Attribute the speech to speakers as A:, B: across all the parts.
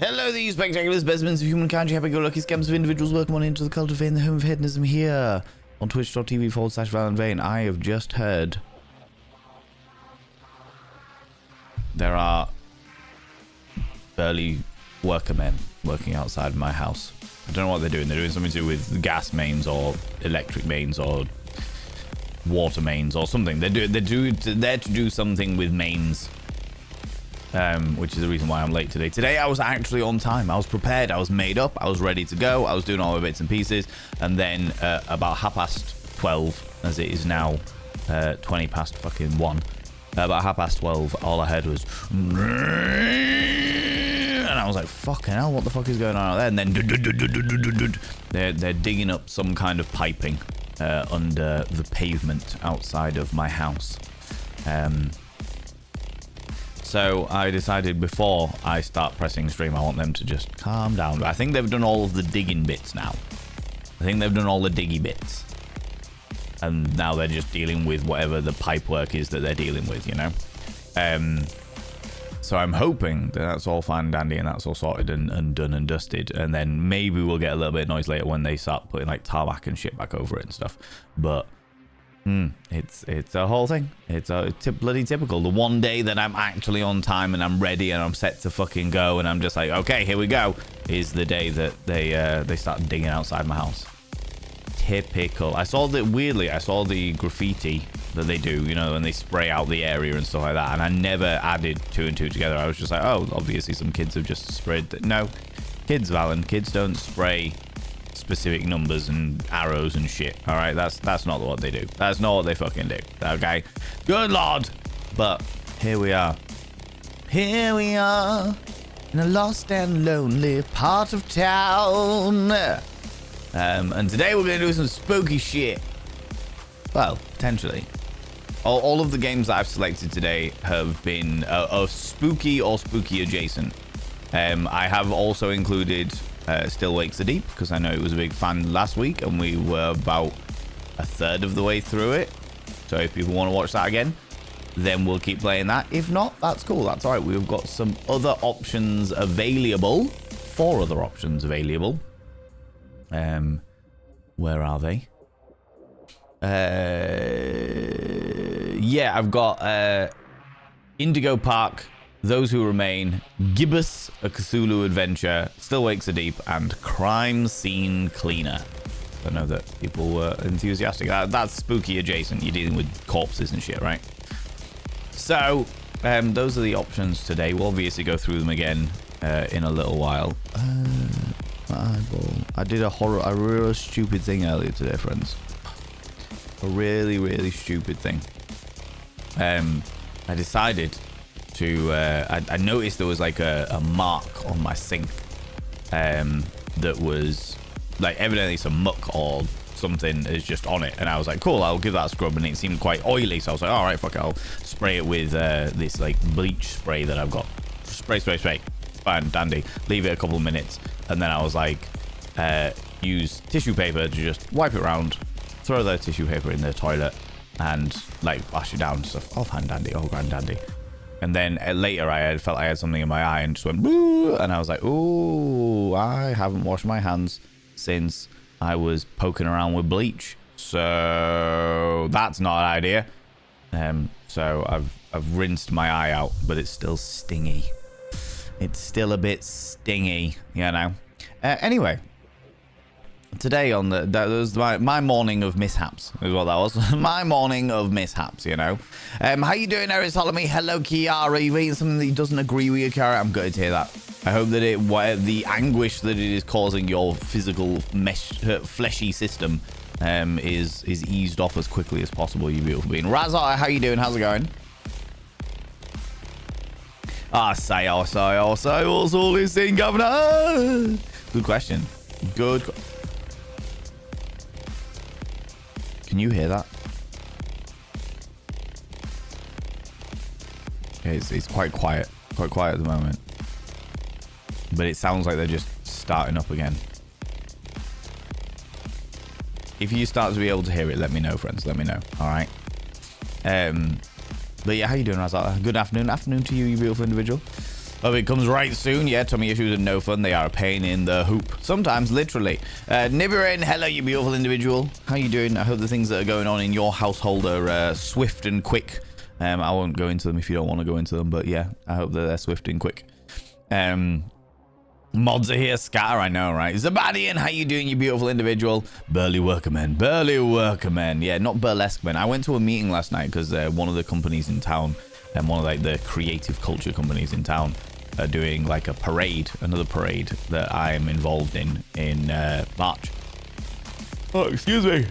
A: Hello, these spectacular specimens of humankind, you happy-go-lucky scams of individuals. Welcome on into the cult of Vain, the home of hedonism, here on twitch.tv/ValentVain. I have just heard there are burly worker men working outside my house. I don't know what they're doing. They're doing something to do with gas mains or electric mains or water mains or something. They're there to do something with mains. Which is the reason why I'm late today. Today I was actually on time. I was prepared. I was made up. I was ready to go. I was doing all the bits and pieces. And then about 12:30, as it is now 20 past fucking 1. About 12:30, all I heard was... And I was like, fucking hell, what the fuck is going on out there? And then... They're digging up some kind of piping under the pavement outside of my house. So I decided before I start pressing stream, I want them to just calm down. But I think they've done all of the digging bits now. I think they've done all the diggy bits. And now they're just dealing with whatever the pipe work is that they're dealing with, you know? So I'm hoping that that's all fine and dandy and that's all sorted and done and dusted. And then maybe we'll get a little bit of noise later when they start putting like tarmac and shit back over it and stuff. But... it's a whole thing. It's bloody typical. The one day that I'm actually on time and I'm ready and I'm set to fucking go and I'm just like, okay, here we go, is the day that they start digging outside my house. Typical. I saw the graffiti that they do, you know, and they spray out the area and stuff like that, and I never added two and two together. I was just like, oh, obviously some kids have just sprayed. No, kids, Valen, kids don't spray specific numbers and arrows and shit. All right, that's not what they do. That's not what they fucking do. Okay, good lord. But here we are in a lost and lonely part of town, and today we're gonna do some spooky shit. Well, potentially all of the games that I've selected today have been of spooky or spooky adjacent. I have also included Still Wakes the Deep, because I know it was a big fan last week and we were about a third of the way through it. So if people want to watch that again, then we'll keep playing that. If not, that's cool. That's all right. We've got some other options available. 4 other options available. Where are they? Yeah, I've got Indigo Park, Those Who Remain, Gibbous, A Cthulhu Adventure, Still Wakes the Deep, and Crime Scene Cleaner. I know that people were enthusiastic. That's spooky adjacent. You're dealing with corpses and shit, right? So, those are the options today. We'll obviously go through them again in a little while. I did a real stupid thing earlier today, friends. A really, really stupid thing. I decided to I noticed there was like a mark on my sink that was like evidently some muck or something is just on it, and I was like, cool, I'll give that a scrub, and it seemed quite oily, so I was like, all right, fuck it, I'll spray it with this like bleach spray that I've got. Spray, fine, dandy. Leave it a couple of minutes, and then I was like, use tissue paper to just wipe it around, throw the tissue paper in the toilet, and like wash it down and stuff. All fine, dandy, all grand dandy. And then later I felt I had something in my eye and just went boo, and I was like, ooh, I haven't washed my hands since I was poking around with bleach, so that's not an idea. So I've rinsed my eye out, but it's still stingy. It's still a bit stingy, you know. Anyway, today on that was my morning of mishaps, is what that was. My morning of mishaps, you know. How you doing, Eris Holomy? Hello, Kiara. You've eaten something that doesn't agree with you, Kiara. I'm good to hear that. I hope that the anguish that it is causing your physical fleshy system is eased off as quickly as possible, you beautiful being. Razar, how you doing? How's it going? Say what's all this thing, Governor? Good question. Good. Can you hear that? Okay, it's quite quiet at the moment, but it sounds like they're just starting up again. If you start to be able to hear it, let me know, friends. Let me know. All right. But yeah, how you doing, Razat? Good afternoon to you, you beautiful individual. Hope it comes right soon. Yeah, tummy issues are no fun. They are a pain in the hoop. Sometimes, literally. Nibirin, hello, you beautiful individual. How you doing? I hope the things that are going on in your household are swift and quick. I won't go into them if you don't want to go into them, but yeah, I hope that they're swift and quick. Mods are here. Scar, I know, right? Zabadian, how you doing, you beautiful individual? Burly workerman. Burly workerman. Yeah, not burlesque man. I went to a meeting last night because one of the companies in town, and one of like the creative culture companies in town, are doing like a parade, another parade that I'm involved in March. Oh, excuse me.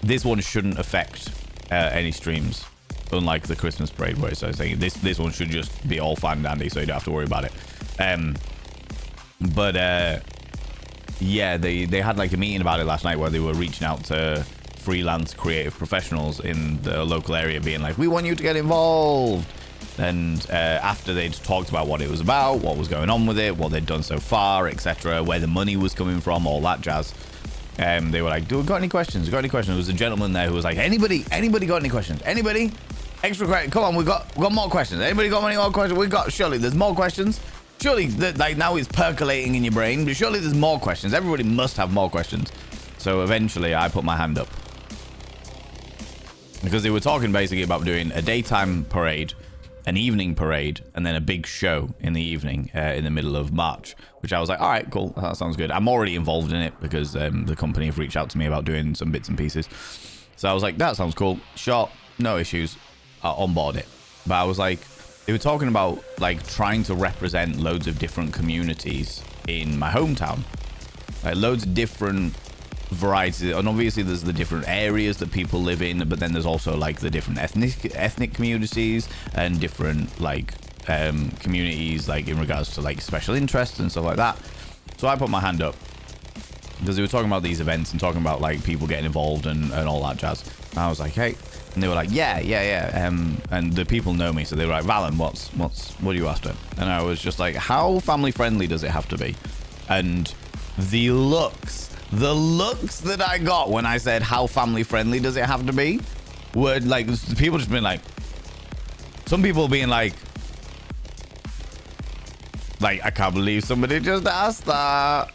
A: This one shouldn't affect any streams, unlike the Christmas parade where it's saying this one should just be all fine and dandy, so you don't have to worry about it. Yeah, they had like a meeting about it last night where they were reaching out to freelance creative professionals in the local area, being like, we want you to get involved. And after they'd talked about what it was about, what was going on with it, what they'd done so far, etc., where the money was coming from, all that jazz, they were like, do we got any questions? Got any questions? There was a gentleman there who was like, anybody got any questions? Anybody? Extra questions? Come on, we got more questions. Anybody got any more questions? We got, surely there's more questions. Surely, like now it's percolating in your brain, but surely there's more questions. Everybody must have more questions. So eventually I put my hand up. Because they were talking basically about doing a daytime parade, an evening parade, and then a big show in the evening in the middle of March, which I was like, all right, cool, that sounds good. I'm already involved in it because the company have reached out to me about doing some bits and pieces. So I was like, that sounds cool. Sure, no issues. I'll onboard it. But I was like, they were talking about like trying to represent loads of different communities in my hometown. Like loads of different varieties, and obviously there's the different areas that people live in, but then there's also like the different ethnic communities and different like communities like in regards to like special interests and stuff like that. So I put my hand up because they were talking about these events and talking about like people getting involved and all that jazz. And I was like, hey, and they were like, yeah. And the people know me, so they were like, Valen, what are you after? And I was just like, how family friendly does it have to be? And the looks that I got when I said how family friendly does it have to be were like, people just being like, some people being like I can't believe somebody just asked that.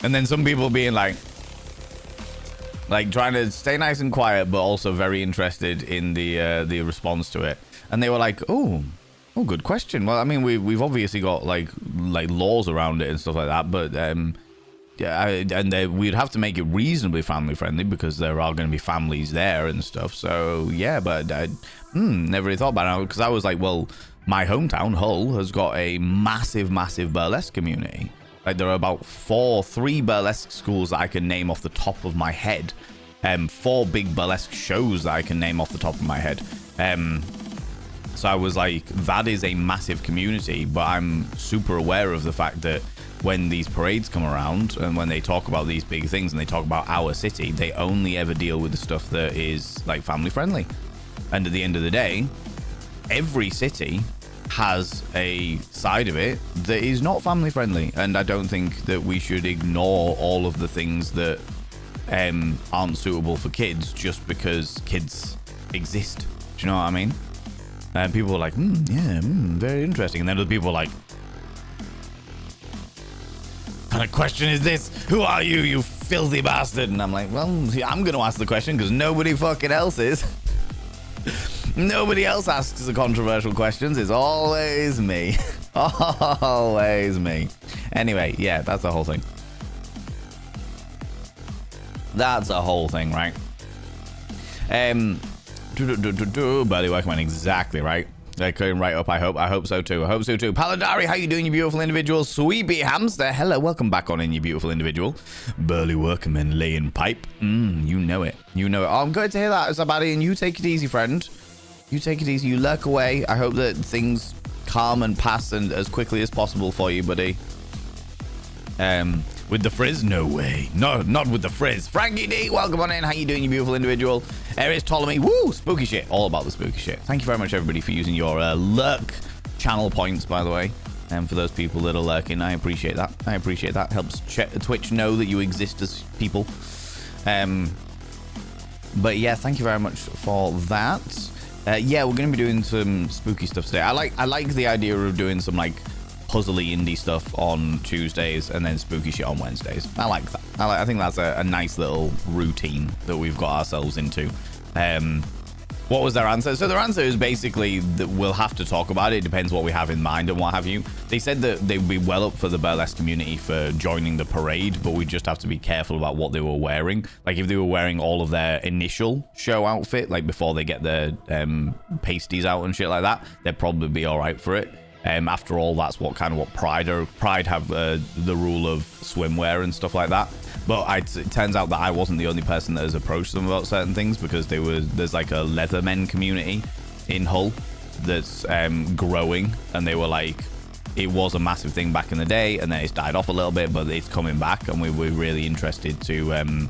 A: And then some people being like trying to stay nice and quiet, but also very interested in the response to it. And they were like, oh, good question. Well, I mean, we've obviously got like laws around it and stuff like that, but yeah, and we'd have to make it reasonably family friendly because there are going to be families there and stuff. So yeah, but I never really thought about it because I was like, well, my hometown Hull has got a massive burlesque community. Like there are about 3 burlesque schools that I can name off the top of my head, 4 big burlesque shows that I can name off the top of my head. So I was like, that is a massive community, but I'm super aware of the fact that when these parades come around and when they talk about these big things and they talk about our city, they only ever deal with the stuff that is like family friendly. And at the end of the day, every city has a side of it that is not family friendly, and I don't think that we should ignore all of the things that aren't suitable for kids just because kids exist. Do you know what I mean? And people are like, very interesting, and then other people are like, what kind of question is this? Who are you, you filthy bastard? And I'm like, well, I'm gonna ask the question because nobody fucking else is. Nobody else asks the controversial questions. It's always me. Always me. Anyway, yeah, that's the whole thing. That's the whole thing, right? Buddy Workman, exactly right. They're clearing right up, I hope so too. Paladari, how you doing, you beautiful individual? Sweepy Hamster, hello, welcome back on in, you beautiful individual. Burly workman laying pipe. You know it. Oh, I'm good to hear that, Zabadi, and you take it easy, friend. You take it easy, you lurk away. I hope that things calm and pass and as quickly as possible for you, buddy. With the frizz? No way. No, not with the frizz. Frankie D, welcome on in. How you doing, you beautiful individual? Aries Ptolemy, woo, spooky shit. All about the spooky shit. Thank you very much, everybody, for using your lurk channel points, by the way. And for those people that are lurking, I appreciate that. Helps Twitch know that you exist as people. But yeah, thank you very much for that. Yeah, we're gonna be doing some spooky stuff today. I like the idea of doing some like puzzly indie stuff on Tuesdays and then spooky shit on Wednesdays. I like that. I think that's a nice little routine that we've got ourselves into. What was their answer? So their answer is basically that we'll have to talk about it. It depends what we have in mind and what have you. They said that they would be well up for the burlesque community for joining the parade, but we just have to be careful about what they were wearing. Like if they were wearing all of their initial show outfit, like before they get their pasties out and shit like that, they'd probably be all right for it. After all, that's what Pride have the rule of swimwear and stuff like that. But it turns out that I wasn't the only person that has approached them about certain things, because there's like a Leathermen community in Hull that's growing, and they were like, it was a massive thing back in the day, and then it's died off a little bit, but it's coming back, and we're really interested to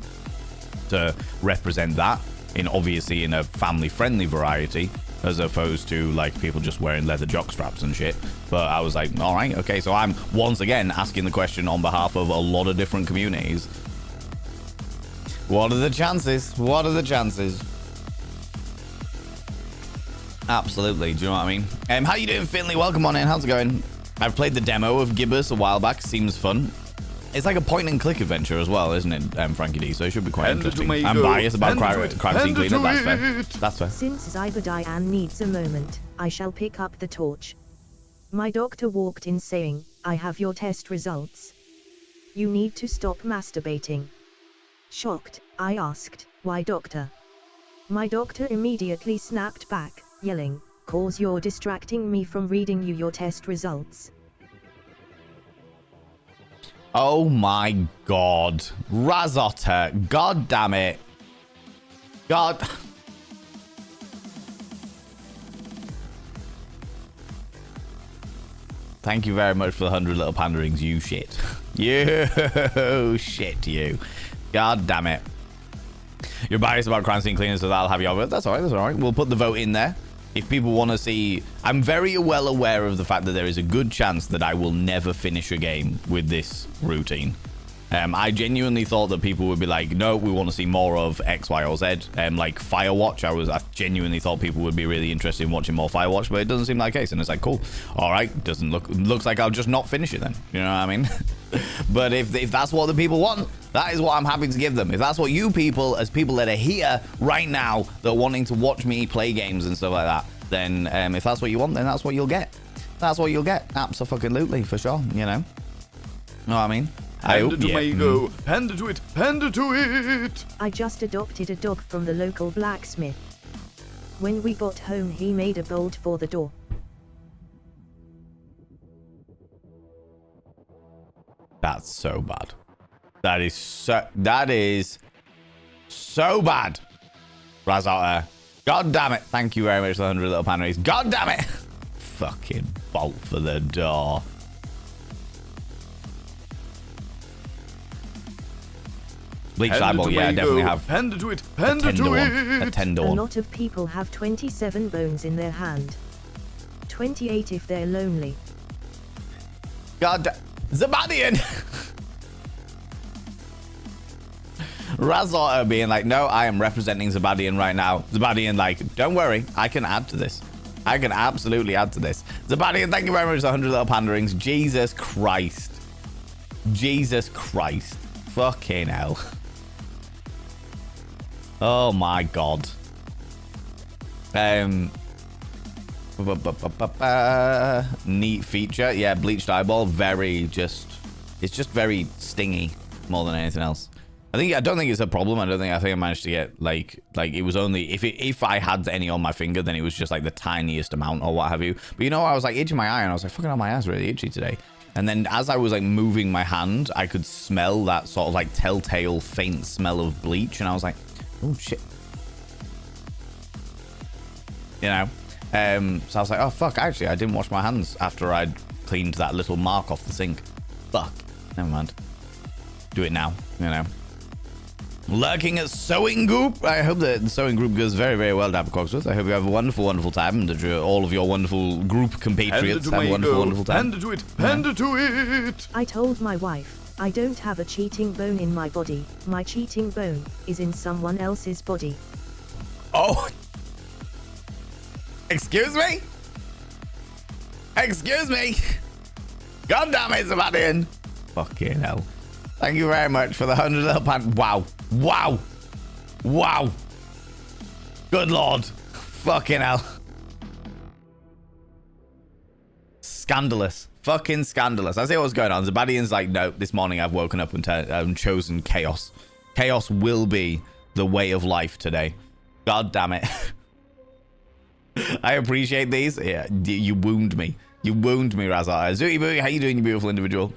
A: represent that obviously in a family-friendly variety, as opposed to like people just wearing leather jock straps and shit. But I was like, all right, okay, so I'm once again asking the question on behalf of a lot of different communities. What are the chances? What are the chances? Absolutely. Do you know what I mean? How you doing, Finley? Welcome on in. How's it going? I've played the demo of Gibbous a while back. Seems fun. It's like a point-and-click adventure as well, isn't it, Frankie D? So it should be quite interesting. I'm biased about Crime Scene Cleaner. That's fair. That's fair.
B: Since Zyber needs a moment, I shall pick up the torch. My doctor walked in saying, I have your test results. You need to stop masturbating. Shocked, I asked, why doctor? My doctor immediately snapped back, yelling, "'Cause you're distracting me from reading you your test results."
A: Oh my god. Razotta. God damn it. God. Thank you very much for the 100 little panderings, you shit. You shit, you. God damn it. You're biased about Crime Scene Cleaner, so that'll have your vote. That's alright, that's alright. We'll put the vote in there. If people want to see... I'm very well aware of the fact that there is a good chance that I will never finish a game with this routine. I genuinely thought that people would be like, no, we want to see more of X, Y, or Z. Like Firewatch, I genuinely thought people would be really interested in watching more Firewatch, but it doesn't seem like the case. And it's like, cool. All right. Looks like I'll just not finish it then. You know what I mean? But if that's what the people want, that is what I'm happy to give them. If that's what you people, as people that are here right now, that are wanting to watch me play games and stuff like that, then if that's what you want, then that's what you'll get. That's what you'll get. Absolutely, for sure. You know what I mean?
C: Panda to Mango. Panda to it. Panda to it.
B: I just adopted a dog from the local blacksmith. When we got home, he made a bolt for the door.
A: That's so bad. That is so bad. Razotta. God damn it. Thank you very much for the 100 little panneries. God damn it. Fucking bolt for the door. Bleached eyeball, yeah, I definitely have.
C: Panda to it. Panda to it.
A: A tender
B: A
A: one.
B: lot of people have 27 bones in their hand. 28 if they're lonely.
A: God damn. Zabadian. Razotta being like, no, I am representing Zabadian right now. Zabadian like, don't worry, I can add to this. I can absolutely add to this. Zabadian, thank you very much for 100 little panderings. Jesus Christ. Jesus Christ. Fucking hell. Oh my god. Neat feature. Yeah, bleached eyeball. It's just very stingy more than anything else. I don't think it's a problem. I think I managed to get like it was only if I had any on my finger, then it was just like the tiniest amount or what have you. But you know, I was like itching my eye and I was like, fucking hell, my eye's really itchy today. And then as I was like moving my hand, I could smell that sort of like telltale faint smell of bleach, and I was like, oh shit. You know? So I was like, oh fuck, actually I didn't wash my hands after I'd cleaned that little mark off the sink. Fuck. Never mind. Do it now, you know. Lurking at Sewing Group. I hope that the Sewing Group goes very, very well, Dapper Cogsworth. I hope you have a wonderful, wonderful time, and that all of your wonderful group compatriots have a wonderful, wonderful time.
C: Panda to it. Panda to it.
B: I told my wife, I don't have a cheating bone in my body. My cheating bone is in someone else's body.
A: Oh. Excuse me? Excuse me? God damn it, Sebastian. Fucking hell. Thank you very much for the 100 little pound. Wow. Wow. Wow. Good lord. Fucking hell. Scandalous. Fucking scandalous. I see what's going on. Zebadian's like, no, this morning I've woken up and chosen chaos. Chaos will be the way of life today. God damn it. I appreciate these. Yeah, you wound me. You wound me, Razar. Zooty Booty, how you doing, you beautiful individual?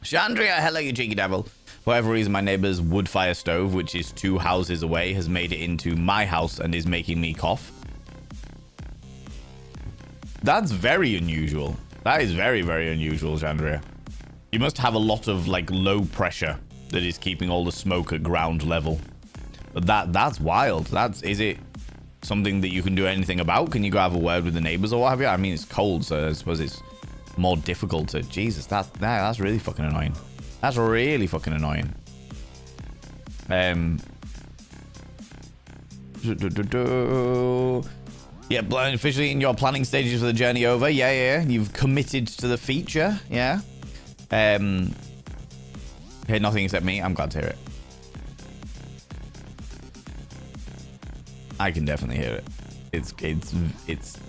A: Chandria, hello, you cheeky devil. For whatever reason, my neighbor's wood fire stove, which is 2 houses away, has made it into my house and is making me cough. That's very unusual. That is very, very unusual, Chandria. You must have a lot of, like, low pressure that is keeping all the smoke at ground level. But that's wild. Is it something that you can do anything about? Can you go have a word with the neighbors or what have you? I mean, it's cold, so I suppose it's more difficult to... Jesus, that's really fucking annoying. That's really fucking annoying. Yeah, officially in your planning stages for the journey over. Yeah. You've committed to the feature. Yeah. Heard nothing except me. I'm glad to hear it. I can definitely hear it. It's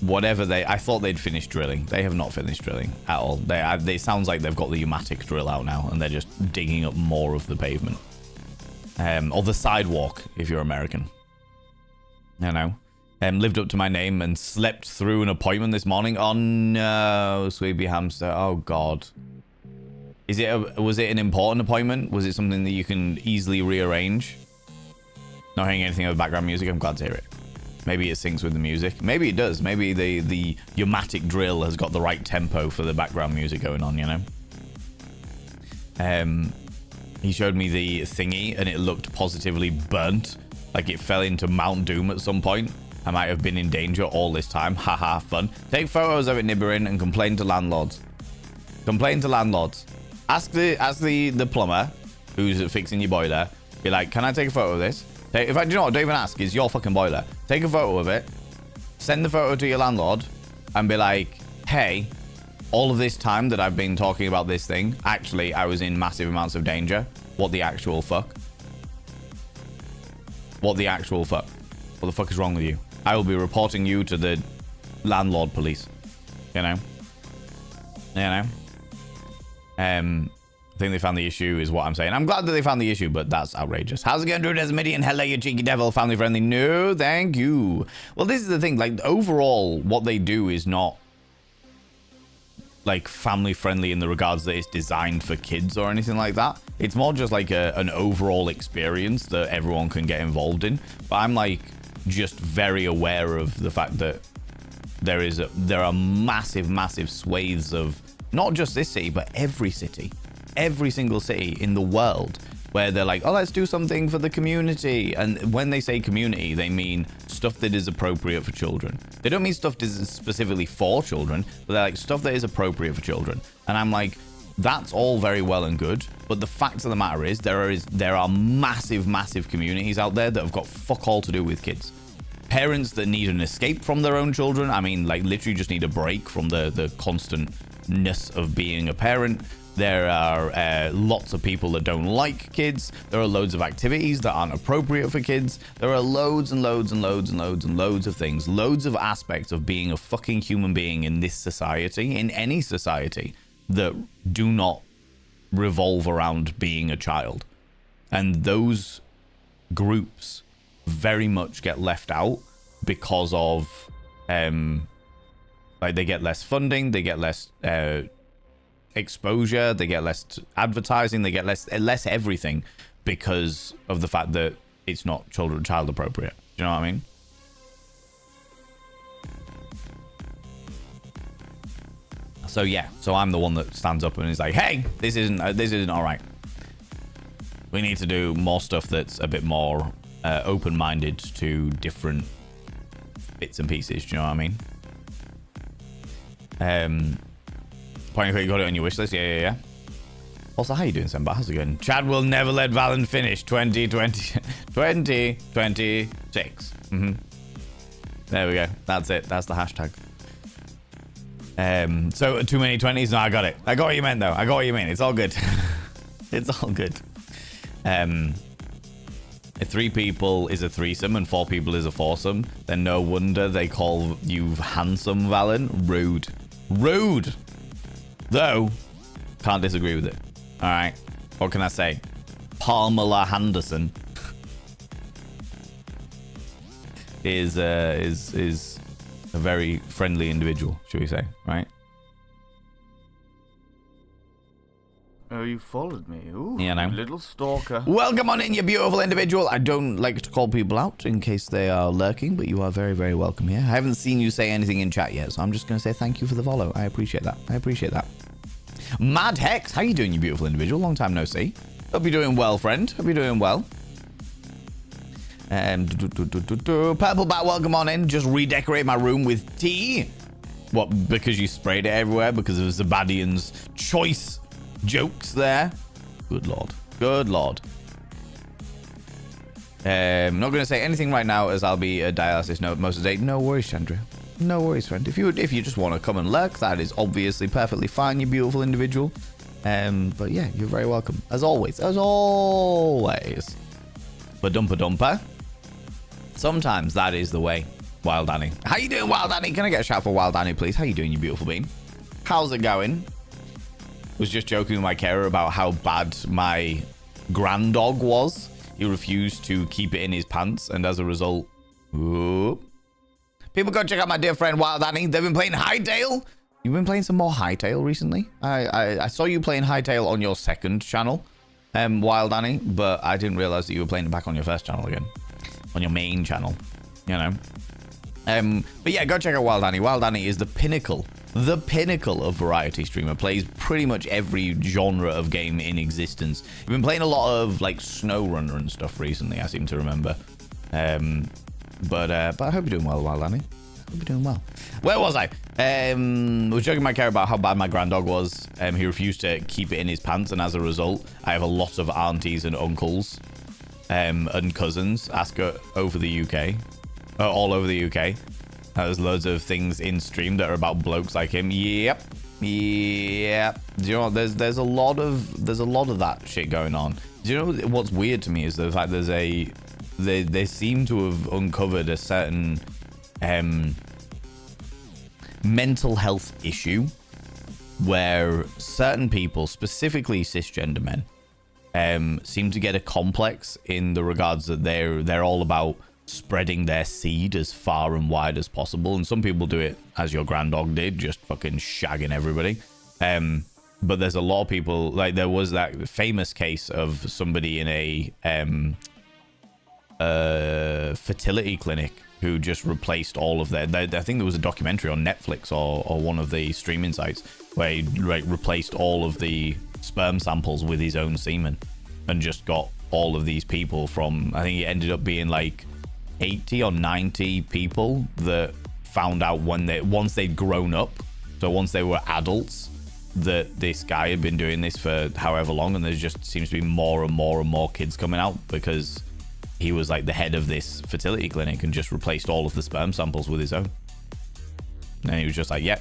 A: whatever I thought they'd finished drilling. They have not finished drilling at all. They sounds like they've got the pneumatic drill out now and they're just digging up more of the pavement. Or the sidewalk if you're American. I know. Lived up to my name and slept through an appointment this morning. Oh no, Sweetie Hamster. Oh god. Was it an important appointment? Was it something that you can easily rearrange? Not hearing anything of background music. I'm glad to hear it. Maybe it syncs with the music. Maybe it does. Maybe the pneumatic drill has got the right tempo for the background music going on, you know? He showed me the thingy and it looked positively burnt. Like it fell into Mount Doom at some point. I might have been in danger all this time. Haha, fun. Take photos of it nibbering and complain to landlords. Complain to landlords. Ask the plumber who's fixing your boiler. Be like, can I take a photo of this? In fact, you know what? Don't even ask. It's your fucking boiler. Take a photo of it. Send the photo to your landlord and be like, hey, all of this time that I've been talking about this thing, actually, I was in massive amounts of danger. What the actual fuck? What the actual fuck? What the fuck is wrong with you? I will be reporting you to the landlord police. You know? I think they found the issue is what I'm saying. I'm glad that they found the issue, but that's outrageous. How's it going, Drew Desmidian? Hello, you cheeky devil. Family friendly? No, thank you. Well, this is the thing. Like, overall, what they do is not, like, family friendly in the regards that it's designed for kids or anything like that. It's more just like an overall experience that everyone can get involved in. But I'm, like, just very aware of the fact that there are massive swathes of not just this city, but every city. Every single city in the world where they're like, oh, let's do something for the community. And when they say community, they mean stuff that is appropriate for children. They don't mean stuff that is specifically for children, but they're like stuff that is appropriate for children. And I'm like, that's all very well and good. But the fact of the matter is there are massive communities out there that have got fuck all to do with kids. Parents that need an escape from their own children. I mean, like literally just need a break from the constantness of being a parent. There are lots of people that don't like kids. There are loads of activities that aren't appropriate for kids. There are loads of things, loads of aspects of being a fucking human being in this society, in any society, that do not revolve around being a child. And those groups very much get left out because of, like, they get less funding, they get less exposure, they get less advertising, they get less everything because of the fact that it's not child appropriate. Do you know what I mean? So yeah, so I'm the one that stands up and is like, hey, this isn't all right. We need to do more stuff that's a bit more open-minded to different bits and pieces. Do you know what I mean? Point you got it on your wish list. Yeah. Also, how you doing, Semba? How's it going? Chad will never let Valen finish 2026. There we go. That's it. That's the hashtag. So too many 20s? No, I got it. I got what you meant though. I got what you mean. It's all good. It's all good. 3 people is a threesome and 4 people is a foursome. Then no wonder they call you handsome, Valen. Rude. Rude. Though, can't disagree with it. All right. What can I say? Pamela Henderson is a very friendly individual, should we say, right?
C: Oh, you followed me. Ooh,
A: Yeah, no.
C: little stalker.
A: Welcome on in, you beautiful individual. I don't like to call people out in case they are lurking, but you are very, very welcome here. I haven't seen you say anything in chat yet, so I'm just going to say thank you for the follow. I appreciate that. I appreciate that. Mad Hex, how you doing, you beautiful individual? Long time no see. Hope you're doing well, friend. Hope you're doing well. Purple Bat, welcome on in. Just redecorate my room with tea. What, because you sprayed it everywhere? Because of Zabadian's choice jokes there? Good lord. Good lord. Not going to say anything right now as I'll be a dialysis note most of the day. No worries, Chandra. No worries, friend. If you just want to come and lurk, that is obviously perfectly fine, you beautiful individual. But yeah, you're very welcome. As always. As always. Ba-dumpa-dumpa. Sometimes that is the way. Wild Annie. How you doing, Wild Annie? Can I get a shout for Wild Annie, please? How you doing, you beautiful bean? How's it going? Was just joking with my carer about how bad my granddog was. He refused to keep it in his pants, and as a result... Whoop. People go check out my dear friend Wild Annie. They've been playing Hytale. You've been playing some more Hytale recently? I saw you playing Hytale on your second channel, Wild Annie, but I didn't realize that you were playing it back on your first channel again. On your main channel, you know. But yeah, go check out Wild Annie. Wild Annie is the pinnacle of variety streamer. Plays pretty much every genre of game in existence. You've been playing a lot of like SnowRunner and stuff recently, I seem to remember. But I hope you're doing well, Wild Annie. Hope you're doing well. Where was I? Was joking my care about how bad my granddog was. He refused to keep it in his pants, and as a result, I have a lot of aunties and uncles and cousins over the UK, all over the UK. There's loads of things in stream that are about blokes like him. Yep. Do you know what? There's a lot of that shit going on. Do you know what's weird to me is the fact they seem to have uncovered a certain mental health issue where certain people, specifically cisgender men, seem to get a complex in the regards that they're all about spreading their seed as far and wide as possible. And some people do it as your granddog did, just fucking shagging everybody. But there's a lot of people, like there was that famous case of somebody in a fertility clinic who just replaced all of their I think there was a documentary on Netflix or one of the streaming sites where he replaced all of the sperm samples with his own semen and just got all of these people from, I think it ended up being like 80 or 90 people that found out once they'd grown up, so once they were adults, that this guy had been doing this for however long, and there just seems to be more and more and more kids coming out because he was like the head of this fertility clinic and just replaced all of the sperm samples with his own. And he was just like, yeah.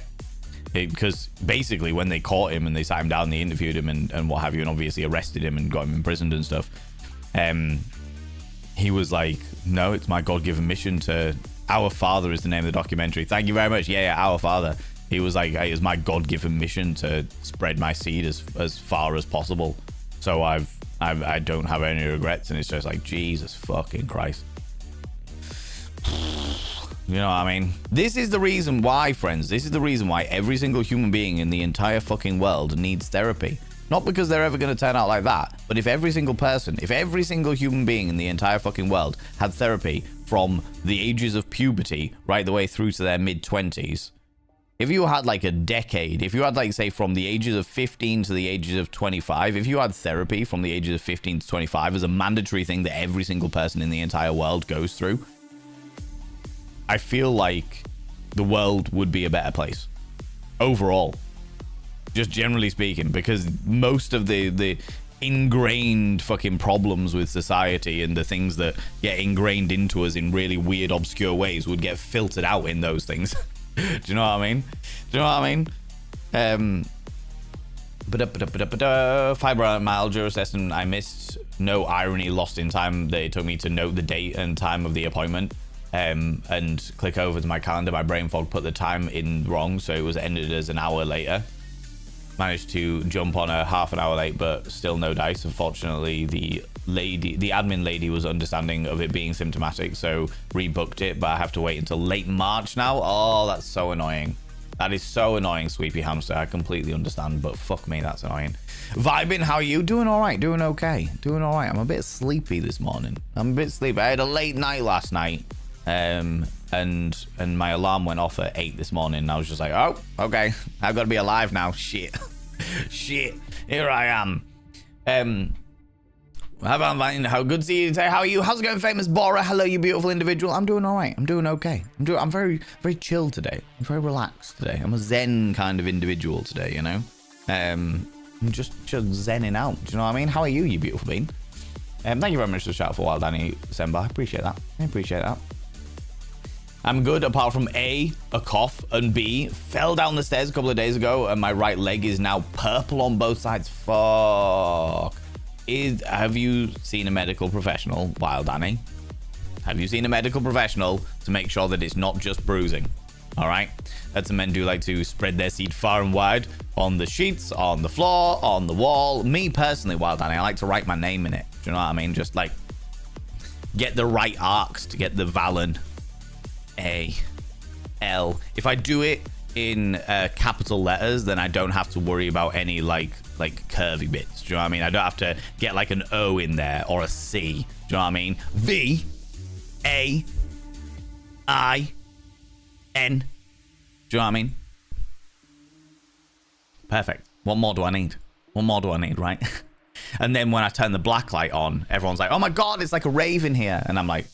A: Because basically when they caught him and they sat him down, they interviewed him and what have you, and obviously arrested him and got him imprisoned and stuff, he was like, no, it's my God-given mission to... Our Father is the name of the documentary. Thank you very much. Yeah, Our Father. He was like, it's my God-given mission to spread my seed as far as possible. So I don't have any regrets. And it's just like, Jesus fucking Christ. You know what I mean? This is the reason why, friends. This is the reason why every single human being in the entire fucking world needs therapy. Not because they're ever going to turn out like that, but if every single human being in the entire fucking world had therapy from the ages of puberty right the way through to their mid-20s, if you had like a decade, if you had like, say, from the ages of 15 to the ages of 25, if you had therapy from the ages of 15 to 25 as a mandatory thing that every single person in the entire world goes through, I feel like the world would be a better place overall. Just generally speaking, because most of the ingrained fucking problems with society and the things that get ingrained into us in really weird, obscure ways would get filtered out in those things. Do you know what I mean? Fibromyalgia assessment I missed. No irony, lost in time. They took me to note the date and time of the appointment. And click over to my calendar. My brain fog put the time in wrong, so it was ended as an hour later. Managed to jump on a half an hour late, but still no dice. Unfortunately, the admin lady was understanding of it being symptomatic, so rebooked it, but I have to wait until late March now. Oh, that's so annoying. That is so annoying, Sweepy Hamster. I completely understand, but fuck me, that's annoying. Vibing, how are you? Doing all right, doing okay, doing all right. I'm a bit sleepy this morning. I'm a bit sleepy. I had a late night last night, and my alarm went off at 8 this morning, and I was just like, oh, okay, I've got to be alive now. Shit. Shit, here I am. How good to see you today. How are you? How's it going, famous Bora? Hello, you beautiful individual. I'm doing all right. I'm doing okay. I'm very, very chill today. I'm very relaxed today. I'm a zen kind of individual today, you know. I'm just zenning out. Do you know what I mean? How are you, you beautiful being? Thank you very much for the shout for a while, Danny Semba. I appreciate that. I'm good apart from A, cough, and B, fell down the stairs a couple of days ago and my right leg is now purple on both sides. Fuck. Have you seen a medical professional, Wild Danny? Have you seen a medical professional to make sure that it's not just bruising? All right? That's the men do like to spread their seed far and wide on the sheets, on the floor, on the wall. Me personally, Wild Danny, I like to write my name in it. Do you know what I mean? Just like get the right arcs to get the Valen. A L. If I do it in capital letters, then I don't have to worry about any like curvy bits. Do you know what I mean? I don't have to get like an O in there or a C. Do you know what I mean? V A I N. Do you know what I mean? Perfect. What more do I need? Right? And then when I turn the black light on, everyone's like, oh my god, it's like a rave in here. And I'm like,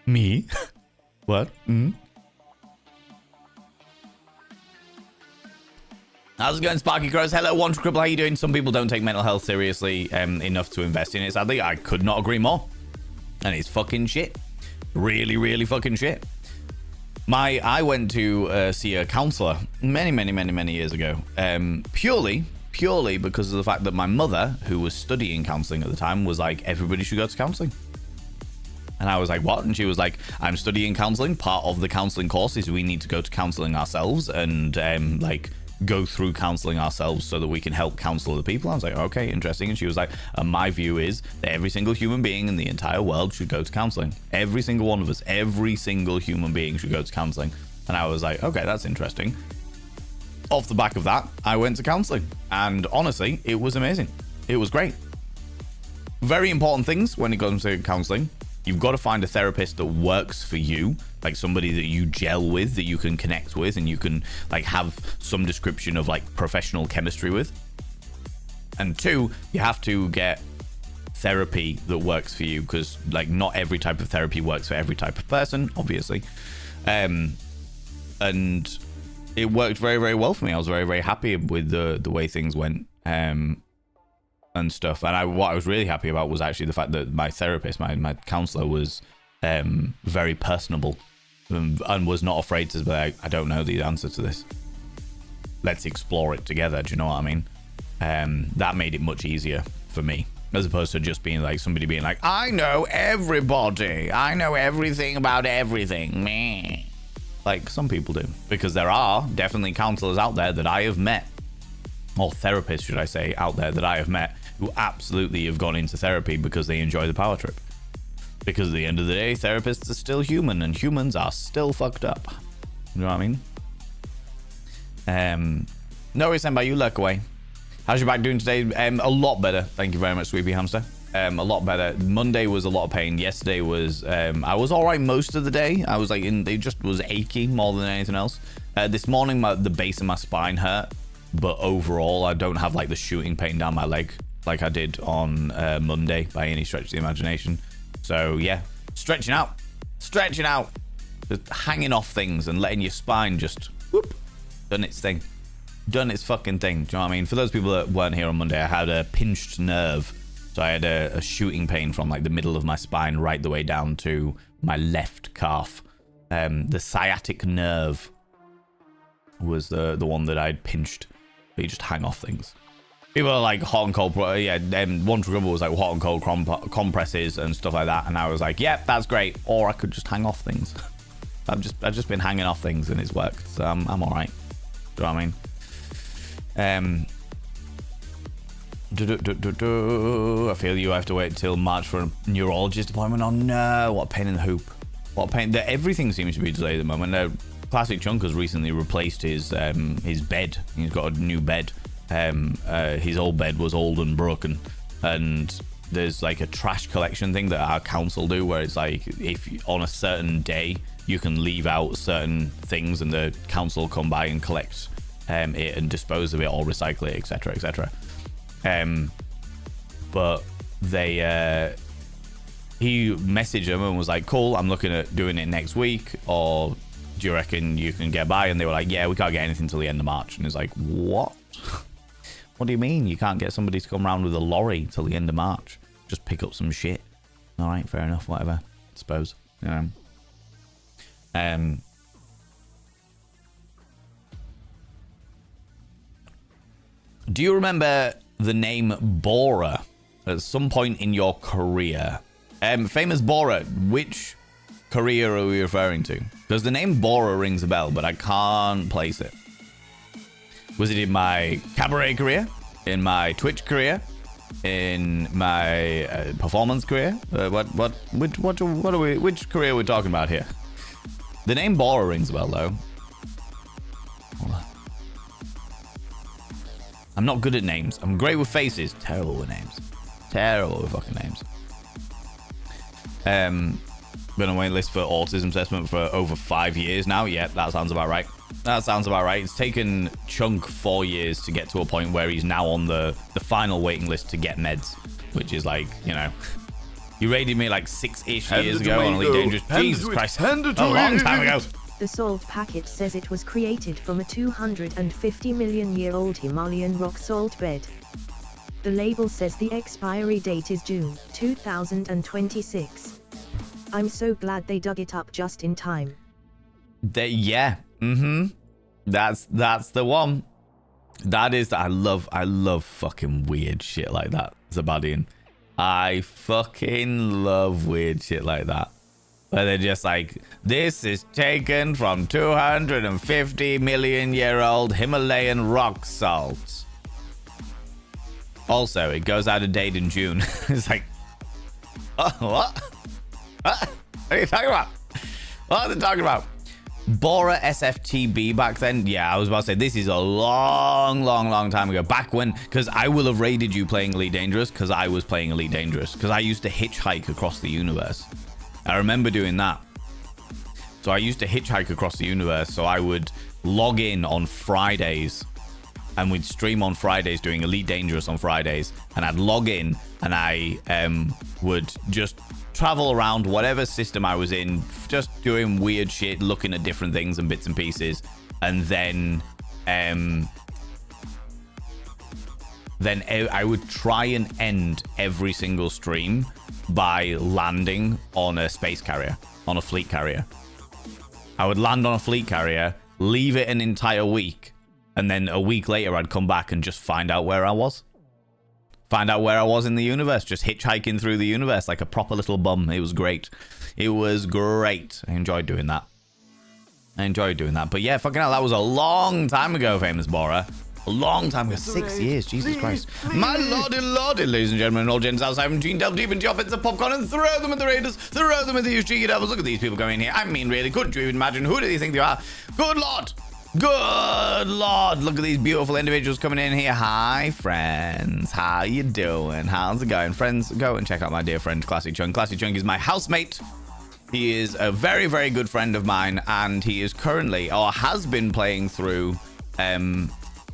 A: me? What? How's it going, Sparky Crows? Hello, One Cripple. How you doing? Some people don't take mental health seriously enough to invest in it. Sadly, I could not agree more. And it's fucking shit. Really, really fucking shit. I went to see a counselor many years ago. Purely because of the fact that my mother, who was studying counseling at the time, was like, everybody should go to counseling. And I was like, what? And she was like, I'm studying counseling. Part of the counseling course is we need to go to counseling ourselves and like go through counseling ourselves so that we can help counsel other people. I was like, okay, interesting. And she was like, my view is that every single human being in the entire world should go to counseling. Every single one of us, every single human being should go to counseling. And I was like, okay, that's interesting. Off the back of that, I went to counseling. And honestly, it was amazing. It was great. Very important things when it comes to counseling. You've got to find a therapist that works for you, like somebody that you gel with, that you can connect with, and you can like have some description of like professional chemistry with. And 2, you have to get therapy that works for you, because like not every type of therapy works for every type of person, obviously. And it worked very, very well for me. I was very, very happy with the way things went. And stuff. And what I was really happy about was actually the fact that my therapist, my counselor, was very personable and was not afraid to be like, I don't know the answer to this. Let's explore it together. Do you know what I mean? That made it much easier for me, as opposed to just being like somebody being like, I know everybody. I know everything about everything. Meh. Like some people do, because there are definitely counselors out there that I have met, or therapists, should I say, out there that I have met, who absolutely have gone into therapy because they enjoy the power trip. Because at the end of the day, therapists are still human, and humans are still fucked up. You know what I mean? No worries, Senpai, you lurk away. How's your back doing today? A lot better. Thank you very much, Sweepy Hamster. A lot better. Monday was a lot of pain. Yesterday was, I was all right most of the day. I was like, it just was achy more than anything else. This morning, the base of my spine hurt. But overall, I don't have like the shooting pain down my leg like I did on Monday by any stretch of the imagination. So yeah, stretching out, just hanging off things and letting your spine just whoop, done its thing. done its fucking thing. Do you know what I mean? For those people that weren't here on Monday, I had a pinched nerve. So I had a shooting pain from like the middle of my spine right the way down to my left calf. The sciatic nerve was the one that I'd pinched. But you just hang off things. People are like hot and cold. Yeah, One True Grumble was like hot and cold compresses and stuff like that. And I was like, yep, that's great. Or I could just hang off things. I've just been hanging off things and it's worked. So I'm all right. Do you know what I mean? I feel you have to wait till March for a neurologist appointment. Oh no, what a pain in the hoop. What a pain. Everything seems to be delayed at the moment. Classic Chunk has recently replaced his bed. He's got a new bed. His old bed was old and broken. And there's like a trash collection thing that our council do where it's like if on a certain day you can leave out certain things and the council come by and collect it and dispose of it or recycle it, etc., etc. But he messaged them and was like, cool, I'm looking at doing it next week, or do you reckon you can get by? And they were like, yeah, we can't get anything till the end of March. And it's like, what? What do you mean you can't get somebody to come around with a lorry till the end of March? Just pick up some shit. All right, fair enough, whatever, I suppose. Do you remember the name Bora at some point in your career? Famous Bora, which career are we referring to? Because the name Bora rings a bell, but I can't place it. Was it in my cabaret career? In my Twitch career? In my performance career? Which career are we talking about here? The name Bora rings a bell, though. Hold on. I'm not good at names. I'm great with faces. Terrible with names. Terrible with fucking names. Been on a waiting list for autism assessment for over 5 years now. Yeah, that sounds about right. That sounds about right. It's taken Chunk 4 years to get to a point where he's now on the final waiting list to get meds, which is like, you know, you raided me like 6-ish years ago on Elite Dangerous. Jesus Christ, a long time ago.
B: The salt packet says it was created from a 250 million year old Himalayan rock salt bed. The label says the expiry date is June 2026. I'm so glad they dug it up just in time.
A: Yeah. That's the one. That is, I love fucking weird shit like that, Zabadian. I fucking love weird shit like that. Where they're just like, this is taken from 250 million year old Himalayan rock salt. Also, it goes out of date in June. It's like, oh, what? What are you talking about? What are they talking about? Bora SFTB back then? Yeah, I was about to say, this is a long time ago. Back when, because I will have raided you playing Elite Dangerous, because I was playing Elite Dangerous, because I used to hitchhike across the universe. I remember doing that. So I used to hitchhike across the universe, so I would log in on Fridays, and we'd stream on Fridays doing Elite Dangerous on Fridays, and I'd log in, and I would just travel around whatever system I was in, just doing weird shit, looking at different things and bits and pieces, and then I would try and end every single stream by landing on a space carrier, on a fleet carrier. I would land on a fleet carrier, leave it an entire week, and then a week later I'd come back and just find out where I was. Find out where I was in the universe, just hitchhiking through the universe like a proper little bum. It was great. It was great. I enjoyed doing that. But yeah, fucking hell, that was a long time ago, Famous Bora. A long time ago. 6 years. Jesus Christ. My lordy, ladies and gentlemen, and all gents outside 17, delve deep into your bits of popcorn and throw them at the raiders. Throw them at these cheeky devils. Look at these people coming here. I mean, really, couldn't you even imagine? Who do you think they are? Good Lord. Good Lord. Look at these beautiful individuals coming in here. Hi, friends. How you doing? How's it going? Friends, go and check out my dear friend, Classic Chunk. Classic Chunk is my housemate. He is a very, very good friend of mine, and he is currently, or has been playing through,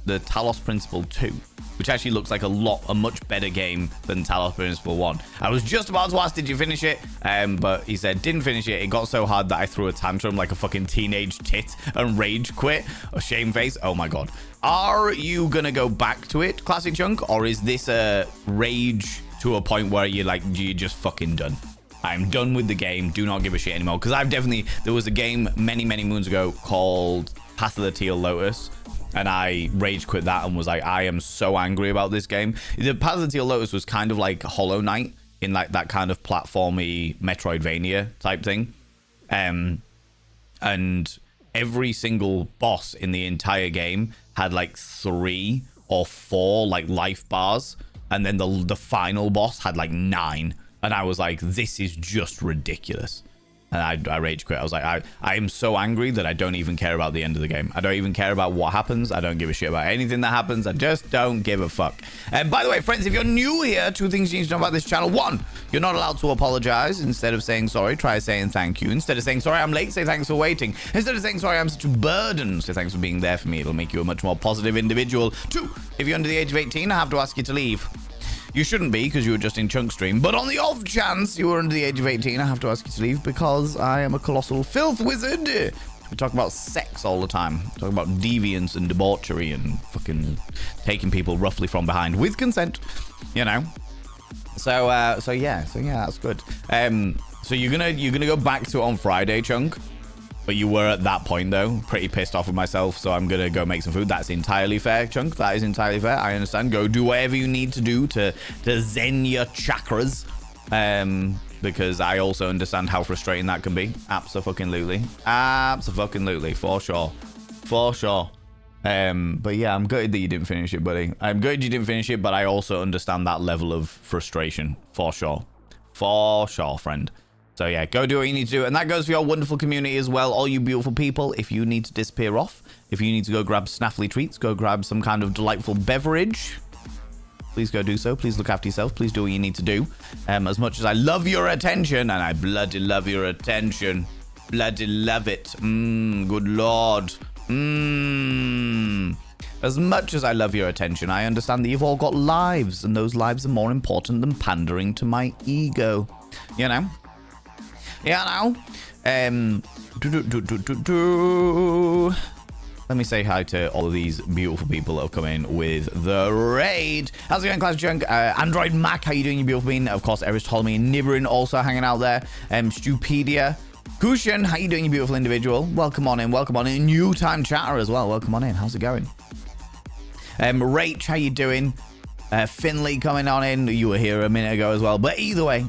A: the Talos Principle 2, which actually looks like a much better game than Talos Principle 1. I was just about to ask, did you finish it? But he said, didn't finish it. It got so hard that I threw a tantrum like a fucking teenage tit and rage quit. A shame face. Oh my God. Are you going to go back to it, Classic Chunk? Or is this a rage to a point where you're just fucking done? I'm done with the game. Do not give a shit anymore. Because there was a game many, many moons ago called Path of the Teal Lotus. And I rage quit that and was like, I am so angry about this game. The Path of the Teal Lotus was kind of like Hollow Knight in like that kind of platformy Metroidvania type thing. And every single boss in the entire game had like 3 or 4 like life bars. And then the final boss had like 9. And I was like, this is just ridiculous. And I rage quit. I was like, I am so angry that I don't even care about the end of the game. I don't even care about what happens. I don't give a shit about anything that happens. I just don't give a fuck. And by the way, friends, if you're new here, 2 things you need to know about this channel. 1, you're not allowed to apologize. Instead of saying sorry, try saying thank you. Instead of saying sorry, I'm late, say thanks for waiting. Instead of saying sorry, I'm such a burden, say thanks for being there for me. It'll make you a much more positive individual. 2, if you're under the age of 18, I have to ask you to leave. You shouldn't be, because you were just in Chunk Stream. But on the off chance you were under the age of 18, I have to ask you to leave, because I am a colossal filth wizard. We talk about sex all the time. We talk about deviance and debauchery and fucking taking people roughly from behind with consent, you know. So yeah, that's good. So you're gonna go back to it on Friday, Chunk. But you were at that point, though, pretty pissed off with myself, so I'm going to go make some food. That's entirely fair, Chunk. That is entirely fair. I understand. Go do whatever you need to do to zen your chakras. Because I also understand how frustrating that can be. Abso-fucking-lutely. Abso-fucking-lutely, for sure. For sure. But yeah, I'm gutted that you didn't finish it, buddy. I'm gutted you didn't finish it, but I also understand that level of frustration. For sure. For sure, friend. So yeah, go do what you need to do. And that goes for your wonderful community as well. All you beautiful people, if you need to disappear off, if you need to go grab snaffly treats, go grab some kind of delightful beverage, please go do so. Please look after yourself. Please do what you need to do. As much as I love your attention, and I bloody love your attention. Bloody love it. Good Lord. As much as I love your attention, I understand that you've all got lives, and those lives are more important than pandering to my ego. You know? Yeah, now. Let me say hi to all of these beautiful people that have come in with the raid. How's it going, Class Junk? Android Mac, how you doing, you beautiful being? Of course, Eris Ptolemy and Nibirin also hanging out there. Stupedia. Kushan, how you doing, you beautiful individual? Welcome on in, welcome on in. New time chatter as well. Welcome on in. How's it going? Rach, how you doing? Finley coming on in. You were here a minute ago as well. But either way.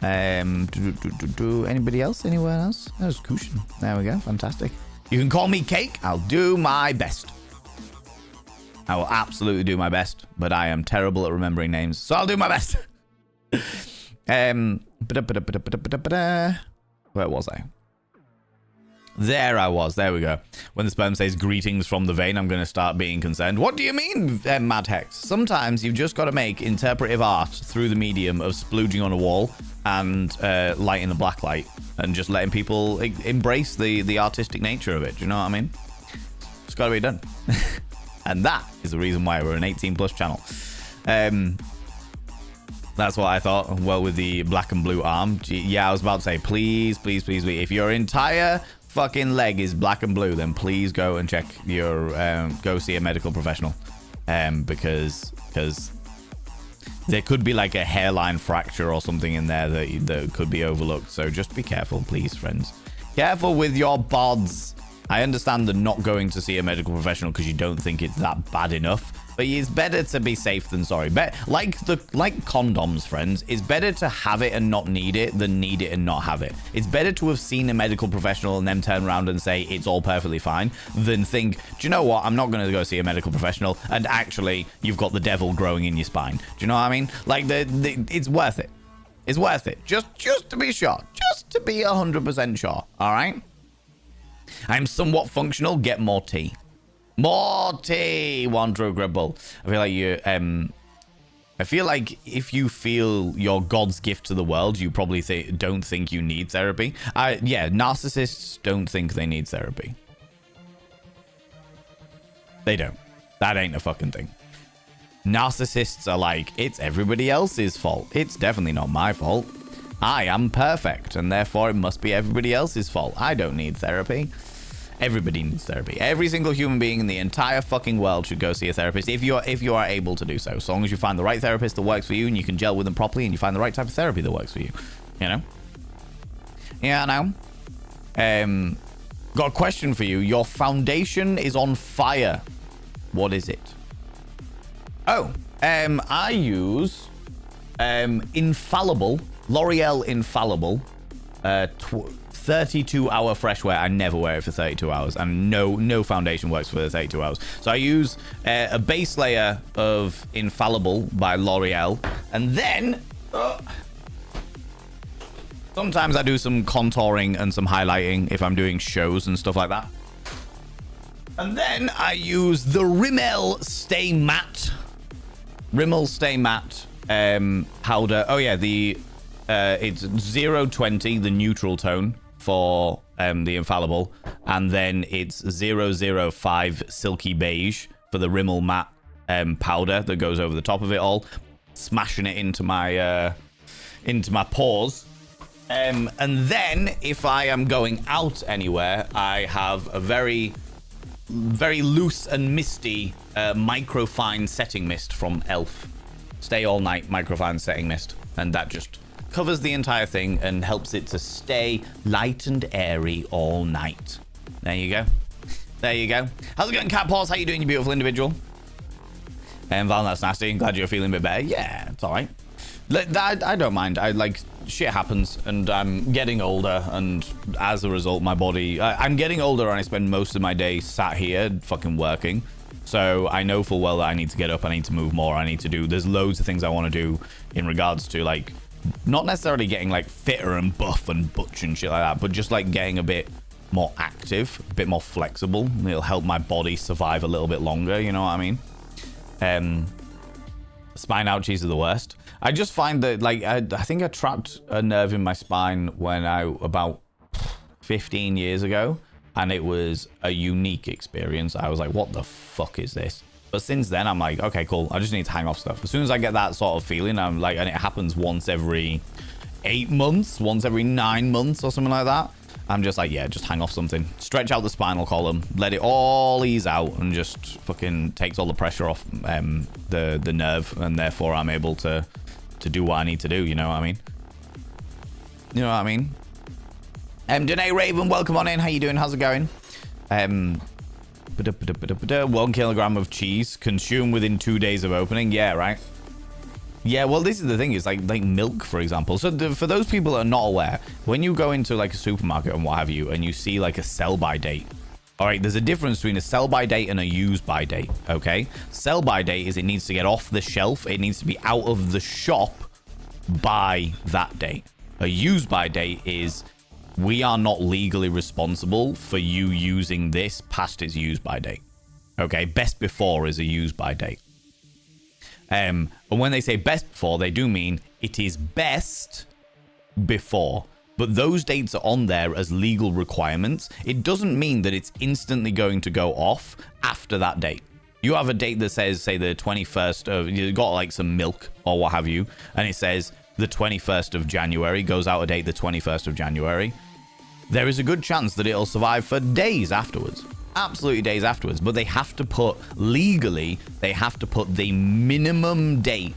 A: Anybody else? Anywhere else? There's Kushan. There we go. Fantastic. You can call me Cake. I'll do my best. I will absolutely do my best, but I am terrible at remembering names, so I'll do my best. Where was I? There I was. There we go. When the sperm says greetings from the vein, I'm going to start being concerned. What do you mean, Mad Hex? Sometimes you've just got to make interpretive art through the medium of splooging on a wall and lighting the black light and just letting people embrace the artistic nature of it. Do you know what I mean? It's got to be done. And that is the reason why we're an 18+ channel. That's what I thought. Well, with the black and blue arm. Yeah, I was about to say, please. If your entire fucking leg is black and blue, then please go and check your go see a medical professional, because there could be like a hairline fracture or something in there that could be overlooked. So just be careful, please, friends. Careful with your bods. I understand the not going to see a medical professional because you don't think it's that bad enough, but it's better to be safe than sorry. Like condoms, friends, it's better to have it and not need it than need it and not have it. It's better to have seen a medical professional and then turn around and say it's all perfectly fine than think, do you know what, I'm not going to go see a medical professional and actually you've got the devil growing in your spine. Do you know what I mean? Like, it's worth it. It's worth it. Just to be sure. Just to be 100% sure. All right? I'm somewhat functional. Get more tea. More tea. Wanderer Gribble. I feel like you. I feel like if you feel you're God's gift to the world, you probably don't think you need therapy. Yeah, narcissists don't think they need therapy. They don't. That ain't a fucking thing. Narcissists are like, it's everybody else's fault. It's definitely not my fault. I am perfect, and therefore it must be everybody else's fault. I don't need therapy. Everybody needs therapy. Every single human being in the entire fucking world should go see a therapist if you are able to do so. As long as you find the right therapist that works for you and you can gel with them properly and you find the right type of therapy that works for you. You know? Yeah, I know. Got a question for you. Your foundation is on fire. What is it? Oh, I use Infallible, L'Oreal Infallible, 32-hour fresh wear. I never wear it for 32 hours, and no foundation works for the 32 hours. So I use a base layer of Infallible by L'Oreal, and then sometimes I do some contouring and some highlighting if I'm doing shows and stuff like that. And then I use the Rimmel Stay Matte. Rimmel Stay Matte powder. Oh yeah, it's 020, the neutral tone for the Infallible, and then it's 005 Silky Beige for the Rimmel Matte powder that goes over the top of it all, smashing it into my pores. And then if I am going out anywhere, I have a very loose and misty microfine setting mist from Elf. Stay All Night microfine setting mist, and that just covers the entire thing and helps it to stay light and airy all night. There you go. There you go. How's it going, Cat Paws? How you doing, you beautiful individual? Val, that's nasty. Glad you're feeling a bit better. Yeah, it's all right. I don't mind. I like, shit happens, and I'm getting older, and as a result, my body... I'm getting older, and I spend most of my day sat here fucking working. So I know full well that I need to get up, I need to move more, I need to do... There's loads of things I want to do in regards to, like, not necessarily getting, like, fitter and buff and butch and shit like that, but just, like, getting a bit more active, a bit more flexible. It'll help my body survive a little bit longer, you know what I mean? Spine ouchies are the worst. I just find that, like, I think I trapped a nerve in my spine about 15 years ago, and it was a unique experience. I was like, what the fuck is this? But since then, I'm like, okay, cool. I just need to hang off stuff. As soon as I get that sort of feeling, I'm like, and it happens once every 8 months, once every 9 months or something like that. I'm just like, yeah, just hang off something. Stretch out the spinal column, let it all ease out, and just fucking takes all the pressure off the nerve, and therefore I'm able to do what I need to do, you know what I mean? You know what I mean? Danae Raven, welcome on in. How you doing? How's it going? 1 kilogram of cheese consumed within 2 days of opening. Yeah, right. Yeah, well, this is the thing. Is like milk, for example. So for those people that are not aware, when you go into like a supermarket and what have you, and you see like a sell-by date, all right, there's a difference between a sell-by date and a use-by date, okay? Sell-by date is it needs to get off the shelf. It needs to be out of the shop by that date. A use-by date is we are not legally responsible for you using this past its use-by date, okay? Best before is a use-by date. And when they say best before, they do mean it is best before. But those dates are on there as legal requirements. It doesn't mean that it's instantly going to go off after that date. You have a date that says, say, the 21st of... You've got, like, some milk or what have you, and it says the 21st of January, goes out a date the 21st of January. There is a good chance that it'll survive for days afterwards. Absolutely days afterwards. But they have to put... Legally, they have to put the minimum date,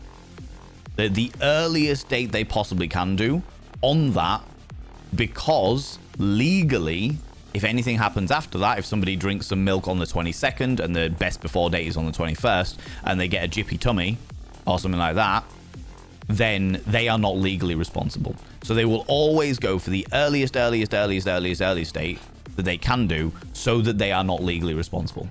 A: the earliest date they possibly can do on that. Because legally, if anything happens after that, if somebody drinks some milk on the 22nd and the best before date is on the 21st and they get a jippy tummy or something like that, then they are not legally responsible. So they will always go for the earliest date that they can do so that they are not legally responsible.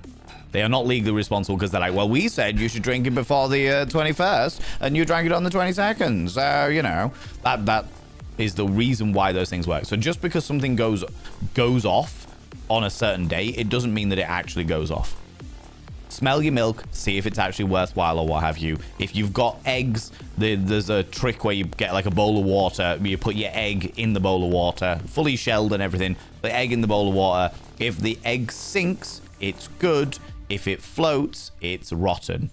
A: They are not legally responsible because they're like, well, we said you should drink it before the 21st and you drank it on the 22nd. So, you know, that is the reason why those things work. So just because something goes off on a certain day, it doesn't mean that it actually goes off. Smell your milk, see if it's actually worthwhile or what have you. If you've got eggs, there's a trick where you get like a bowl of water, you put your egg in the bowl of water, fully shelled and everything, the egg in the bowl of water. If the egg sinks, it's good. If it floats, it's rotten.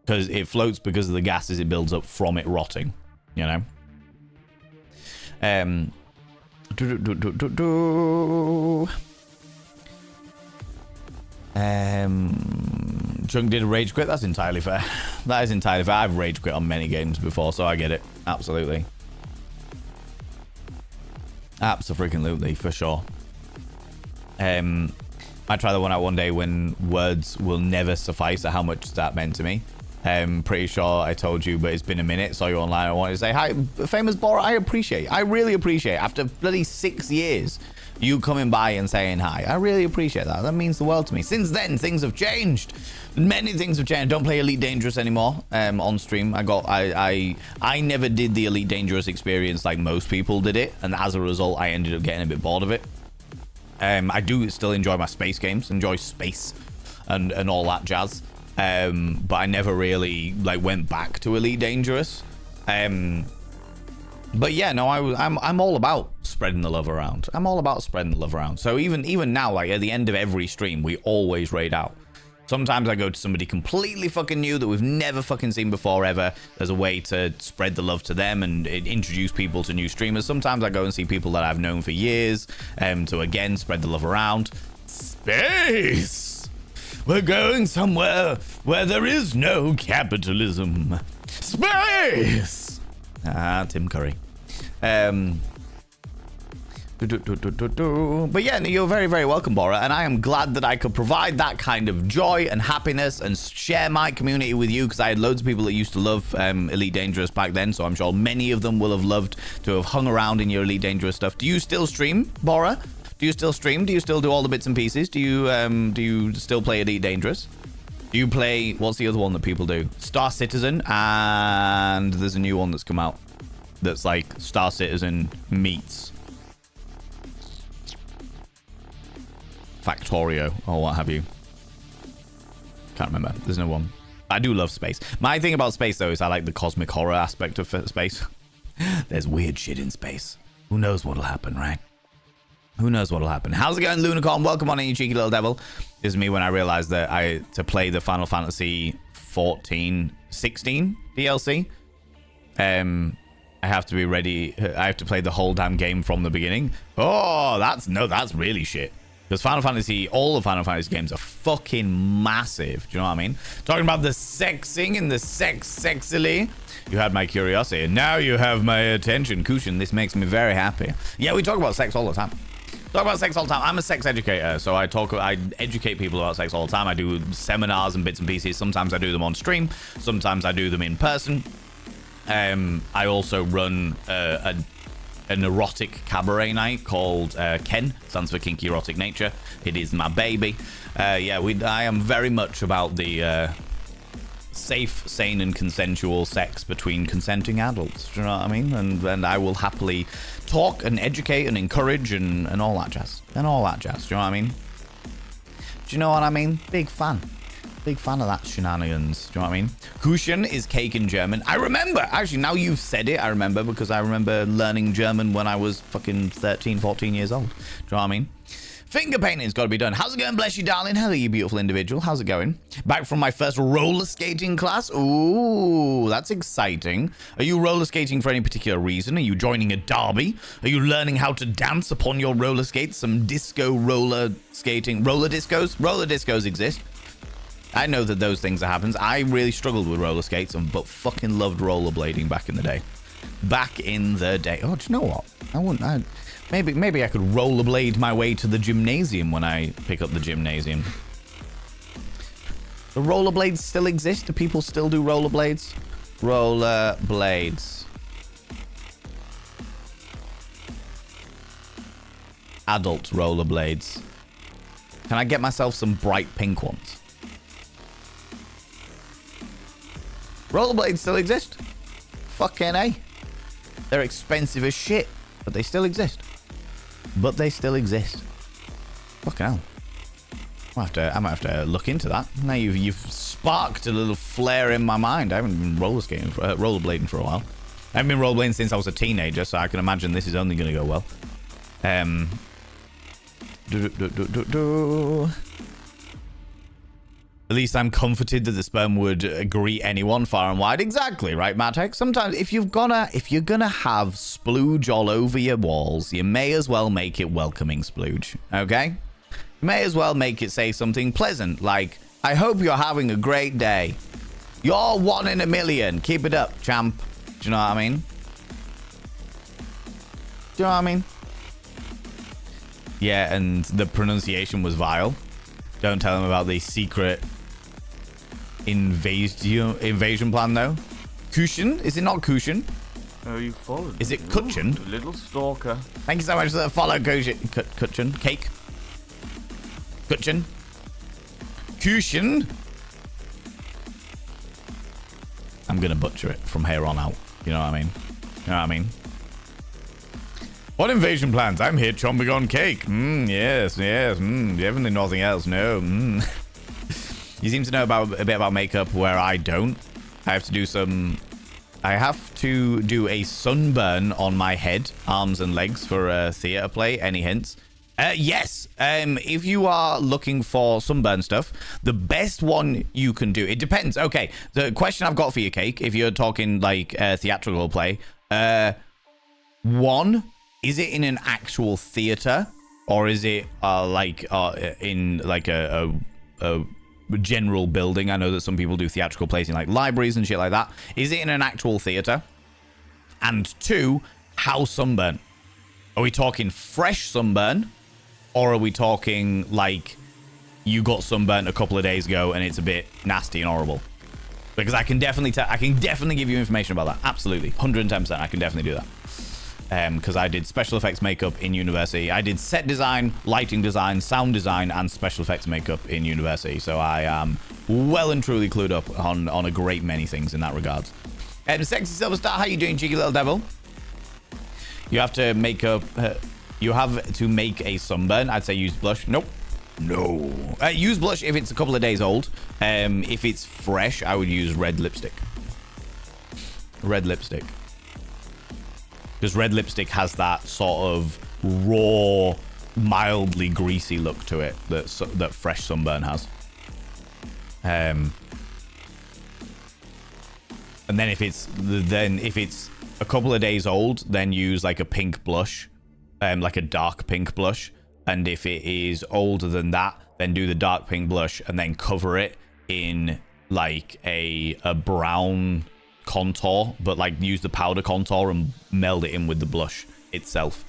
A: Because it floats because of the gases it builds up from it rotting, you know? Chunk did a rage quit. That's entirely fair. That is entirely fair. I've rage quit on many games before, so I get it. Absolutely. Absolutely, for sure. I try that one out one day when words will never suffice at how much that meant to me. Pretty sure I told you, but it's been a minute. Saw you online. I wanted to say hi, famous Bora. I really appreciate after bloody 6 years you coming by and saying hi. I really appreciate that. That means the world to me. Since then, things have changed. Many things have changed. I don't play Elite Dangerous anymore on stream. I never did the Elite Dangerous experience like most people did it, and as a result, I ended up getting a bit bored of it. I do still enjoy my space games, enjoy space and all that jazz. But I never really like went back to Elite Dangerous. But yeah, no, I'm all about spreading the love around. I'm all about spreading the love around. So even now, like at the end of every stream, we always raid out. Sometimes I go to somebody completely fucking new that we've never fucking seen before ever. There's a way to spread the love to them and introduce people to new streamers. Sometimes I go and see people that I've known for years to again spread the love around. Space! We're going somewhere where there is no capitalism. Space! Ah, Tim Curry. But yeah, you're very, very welcome, Bora, and I am glad that I could provide that kind of joy and happiness and share my community with you, because I had loads of people that used to love Elite Dangerous back then, so I'm sure many of them will have loved to have hung around in your Elite Dangerous stuff. Do you still stream, Bora? Do you still stream? Do you still do all the bits and pieces? Do you still play Elite Dangerous? Do you play, what's the other one that people do? Star Citizen, and there's a new one that's come out that's like Star Citizen meets Factorio or what have you. Can't remember. There's no one. I do love space. My thing about space though is I like the cosmic horror aspect of space. There's weird shit in space. Who knows what'll happen, right? Who knows what'll happen? How's it going, Lunicorn? Welcome on in, you cheeky little devil. This is me when I realized that to play the Final Fantasy 16 DLC, I have to be ready. I have to play the whole damn game from the beginning. Oh, that's really shit. Because all the Final Fantasy games are fucking massive. Do you know what I mean? Talking about the sexing and the sexily. You had my curiosity, and now you have my attention. Kushin, this makes me very happy. Yeah, we talk about sex all the time. I'm a sex educator, so I educate people about sex all the time. I do seminars and bits and pieces. Sometimes I do them on stream. Sometimes I do them in person. I also run an erotic cabaret night called Ken. Stands for Kinky Erotic Nature. It is my baby. I am very much about the safe, sane, and consensual sex between consenting adults. Do you know what I mean? And I will happily talk and educate and encourage and all that jazz. Do you know what I mean? Do you know what I mean? Big fan. Big fan of that shenanigans. Do you know what I mean? Kuchen is cake in German. I remember. Actually, now you've said it, I remember, because I remember learning German when I was fucking 13, 14 years old. Do you know what I mean? Finger painting's got to be done. How's it going, bless you, darling? Hello, you beautiful individual. How's it going? Back from my first roller skating class. Ooh, that's exciting. Are you roller skating for any particular reason? Are you joining a derby? Are you learning how to dance upon your roller skates? Some disco roller skating. Roller discos? Roller discos exist. I know that those things happen. I really struggled with roller skates, but fucking loved rollerblading back in the day. Oh, do you know what? Maybe I could rollerblade my way to the gymnasium when I pick up the gymnasium. The rollerblades still exist? Do people still do rollerblades? Rollerblades. Adult rollerblades. Can I get myself some bright pink ones? Rollerblades still exist? Fucking A. They're expensive as shit, but they still exist. Fucking hell. I might have to look into that. Now you've sparked a little flare in my mind. I haven't been rollerblading for a while. I haven't been rollerblading since I was a teenager, so I can imagine this is only going to go well. At least I'm comforted that the sperm would greet anyone far and wide. Exactly, right, Matek? Sometimes if you're gonna have splooge all over your walls, you may as well make it welcoming splooge, okay? You may as well make it say something pleasant, like, I hope you're having a great day. You're 1 in a million. Keep it up, champ. Do you know what I mean? Do you know what I mean? Yeah, and the pronunciation was vile. Don't tell him about the secret invasion plan, though. Kushin? Is it not Kushin?
C: Oh, you followed.
A: Is it Kutchin?
C: Little stalker.
A: Thank you so much for the follow, Kutchin. Cake. Kutchin. Kushin. I'm gonna butcher it from here on out. You know what I mean? You know what I mean? What invasion plans? I'm here chomping on cake. Yes. Definitely nothing else. No. You seem to know a bit about makeup where I don't. I have to do a sunburn on my head, arms and legs for a theater play. Any hints? Yes. If you are looking for sunburn stuff, the best one you can do, it depends. Okay, the question I've got for you, Cake, if you're talking like theatrical play, one, is it in an actual theater, or is it in like a general building? I know that some people do theatrical plays in like libraries and shit like that. Is it in an actual theater? And two, how sunburn? Are we talking fresh sunburn? Or are we talking like you got sunburnt a couple of days ago and it's a bit nasty and horrible? Because I can definitely give you information about that. Absolutely, 110%. I can definitely do that. Because I did special effects makeup in university. I did set design, lighting design, sound design, and special effects makeup in university. So I am well and truly clued up on a great many things in that regard. Sexy Silver Star, how you doing, cheeky little devil? You have to make a sunburn. I'd say use blush. Nope. No. Use blush if it's a couple of days old. If it's fresh, I would use red lipstick. Red lipstick. Because red lipstick has that sort of raw, mildly greasy look to it that fresh sunburn has. And then if it's a couple of days old, then use like a pink blush. Like a dark pink blush, and if it is older than that, then do the dark pink blush and then cover it in like a brown contour, but like use the powder contour and meld it in with the blush itself.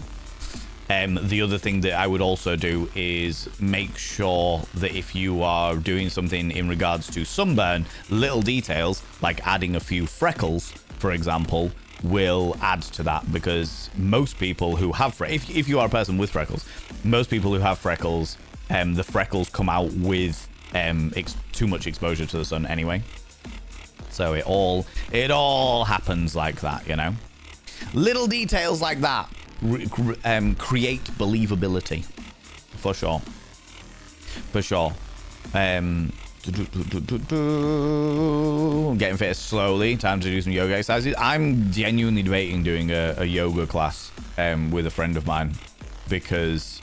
A: The other thing that I would also do is make sure that if you are doing something in regards to sunburn, little details like adding a few freckles, for example, will add to that, because most people who have if you are a person with freckles, most people who have freckles, the freckles come out with too much exposure to the sun anyway. So it all happens like that, you know. Little details like that create believability, for sure. Getting fit slowly. Time to do some yoga exercises. I'm genuinely debating doing a yoga class with a friend of mine, because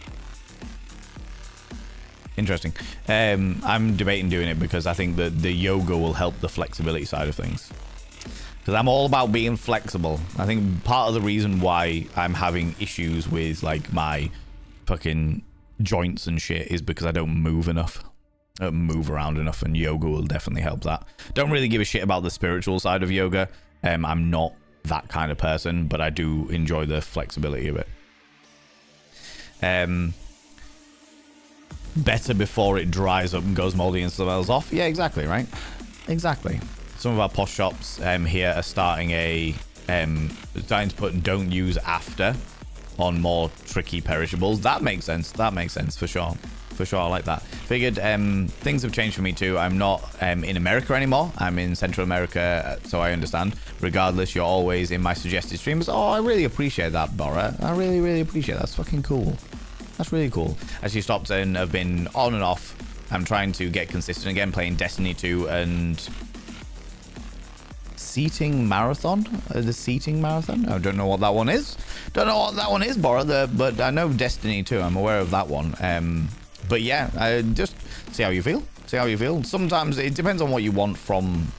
A: interesting. I'm debating doing it because I think that the yoga will help the flexibility side of things. Because I'm all about being flexible. I think part of the reason why I'm having issues with like my fucking joints and shit is because I don't move enough. Move around enough, and yoga will definitely help that. Don't really give a shit about the spiritual side of yoga. I'm not that kind of person, but I do enjoy the flexibility of it. Better before it dries up and goes moldy and smells off. Yeah, exactly, right? Exactly. Some of our posh shops here are starting to put don't use after on more tricky perishables. That makes sense. That makes sense for sure. For sure, I like that. Figured things have changed for me too. I'm not in America anymore. I'm in Central America, so I understand. Regardless, you're always in my suggested streams. Oh, I really appreciate that, Bora. I really, really appreciate that. That's fucking cool. That's really cool. Actually stopped and have been on and off. I'm trying to get consistent again, playing Destiny 2 and seating marathon. The seating marathon. I don't know what that one is. Don't know what that one is, Bora. But I know Destiny 2. I'm aware of that one. But yeah, just see how you feel. See how you feel. Sometimes it depends on what you want from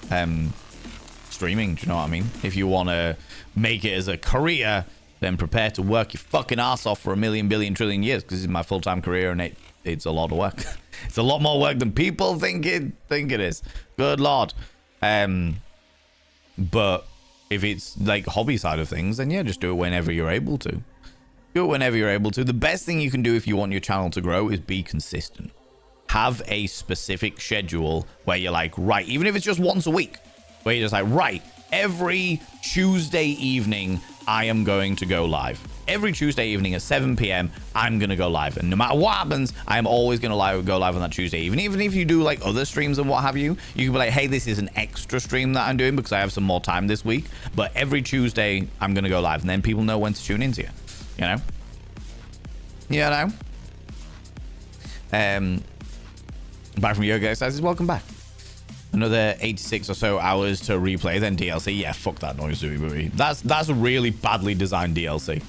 A: streaming. Do you know what I mean? If you want to make it as a career, then prepare to work your fucking ass off for a million, billion, trillion years, because it's my full-time career and it's a lot of work. It's a lot more work than people think it is. Good lord. But if it's like hobby side of things, then yeah, just do it whenever you're able to. Do it whenever you're able to. The best thing you can do if you want your channel to grow is be consistent. Have a specific schedule where you're like, right, even if it's just once a week, where you're just like, right, every Tuesday evening, I am going to go live. Every Tuesday evening at 7 p.m., I'm going to go live. And no matter what happens, I'm always going to go live on that Tuesday. Even if you do like other streams and what have you, you can be like, hey, this is an extra stream that I'm doing because I have some more time this week. But every Tuesday, I'm going to go live. And then people know when to tune into you. You know? Back from Yoga Exercises, welcome back. Another 86 or so hours to replay, then DLC. Yeah, fuck that noise, Zooey. That's a really badly designed DLC.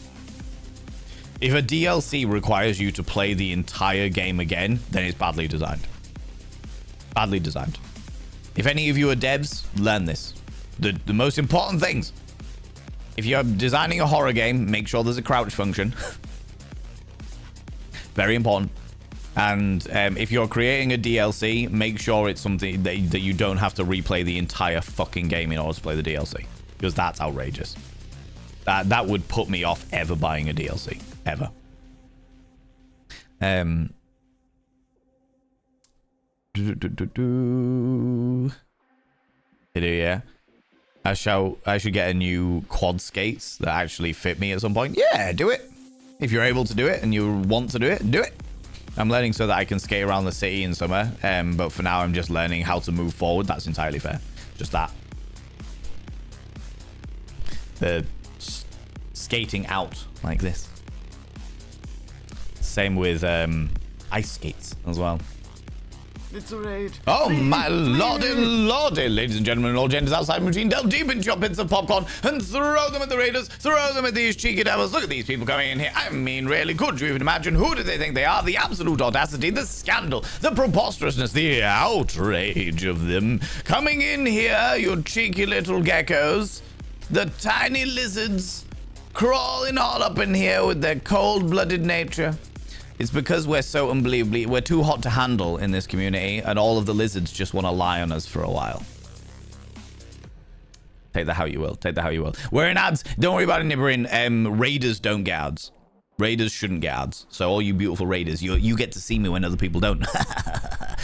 A: If a DLC requires you to play the entire game again, then it's badly designed. Badly designed. If any of you are devs, learn this. The most important things. If you're designing a horror game, make sure there's a crouch function. Very important. And if you're creating a DLC, make sure it's something that you don't have to replay the entire fucking game in order to play the DLC. Because that's outrageous. That would put me off ever buying a DLC. Ever. Yeah. I should get a new quad skates that actually fit me at some point. Yeah, do it. If you're able to do it and you want to do it, do it. I'm learning so that I can skate around the city in summer, but for now I'm just learning how to move forward. That's entirely fair. Just that. The skating out like this. Same with ice skates as well.
C: It's a raid.
A: Oh, my lordy, lordy. Ladies and gentlemen, all genders outside routine, delve deep into your bits of popcorn and throw them at the raiders, throw them at these cheeky devils. Look at these people coming in here. I mean, really, could you even imagine who do they think they are? The absolute audacity, the scandal, the preposterousness, the outrage of them. Coming in here, you cheeky little geckos, the tiny lizards, crawling all up in here with their cold-blooded nature. It's because we're so unbelievably, we're too hot to handle in this community, and all of the lizards just want to lie on us for a while. Take that how you will. Take that how you will. We're in ads. Don't worry about it, Nibbering. Raiders don't get ads. Raiders shouldn't get ads. So all you beautiful raiders, you get to see me when other people don't.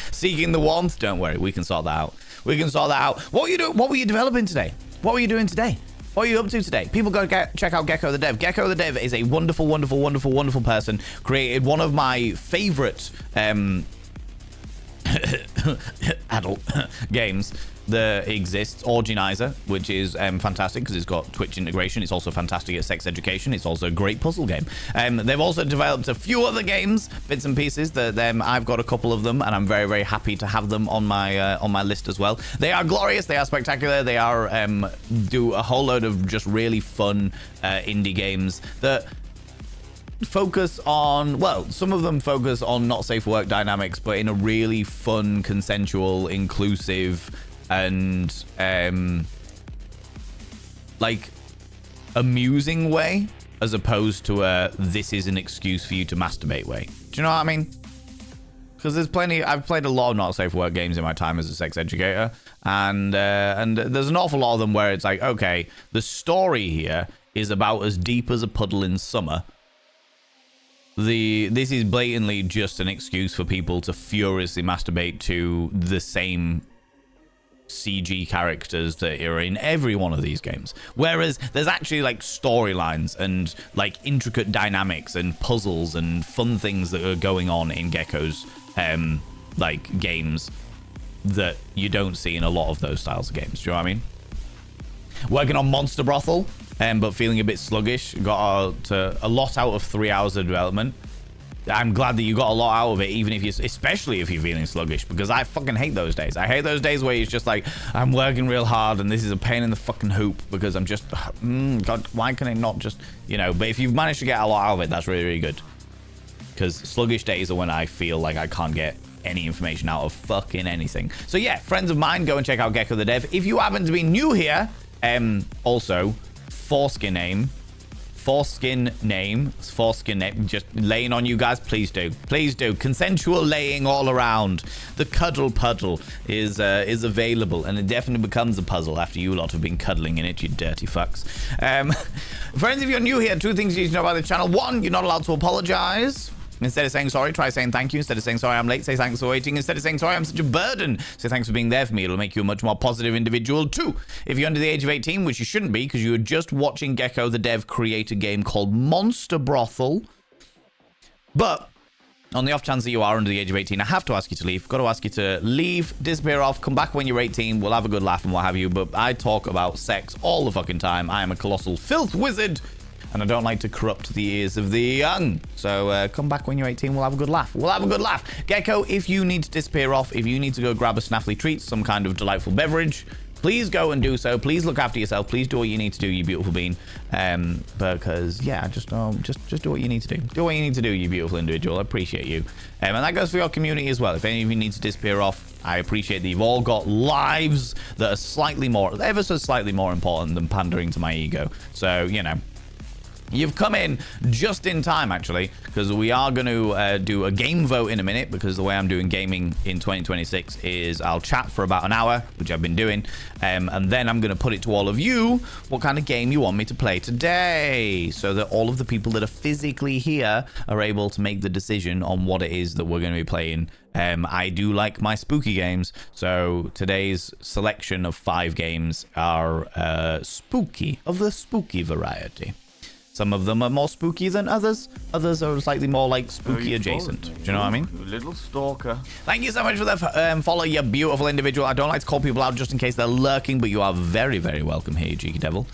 A: Seeking the warmth. Don't worry. We can sort that out. We can sort that out. What were you doing? What were you developing today? What were you doing today? What are you up to today? People go check out Gecko the Dev. Gecko the Dev is a wonderful, wonderful, wonderful, wonderful person. Created one of my favorite adult games that exists, Organizer, which is fantastic because it's got Twitch integration. It's also fantastic at sex education. It's also a great puzzle game. They've also developed a few other games, bits and pieces. That I've got a couple of them, and I'm very, very happy to have them on my list as well. They are glorious. They are spectacular. They are do a whole load of just really fun indie games that focus on, well, some of them focus on not safe work dynamics, but in a really fun, consensual, inclusive, and like amusing way, as opposed to a this is an excuse for you to masturbate way. Do you know what I mean? Because there's plenty. I've played a lot of not safe work games in my time as a sex educator, and there's an awful lot of them where it's like, okay, the story here is about as deep as a puddle in summer. This is blatantly just an excuse for people to furiously masturbate to the same CG characters that are in every one of these games, whereas there's actually like storylines and like intricate dynamics and puzzles and fun things that are going on in Gecko's like games that you don't see in a lot of those styles of games. Do you know what I mean? Working on Monster Brothel, but feeling a bit sluggish. Got a lot out of 3 hours of development. I'm glad that you got a lot out of it, even if you, especially if you're feeling sluggish, because I fucking hate those days. I hate those days where it's just like, I'm working real hard and this is a pain in the fucking hoop because I'm just, God, why can it not just, you know, but if you've managed to get a lot out of it, that's really, really good. Because sluggish days are when I feel like I can't get any information out of fucking anything. So yeah, friends of mine, go and check out Gecko the Dev. If you happen to be new here, also, foreskin name, just laying on you guys, please do, consensual laying all around. The cuddle puddle is available, and it definitely becomes a puzzle after you lot have been cuddling in it, you dirty fucks. Friends, if you're new here, 2 things you need to know about the channel. 1, you're not allowed to apologize. Instead of saying sorry, try saying thank you. Instead of saying sorry, I'm late, say thanks for waiting. Instead of saying sorry, I'm such a burden, say thanks for being there for me. It'll make you a much more positive individual. 2, if you're under the age of 18, which you shouldn't be because you were just watching Gecko the Dev create a game called Monster Brothel. But on the off chance that you are under the age of 18, I have to ask you to leave. Got to ask you to leave, disappear off, come back when you're 18. We'll have a good laugh and what have you. But I talk about sex all the fucking time. I am a colossal filth wizard. And I don't like to corrupt the ears of the young. So come back when you're 18. We'll have a good laugh. Gecko, if you need to disappear off, if you need to go grab a snaffly treat, some kind of delightful beverage, please go and do so. Please look after yourself. Please do what you need to do, you beautiful bean. Because, yeah, just do what you need to do. Do what you need to do, you beautiful individual. I appreciate you. And that goes for your community as well. If any of you need to disappear off, I appreciate that you've all got lives that are ever so slightly more important than pandering to my ego. So, you know. You've come in just in time, actually, because we are going to do a game vote in a minute, because the way I'm doing gaming in 2026 is I'll chat for about an hour, which I've been doing, and then I'm going to put it to all of you what kind of game you want me to play today, so that all of the people that are physically here are able to make the decision on what it is that we're going to be playing. I do like my spooky games, so today's selection of 5 games are spooky, of the spooky variety. Some of them are more spooky than others. Others are slightly more like spooky adjacent. Do you know what I mean?
C: You little stalker.
A: Thank you so much for the follow, you beautiful individual. I don't like to call people out just in case they're lurking, but you are very, very welcome here, you cheeky devil.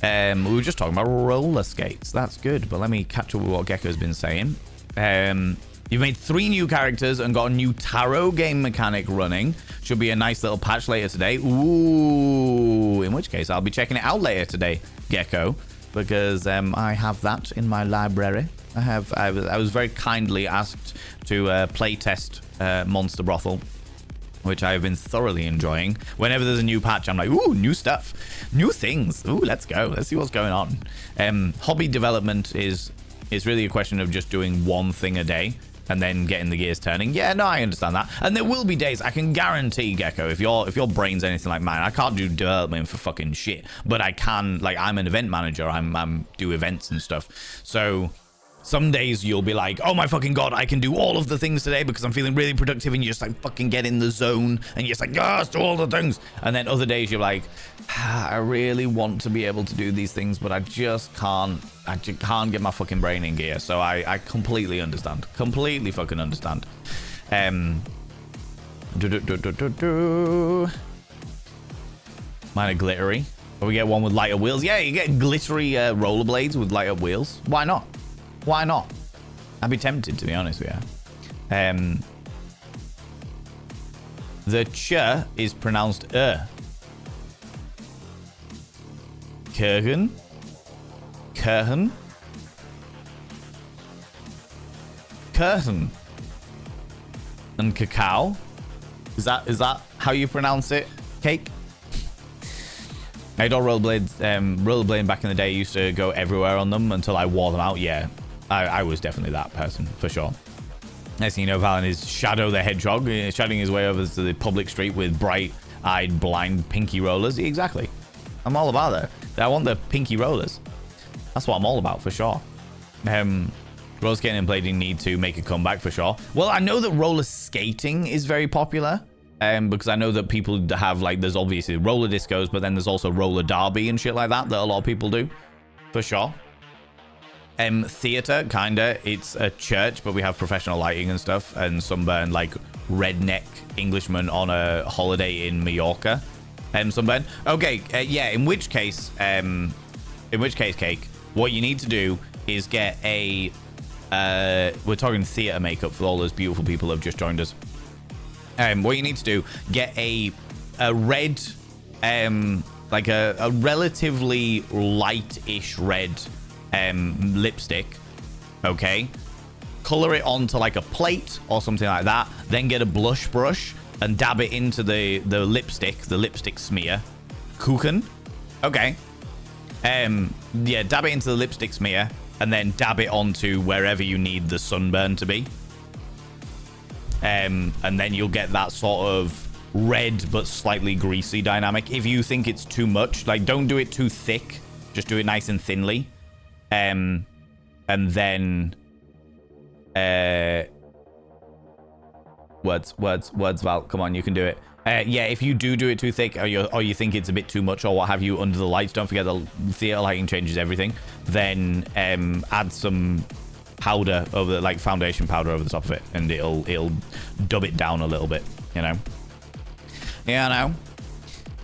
A: We were just talking about roller skates. That's good, but let me catch up with what Gecko's been saying. You've made 3 new characters and got a new tarot game mechanic running. Should be a nice little patch later today. Ooh, in which case I'll be checking it out later today, Gecko. Because I have that in my library. I was very kindly asked to play test Monster Brothel, which I have been thoroughly enjoying. Whenever there's a new patch, I'm like, ooh, new stuff, new things. Ooh, let's go. Let's see what's going on. Hobby development is really a question of just doing one thing a day and then getting the gears turning. Yeah, no, I understand that. And there will be days, I can guarantee, Gecko, if your brain's anything like mine, I can't do development for fucking shit, but I can, like, I'm an event manager. I'm do events and stuff. So some days you'll be like, oh my fucking God, I can do all of the things today because I'm feeling really productive, and you just like fucking get in the zone and you're just like, yes, do all the things. And then other days you're like, I really want to be able to do these things, but I just can't get my fucking brain in gear. So I completely understand. Completely fucking understand. Mine are glittery. But we get one with lighter wheels. Yeah, you get glittery rollerblades with lighter wheels. Why not? Why not? I'd be tempted, to be honest with you. The ch is pronounced Kurgan. Curtain. Curtain. And cacao. Is that how you pronounce it? Cake? I had all rollerblades. Rollerblading back in the day, used to go everywhere on them until I wore them out. Yeah, I was definitely that person, for sure. Next thing you know, Valen is Shadow the Hedgehog, shouting his way over to the public street with bright-eyed, blind, pinky rollers. Exactly. I'm all about that. I want the pinky rollers. That's what I'm all about, for sure. Roller skating and blading need to make a comeback, for sure. Well, I know that roller skating is very popular. Because I know that people have, like, there's obviously roller discos, but then there's also roller derby and shit like that a lot of people do, for sure. Theater, kinda. It's a church, but we have professional lighting and stuff, and sunburn, like, redneck Englishman on a holiday in Mallorca. Sunburn. Okay, yeah, in which case, Cake, what you need to do is get a we're talking theater makeup for all those beautiful people who have just joined us. What you need to do, get a red, like a relatively light-ish red lipstick, okay? Color it onto like a plate or something like that. Then get a blush brush and dab it into the lipstick smear. Kuchen. Okay. Yeah, dab it into the lipstick smear and then dab it onto wherever you need the sunburn to be. And then you'll get that sort of red but slightly greasy dynamic. If you think it's too much, like, don't do it too thick. Just do it nice and thinly. And then words, Val, come on, you can do it. Yeah, if you do it too thick, or you think it's a bit too much or what have you under the lights, don't forget the theater lighting changes everything. Then add some powder over, like foundation powder over the top of it, and it'll dub it down a little bit, you know. Yeah,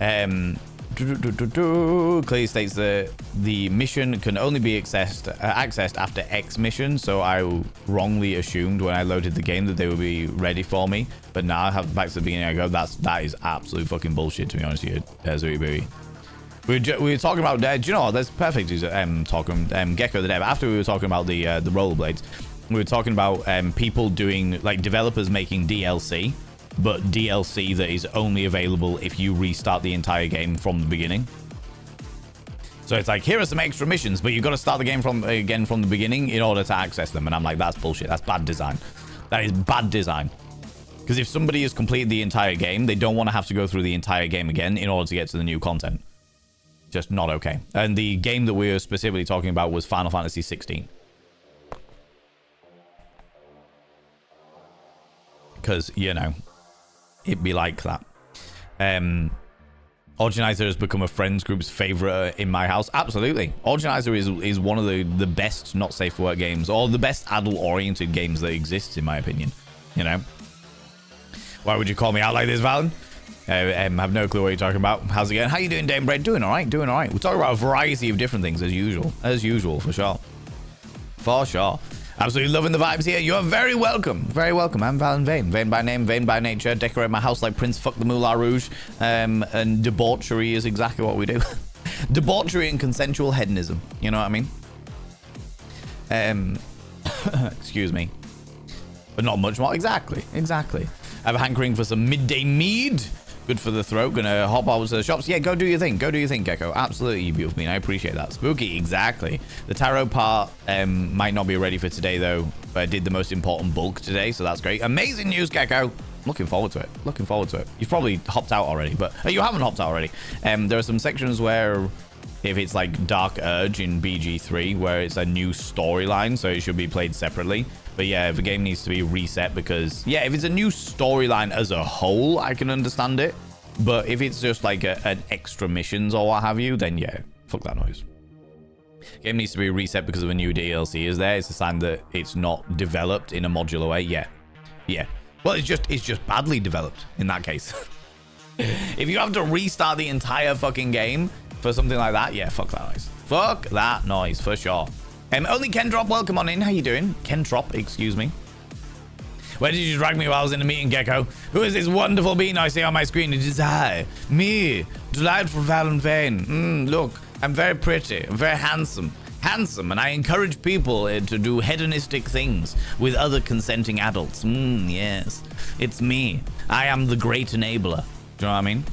A: I know. Clearly states that the mission can only be accessed after X mission, so I wrongly assumed when I loaded the game that they would be ready for me, but now I have back to the beginning. I go, that is absolute fucking bullshit, to be honest with you, baby. We were talking about, do you know what, that's perfect. Talking Gecko the Dev. After we were talking about the rollerblades, we were talking about people doing, like, developers making DLC, but DLC that is only available if you restart the entire game from the beginning. So it's like, here are some extra missions, but you've got to start the game from the beginning in order to access them. And I'm like, that's bullshit. That's bad design. That is bad design. Because if somebody has completed the entire game, they don't want to have to go through the entire game again in order to get to the new content. Just not okay. And the game that we were specifically talking about was Final Fantasy 16. Because, you know, it'd be like that. Organizer has become a friends group's favorite in my house. Absolutely. Organizer is one of the best not safe for work games, or the best adult oriented games that exists, in my opinion. You know, why would you call me out like this, Valen? Have no clue what you're talking about. How's it going? How you doing, Dame Bread? Doing all right. We're talking about a variety of different things as usual, for sure. Absolutely loving the vibes here. You are very welcome. Very welcome. I'm Valen Vane. Vane by name, Vane by nature. Decorate my house like Prince Fuck the Moulin Rouge. And debauchery is exactly what we do. Debauchery and consensual hedonism. You know what I mean? Excuse me. But not much more. Exactly. I have a hankering for some midday mead. Good for the throat. Gonna hop over to the shops. Yeah, go do your thing, Gecko. Absolutely, you beautiful bean. I appreciate that. Spooky, exactly. The tarot part might not be ready for today, though. But I did the most important bulk today, so that's great. Amazing news, Gecko. Looking forward to it. You've probably hopped out already, but you haven't hopped out already. There are some sections where, if it's like Dark Urge in BG3, where it's a new storyline, so it should be played separately. But yeah, if the game needs to be reset, because yeah, if it's a new storyline as a whole, I can understand it. But if it's just like an extra missions or what have you, then yeah, fuck that noise. Game needs to be reset because of a new DLC is there. It's a sign that it's not developed in a modular way. Yeah. Well, it's just badly developed in that case. If you have to restart the entire fucking game for something like that, yeah, fuck that noise. For sure. Only Kendrop, welcome on in. How you doing? Kendrop, excuse me. Where did you drag me while I was in a meeting, Gecko? Who is this wonderful being I see on my screen? It is I, me, delightful Valen Vane. Look, I'm very pretty. I'm very handsome, and I encourage people to do hedonistic things with other consenting adults. Yes, it's me. I am the great enabler. Do you know what I mean?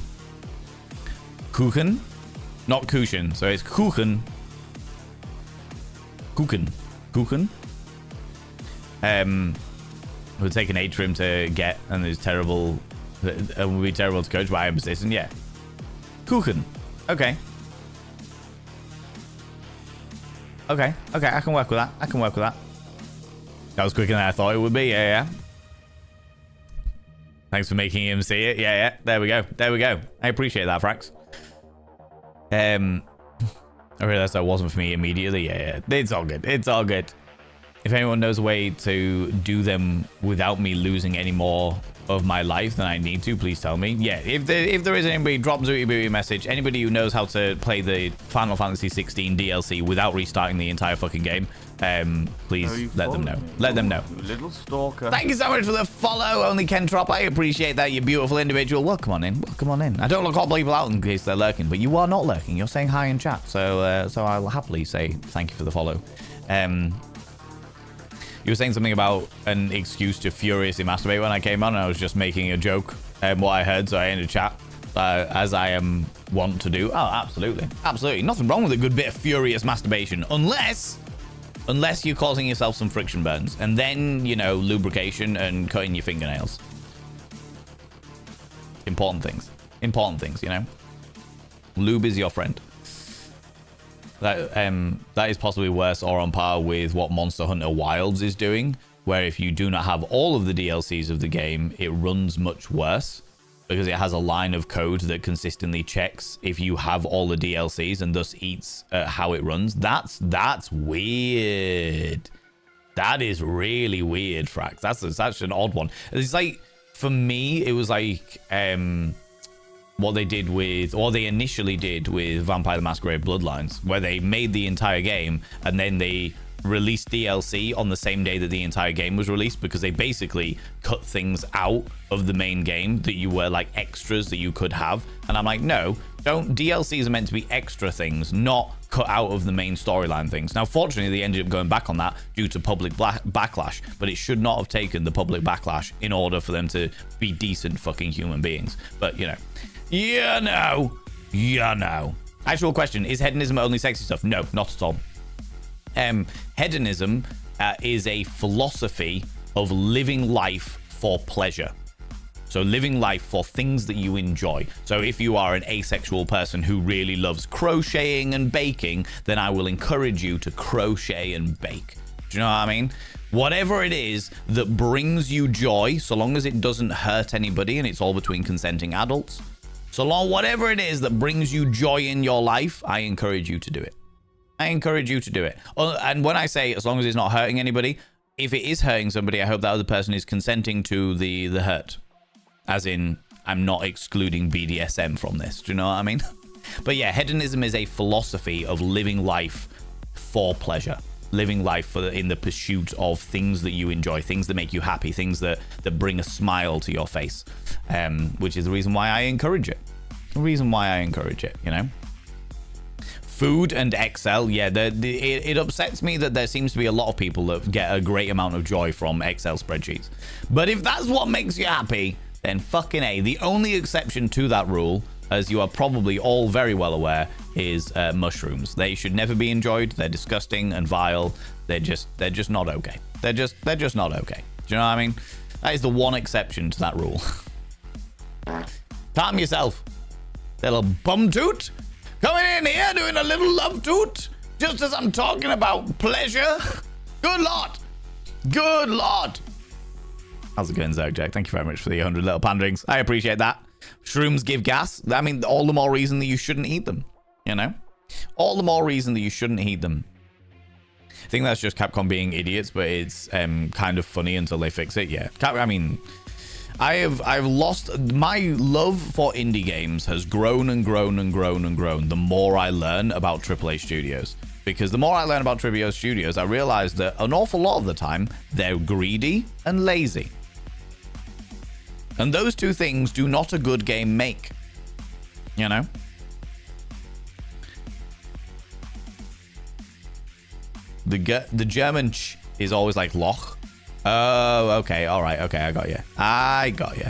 A: Kuchen, not Kushin. So it's Kuchen. It would take an age for him to get, and it's terrible. It would be terrible to coach, but I am persistent. Yeah. Kuchen. Okay. I can work with that. That was quicker than I thought it would be. Yeah. Thanks for making him see it. Yeah. There we go. I appreciate that, Frax. I realized that wasn't for me immediately. Yeah. It's all good. If anyone knows a way to do them without me losing any more of my life than I need to, please tell me. Yeah, if there is anybody, drop Zooty Booty a message. Anybody who knows how to play the Final Fantasy 16 DLC without restarting the entire fucking game, please let them know. Let them know.
C: Little stalker.
A: Thank you so much for the follow, Only Kentrop. I appreciate that, you beautiful individual. Welcome on in. Welcome on in. I don't look all people out in case they're lurking, but you are not lurking. You're saying hi in chat, so I'll happily say thank you for the follow. You were saying something about an excuse to furiously masturbate when I came on, and I was just making a joke, what I heard, so I ended chat, as I am wont to do. Oh, absolutely. Absolutely. Nothing wrong with a good bit of furious masturbation, unless you're causing yourself some friction burns, and then, you know, lubrication and cutting your fingernails. Important things, you know. Lube is your friend. That is possibly worse or on par with what Monster Hunter Wilds is doing, where if you do not have all of the DLCs of the game, it runs much worse because it has a line of code that consistently checks if you have all the DLCs and thus eats how it runs. That's weird. That is really weird, Frax. That's an odd one. It's like, for me, it was like what they did with, or they initially did with Vampire the Masquerade Bloodlines, where they made the entire game and then they released DLC on the same day that the entire game was released, because they basically cut things out of the main game that you were like extras that you could have. And I'm like, no, don't. DLCs are meant to be extra things, not cut out of the main storyline things. Now, fortunately, they ended up going back on that due to public backlash, but it should not have taken the public backlash in order for them to be decent fucking human beings. But, you know. Actual question, is hedonism only sexy stuff? No, not at all. Hedonism is a philosophy of living life for pleasure. So living life for things that you enjoy. So if you are an asexual person who really loves crocheting and baking, then I will encourage you to crochet and bake. Do you know what I mean? Whatever it is that brings you joy, so long as it doesn't hurt anybody and it's all between consenting adults, so long, whatever it is that brings you joy in your life, I encourage you to do it. I encourage you to do it. And when I say as long as it's not hurting anybody, if it is hurting somebody, I hope that other person is consenting to the hurt. As in, I'm not excluding BDSM from this. Do you know what I mean? But yeah, hedonism is a philosophy of living life for pleasure. Living life in the pursuit of things that you enjoy, things that make you happy, things that bring a smile to your face, which is the reason why I encourage it. The reason why I encourage it, you know? Food and Excel, yeah, it upsets me that there seems to be a lot of people that get a great amount of joy from Excel spreadsheets. But if that's what makes you happy, then fucking A. The only exception to that rule, as you are probably all very well aware, is mushrooms. They should never be enjoyed. They're disgusting and vile. They're just not okay. They're just not okay. Do you know what I mean? That is the one exception to that rule. Calm yourself, little bum toot. Coming in here doing a little love toot just as I'm talking about pleasure. Good lord. Good lord. How's it going, Zergjack? Thank you very much for the 100 little panderings. I appreciate that. Shrooms give gas. I mean, all the more reason that you shouldn't eat them, you know? All the more reason that you shouldn't eat them. I think that's just Capcom being idiots, but it's kind of funny until they fix it. Yeah, I mean, I've lost my love for indie games has grown and grown and grown and grown the more I learn about AAA studios. Because the more I learn about AAA studios, I realize that an awful lot of the time they're greedy and lazy. And those two things do not a good game make. You know? The German ch is always like Loch. Oh, okay. All right. Okay, I got you.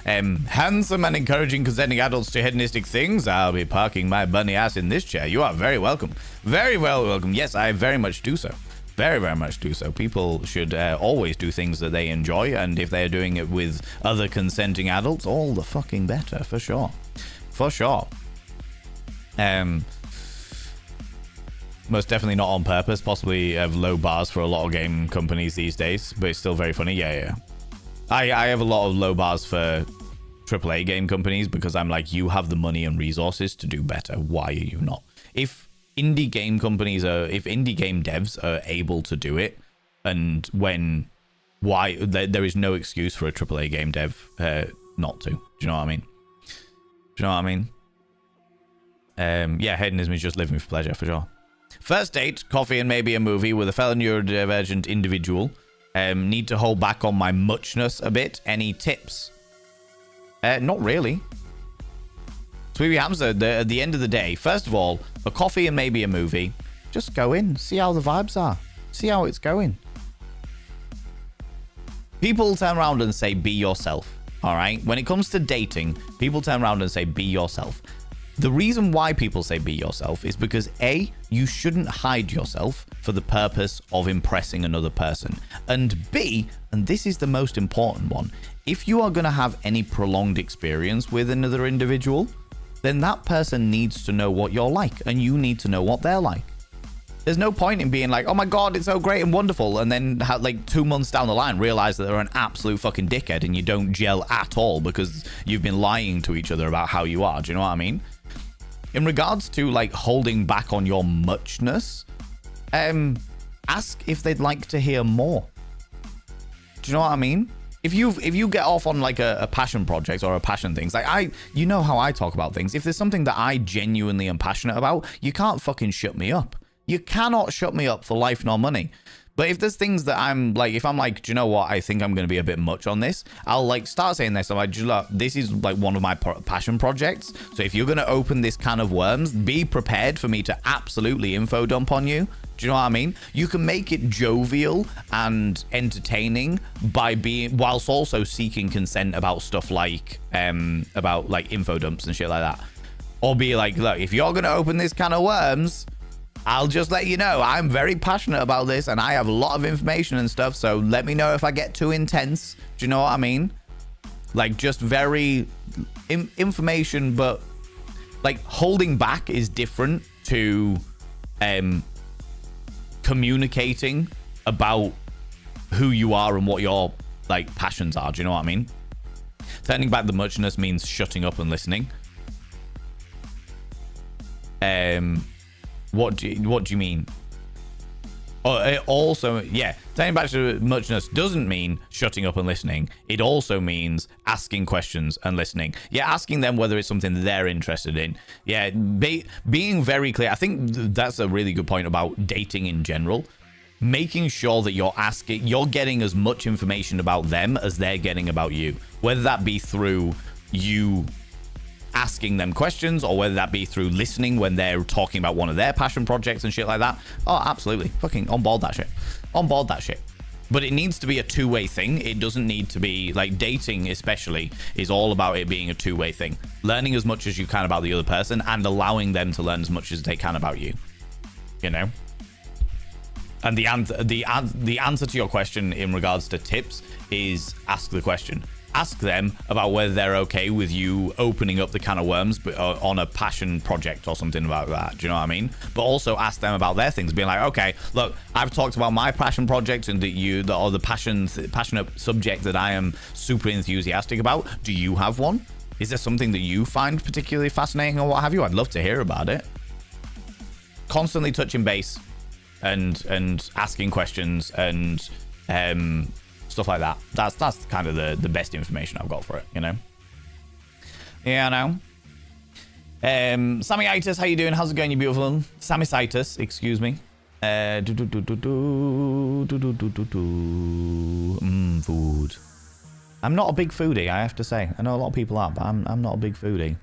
A: Handsome and encouraging consenting adults to hedonistic things. I'll be parking my bunny ass in this chair. You are very welcome. Very well welcome. Yes, I very much do so. Very, very much do so. People should always do things that they enjoy, and if they're doing it with other consenting adults, all the fucking better, for sure. For sure. Most definitely not on purpose. Possibly have low bars for a lot of game companies these days, but it's still very funny. Yeah. I have a lot of low bars for AAA game companies because I'm like, you have the money and resources to do better. Why are you not? If indie game companies if indie game devs are able to do it, And why there is no excuse for a AAA game dev not to. Do you know what I mean? Yeah, hedonism is just living for pleasure, for sure. First date, coffee and maybe a movie with a fellow neurodivergent individual. Need to hold back on my muchness a bit. Any tips? Not really. Sweetie Hamster, at the end of the day, first of all, a coffee and maybe a movie. Just go in, see how the vibes are. See how it's going. People turn around and say, be yourself. All right? When it comes to dating, people turn around and say, be yourself. The reason why people say be yourself is because A, you shouldn't hide yourself for the purpose of impressing another person. And B, and this is the most important one, if you are going to have any prolonged experience with another individual, then that person needs to know what you're like and you need to know what they're like. There's no point in being like, oh my God, it's so great and wonderful. And then like 2 months down the line, realize that they're an absolute fucking dickhead and you don't gel at all because you've been lying to each other about how you are. Do you know what I mean? In regards to like holding back on your muchness, ask if they'd like to hear more. Do you know what I mean? If you get off on like a passion project or a passion things, like you know how I talk about things. If there's something that I genuinely am passionate about, you can't fucking shut me up. You cannot shut me up for life nor money. But if there's things that I'm like, if I'm like, do you know what? I think I'm going to be a bit much on this. I'll like start saying this. I'm like, look, this is like one of my passion projects. So if you're going to open this can of worms, be prepared for me to absolutely info dump on you. Do you know what I mean? You can make it jovial and entertaining by being, whilst also seeking consent about stuff like info dumps and shit like that. Or be like, look, if you're going to open this can of worms, I'll just let you know I'm very passionate about this and I have a lot of information and stuff, so let me know if I get too intense. Do you know what I mean? Like, just very information, but like holding back is different to communicating about who you are and what your like passions are. Do you know what I mean? Turning back the muchness means shutting up and listening. What do you mean? Oh, it also, yeah, turning back to muchness doesn't mean shutting up and listening. It also means asking questions and listening. Yeah, asking them whether it's something that they're interested in. Yeah, being very clear. I think that's a really good point about dating in general. Making sure that you're getting as much information about them as they're getting about you. Whether that be through you asking them questions or whether that be through listening when they're talking about one of their passion projects and shit like that. Oh, absolutely. Fucking on board that shit. On board that shit. But it needs to be a two-way thing. It doesn't need to be like dating, especially, is all about it being a two-way thing. Learning as much as you can about the other person and allowing them to learn as much as they can about you. You know? And the answer to your question in regards to tips is ask the question. Ask them about whether they're okay with you opening up the can of worms on a passion project or something about that. Do you know what I mean? But also ask them about their things, being like, okay, look, I've talked about my passion project and the passionate subject that I am super enthusiastic about. Do you have one? Is there something that you find particularly fascinating or what have you? I'd love to hear about it. Constantly touching base and asking questions and stuff like that. That's kind of the best information I've got for it, you know? Yeah, I know. Sammy-itis, how you doing? How's it going, you beautiful one? Sammy-itis, excuse me. Food. I'm not a big foodie, I have to say. I know a lot of people are, but I'm not a big foodie.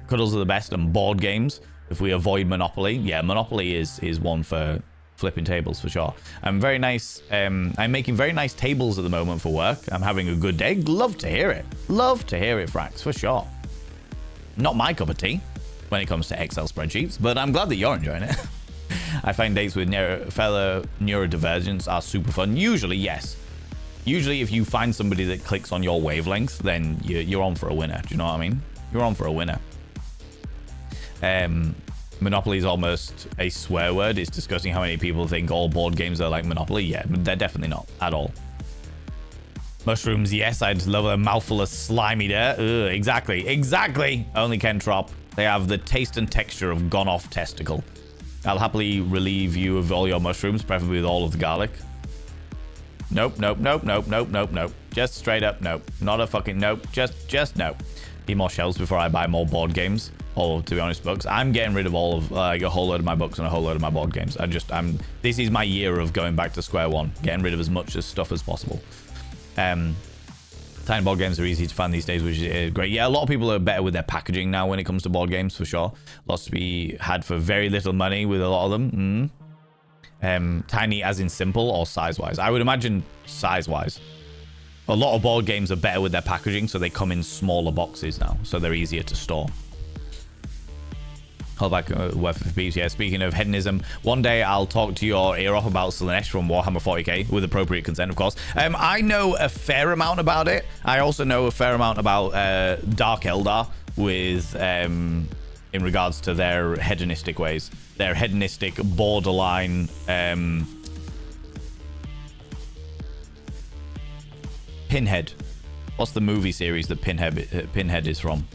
A: Cuddles are the best, and board games, if we avoid Monopoly. Yeah, Monopoly is one for flipping tables for sure. I'm very nice. I'm making very nice tables at the moment for work. I'm having a good day. Love to hear it. Love to hear it, Frax, for sure. Not my cup of tea when it comes to Excel spreadsheets, but I'm glad that you're enjoying it. I find dates with fellow neurodivergents are super fun. Usually, yes. Usually, if you find somebody that clicks on your wavelength, then you're on for a winner. Do you know what I mean? You're on for a winner. Monopoly is almost a swear word. It's disgusting how many people think all board games are like Monopoly. Yeah, they're definitely not at all. Mushrooms, yes, I'd love a mouthful of slimy dirt. Ugh, exactly. Only Kentrop. They have the taste and texture of gone off testicle. I'll happily relieve you of all your mushrooms, preferably with all of the garlic. Nope, nope, nope, nope, nope, nope, nope. Just straight up nope. Not a fucking nope. Just nope. Need more shelves before I buy more board games. Or, to be honest, books. I'm getting rid of all of, like, a whole load of my books and a whole load of my board games. This is my year of going back to square one. Getting rid of as much stuff as possible. Tiny board games are easy to find these days, which is great. Yeah, a lot of people are better with their packaging now when it comes to board games, for sure. Lots to be had for very little money with a lot of them. Tiny as in simple or size-wise? I would imagine size-wise. A lot of board games are better with their packaging, so they come in smaller boxes now, so they're easier to store. Hold back, worth of beats. Yeah, speaking of hedonism, one day I'll talk to your ear off about Slanesh from Warhammer 40k, with appropriate consent, of course. I know a fair amount about it. I also know a fair amount about Dark Eldar, with in regards to their hedonistic ways. Their hedonistic borderline Pinhead. What's the movie series that Pinhead is from?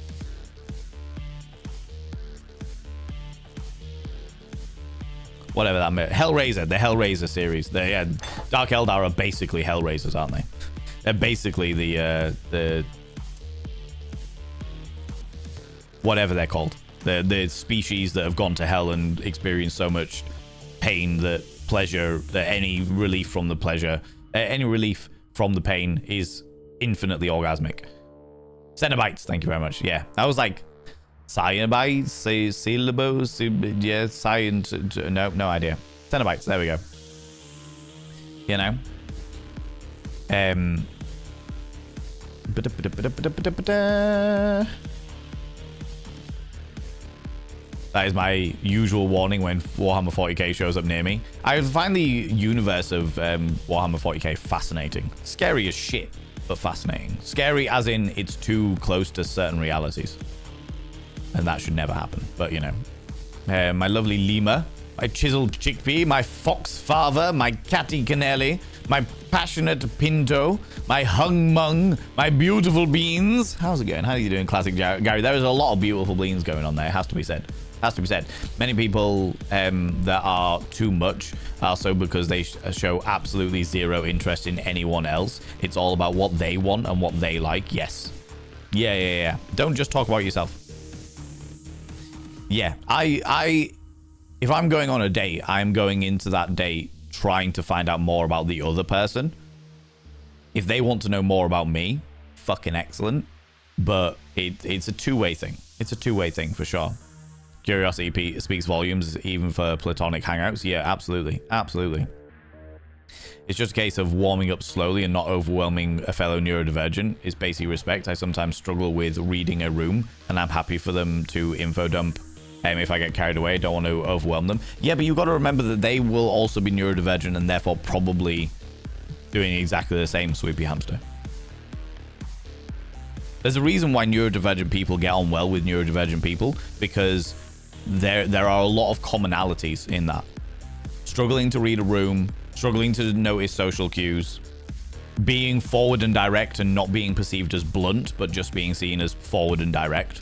A: Whatever that meant. Hellraiser, the Hellraiser series. Yeah, Dark Eldar are basically Hellraisers, aren't they? They're basically the whatever they're called. The species that have gone to hell and experienced so much pain that any relief from the pain is infinitely orgasmic. Cenobites, thank you very much. Yeah, I was like, Cyanobites, syllables, yeah, no idea. Cenobites, there we go. You know? That is my usual warning when Warhammer 40k shows up near me. I find the universe of Warhammer 40k fascinating. Scary as shit, but fascinating. Scary as in it's too close to certain realities. And that should never happen, but you know. My lovely lemur, my chiseled chickpea, my fox father, my catty canelli, my passionate pinto, my hung mung, my beautiful beans. How's it going? How are you doing, classic Gary? There is a lot of beautiful beans going on there, it has to be said. Has to be said. Many people that are too much are so because they show absolutely zero interest in anyone else. It's all about what they want and what they like. Yes. Yeah. Don't just talk about yourself. Yeah, if I'm going on a date, I'm going into that date trying to find out more about the other person. If they want to know more about me, fucking excellent. But it's a two-way thing. It's a two-way thing for sure. Curiosity speaks volumes, even for platonic hangouts. Yeah, absolutely. Absolutely. It's just a case of warming up slowly and not overwhelming a fellow neurodivergent. It's basic respect. I sometimes struggle with reading a room, and I'm happy for them to info dump. If I get carried away, don't want to overwhelm them. Yeah, but you've got to remember that they will also be neurodivergent and therefore probably doing exactly the same, Sweepy Hamster. There's a reason why neurodivergent people get on well with neurodivergent people, because there are a lot of commonalities in that. Struggling to read a room, struggling to notice social cues, being forward and direct and not being perceived as blunt, but just being seen as forward and direct.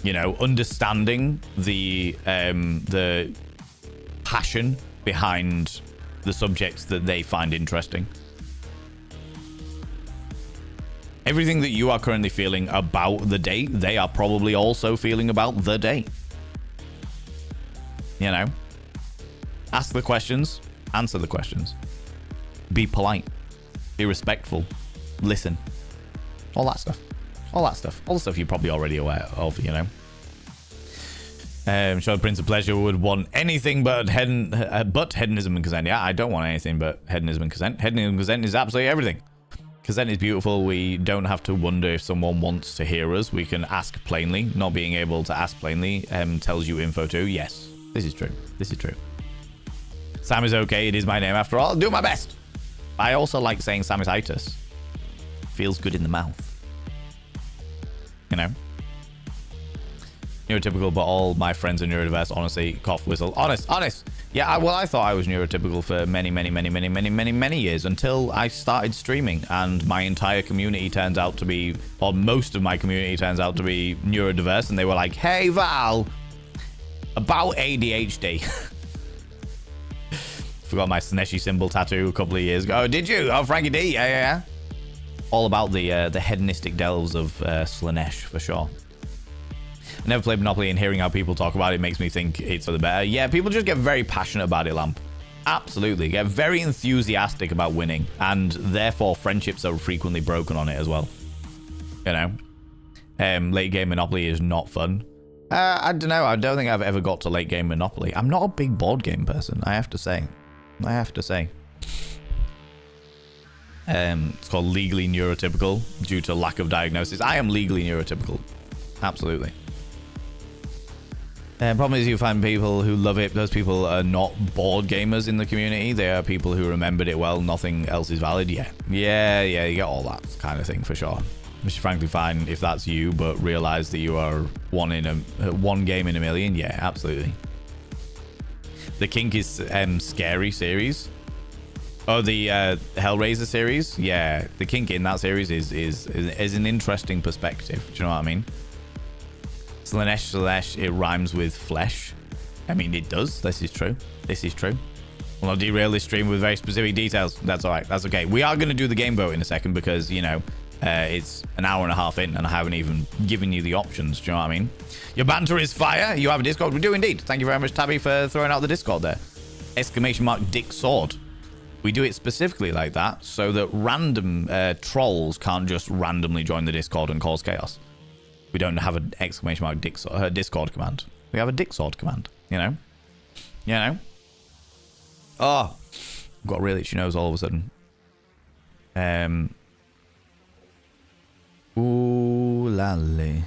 A: You know, understanding the passion behind the subjects that they find interesting. Everything that you are currently feeling about the date, they are probably also feeling about the date. You know? Ask the questions, answer the questions. Be polite. Be respectful. Listen. All that stuff. All that stuff. All the stuff you're probably already aware of, you know. Sure, Prince of Pleasure would want anything but hedonism and consent. Yeah, I don't want anything but hedonism and consent. Hedonism and consent is absolutely everything. Consent is beautiful. We don't have to wonder if someone wants to hear us. We can ask plainly. Not being able to ask plainly tells you info too. Yes, this is true. This is true. Sam is okay. It is my name after all. I'll do my best. I also like saying Samisitis. Feels good in the mouth. You know? Neurotypical, but all my friends are neurodiverse. Honestly, cough, whistle. Honest. Yeah, I thought I was neurotypical for many years until I started streaming, and my entire community turns out to be, or most of my community turns out to be neurodiverse, and they were like, hey, Val, about ADHD. Forgot my Sneshi symbol tattoo a couple of years ago. Oh, did you? Oh, Frankie D. Yeah. All about the hedonistic delves of Slaanesh, for sure. I never played Monopoly, and hearing how people talk about it makes me think it's for the better. Yeah, people just get very passionate about it, Lamp. Absolutely. Get very enthusiastic about winning, and therefore friendships are frequently broken on it as well. You know? Late game Monopoly is not fun. I don't know. I don't think I've ever got to late game Monopoly. I'm not a big board game person, I have to say. It's called legally neurotypical due to lack of diagnosis. I am legally neurotypical. Absolutely. Problem is you find people who love it. Those people are not board gamers in the community. They are people who remembered it well. Nothing else is valid. Yeah. You get all that kind of thing for sure. Which is frankly fine if that's you, but realize that you are one game in a million. Yeah, absolutely. The Kink is scary series. Oh, the Hellraiser series. Yeah, the Kink in that series is an interesting perspective. Do you know what I mean? Slaanesh, it rhymes with flesh. I mean, it does. This is true. We'll not derail this stream with very specific details. That's all right. That's okay. We are going to do the game vote in a second because, you know, it's an hour and a half in and I haven't even given you the options. Do you know what I mean? Your banter is fire. You have a Discord. We do indeed. Thank you very much, Tabby, for throwing out the Discord there. ! Dick Sword. We do it specifically like that so that random trolls can't just randomly join the Discord and cause chaos. We don't have an ! Discord command. We have a Dick Sword command, you know? Oh, I've got really itchy nose all of a sudden. Ooh, lally.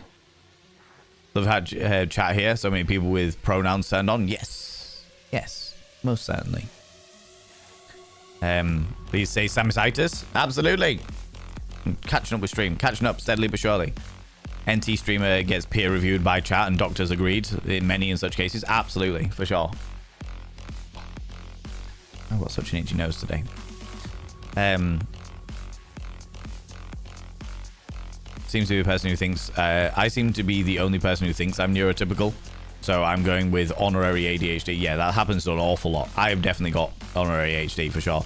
A: Love had chat here. So many people with pronouns turned on. Yes, most certainly. Please say Samisitis. Absolutely. Catching up with stream. Catching up steadily but surely. NT streamer gets peer reviewed by chat and doctors agreed in many in such cases. Absolutely, for sure. I've got such an itchy nose today. Seems to be the person who thinks I seem to be the only person who thinks I'm neurotypical, so I'm going with honorary ADHD. Yeah, that happens an awful lot. I have definitely got honorary ADHD for sure.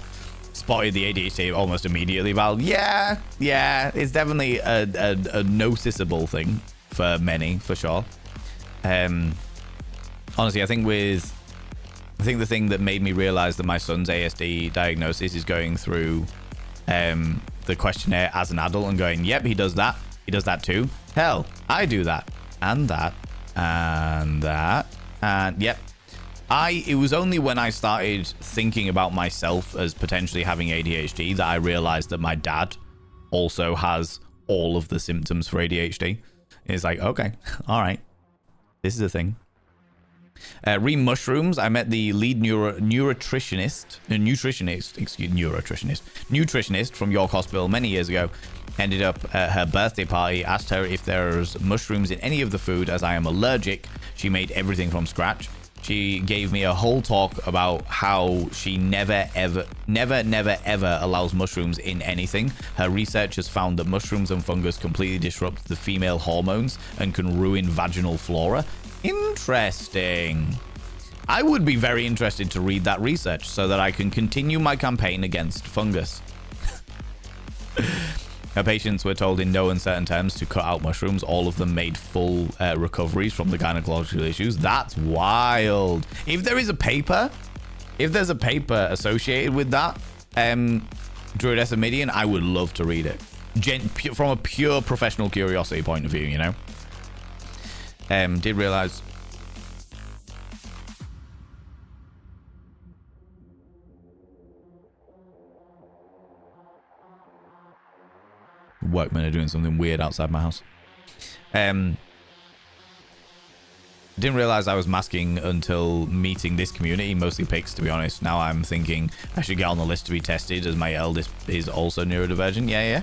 A: Spotted the ADHD almost immediately, Val. Yeah, it's definitely a noticeable thing for many, for sure. Honestly, I think the thing that made me realize that my son's ASD diagnosis is going through the questionnaire as an adult and going, yep, he does that too. Hell, I do that and that and that and yep. It was only when I started thinking about myself as potentially having ADHD that I realized that my dad also has all of the symptoms for ADHD. It's like, okay, all right, this is a thing. Mushrooms. I met the lead nutritionist from York Hospital many years ago. Ended up at her birthday party. Asked her if there's mushrooms in any of the food, as I am allergic. She made everything from scratch. She gave me a whole talk about how she never ever allows mushrooms in anything. Her research has found that mushrooms and fungus completely disrupt the female hormones and can ruin vaginal flora. Interesting. I would be very interested to read that research so that I can continue my campaign against fungus. Her patients were told in no uncertain terms to cut out mushrooms. All of them made full recoveries from the gynecological issues. That's wild. If there's a paper associated with that, Druidessa Midian, I would love to read it. From a pure professional curiosity point of view, you know. Did realize workmen are doing something weird outside my house. Didn't realize I was masking until meeting this community, mostly pigs to be honest. Now I'm thinking I should get on the list to be tested as my eldest is also neurodivergent. Yeah.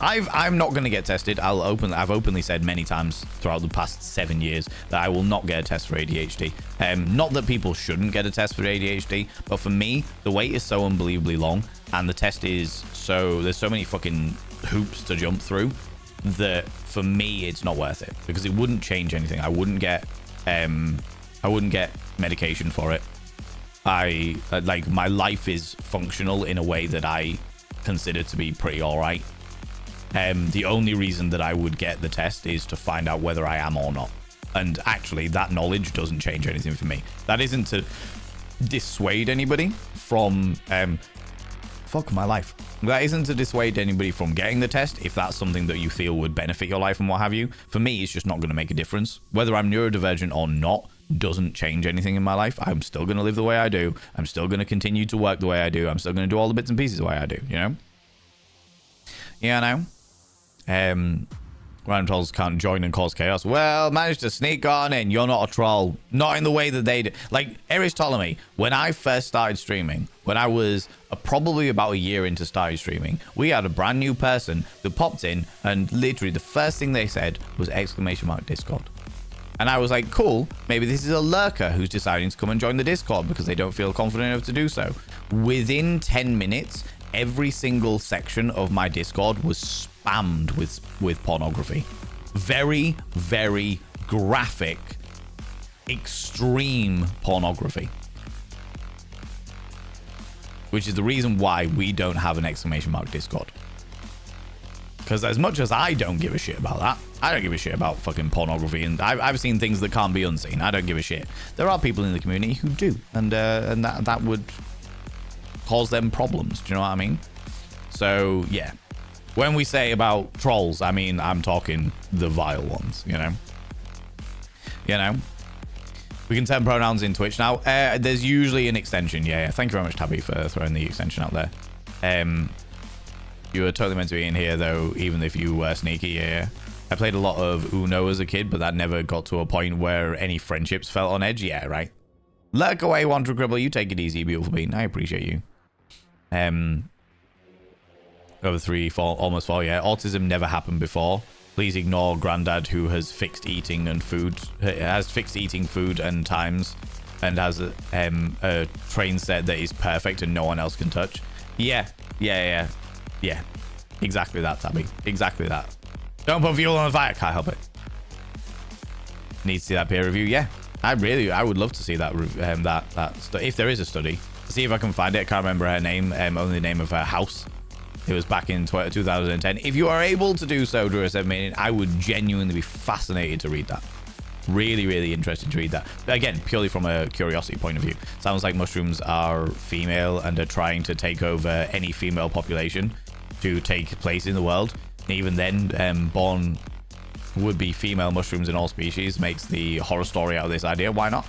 A: I'm not going to get tested. I've openly said many times throughout the past 7 years that I will not get a test for ADHD. Not that people shouldn't get a test for ADHD, but for me, the wait is so unbelievably long and the test is there's so many fucking hoops to jump through that for me, it's not worth it because it wouldn't change anything. I wouldn't get medication for it. like my life is functional in a way that I consider to be pretty all right. The only reason that I would get the test is to find out whether I am or not. And actually, that knowledge doesn't change anything for me. That isn't to dissuade anybody from... fuck my life. That isn't to dissuade anybody from getting the test if that's something that you feel would benefit your life and what have you. For me, it's just not going to make a difference. Whether I'm neurodivergent or not doesn't change anything in my life. I'm still going to live the way I do. I'm still going to continue to work the way I do. I'm still going to do all the bits and pieces the way I do, you know? Yeah, I know. Random trolls can't join and cause chaos. Well, managed to sneak on in. You're not a troll. Not in the way that they do. Like, Eris Ptolemy, when I first started streaming, when I was probably about a year into starting streaming, we had a brand new person that popped in, and literally the first thing they said was !Discord. And I was like, cool, maybe this is a lurker who's deciding to come and join the Discord because they don't feel confident enough to do so. Within 10 minutes, every single section of my Discord was spammed with pornography. Very, very graphic, extreme pornography. Which is the reason why we don't have an !Discord. Because as much as I don't give a shit about that, I don't give a shit about fucking pornography, and I've seen things that can't be unseen. I don't give a shit. There are people in the community who do, and that would cause them problems. Do you know what I mean? So yeah, when we say about trolls, I mean I'm talking the vile ones. You know. We can turn pronouns in Twitch now. There's usually an extension. Yeah. Thank you very much, Tabby, for throwing the extension out there. You were totally meant to be in here, though, even if you were sneaky. Yeah. I played a lot of Uno as a kid, but that never got to a point where any friendships felt on edge. Yeah, right. Lurk away, Wanderer Cribble. You take it easy, beautiful bean. I appreciate you. Over 3, 4, almost 4. Yeah. Autism never happened before. Please ignore Grandad, who has fixed eating and food. Has fixed eating food and times, and has a train set that is perfect and no one else can touch. Yeah. Exactly that, Tabby. Exactly that. Don't put fuel on the fire. Can't help it. Need to see that peer review. Yeah, I would love to see that. If there is a study, see if I can find it. I can't remember her name. Only the name of her house. It was back in 2010. If you are able to do so, Drew 7 minute, I would genuinely be fascinated to read that. Really, really interested to read that. Again, purely from a curiosity point of view. Sounds like mushrooms are female and are trying to take over any female population to take place in the world. Even then, born would-be female mushrooms in all species makes the horror story out of this idea. Why not?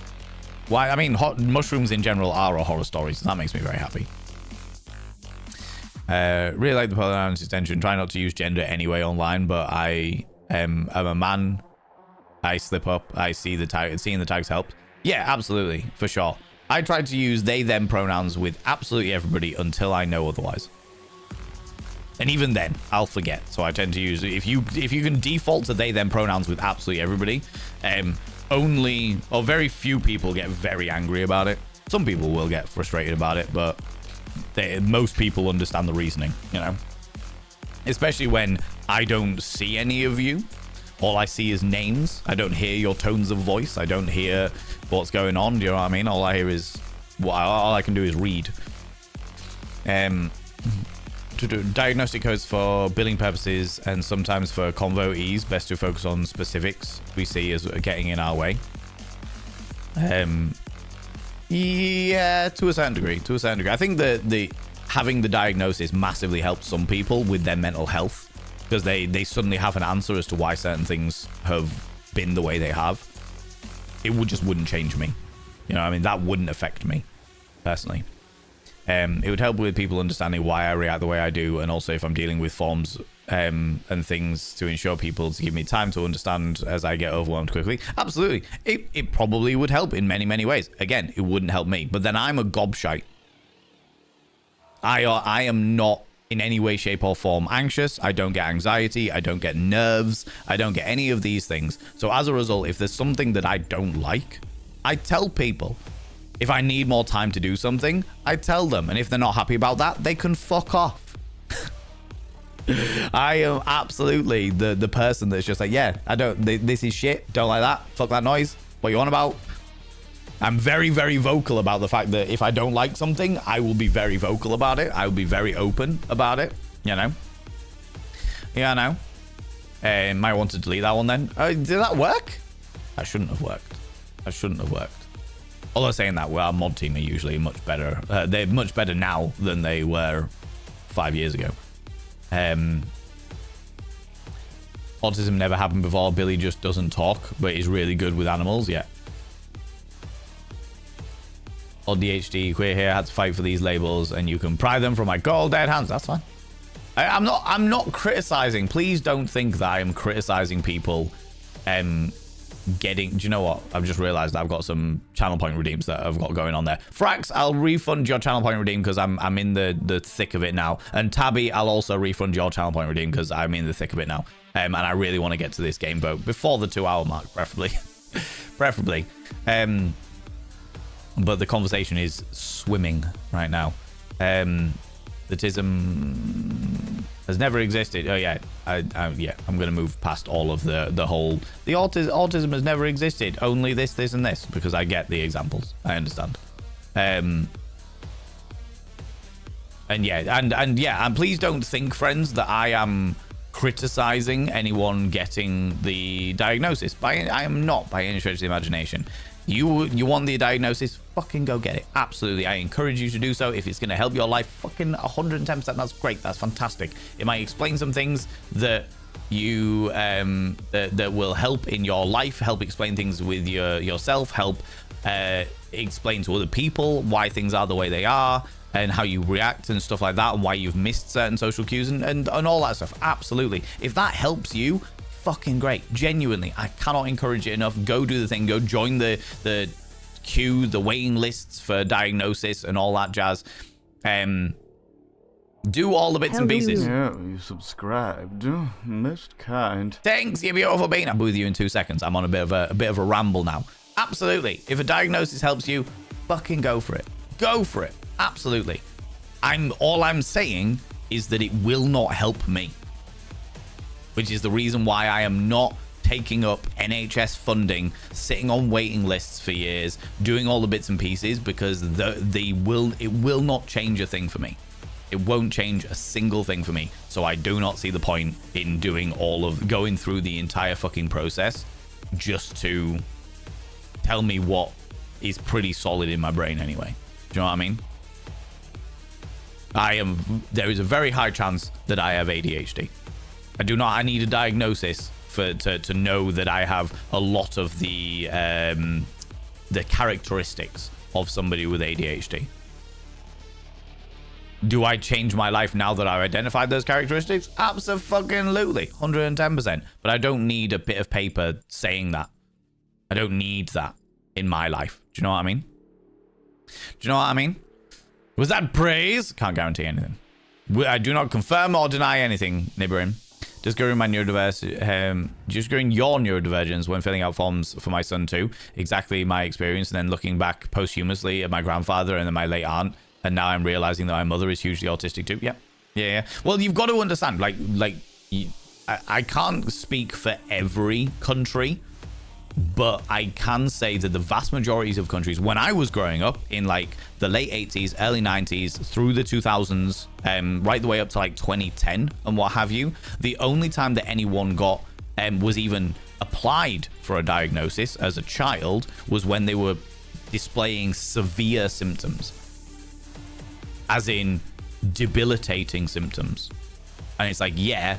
A: Why? I mean, mushrooms in general are a horror story, so that makes me very happy. Really like the pronouns extension. Try not to use gender anyway online, but I am a man. I slip up. I see the tag. Seeing the tags helped. Yeah, absolutely, for sure. I tried to use they them pronouns with absolutely everybody until I know otherwise. And even then, I'll forget. So I tend to use, if you can default to they them pronouns with absolutely everybody, only or very few people get very angry about it. Some people will get frustrated about it, but most people understand the reasoning, you know. Especially when I don't see any of you. All I see is names. I don't hear your tones of voice. I don't hear what's going on. Do you know what I mean? All I hear is all I can do is read. To do diagnostic codes for billing purposes and sometimes for convo ease, best to focus on specifics we see as getting in our way. Yeah, to a certain degree. I think the having the diagnosis massively helps some people with their mental health, because they suddenly have an answer as to why certain things have been the way they have. It wouldn't change me. You know, I mean, that wouldn't affect me personally. It would help with people understanding why I react the way I do, and also if I'm dealing with forms and things, to ensure people to give me time to understand as I get overwhelmed quickly. Absolutely. It probably would help in many, many ways. Again, it wouldn't help me. But then I'm a gobshite. I am not in any way, shape, or form anxious. I don't get anxiety. I don't get nerves. I don't get any of these things. So as a result, if there's something that I don't like, I tell people. If I need more time to do something, I tell them. And if they're not happy about that, they can fuck off. I am absolutely the person that's just like, yeah, this is shit. Don't like that. Fuck that noise. What you on about? I'm very, very vocal about the fact that if I don't like something, I will be very vocal about it. I will be very open about it, you know? Yeah, I know. Might want to delete that one then. Did that work? That shouldn't have worked. That shouldn't have worked. Although saying that, our mod team are usually much better. They're much better now than they were 5 years ago. Autism never happened before. Billy just doesn't talk, but is really good with animals. Yeah. Or DHD, queer here, had to fight for these labels, and you can pry them from my cold dead hands. That's fine. I'm not criticizing. Please don't think that I am criticizing people. Do you know what? I've just realized I've got some channel point redeems that I've got going on there. Frax, I'll refund your channel point redeem because I'm in the thick of it now. And Tabby, I'll also refund your channel point redeem because I'm in the thick of it now. And I really want to get to this game vote before the 2 hour mark, preferably. Preferably. But the conversation is swimming right now. The tism has never existed. Oh yeah, yeah. I'm gonna move past all of the whole. The autism has never existed. Only this, and this, because I get the examples. I understand. And yeah, and yeah, and please don't think, friends, that I am criticizing anyone getting the diagnosis. I am not, by any stretch of the imagination. You want the diagnosis, fucking go get it. Absolutely. I encourage you to do so. If it's going to help your life, fucking 110%, that's great. That's fantastic. It might explain some things that you that will help in your life, help explain things with yourself, help explain to other people why things are the way they are and how you react and stuff like that, and why you've missed certain social cues and all that stuff. Absolutely. If that helps you, fucking great. Genuinely, I cannot encourage it enough. Go do the thing. Go join the queue, the waiting lists for diagnosis and all that jazz. Do all the bits and pieces.
C: Yeah, you subscribed. Most kind.
A: Thanks, you beautiful bean. I'll be with you in 2 seconds. I'm on a bit of a ramble now. Absolutely. If a diagnosis helps you, fucking go for it. Go for it. Absolutely. All I'm saying is that it will not help me. Which is the reason why I am not taking up NHS funding, sitting on waiting lists for years, doing all the bits and pieces, because it will not change a thing for me. It won't change a single thing for me. So I do not see the point in going through the entire fucking process just to tell me what is pretty solid in my brain anyway. Do you know what I mean? There is a very high chance that I have ADHD. I need a diagnosis to know that I have a lot of the characteristics of somebody with ADHD. Do I change my life now that I've identified those characteristics? Absolutely, 110%. But I don't need a bit of paper saying that. I don't need that in my life. Do you know what I mean? Was that praise? Can't guarantee anything. I do not confirm or deny anything, Nibirin. Discovering your neurodivergence when filling out forms for my son too. Exactly my experience, and then looking back posthumously at my grandfather and then my late aunt, and now I'm realizing that my mother is hugely autistic too. Yeah. Well, you've got to understand, I can't speak for every country, but I can say that the vast majorities of countries, when I was growing up in the late 80s, early 90s, through the 2000s, right the way up to 2010 and what have you, the only time that anyone got was even applied for a diagnosis as a child was when they were displaying severe symptoms, as in debilitating symptoms. And it's yeah,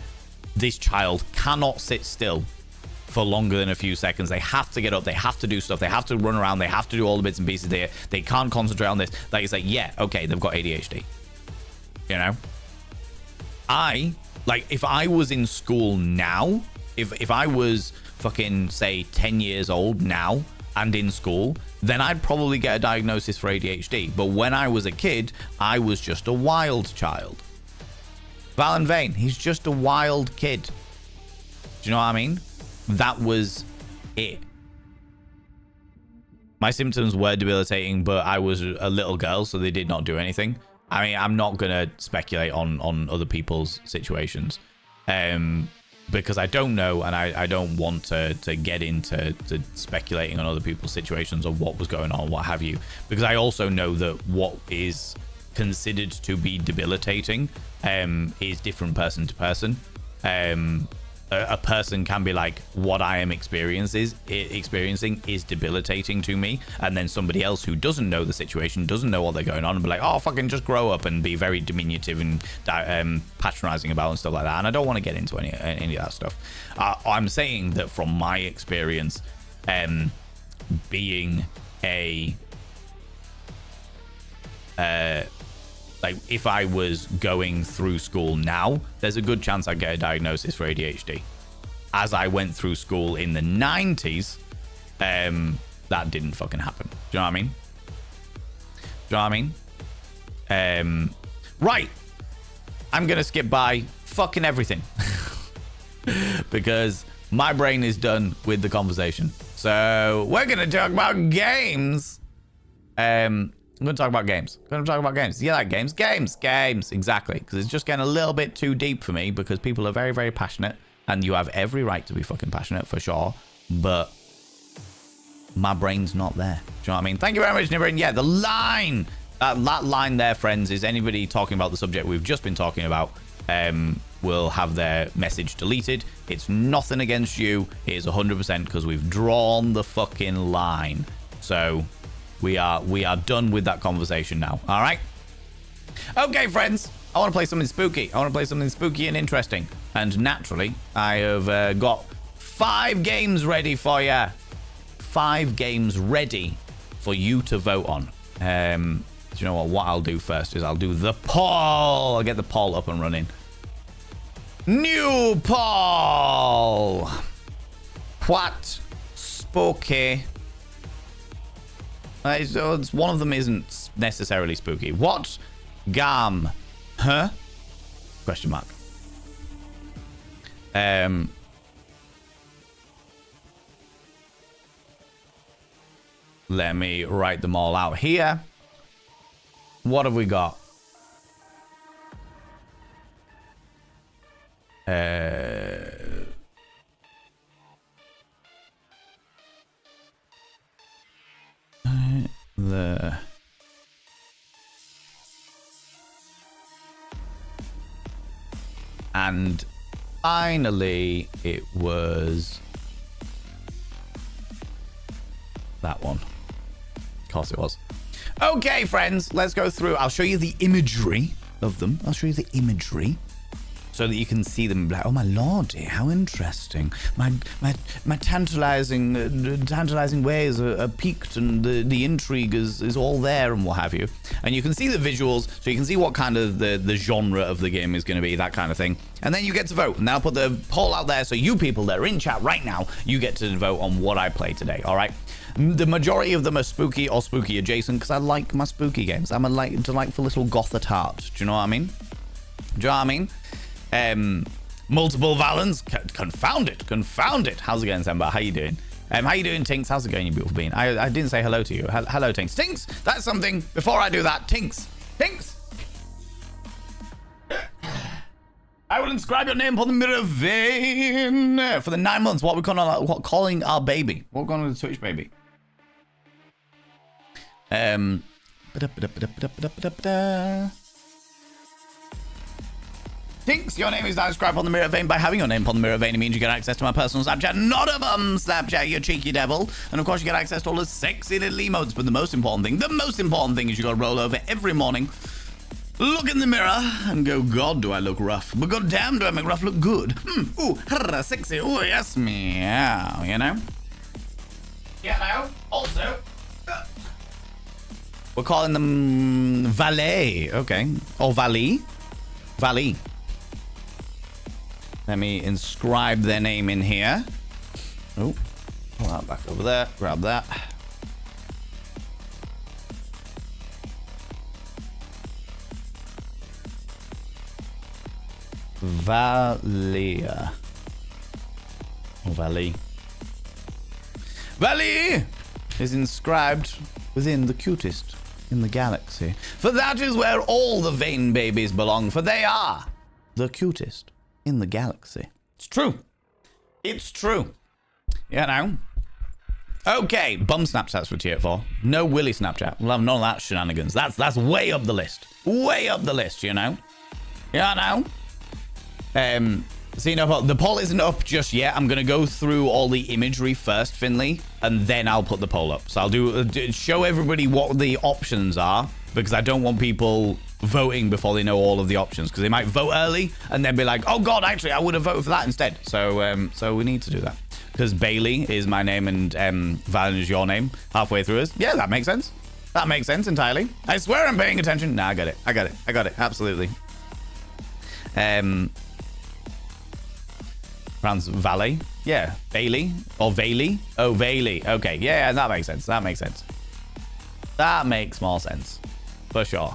A: this child cannot sit still for longer than a few seconds. They have to get up, they have to do stuff, they have to run around, they have to do all the bits and pieces there. They can't concentrate on this. It's yeah, okay, they've got ADHD. You know? If I was in school now, if I was fucking, say, 10 years old now and in school, then I'd probably get a diagnosis for ADHD. But when I was a kid, I was just a wild child. Valen Vane, he's just a wild kid. Do you know what I mean? That was it. My symptoms were debilitating, but I was a little girl, so they did not do anything. I mean, I'm not going to speculate on other people's situations. because I don't know, and I don't want to get into speculating on other people's situations or what was going on, what have you, because I also know that what is considered to be debilitating is different person to person. A person can be like, what I am experiencing is debilitating to me, and then somebody else who doesn't know the situation, doesn't know what they're going on, and be like, oh, fucking just grow up, and be very diminutive and patronizing about and stuff like that. And I don't want to get into any of that stuff. I'm saying that from my experience, being a like, if I was going through school now, there's a good chance I'd get a diagnosis for ADHD. As I went through school in the 90s, that didn't fucking happen. Do you know what I mean? Do you know what I mean? Right. I'm going to skip by fucking everything. Because my brain is done with the conversation. So we're going to talk about games. I'm going to talk about games. You like games? Games. Exactly. Because it's just getting a little bit too deep for me, because people are very, very passionate. And you have every right to be fucking passionate, for sure. But my brain's not there. Do you know what I mean? Thank you very much, Nibrin. Yeah, the line. That line there, friends, is anybody talking about the subject we've just been talking about will have their message deleted. It's nothing against you. It is 100% because we've drawn the fucking line. So we are done with that conversation now. All right. Okay, friends. I want to play something spooky. I want to play something spooky and interesting. And naturally, I have got 5 games ready for you. 5 games ready for you to vote on. Do you know what? What I'll do first is I'll do the poll. I'll get the poll up and running. New poll. What spooky? It's one of them isn't necessarily spooky. What game? Huh? Question mark. Let me write them all out here. What have we got? And finally, it was that one. Of course it was. Okay, friends, let's go through. I'll show you the imagery of them. I'll show you the imagery so that you can see them. Like, oh my lordy, how interesting! My tantalizing ways are peaked, and the intrigue is all there, and what have you. And you can see the visuals, so you can see what kind of the genre of the game is going to be, that kind of thing. And then you get to vote. And then I'll put the poll out there, so you people that are in chat right now, you get to vote on what I play today. All right. The majority of them are spooky or spooky adjacent, because I like my spooky games. I'm a delightful little goth at heart. Do you know what I mean? Do you know what I mean? Multiple Valens. Confound it. How's it going, Semba? How you doing? How you doing, Tinks? How's it going, you beautiful being? I didn't say hello to you. Hello, Tinks. Tinks, that's something. Before I do that, Tinks. I will inscribe your name upon the mirror vein for the 9 months. What we're calling our baby. What we're calling the Twitch baby. Tinks, your name is now inscribed on the mirror vein. By having your name upon the mirror vein, it means you get access to my personal Snapchat. Not a bum Snapchat, you cheeky devil. And of course, you get access to all the sexy little emotes. But the most important thing is you got to roll over every morning, look in the mirror, and go, God, do I look rough? But God damn, do I make rough look good? Ooh, sexy. Ooh, yes, meow, you know? Also, we're calling them valet, okay. Or valet. Let me inscribe their name in here. Oh, pull that back over there. Grab that. Valia. Or Valley. Valley is inscribed within the cutest in the galaxy. For that is where all the vein babies belong, for they are the cutest in the galaxy. It's true. It's true. You know? Okay, bum Snapchats for tier 4. No Willy Snapchat. We'll have none of that shenanigans. That's way up the list. Way up the list, you know? You know? So, you know, the poll isn't up just yet. I'm going to go through all the imagery first, Finley, and then I'll put the poll up. So I'll show everybody what the options are, because I don't want people voting before they know all of the options, because they might vote early and then be like, oh God, actually, I would have voted for that instead. So we need to do that. Because Bailey is my name and Valen is your name halfway through us. Yeah, that makes sense. That makes sense entirely. I swear I'm paying attention. Nah, I got it. I got it. Absolutely. Franz Valet. Yeah. Bailey. Or Bailey. Oh, Bailey. Okay. Yeah, that makes sense. That makes sense. That makes more sense. For sure.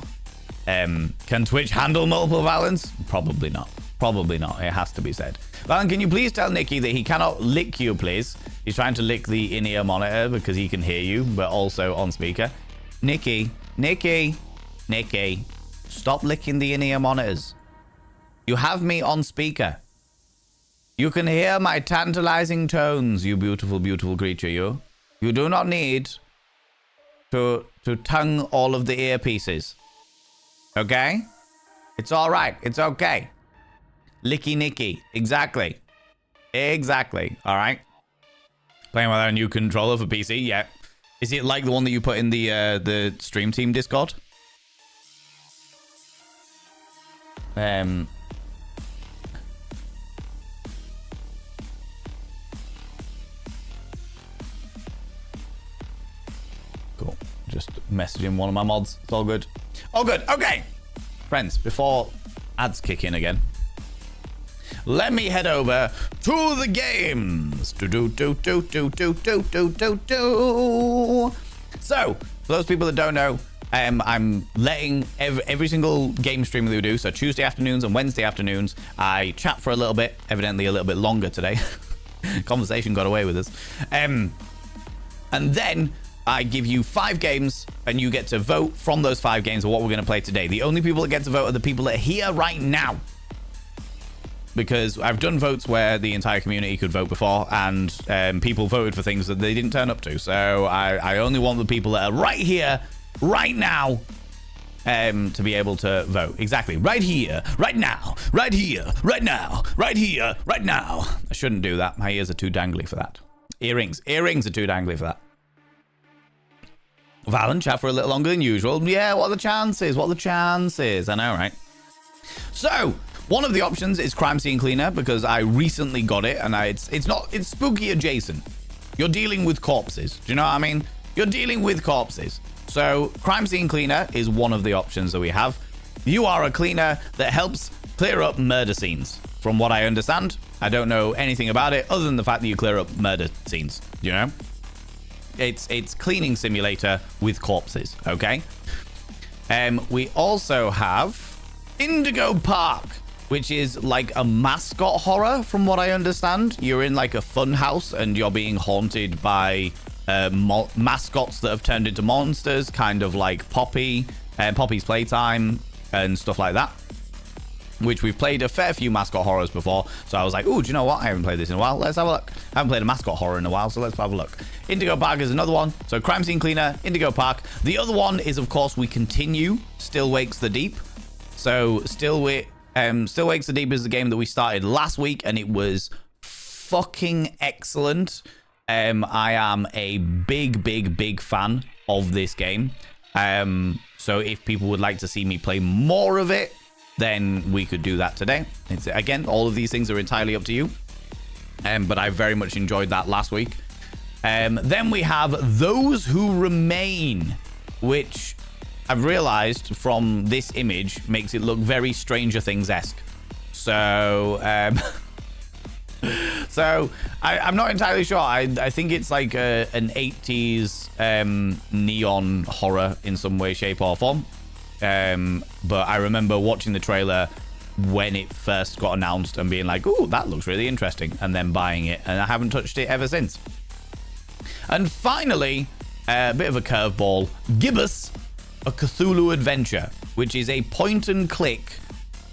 A: Can Twitch handle multiple Valens? Probably not. Probably not. It has to be said. Valen, can you please tell Nikki that he cannot lick you, please? He's trying to lick the in-ear monitor because he can hear you, but also on speaker. Nikki. Stop licking the in-ear monitors. You have me on speaker. You can hear my tantalizing tones, you beautiful, beautiful creature, you. You do not need to tongue all of the earpieces. Okay? It's all right. It's okay. Licky Nicky. Exactly. All right. Playing with our new controller for PC. Yeah. Is it like the one that you put in the stream team Discord? Cool. Just messaging one of my mods. It's all good. All good. Okay. Friends, before ads kick in again, let me head over to the games. So, for those people that don't know, I'm letting every single game stream that we do, so Tuesday afternoons and Wednesday afternoons, I chat for a little bit, evidently a little bit longer today. Conversation got away with us. And then I give you 5 games, and you get to vote from those 5 games of what we're going to play today. The only people that get to vote are the people that are here right now. Because I've done votes where the entire community could vote before, and people voted for things that they didn't turn up to. So I only want the people that are right here, right now, to be able to vote. Exactly. Right here, right now, right here, right now, right here, right now. I shouldn't do that. My ears are too dangly for that. Earrings are too dangly for that. Valen, chat for a little longer than usual. Yeah, what are the chances? What are the chances? I know, right? So, one of the options is Crime Scene Cleaner, because I recently got it, and it's spooky adjacent. You're dealing with corpses. Do you know what I mean? You're dealing with corpses. So, Crime Scene Cleaner is one of the options that we have. You are a cleaner that helps clear up murder scenes. From what I understand, I don't know anything about it other than the fact that you clear up murder scenes. You know? It's cleaning simulator with corpses, okay? We also have Indigo Park, which is like a mascot horror, from what I understand. You're in like a fun house and you're being haunted by mascots that have turned into monsters, kind of like Poppy, Poppy's Playtime and stuff like that, which we've played a fair few mascot horrors before. So I was like, oh, do you know what? I haven't played this in a while. Let's have a look. I haven't played a mascot horror in a while, so let's have a look. Indigo Park is another one. So Crime Scene Cleaner, Indigo Park. The other one is, of course, we continue Still Wakes the Deep. So Still Wakes the Deep is the game that we started last week, and it was fucking excellent. I am a big fan of this game. So if people would like to see me play more of it, then we could do that today. Again, all of these things are entirely up to you. But I very much enjoyed that last week. Then we have Those Who Remain, which I've realized from this image makes it look very Stranger Things-esque. So, I'm not entirely sure. I think it's like an 80s neon horror in some way, shape, or form. But I remember watching the trailer when it first got announced and being like, ooh, that looks really interesting, and then buying it, and I haven't touched it ever since. And finally, a bit of a curveball, Gibbous, a Cthulhu adventure, which is a point and click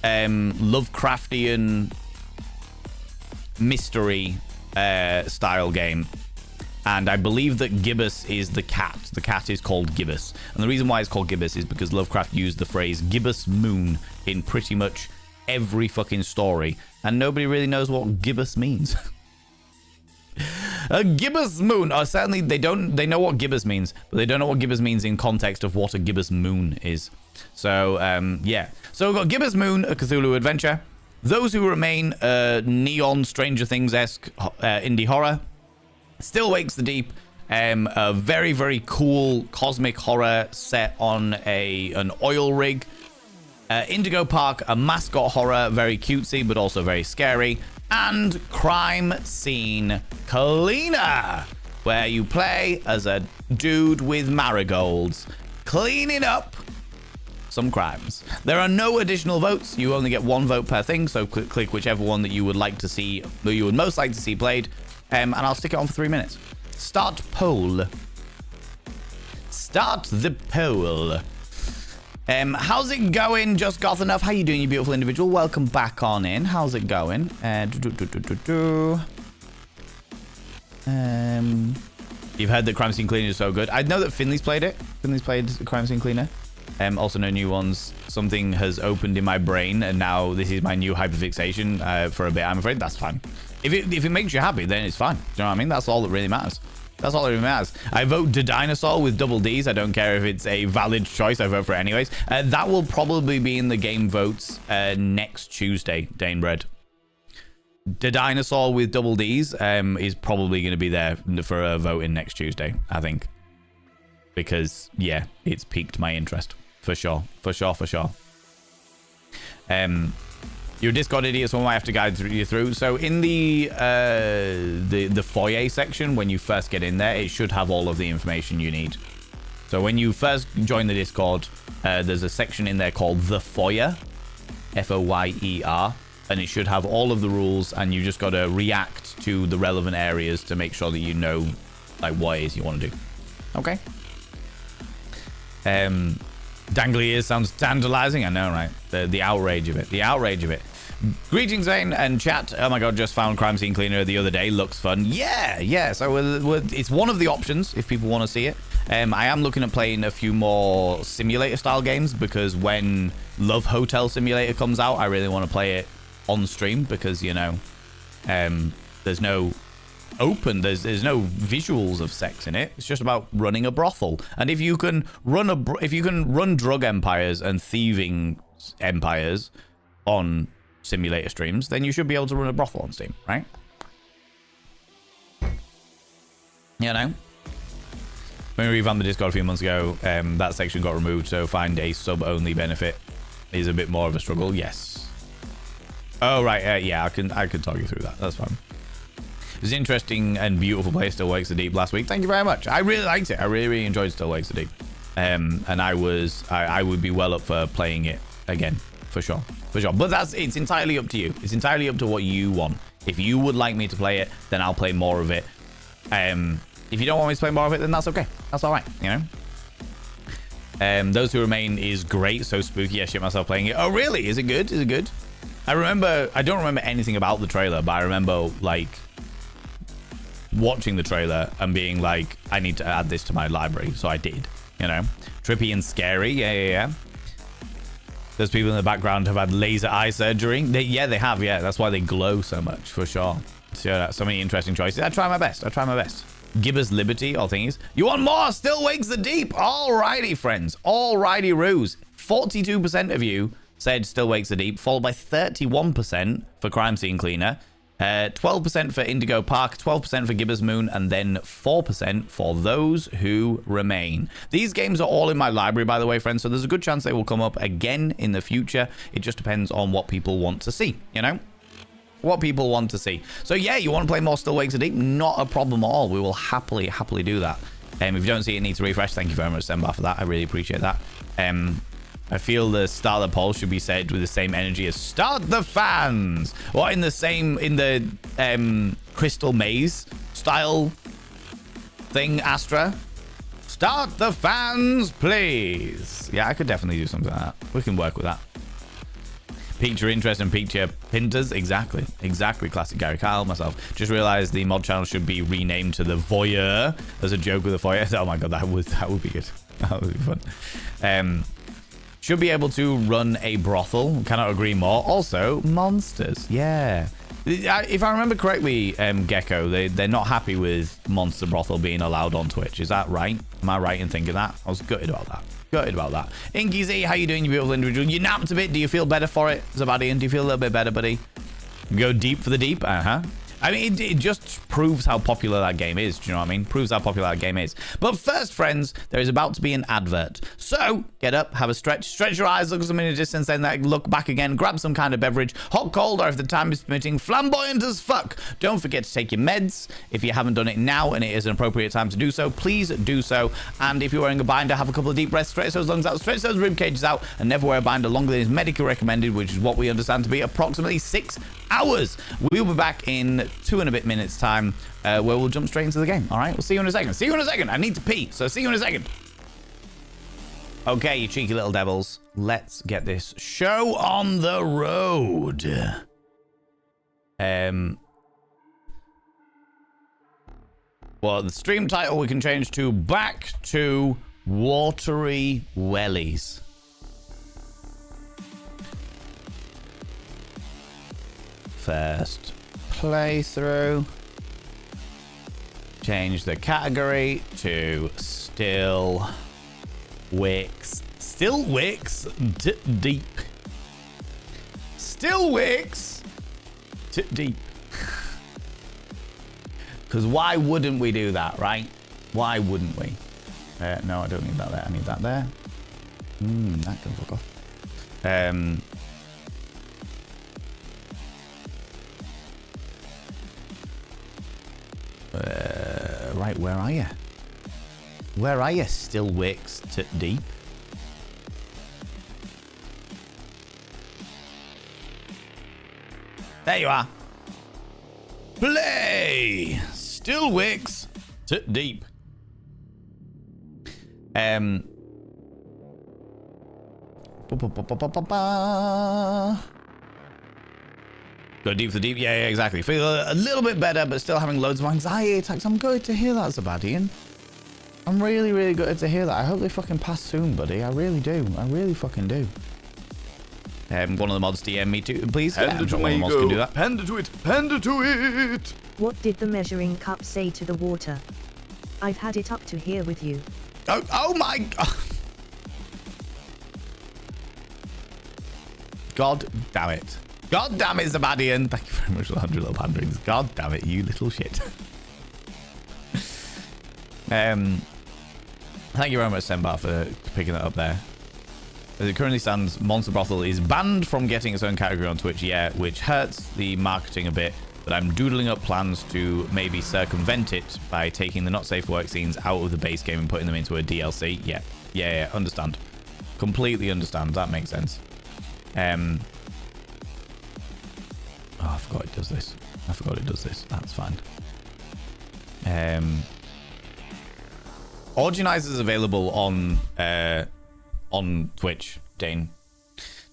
A: Lovecraftian mystery style game. And I believe that Gibbous is the cat. The cat is called Gibbous. And the reason why it's called Gibbous is because Lovecraft used the phrase Gibbous Moon in pretty much every fucking story. And nobody really knows what Gibbous means. A gibbous moon. Certainly they know what gibbous means, but they don't know what gibbous means in context of what a gibbous moon is. So yeah, so we've got Gibbous Moon, a Cthulhu adventure. Those Who Remain, neon Stranger Things-esque indie horror. Still Wakes the Deep, a very, very cool cosmic horror set on an oil rig. Indigo Park, a mascot horror, very cutesy but also very scary. And Crime Scene Cleaner, where you play as a dude with marigolds cleaning up some crimes. There are no additional votes. You only get one vote per thing, so click whichever one that you would like to see, that you would most like to see played, and I'll stick it on for 3 minutes. Start poll. Start the poll. How's it going, Just Goth Enough? How you doing, you beautiful individual? Welcome back on in. How's it going? You've heard that Crime Scene Cleaner is so good. I know that Finley's played it. Finley's played Crime Scene Cleaner. Also no new ones. Something has opened in my brain, and now this is my new hyperfixation for a bit. I'm afraid that's fine. If it makes you happy, then it's fine. Do you know what I mean? That's all that really matters. That's all that really matters. I vote the dinosaur with double D's. I don't care if it's a valid choice. I vote for it anyways. That will probably be in the game votes next Tuesday, Danebred. The dinosaur with double D's is probably going to be there for a vote in next Tuesday, I think. Because, yeah, it's piqued my interest. For sure. For sure, for sure. Your Discord idiots, one might have to guide you through. So in the foyer section, when you first get in there, it should have all of the information you need. So when you first join the Discord, there's a section in there called The Foyer, F-O-Y-E-R, and it should have all of the rules, and you just got to react to the relevant areas to make sure that you know like what it is you want to do. Okay. Dangly ears sounds tantalizing. I know, right? The outrage of it. The outrage of it. Greetings, Zane and chat. Oh my god, just found Crime Scene Cleaner the other day. Looks fun. Yeah. So it's one of the options if people want to see it. I am looking at playing a few more simulator style games, because when Love Hotel Simulator comes out, I really want to play it on stream, because, you know, there's no there's no visuals of sex in it. It's just about running a brothel. And if you can run drug empires and thieving empires on simulator streams, then you should be able to run a brothel on Steam, right? You know, when we revamped the Discord a few months ago, that section got removed, so find a sub only benefit is a bit more of a struggle. Yes. Oh right, yeah, I can talk you through that. That's fine. It was an interesting and beautiful play, Still Wakes the Deep, last week. Thank you very much. I really liked it. I really enjoyed Still Wakes the Deep. And I would be well up for playing it again, for sure. For sure. But it's entirely up to you. It's entirely up to what you want. If you would like me to play it, then I'll play more of it. If you don't want me to play more of it, then that's okay. That's all right, you know? Those Who Remain is great. So spooky. I shit myself playing it. Oh, really? Is it good? Is it good? I don't remember anything about the trailer, but I remember, like, watching the trailer and being like, I need to add this to my library. So I did, you know. Trippy and scary. Yeah. Those people in the background have had laser eye surgery. They have. Yeah, that's why they glow so much, for sure. So many interesting choices. I try my best. Gibbous Liberty, all things. You want more? Still Wakes the Deep. Alrighty, friends. Alrighty, Ruse. 42% of you said Still Wakes the Deep, followed by 31% for Crime Scene Cleaner. 12% for Indigo Park, 12% for Gibbous Moon, and then 4% for Those Who Remain. These games are all in my library, by the way, friends, so there's a good chance they will come up again in the future. It just depends on what people want to see, you know? What people want to see. So yeah, you want to play more Still Wakes the Deep? Not a problem at all. We will happily do that. If you don't see it, need to refresh. Thank you very much, Sembar, for that. I really appreciate that. I feel the start of the poll should be said with the same energy as start the fans. Or in the Crystal Maze style thing, Astra. Start the fans, please. Yeah, I could definitely do something like that. We can work with that. Piqued your interest and piqued your pinters. Exactly. Exactly. Classic Gary. Can't help myself. Just realized the mod channel should be renamed to the Voyeur as a joke with the Voyeur. Oh my god, that would be good. That would be fun. Should be able to run a brothel. Cannot agree more. Also, monsters. Yeah. If I remember correctly, Gecko, they're not happy with Monster Brothel being allowed on Twitch. Is that right? Am I right in thinking that? I was gutted about that. Gutted about that. Inky Z, how you doing, you beautiful individual? You napped a bit. Do you feel better for it, Zabadian? Do you feel a little bit better, buddy? Go deep for the deep? Uh-huh. I mean, it just proves how popular that game is. Do you know what I mean? Proves how popular that game is. But first, friends, there is about to be an advert. So, get up, have a stretch your eyes, look at something in the distance, then look back again, grab some kind of beverage, hot, cold, or if the time is permitting, flamboyant as fuck. Don't forget to take your meds. If you haven't done it now and it is an appropriate time to do so, please do so. And if you're wearing a binder, have a couple of deep breaths, stretch those lungs out, stretch those rib cages out, and never wear a binder longer than is medically recommended, which is what we understand to be approximately 6 hours. We'll be back in 2 and a bit minutes time where we'll jump straight into the game. All right, we'll see you in a second. See you in a second. I need to pee, so see you in a second. Okay, you cheeky little devils, let's get this show on the road. Well, the stream title we can change to Back to Watery Wellies. First playthrough. Change the category to Still Wicks. Still Wicks Deep. Still Wicks Deep. Because why wouldn't we do that, right? Why wouldn't we? No, I don't need that there. I need that there. That can fuck off. Right, where are you? Where are you, Still Wicks Deep? There you are. Play! Still Wicks Deep. Go deep for the deep. Yeah, exactly. Feel a little bit better, but still having loads of anxiety attacks. I'm good to hear that, Zabadian. I'm really, really good to hear that. I hope they fucking pass soon, buddy. I really do. I really fucking do. One of the mods DM me too, please.
C: Panda to
A: one of the mods can do that.
C: Panda to it. Panda to it.
B: What did the measuring cup say to the water? I've had it up to here with you.
A: Oh my god. God damn it. God damn it, Zabadian. Thank you very much for the 100 little panderings. God damn it, you little shit. Thank you very much, Sembar, for picking that up there. As it currently stands, Monster Brothel is banned from getting its own category on Twitch, yeah, which hurts the marketing a bit, but I'm doodling up plans to maybe circumvent it by taking the not safe for work scenes out of the base game and putting them into a DLC. Yeah, understand. Completely understand. That makes sense. Oh, I forgot it does this. That's fine. Organize is available on Twitch, Dane.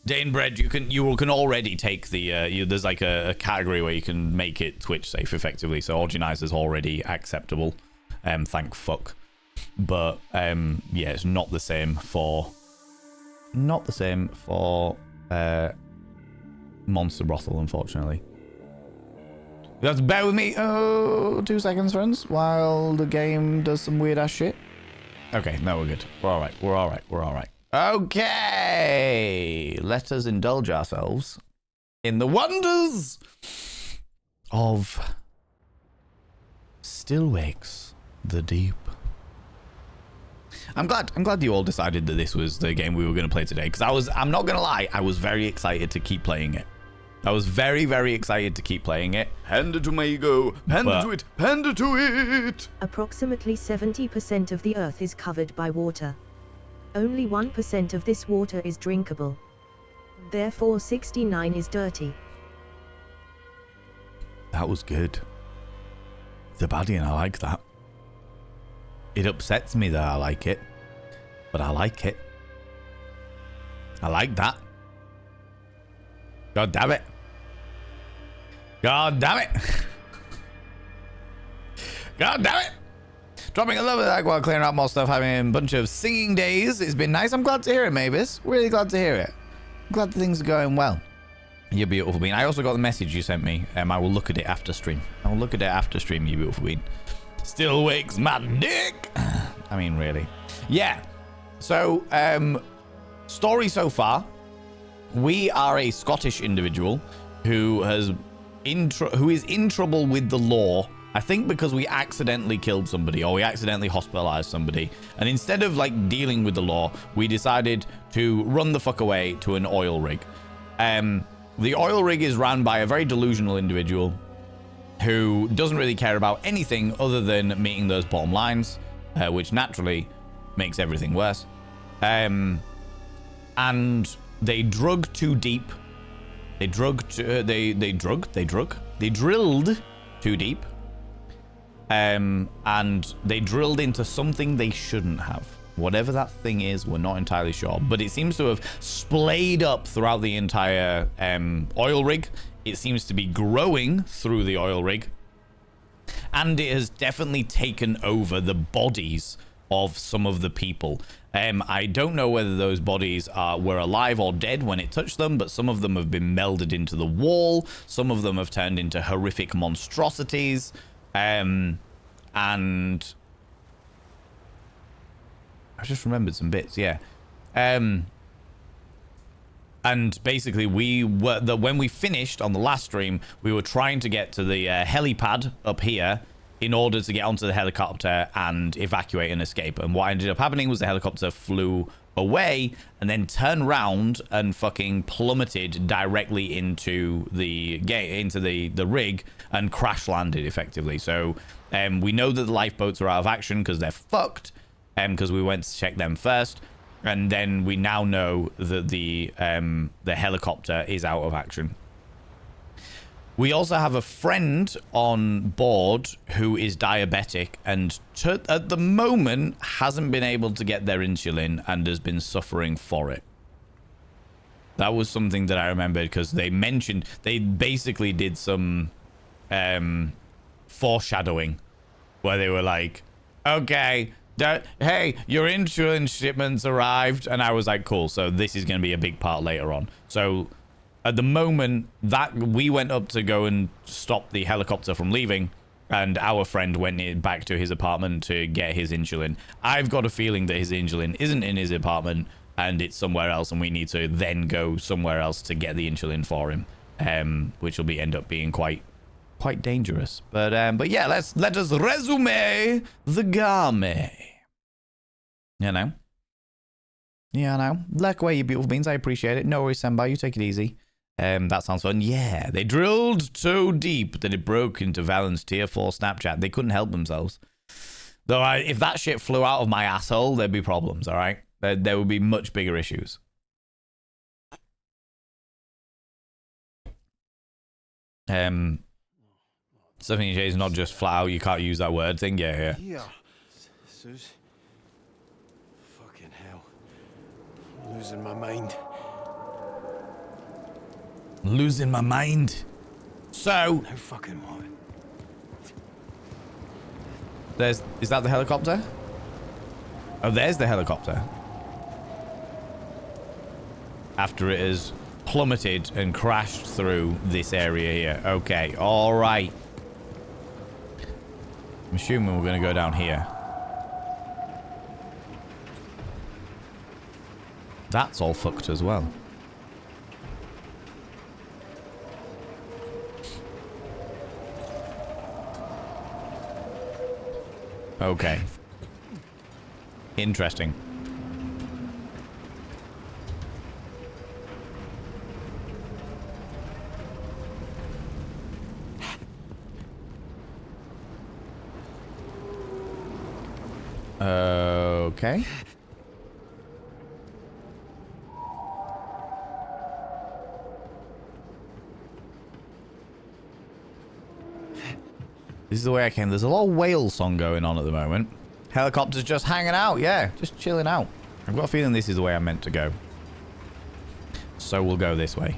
A: Dane Bread, you can already take the there's like a category where you can make it Twitch safe effectively. So Organize is already acceptable. Thank fuck. But yeah, it's not the same for Monster Brothel, unfortunately. You have to bear with me. Oh, 2 seconds, friends, while the game does some weird ass shit. Okay, no, we're good. We're all right. Okay, let us indulge ourselves in the wonders of Still Wakes the Deep. I'm glad you all decided that this was the game we were going to play today, because I'm not going to lie, I was very excited to keep playing it. I was very, very excited to keep playing it.
C: Panda to my ego. Panda to it. Panda to it.
B: Approximately 70% of the Earth is covered by water. Only 1% of this water is drinkable. Therefore 69 is dirty.
A: That was good. Zabadian, I like that. It upsets me that I like it, but I like it. I like that. God damn it. God damn it. God damn it. Dropping a little bit of that while clearing out more stuff, having a bunch of singing days. It's been nice. I'm glad to hear it, Mavis. Really glad to hear it. I'm glad things are going well. You beautiful bean. I also got the message you sent me. I will look at it after stream. I will look at it after stream, you beautiful bean. Still wakes my dick. I mean, really. Yeah. So, story so far. We are a Scottish individual who is in trouble with the law. I think because we accidentally killed somebody or we accidentally hospitalized somebody. And instead of like dealing with the law, we decided to run the fuck away to an oil rig. The oil rig is ran by a very delusional individual who doesn't really care about anything other than meeting those bottom lines, which naturally makes everything worse. And they drug too deep. They drilled too deep. And they drilled into something they shouldn't have. Whatever that thing is, we're not entirely sure. But it seems to have splayed up throughout the entire oil rig. It seems to be growing through the oil rig. And it has definitely taken over the bodies of some of the people. I don't know whether those bodies were alive or dead when it touched them, but some of them have been melded into the wall. Some of them have turned into horrific monstrosities. And I just remembered some bits, yeah. And basically when we finished on the last stream, we were trying to get to the helipad up here in order to get onto the helicopter and evacuate and escape. And what ended up happening was the helicopter flew away and then turned round and fucking plummeted directly into the rig and crash landed effectively. So we know that the lifeboats are out of action because they're fucked, because we went to check them first, and then we now know that the helicopter is out of action. We also have a friend on board who is diabetic and at the moment hasn't been able to get their insulin and has been suffering for it. That was something that I remembered because they basically did some foreshadowing where they were like, okay, hey, your insulin shipment's arrived. And I was like, cool. So this is going to be a big part later on. So at the moment that we went up to go and stop the helicopter from leaving, and our friend went back to his apartment to get his insulin. I've got a feeling that his insulin isn't in his apartment and it's somewhere else, and we need to then go somewhere else to get the insulin for him, which will end up being quite dangerous. But yeah, let us resume the game. You know. Yeah, I know. Luck away, you beautiful beans. I appreciate it. No worries, Senpai. You take it easy. That sounds fun. Yeah, they drilled so deep that it broke into Valen's tier 4 Snapchat. They couldn't help themselves. Though if that shit flew out of my asshole, there'd be problems, all right? There would be much bigger issues. Stephanie J is not just flat out, you can't use that word thing. Yeah.
D: Yeah. Sus. Fucking hell. I'm losing my mind.
A: Losing my mind. So
D: No fucking what?
A: is that the helicopter? Oh, there's the helicopter. After it has plummeted and crashed through this area here. Okay, all right. I'm assuming we're going to go down here. That's all fucked as well. Okay. Interesting. Okay. This is the way I came. There's a lot of whale song going on at the moment. Helicopter's just hanging out. Yeah, just chilling out. I've got a feeling this is the way I'm meant to go. So we'll go this way.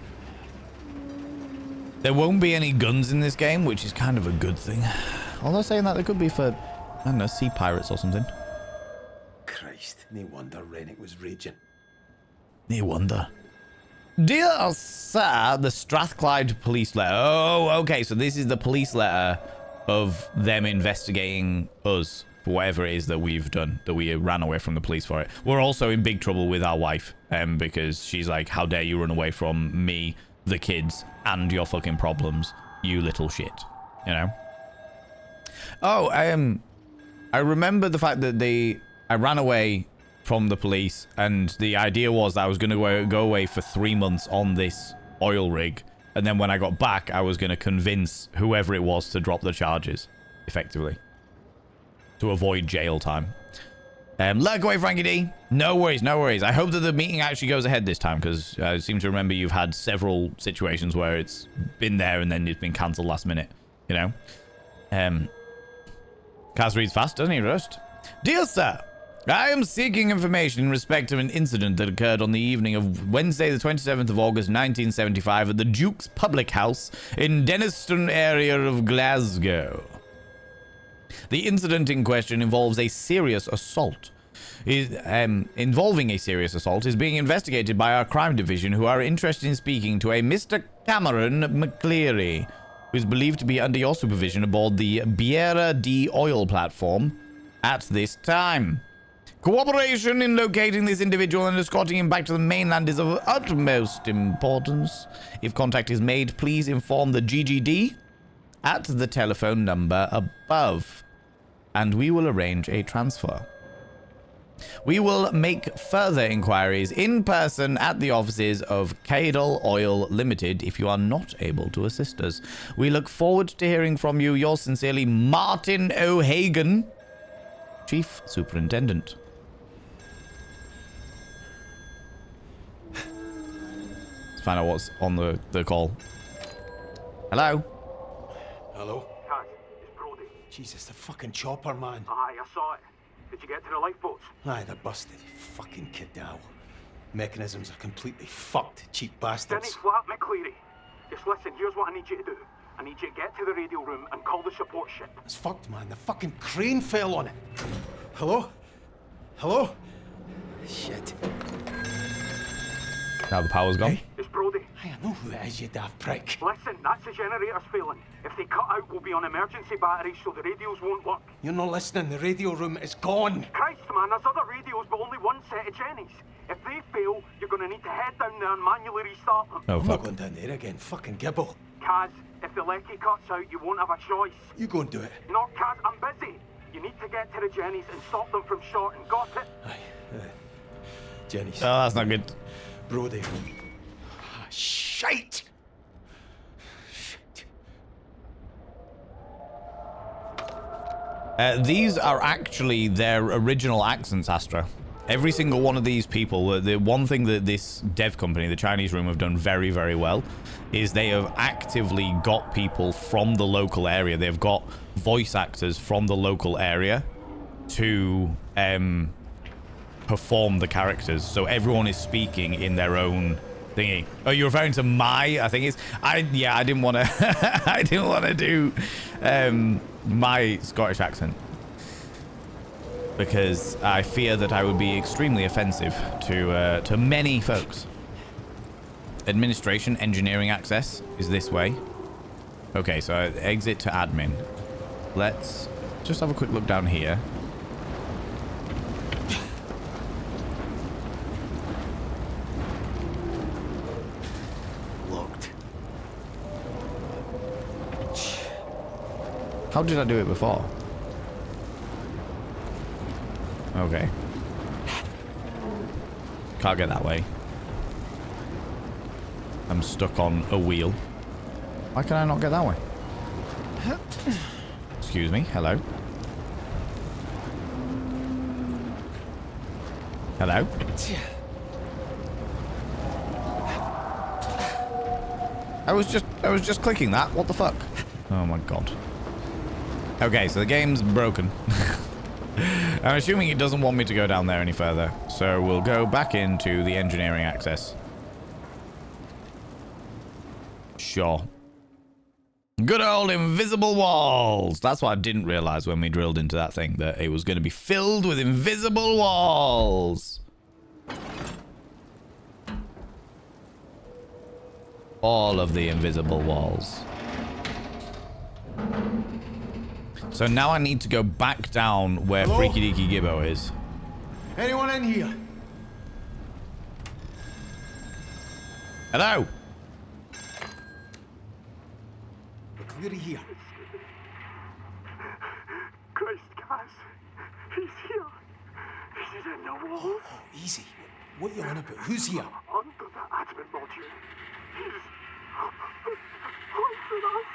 A: There won't be any guns in this game, which is kind of a good thing. Although saying that, there could be for, I don't know, sea pirates or something.
D: Christ, no wonder Rennick was raging.
A: No wonder. Dear Sir, the Strathclyde police letter. Oh, okay, so this is the police letter of them investigating us for whatever it is that we've done, that we ran away from the police for it. We're also in big trouble with our wife, because she's like, how dare you run away from me, the kids, and your fucking problems, you little shit, you know? Oh, I remember the fact that I ran away from the police, and the idea was that I was going to go away for 3 months on this oil rig, and then when I got back, I was going to convince whoever it was to drop the charges, effectively, to avoid jail time. Lurk away, Frankie D. No worries, no worries. I hope that the meeting actually goes ahead this time, because I seem to remember you've had several situations where it's been there and then it's been cancelled last minute, you know? Kaz reads fast, doesn't he, Rust? Dear Sir, I am seeking information in respect of an incident that occurred on the evening of Wednesday, the 27th of August, 1975, at the Duke's Public House in Denniston area of Glasgow. The incident in question involves a serious assault. Involving a serious assault is being investigated by our crime division, who are interested in speaking to a Mr. Cameron McCleary, who is believed to be under your supervision aboard the Biera D oil platform at this time. Cooperation in locating this individual and escorting him back to the mainland is of utmost importance. If contact is made, please inform the GGD at the telephone number above, and we will arrange a transfer. We will make further inquiries in person at the offices of Cadle Oil Limited if you are not able to assist us. We look forward to hearing from you. Yours sincerely, Martin O'Hagan, Chief Superintendent. Let's find out what's on the call. Hello?
D: Hello?
E: Kaz, it's Brody.
D: Jesus, the fucking chopper, man.
E: Aye, I saw it. Did you get to the lifeboats?
D: Aye, they're busted. Fucking kidal. Mechanisms are completely fucked, cheap bastards.
E: Denny flat, McCleary. Just listen, here's what I need you to do. I need you to get to the radio room and call the support ship.
D: It's fucked, man. The fucking crane fell on it. Hello? Hello? Shit.
A: Now the power's gone.
D: Hey.
E: It's Brody.
D: I know who it is, you daft prick.
E: Listen, that's the generator's failing. If they cut out, we'll be on emergency batteries so the radios won't work.
D: You're not listening. The radio room is gone.
E: Christ, man, there's other radios, but only one set of Jennies. If they fail, you're going to need to head down there and manually restart them.
A: Oh,
D: I'm not
A: fuck.
D: going down there again. Fucking gibble.
E: Kaz, if the lecky cuts out, you won't have a choice.
D: You go and do it.
E: No, Kaz, I'm busy. You need to get to the Jennies and stop them from shorting. Got it?
D: Aye. Jenny's.
A: Oh, that's not good.
D: Brody. Ah, shite! Shit.
A: These are actually their original accents, Astra. Every single one of these people, the one thing that this dev company, the Chinese room, have done very, very well is they have actively got people from the local area. They've got voice actors from the local area to perform the characters. So everyone is speaking in their own thingy. Oh, you're referring to I think it's... I didn't want to... I didn't want to do my Scottish accent, because I fear that I would be extremely offensive to many folks. Administration, engineering access is this way. Okay, so exit to admin. Let's just have a quick look down here.
D: Locked.
A: How did I do it before? Okay. Can't get that way. I'm stuck on a wheel. Why can I not get that way? Excuse me. Hello. Hello. I was just clicking that. What the fuck? Oh my god. Okay, so the game's broken. I'm assuming it doesn't want me to go down there any further, so we'll go back into the engineering access. Sure. Good old invisible walls. That's what I didn't realize when we drilled into that thing, that it was going to be filled with invisible walls. All of the invisible walls. So now I need to go back down where
D: Hello?
A: Freaky Deaky Gibbo is.
D: Anyone in here?
A: Hello?
D: We're here.
E: Christ, Gaz. He's here. He's in the walls.
D: Oh, easy. What you on about? Who's here?
E: Under the admin module. He's haunting us.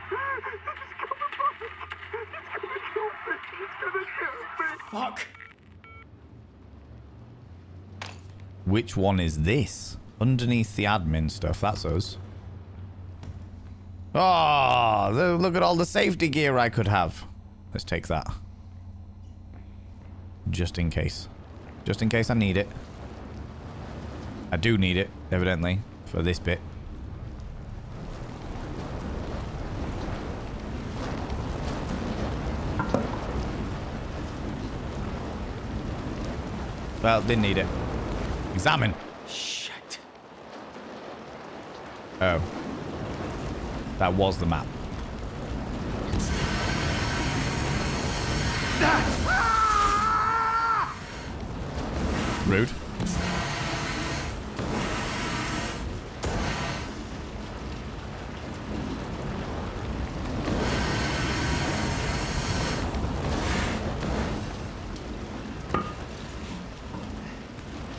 E: He's coming back. He's gonna kill me. He's gonna kill me.
D: Fuck.
A: Which one is this? Underneath the admin stuff, that's us. Oh, look at all the safety gear I could have. Let's take that. Just in case. Just in case I need it. I do need it, evidently, for this bit. Well, didn't need it. Examine.
D: Shit.
A: Oh. That was the map. Rude.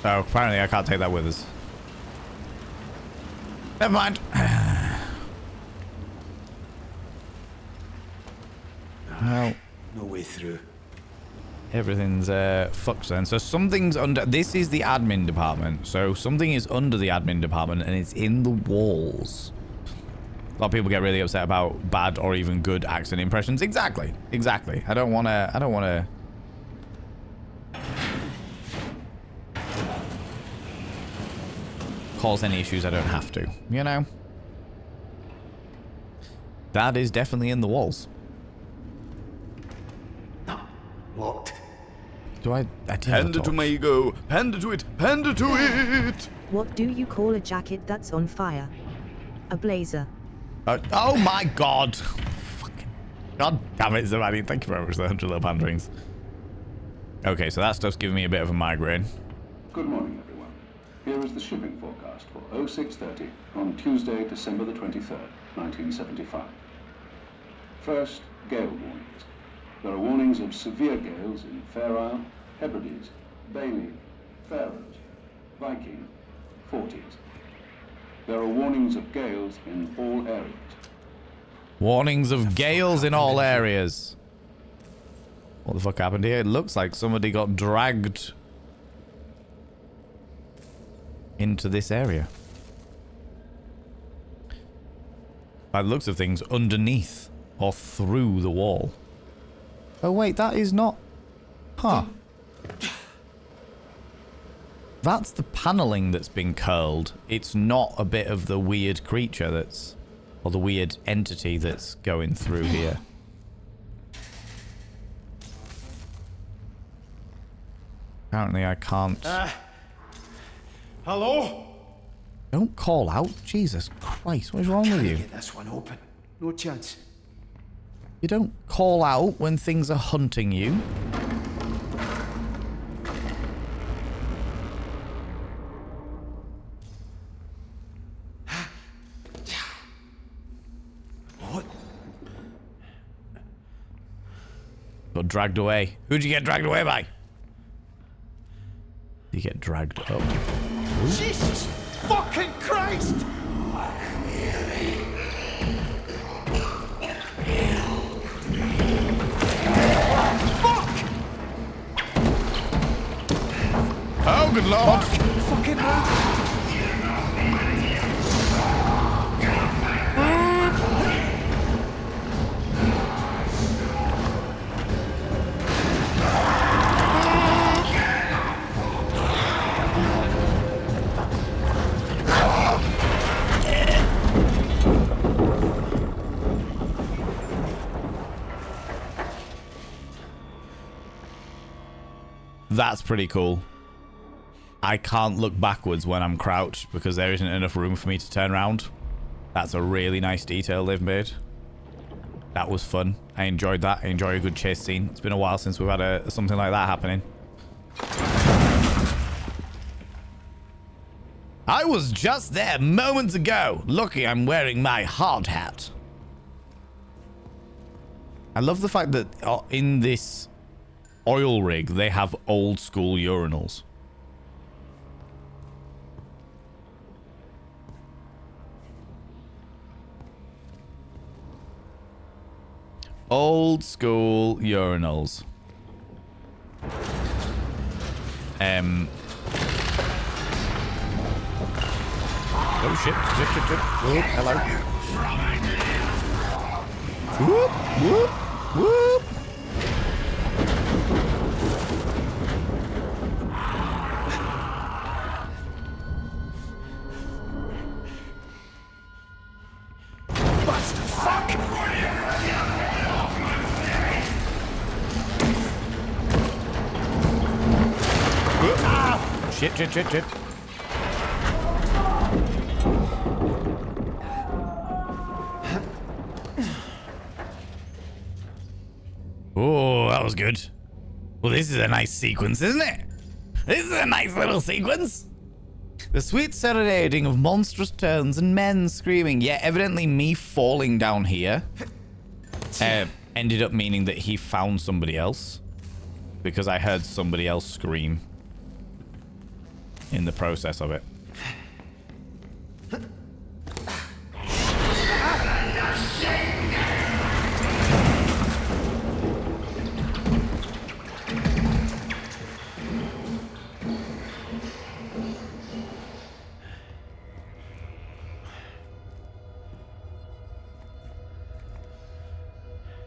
A: Oh, apparently I can't take that with us. Never mind. Well,
D: No way through.
A: everything's fucked then. So something's under... This is the admin department. So something is under the admin department and it's in the walls. A lot of people get really upset about bad or even good accent impressions. Exactly. Exactly. I don't want to... cause any issues I don't have to. You know? That is definitely in the walls.
D: Locked.
A: Do I did have a
C: Hand it to
A: torch.
C: my ego. Hand it to it. Hand it to it.
B: What do you call a jacket that's on fire? A blazer.
A: Oh my god. Fucking god damn it, Zamani. Thank you very much for the 100 little pound rings. Okay, so that stuff's giving me a bit of a migraine.
F: Good morning, everyone. Here is the shipping forecast for 0630 on Tuesday, December the 23rd, 1975. First, gale warnings. There are warnings of severe gales in Fair Isle, Hebrides, Bailey, Faroes, Viking, Forties. There are warnings of gales in all areas.
A: Warnings of gales in all areas. What the fuck happened here? It looks like somebody got dragged into this area. By the looks of things, underneath or through the wall. Oh wait, that is not... Huh. That's the paneling that's been curled. It's not a bit of the weird creature that's... or the weird entity that's going through here. Apparently I can't...
D: Hello?
A: Don't call out. Jesus Christ, what is wrong with you?
D: Get this one open. No chance.
A: You don't call out when things are hunting you.
D: What?
A: Got dragged away. Who'd you get dragged away by? You get dragged up.
D: Jesus fucking Christ!
A: Oh, good lord!
D: Fucking move!
A: That's pretty cool. I can't look backwards when I'm crouched because there isn't enough room for me to turn around. That's a really nice detail they've made. That was fun. I enjoyed that. I enjoy a good chase scene. It's been a while since we've had something like that happening. I was just there moments ago. Lucky I'm wearing my hard hat. I love the fact that in this oil rig, they have old school urinals. Old school urinals. Oh shit, shit. Whoop, hello. Whoop, whoop, whoop. Shit. Oh, that was good. Well, this is a nice sequence, isn't it? This is a nice little sequence. The sweet serenading of monstrous turns and men screaming. Yeah, evidently me falling down here ended up meaning that he found somebody else. Because I heard somebody else scream in the process of it.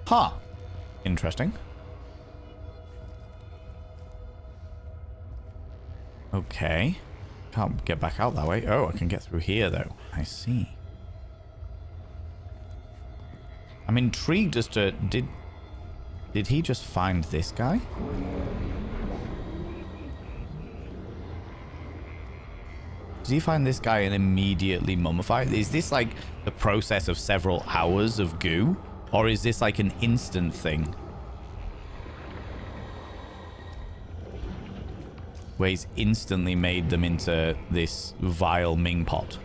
A: Huh. Interesting. Okay. Can't get back out that way. Oh, I can get through here, though. I see. I'm intrigued as to... Did he just find this guy? Did he find this guy and immediately mummify? Is this like the process of several hours of goo? Or is this like an instant thing? Where he's instantly made them into this vile Ming pot.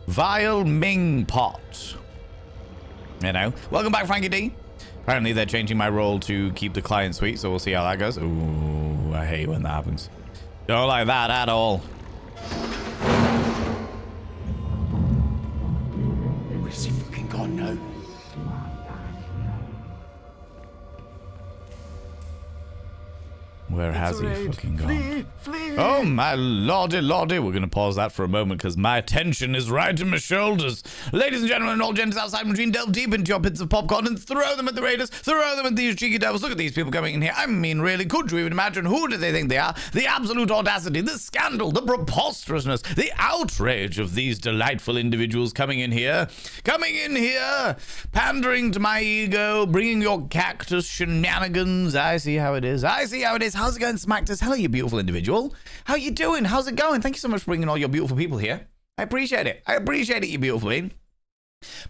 A: Vile Ming pot. You know? Welcome back, Frankie D. Apparently they're changing my role to keep the client sweet, so we'll see how that goes. Ooh, I hate when that happens. Don't like that at all.
D: Where's he fucking gone now?
A: Where has he fucking gone?
C: Flee!
A: Oh, my lordy. We're going to pause that for a moment because my attention is right in my shoulders. Ladies and gentlemen, all genders outside machine, delve deep into your pits of popcorn and throw them at the raiders. Throw them at these cheeky devils. Look at these people coming in here. I mean, really, could you even imagine who do they think they are? The absolute audacity, the scandal, the preposterousness, the outrage of these delightful individuals coming in here, pandering to my ego, bringing your cactus shenanigans. I see how it is. How's it going, Smackers? Hello, you beautiful individual. How you doing? How's it going? Thank you so much for bringing all your beautiful people here. I appreciate it. You beautiful being.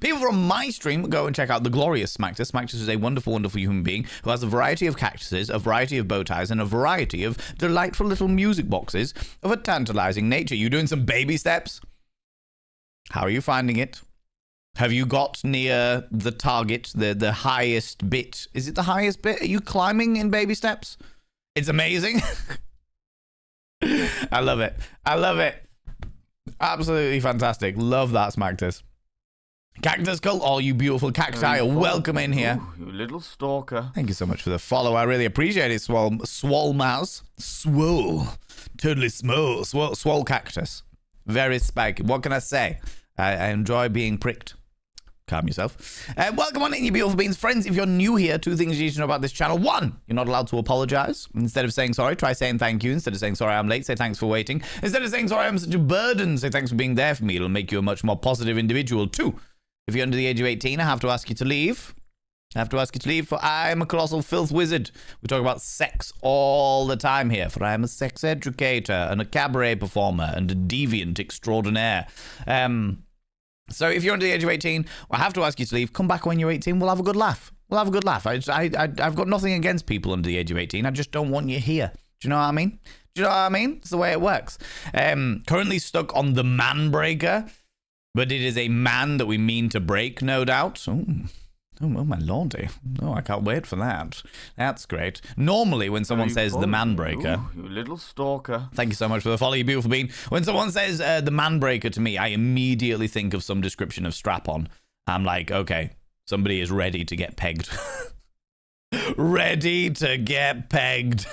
A: People from my stream, go and check out the glorious Smacktus. Smacktus is a wonderful, wonderful human being who has a variety of cactuses, a variety of bow ties, and a variety of delightful little music boxes of a tantalizing nature. You doing some baby steps? How are you finding it? Have you got near the target, the highest bit? Is it the highest bit? Are you climbing in baby steps? It's amazing. I love it. Absolutely fantastic. Love that, Smacktus. Cactus Cult, all you beautiful cacti are welcome in here.
C: Ooh, you little stalker.
A: Thank you so much for the follow. I really appreciate it, Swole Mouse. Swole. Totally small. Swole Cactus. Very spiky. What can I say? I enjoy being pricked. Calm yourself. Welcome on in, you beautiful beings. Friends, if you're new here, two things you need to know about this channel. One, you're not allowed to apologize. Instead of saying sorry, try saying thank you. Instead of saying sorry, I'm late, say thanks for waiting. Instead of saying sorry, I'm such a burden, say thanks for being there for me. It'll make you a much more positive individual. Two, if you're under the age of 18, I have to ask you to leave. I have to ask you to leave, for I am a colossal filth wizard. We talk about sex all the time here, for I am a sex educator and a cabaret performer and a deviant extraordinaire. So if you're under the age of 18, I have to ask you to leave. Come back when you're 18. We'll have a good laugh. We'll have a good laugh. I've got nothing against people under the age of 18. I just don't want you here. Do you know what I mean? Do you know what I mean? It's the way it works. Currently stuck on the man breaker, but it is a man that we mean to break, no doubt. Oh, my lordy. Oh, I can't wait for that. That's great. Normally, when someone says the man breaker...
C: You little stalker.
A: Thank you so much for the follow, you beautiful bean. When someone says the man breaker to me, I immediately think of some description of strap-on. I'm like, okay, somebody is ready to get pegged. Ready to get pegged.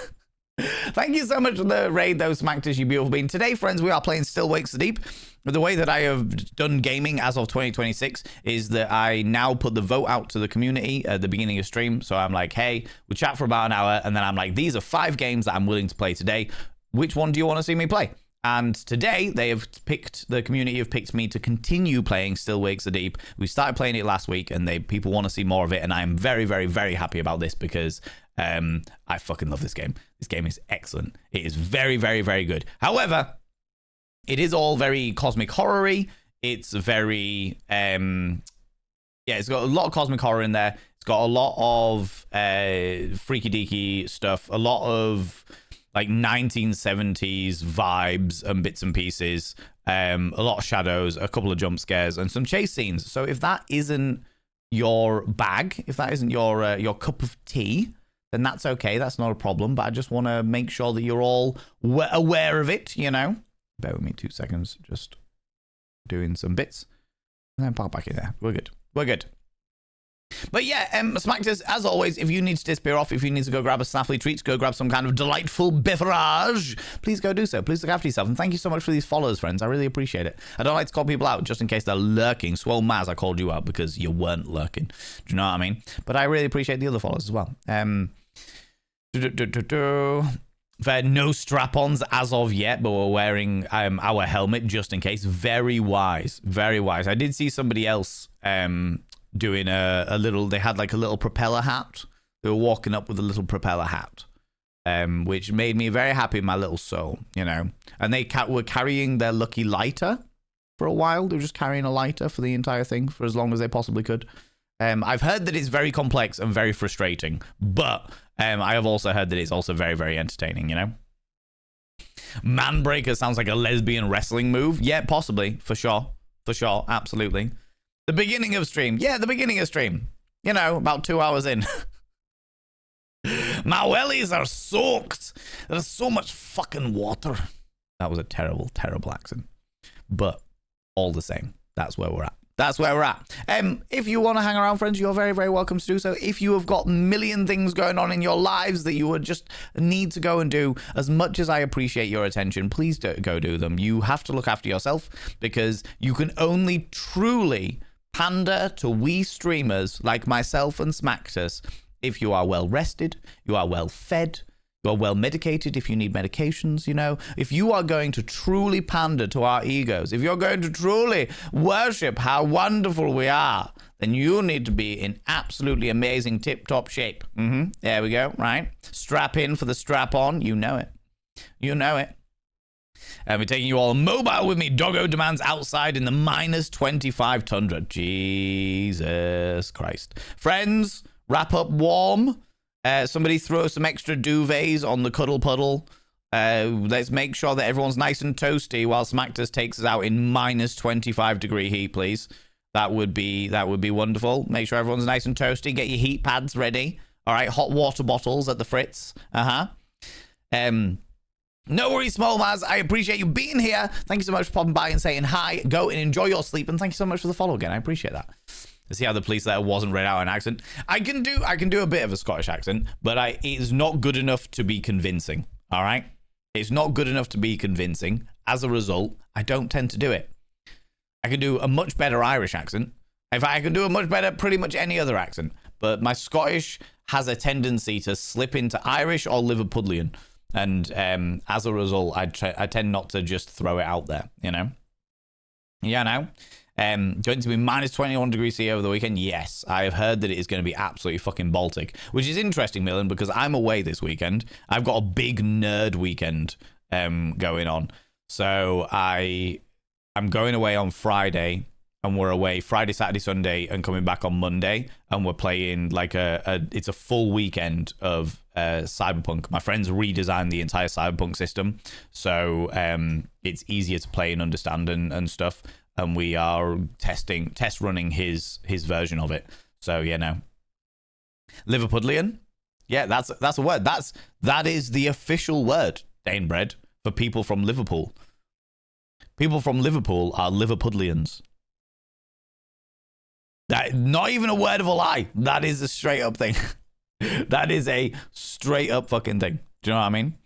A: Thank you so much for the raid, though, Smackers, you beautiful bean. Today, friends, we are playing Still Wakes the Deep. The way that I have done gaming as of 2026 is that I now put the vote out to the community at the beginning of stream. So I'm like, hey, we'll chat for about an hour. And then I'm like, these are 5 games that I'm willing to play today. Which one do you want to see me play? And today, the community have picked me to continue playing Still Wakes the Deep. We started playing it last week, and people want to see more of it. And I'm very, very, very happy about this because I fucking love this game. This game is excellent. It is very, very, very good. However, it is all very cosmic horror-y. It's very, it's got a lot of cosmic horror in there. It's got a lot of freaky deaky stuff, a lot of like 1970s vibes and bits and pieces, a lot of shadows, a couple of jump scares, and some chase scenes. So if that isn't your bag, if that isn't your cup of tea, then that's okay. That's not a problem. But I just want to make sure that you're all aware of it, you know? Bear with me 2 seconds. Just doing some bits. And then pop back in there. We're good. We're good. But yeah, Smackers, as always, if you need to disappear off, if you need to go grab a snaffly treat, go grab some kind of delightful beverage, please go do so. Please look after yourself. And thank you so much for these followers, friends. I really appreciate it. I don't like to call people out just in case they're lurking. Swole Maz, I called you out because you weren't lurking. Do you know what I mean? But I really appreciate the other followers as well. There are no strap-ons as of yet, but we're wearing our helmet just in case. Very wise. Very wise. I did see somebody else doing a little... They had like a little propeller hat. They were walking up with a little propeller hat, which made me very happy in my little soul, you know. And they were carrying their lucky lighter for a while. They were just carrying a lighter for the entire thing for as long as they possibly could. I've heard that it's very complex and very frustrating, but I have also heard that it's also very, very entertaining, you know? Manbreaker sounds like a lesbian wrestling move. Yeah, possibly. For sure. For sure. Absolutely. The beginning of stream. Yeah, the beginning of stream. You know, about 2 hours in. My wellies are soaked. There's so much fucking water. That was a terrible, terrible accent. But all the same, that's where we're at. That's where we're at. If you want to hang around, friends, you're very, very welcome to do so. If you have got a million things going on in your lives that you would just need to go and do, as much as I appreciate your attention, please go do them. You have to look after yourself because you can only truly pander to we streamers like myself and Smacktus if you are well rested, you are well fed, you are well medicated if you need medications, you know. If you are going to truly pander to our egos, if you're going to truly worship how wonderful we are, then you need to be in absolutely amazing tip-top shape. There we go, right? Strap in for the strap on. You know it. You know it. And we're taking you all mobile with me. Doggo demands outside in the minus 25 tundra. Jesus Christ. Friends, wrap up warm. Somebody throw some extra duvets on the cuddle puddle. Let's make sure that everyone's nice and toasty while Smacktus takes us out in minus 25 degree heat, please. That would be wonderful. Make sure everyone's nice and toasty. Get your heat pads ready. All right, hot water bottles at the fritz. No worries, Small Maz. I appreciate you being here. Thank you so much for popping by and saying hi. Go and enjoy your sleep, and thank you so much for the follow again. I appreciate that. See how the police letter wasn't read out in accent. I can do a bit of a Scottish accent, but it is not good enough to be convincing. All right, it's not good enough to be convincing. As a result, I don't tend to do it. I can do a much better Irish accent. In fact, I can do a much better pretty much any other accent. But my Scottish has a tendency to slip into Irish or Liverpudlian, and as a result, I tend not to just throw it out there. You know. Yeah, no. Going to be minus 21 degrees C over the weekend. Yes, I have heard that it is going to be absolutely fucking Baltic, which is interesting, Millen, because I'm away this weekend. I've got a big nerd weekend going on. So I'm going away on Friday, and we're away Friday, Saturday, Sunday, and coming back on Monday, and we're playing like it's a full weekend of Cyberpunk. My friends redesigned the entire Cyberpunk system, so it's easier to play and understand and stuff. And we are test running his version of it. So yeah, no. Liverpudlian? Yeah, that's a word. That is the official word, Danebred, for people from Liverpool. People from Liverpool are Liverpudlians. That not even a word of a lie. That is a straight up thing. That is a straight up fucking thing. Do you know what I mean?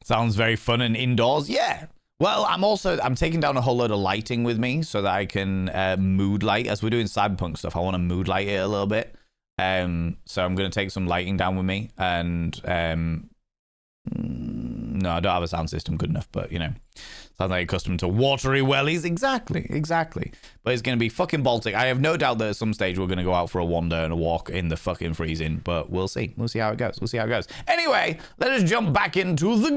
A: Sounds very fun and indoors. Yeah. Well, I'm taking down a whole load of lighting with me so that I can mood light. As we're doing Cyberpunk stuff, I want to mood light it a little bit. So I'm going to take some lighting down with me. And no, I don't have a sound system good enough, but you know, sounds like accustomed to watery wellies. Exactly. But it's going to be fucking Baltic. I have no doubt that at some stage we're going to go out for a wander and a walk in the fucking freezing, but we'll see. We'll see how it goes. Anyway, let us jump back into the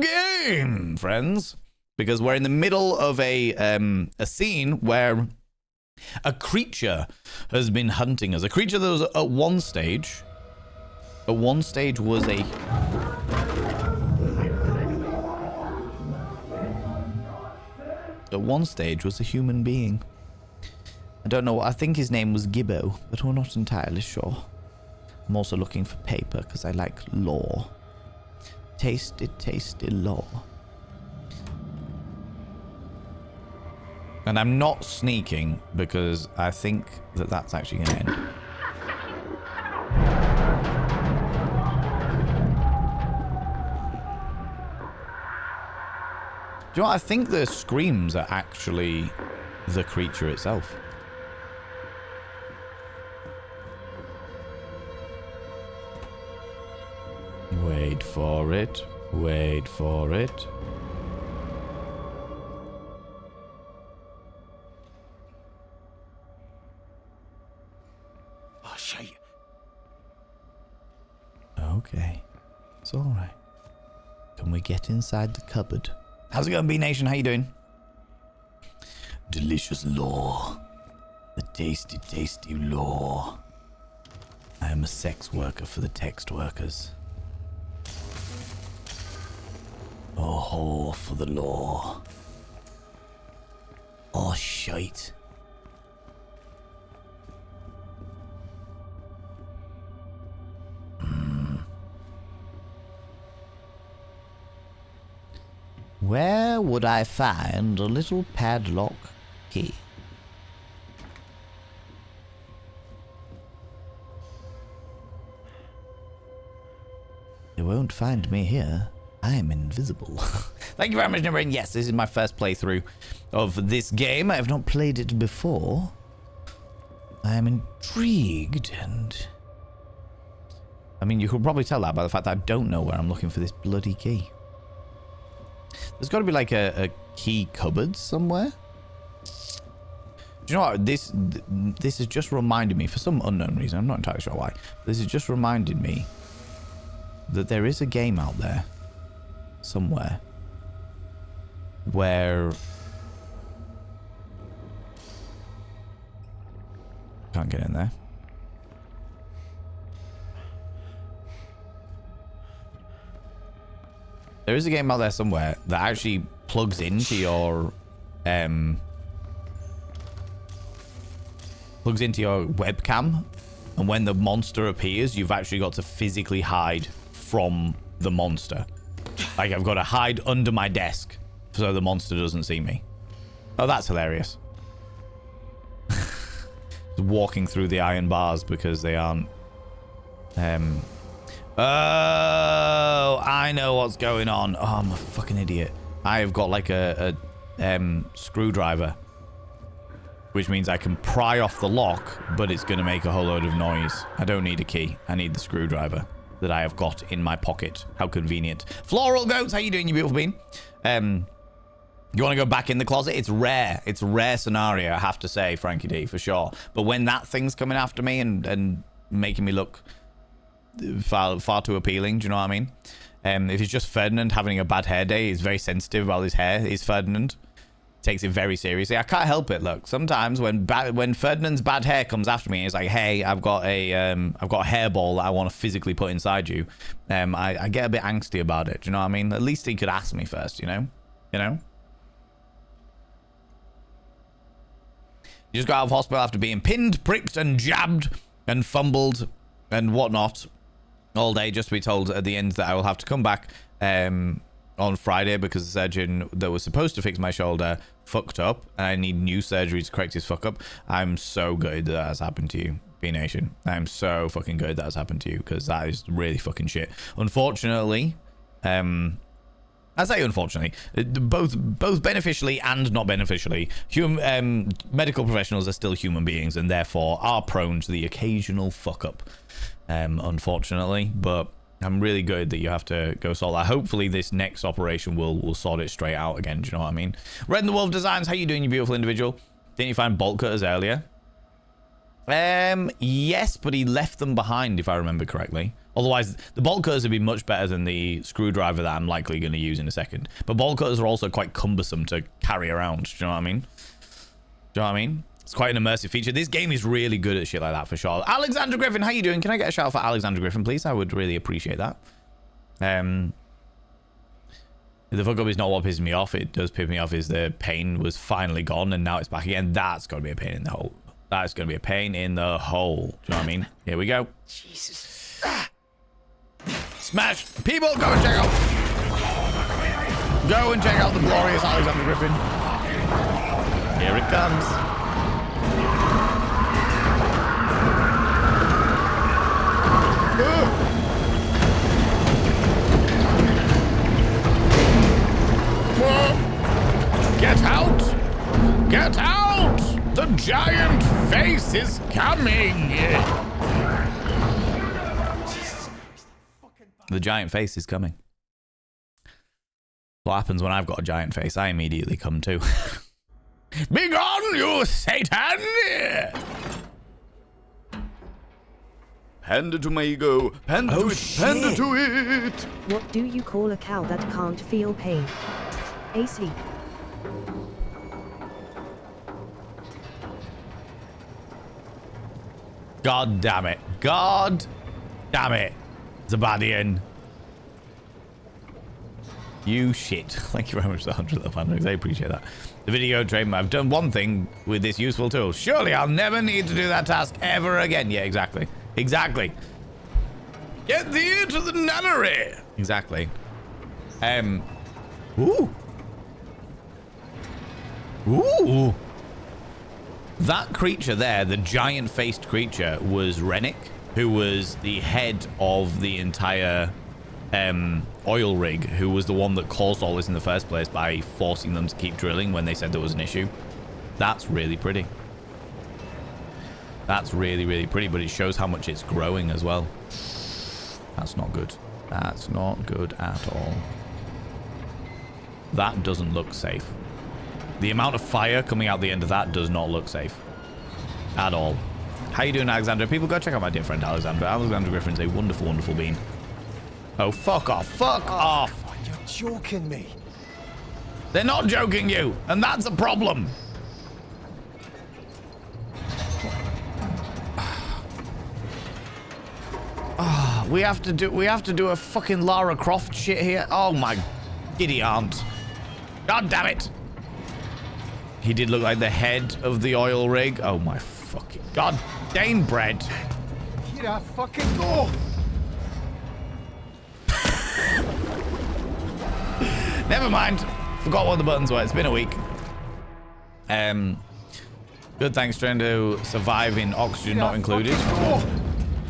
A: game, friends. Because we're in the middle of a scene where a creature has been hunting us. A creature that was at one stage was a human being. I don't know. I think his name was Gibbo, but we're not entirely sure. I'm also looking for paper because I like lore. Tasty lore. And I'm not sneaking because I think that that's actually going to end. Do you know what? I think the screams are actually the creature itself. Wait for it.
D: Shite.
A: Okay. It's alright. Can we get inside the cupboard? How's it going, B-Nation? How you doing? Delicious lore. The tasty lore. I am a sex worker for the text workers. A whore for the lore. Oh, shite. Where would I find a little padlock key? You won't find me here. I am invisible. Thank you very much, Nimrin. Yes, this is my first playthrough of this game. I have not played it before. I am intrigued and... I mean, you could probably tell that by the fact that I don't know where I'm looking for this bloody key. There's got to be like a key cupboard somewhere. Do you know what? This has just reminded me, for some unknown reason, I'm not entirely sure why, this has just reminded me that there is a game out there somewhere where... Can't get in there. There is a game out there somewhere that actually plugs into your webcam, and when the monster appears, you've actually got to physically hide from the monster. Like, I've got to hide under my desk so the monster doesn't see me. Oh, that's hilarious. Walking through the iron bars because they aren't... Oh, I know what's going on. Oh, I'm a fucking idiot. I have got like a screwdriver, which means I can pry off the lock, but it's going to make a whole load of noise. I don't need a key. I need the screwdriver that I have got in my pocket. How convenient. Floral Goats, how you doing, you beautiful bean? You want to go back in the closet? It's rare. It's a rare scenario, I have to say, Frankie D, for sure. But when that thing's coming after me and making me look far too appealing, do you know what I mean? If it's just Ferdinand having a bad hair day, he's very sensitive about his hair. He's Ferdinand. Takes it very seriously. I can't help it. Look, sometimes when Ferdinand's bad hair comes after me, it's like, hey, I've got a hairball that I want to physically put inside you. I get a bit angsty about it. Do you know what I mean? At least he could ask me first, you know? You know? You just got out of hospital after being pinned, pricked, and jabbed, and fumbled, and whatnot all day, just to be told at the end that I will have to come back on Friday because the surgeon that was supposed to fix my shoulder fucked up, and I need new surgery to correct his fuck up. I'm so good that has happened to you, B-Nation. I'm so fucking good that has happened to you, because that is really fucking shit. Unfortunately, I say unfortunately, both beneficially and not beneficially, medical professionals are still human beings and therefore are prone to the occasional fuck up, unfortunately. But I'm really good that you have to go sort that. Hopefully this next operation will sort it straight out again. Do you know what I mean? Red and the Wolf Designs, how you doing, you beautiful individual? Didn't you find bolt cutters earlier? Yes, but he left them behind, if I remember correctly. Otherwise, the bolt cutters would be much better than the screwdriver that I'm likely going to use in a second. But bolt cutters are also quite cumbersome to carry around. Do you know what I mean? Do you know what I mean? It's quite an immersive feature. This game is really good at shit like that, for sure. Alexander Griffin, how you doing? Can I get a shout out for Alexander Griffin, please? I would really appreciate that. The fuck up is not what pisses me off. It does piss me off is the pain was finally gone and now it's back again. That's got to be a pain in the hole. That's going to be a pain in the hole. Do you know what I mean? Here we go.
D: Jesus.
A: Smash! People, go and check out. Go and check out the glorious Alexander Griffin. Here it comes. Get out! Get out! The giant face is coming! The giant face is coming. What happens when I've got a giant face? I immediately come too. Be gone, you Satan!
C: Panda to my ego. Panda to it.
A: shit.
C: Panda to it.
B: What do you call a cow that can't feel pain? AC.
A: God damn it. God damn it. Zabadian. You shit. Thank you very much for the 100 Pandas. I appreciate that. The video trademark. I've done one thing with this useful tool. Surely I'll never need to do that task ever again. Yeah, exactly. Exactly. Get thee to the nunnery. Exactly. Ooh. Ooh. That creature there, the giant-faced creature, was Rennick, who was the head of the entire oil rig, who was the one that caused all this in the first place by forcing them to keep drilling when they said there was an issue. That's really pretty. That's really, really pretty, but it shows how much it's growing as well. That's not good. That's not good at all. That doesn't look safe. The amount of fire coming out the end of that does not look safe. At all. How you doing, Alexander? People, go check out my dear friend Alexander. Alexander Griffin's a wonderful, wonderful being. Oh, fuck off. Fuck off.
D: Oh, you're joking me.
A: They're not joking you, and that's a problem. We have to do a fucking Lara Croft shit here. Oh my giddy aunt. God damn it. He did look like the head of the oil rig. Oh my fucking god dang bread.
D: Here I fucking go.
A: Never mind. Forgot what the buttons were. It's been a week. Good, thanks. Trying to survive in oxygen not included.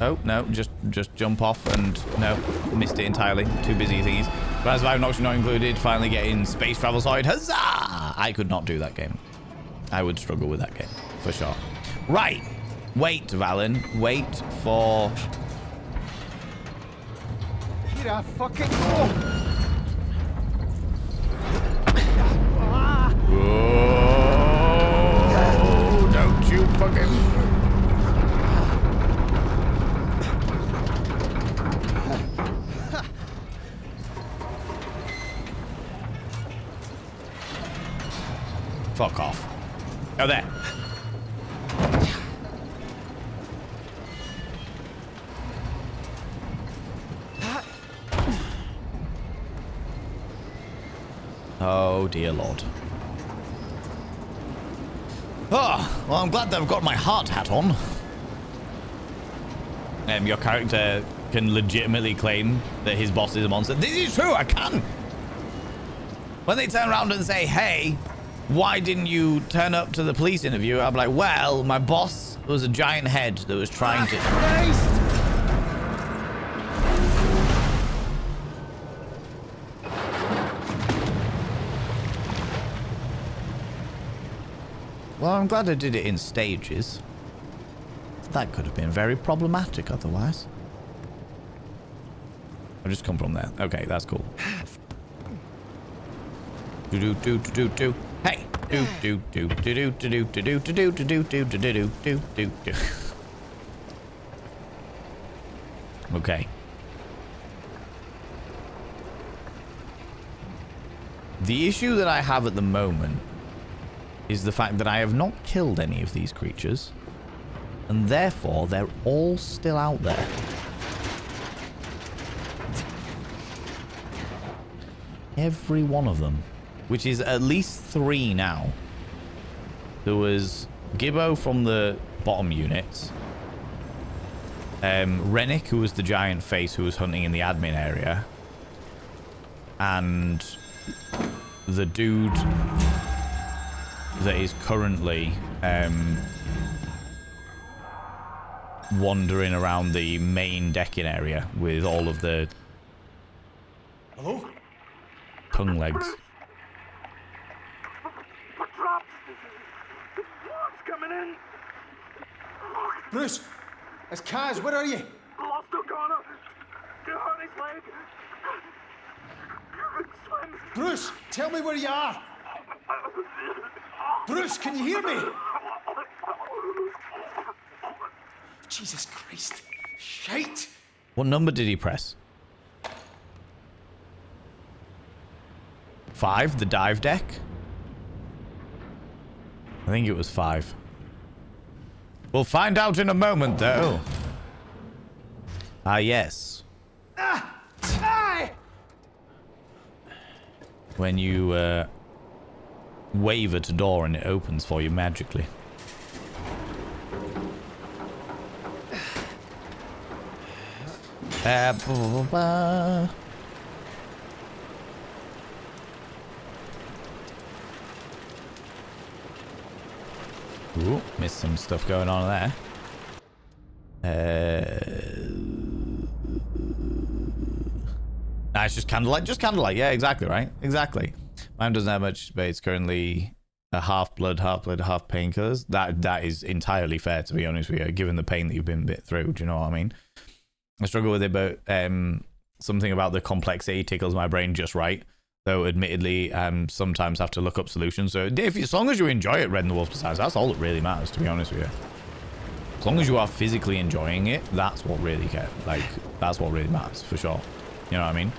A: Oh, no, just jump off and no, missed it entirely. Too busy thingies. But as survive in oxygen not included, finally getting space travel sorted. Huzzah! I could not do that game. I would struggle with that game, for sure. Right. Wait, Valen. Wait for...
D: Here I fucking go.
A: Oh, don't you fucking... Fuck off. Oh, there. Oh, dear Lord. Oh, well, I'm glad that I've got my hard hat on. Your character can legitimately claim that his boss is a monster. This is true, I can. When they turn around and say, hey, why didn't you turn up to the police interview? I'm like, well, my boss was a giant head that was trying to... Well, I'm glad I did it in stages. That could have been very problematic otherwise. I've just come from there. Okay, that's cool. Do. Hey. Do. Okay. The issue that I have at the moment is the fact that I have not killed any of these creatures, and therefore they're all still out there. Every one of them, which is at least 3 now. There was Gibbo from the bottom units, Rennick, who was the giant face who was hunting in the admin area, and the dude that is currently wandering around the main decking area with all of the
D: Hello?
A: tongue legs.
E: We're trapped! What's coming in?
D: Bruce! It's Kaz, where are you?
E: Lost O'Connor! You hurt his leg! You can swim!
D: Bruce, tell me where you are! Bruce, can you hear me? Jesus Christ. Shite!
A: What number did he press? 5, the dive deck? I think it was 5. We'll find out in a moment, though. Ah, yes. When you wave at a door and it opens for you magically. Ooh, missed some stuff going on there. Nah, it's just candlelight. Just candlelight. Yeah, exactly, right? Exactly. Mine doesn't have much space. Currently a half blood, half painkillers. That is entirely fair, to be honest with you, given the pain that you've been bit through. Do you know what I mean? I struggle with it, but something about the complexity tickles my brain just right. Though, admittedly, sometimes have to look up solutions. So, as long as you enjoy it, Red and the Wolf Decides, that's all that really matters, to be honest with you. As long as you are physically enjoying it, that's what really that's what really matters, for sure. You know what I mean?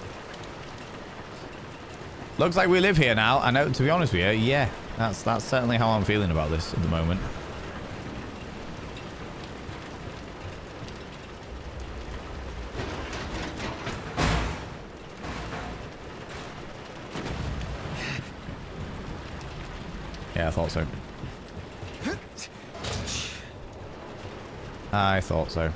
A: Looks like we live here now. I know, to be honest with you, yeah. That's certainly how I'm feeling about this at the moment. Yeah, I thought so. I thought so.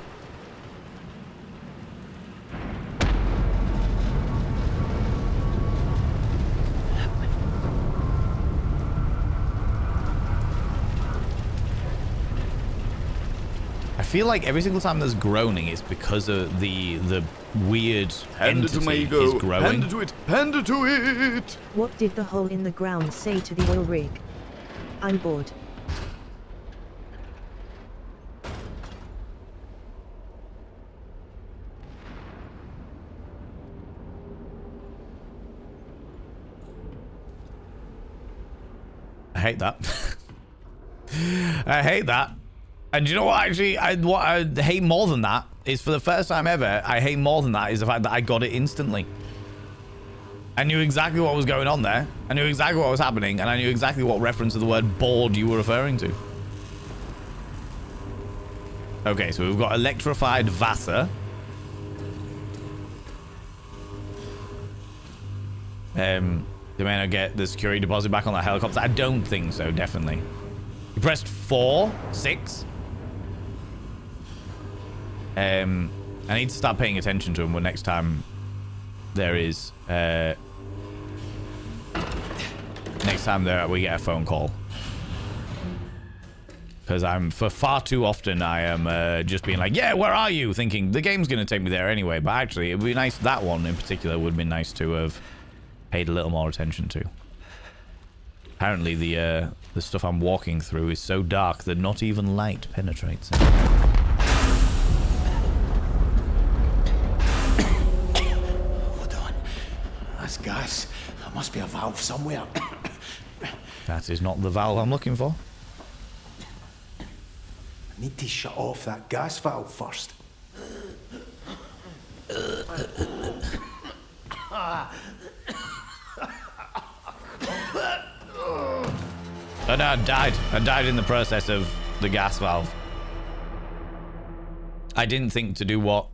A: I feel like every single time there's groaning, it's because of the weird entity is growing.
C: Hand it to it! Hand it to it!
B: What did the hole in the ground say to the oil rig? I'm bored.
A: hate that. I hate that. And you know what, actually, what I hate more than that is, for the first time ever, I hate more than that is the fact that I got it instantly. I knew exactly what was going on there. I knew exactly what was happening, and I knew exactly what reference to the word bored you were referring to. Okay, so we've got electrified Vassar. Do I get the security deposit back on that helicopter? I don't think so, definitely. You pressed 4, 6. I need to start paying attention to him when next time there is next time we get a phone call, because for far too often I am just being like, yeah, where are you, thinking the game's gonna take me there anyway, but actually it would be nice, that one in particular would have been nice to have paid a little more attention to. Apparently the stuff I'm walking through is so dark that not even light penetrates it.
D: Gas. There must be a valve somewhere.
A: That is not the valve I'm looking for.
D: I need to shut off that gas valve first.
A: Oh no, I died. I died in the process of the gas valve. I didn't think to do what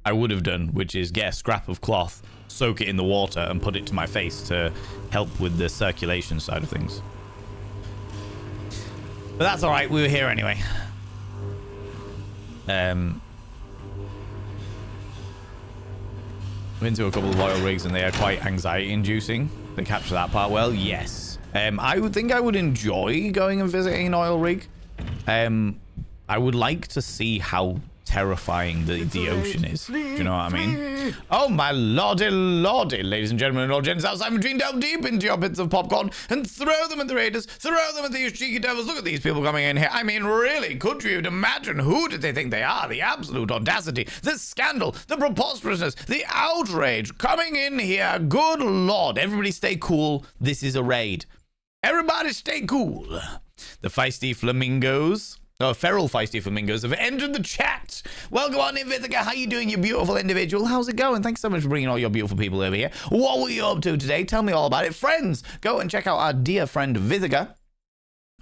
A: I would have done, which is get a scrap of cloth, soak it in the water, and put it to my face to help with the circulation side of things. But that's all right. We were here anyway. Been to a couple of oil rigs, and they are quite anxiety-inducing. They capture that part well. Yes. I would think I would enjoy going and visiting an oil rig. I would like to see how terrifying the ocean is. Do you know what I mean? Oh my lordy, ladies and gentlemen and all gents outside between, delve deep into your bits of popcorn and throw them at the raiders, throw them at these cheeky devils. Look at these people coming in here. I mean, really, could you imagine who did they think they are? The absolute audacity, the scandal, the preposterousness, the outrage coming in here. Good lord, everybody stay cool. This is a raid. Everybody stay cool. The feisty flamingos. Oh, feral feisty flamingos have entered the chat. Welcome on in, Vithica. How you doing, you beautiful individual? How's it going? Thanks so much for bringing all your beautiful people over here. What were you up to today? Tell me all about it. Friends, go and check out our dear friend Vithica.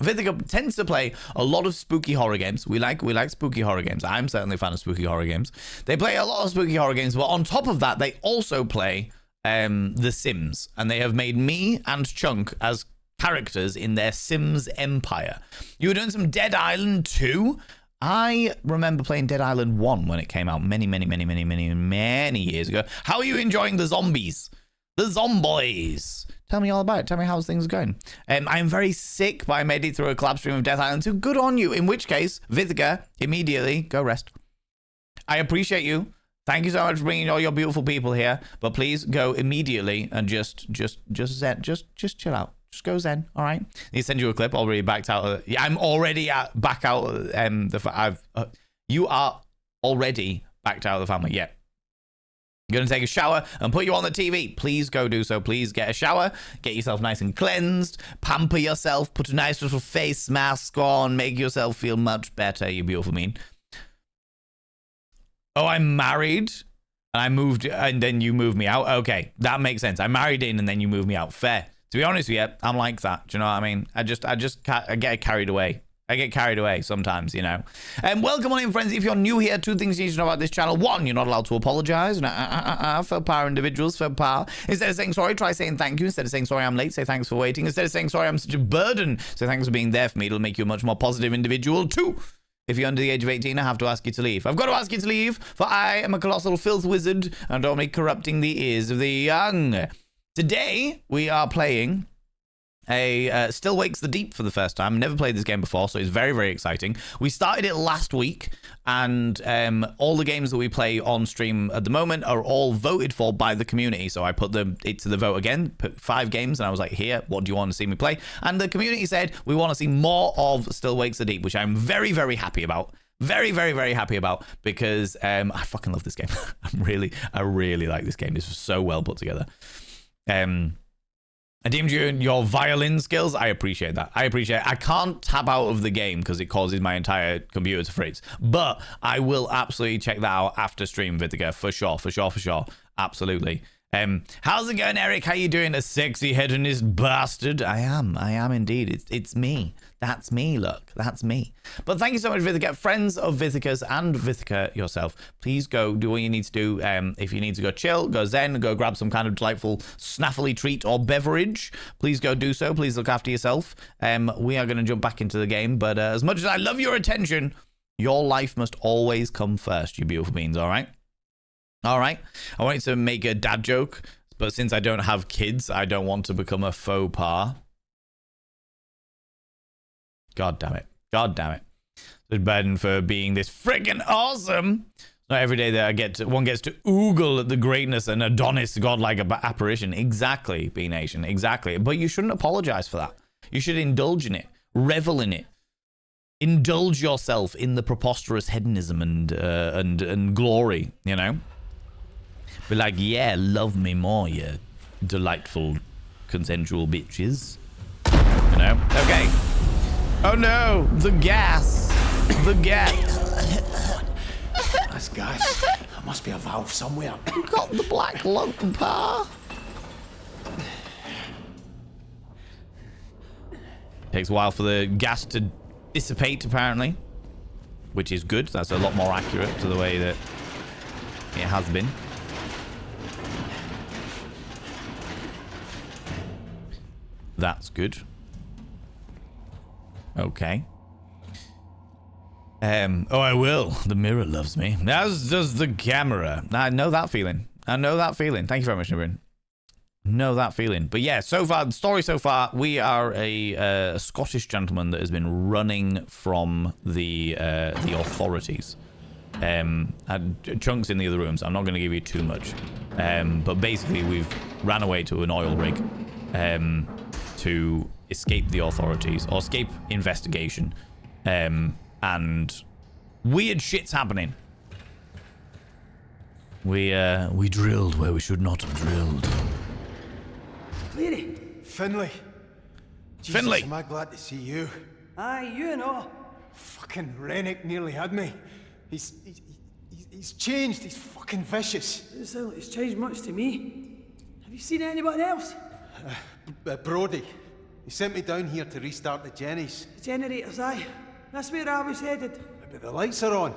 A: Vithica tends to play a lot of spooky horror games. We like spooky horror games. I'm certainly a fan of spooky horror games. They play a lot of spooky horror games, but on top of that, they also play The Sims. And they have made me and Chunk as characters in their Sims empire. You were doing some Dead Island 2. I remember playing Dead Island 1 when it came out many years ago. How are you enjoying the zombies? The zomboys. Tell me all about it. Tell me how's things going. I'm very sick, but I made it through a collab stream of Death Island 2. Good on you. In which case, Vithica, immediately go rest. I appreciate you. Thank you so much for bringing all your beautiful people here. But please go immediately and just chill out. Just go zen, all right? He send you a clip. Already backed out. Yeah, I'm already back out. You are already backed out of the family. Yeah. You're gonna take a shower and put you on the TV. Please go do so. Please get a shower. Get yourself nice and cleansed. Pamper yourself. Put a nice little face mask on. Make yourself feel much better. You beautiful mean. Oh, I'm married. And I moved, and then you moved me out. Okay, that makes sense. I married in, and then you moved me out. Fair. To be honest with you, I'm like that. Do you know what I mean? I get carried away. I get carried away sometimes, you know. Welcome on in, friends. If you're new here, 2 things you need to know about this channel. 1, you're not allowed to apologize. For power individuals, for power. Instead of saying sorry, try saying thank you. Instead of saying sorry, I'm late, say thanks for waiting. Instead of saying sorry, I'm such a burden, say thanks for being there for me. It'll make you a much more positive individual. 2, if you're under the age of 18, I have to ask you to leave. I've got to ask you to leave, for I am a colossal filth wizard and only corrupting the ears of the young. Today, we are playing Still Wakes the Deep for the first time. Never played this game before, so it's very, very exciting. We started it last week, and all the games that we play on stream at the moment are all voted for by the community. So I put it to the vote again, put 5 games, and I was like, here, what do you want to see me play? And the community said, we want to see more of Still Wakes the Deep, which I'm very, very happy about. Very, very, very happy about, because I fucking love this game. I really like this game. It's so well put together. I deemed you your violin skills. I appreciate that. I appreciate it. I can't tab out of the game because it causes my entire computer to freeze. But I will absolutely check that out after stream, Vitica, for sure. Absolutely. How's it going, Eric? How you doing, a sexy hedonist bastard? I am indeed. It's me. That's me, look. That's me. But thank you so much, Vithica. Friends of Vithicas and Vithica yourself, please go do what you need to do. If you need to go chill, go zen, go grab some kind of delightful snaffly treat or beverage, please go do so. Please look after yourself. We are going to jump back into the game, but as much as I love your attention, your life must always come first, you beautiful beings, all right? All right. I wanted to make a dad joke, but since I don't have kids, I don't want to become a faux pas. God damn it. The burden for being this freaking awesome. Not every day that one gets to oogle at the greatness and Adonis godlike apparition. Exactly, B Nation. Exactly. But you shouldn't apologize for that. You should indulge in it. Revel in it. Indulge yourself in the preposterous hedonism and glory, you know? Be like, yeah, love me more, you delightful consensual bitches. You know? Okay. Oh no, the gas. The gas.
D: That's gas. There must be a valve somewhere.
A: You got the black lump, pa. Takes a while for the gas to dissipate, apparently. Which is good. That's a lot more accurate to the way that it has been. That's good. Okay. Oh, I will. The mirror loves me. As does the camera. I know that feeling. Thank you very much, Nibrin. Know that feeling. But yeah, so far, the story so far, we are a Scottish gentleman that has been running from the authorities. Had chunks in the other rooms. I'm not going to give you too much. But basically, we've ran away to an oil rig. To escape the authorities or escape investigation, and weird shit's happening. We drilled where we should not have drilled.
G: Cleary.
D: Finlay. Jesus,
A: Finlay.
D: am I glad to see you.
G: Aye, you and all.
D: Fucking Rennick nearly had me. He's changed. He's fucking vicious.
G: Doesn't sound like it's changed much to me. Have you seen anyone else?
D: Brody. He sent me down here to restart the Jennies.
G: The generators, aye. That's where I was headed.
D: But the lights are on.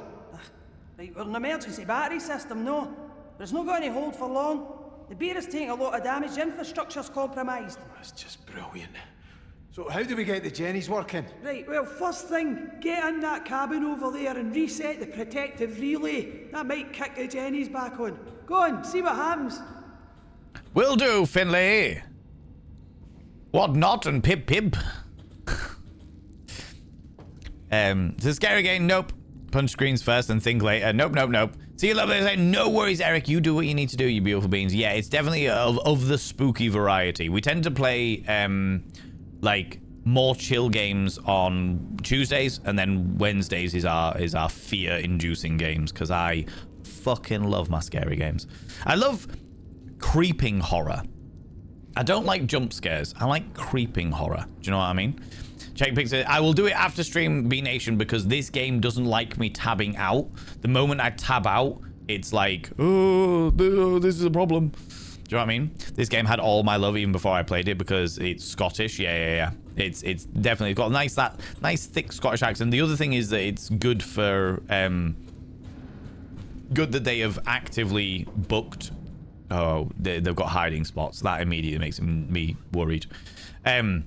G: Right, we're an emergency battery system, no. But it's not going to hold for long. The beer is taking a lot of damage, the infrastructure's compromised.
D: That's just brilliant. So how do we get the Jennies working?
G: Right, well, first thing, get in that cabin over there and reset the protective relay. That might kick the Jennies back on. Go on, see what happens.
A: Will do, Finlay. What not and pip pip. Is this scary game? Nope. Punch screens first and think later. Nope. See you later. No worries, Eric. You do what you need to do, you beautiful beings. Yeah, it's definitely of the spooky variety. We tend to play like more chill games on Tuesdays, and then Wednesdays is our fear-inducing games, because I fucking love my scary games. I love creeping horror. I don't like jump scares. I like creeping horror. Do you know what I mean? Check Pixel. I will do it after stream, B Nation, because this game doesn't like me tabbing out. The moment I tab out, it's like, oh, this is a problem. Do you know what I mean? This game had all my love even before I played it because it's Scottish. Yeah. It's definitely got that nice thick Scottish accent. The other thing is that it's good for good that they have actively booked. Oh, they've got hiding spots. That immediately makes me worried. All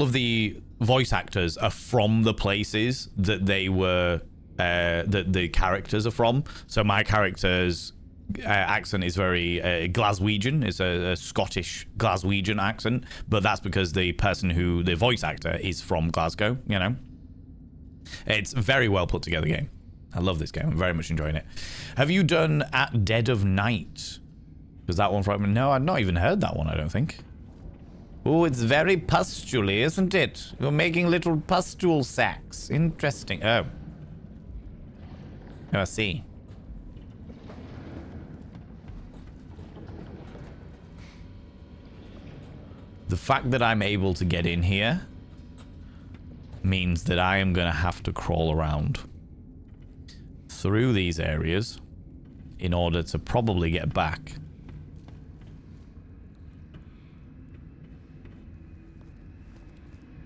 A: of the voice actors are from the places that they were that the characters are from. So my character's accent is very Glaswegian. It's a Scottish Glaswegian accent, but that's because the voice actor is from Glasgow. You know, it's a very well put together game. I love this game. I'm very much enjoying it. Have you done At Dead of Night? Was that one from? No, I've not even heard that one, I don't think. Oh, it's very pustuley, isn't it? You're making little pustule sacks. Interesting. Oh, I see. fact that I'm able to get in here means that I am going to have to crawl around through these areas in order to probably get back.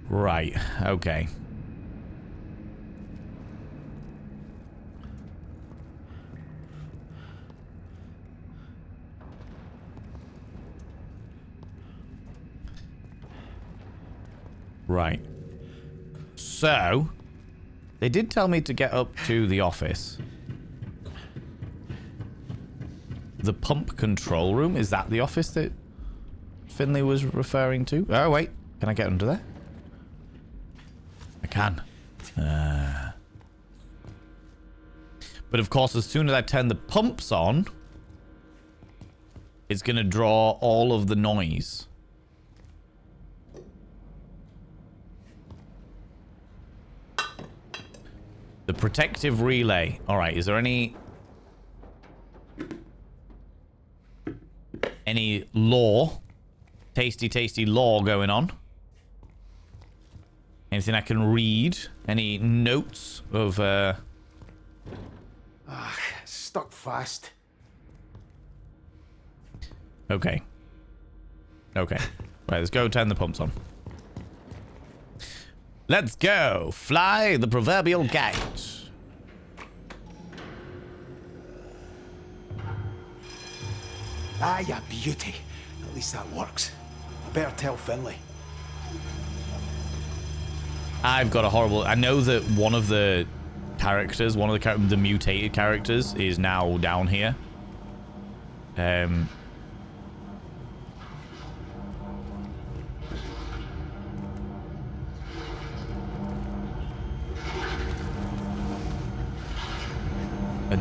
A: Right, okay. Right. So, they did tell me to get up to the office. The pump control room, is that the office that Finley was referring to? Oh, wait. Can I get under there? I can. But of course, as soon as I turn the pumps on, it's going to draw all of the noise. The protective relay. All right, is there any lore? Tasty lore going on? Anything I can read? Any notes of
D: Stuck fast.
A: Okay. Okay. Right, let's go turn the pumps on. Let's go. Fly the proverbial gate.
D: Ah, ya beauty. At least that works. I better tell Finley.
A: I've got a horrible... I know that one of the characters, the mutated characters, is now down here. And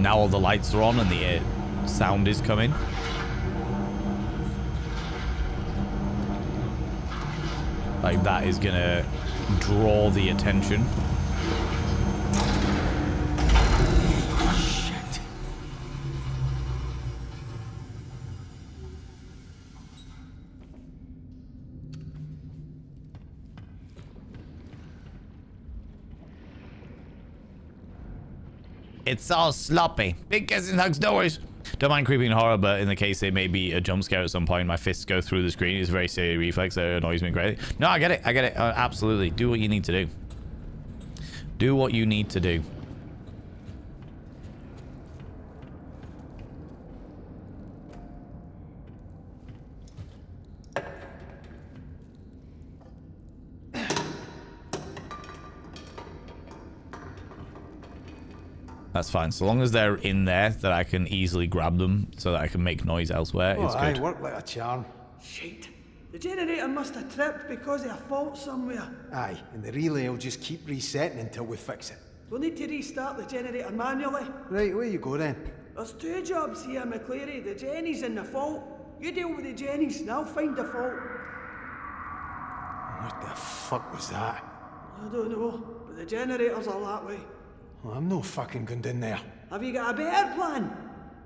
A: now all the lights are on and the sound is coming. Like, that is gonna draw the attention.
D: Shit.
A: It's all sloppy. Big kissing hugs, no worries. Don't mind creeping horror, but in the case it may be a jump scare at some point, my fists go through the screen. It's a very silly reflex that annoys me greatly. No, I get it. I get it. Absolutely. Do what you need to do. Do what you need to do. That's fine. So long as they're in there, that I can easily grab them so that I can make noise elsewhere. It's good.
D: Aye, work like a charm.
G: Shit. The generator must have tripped because of a fault somewhere.
D: Aye, and the relay will just keep resetting until we fix it.
G: We'll need to restart the generator manually.
D: Right, where you go then?
G: There's two jobs here, McCleary. The Jenny's and the fault. You deal with the Jenny's and I'll find the fault.
D: What the fuck was that?
G: I don't know, but the generators are that way.
D: Well, I'm no fucking going in there.
G: Have you got a better plan?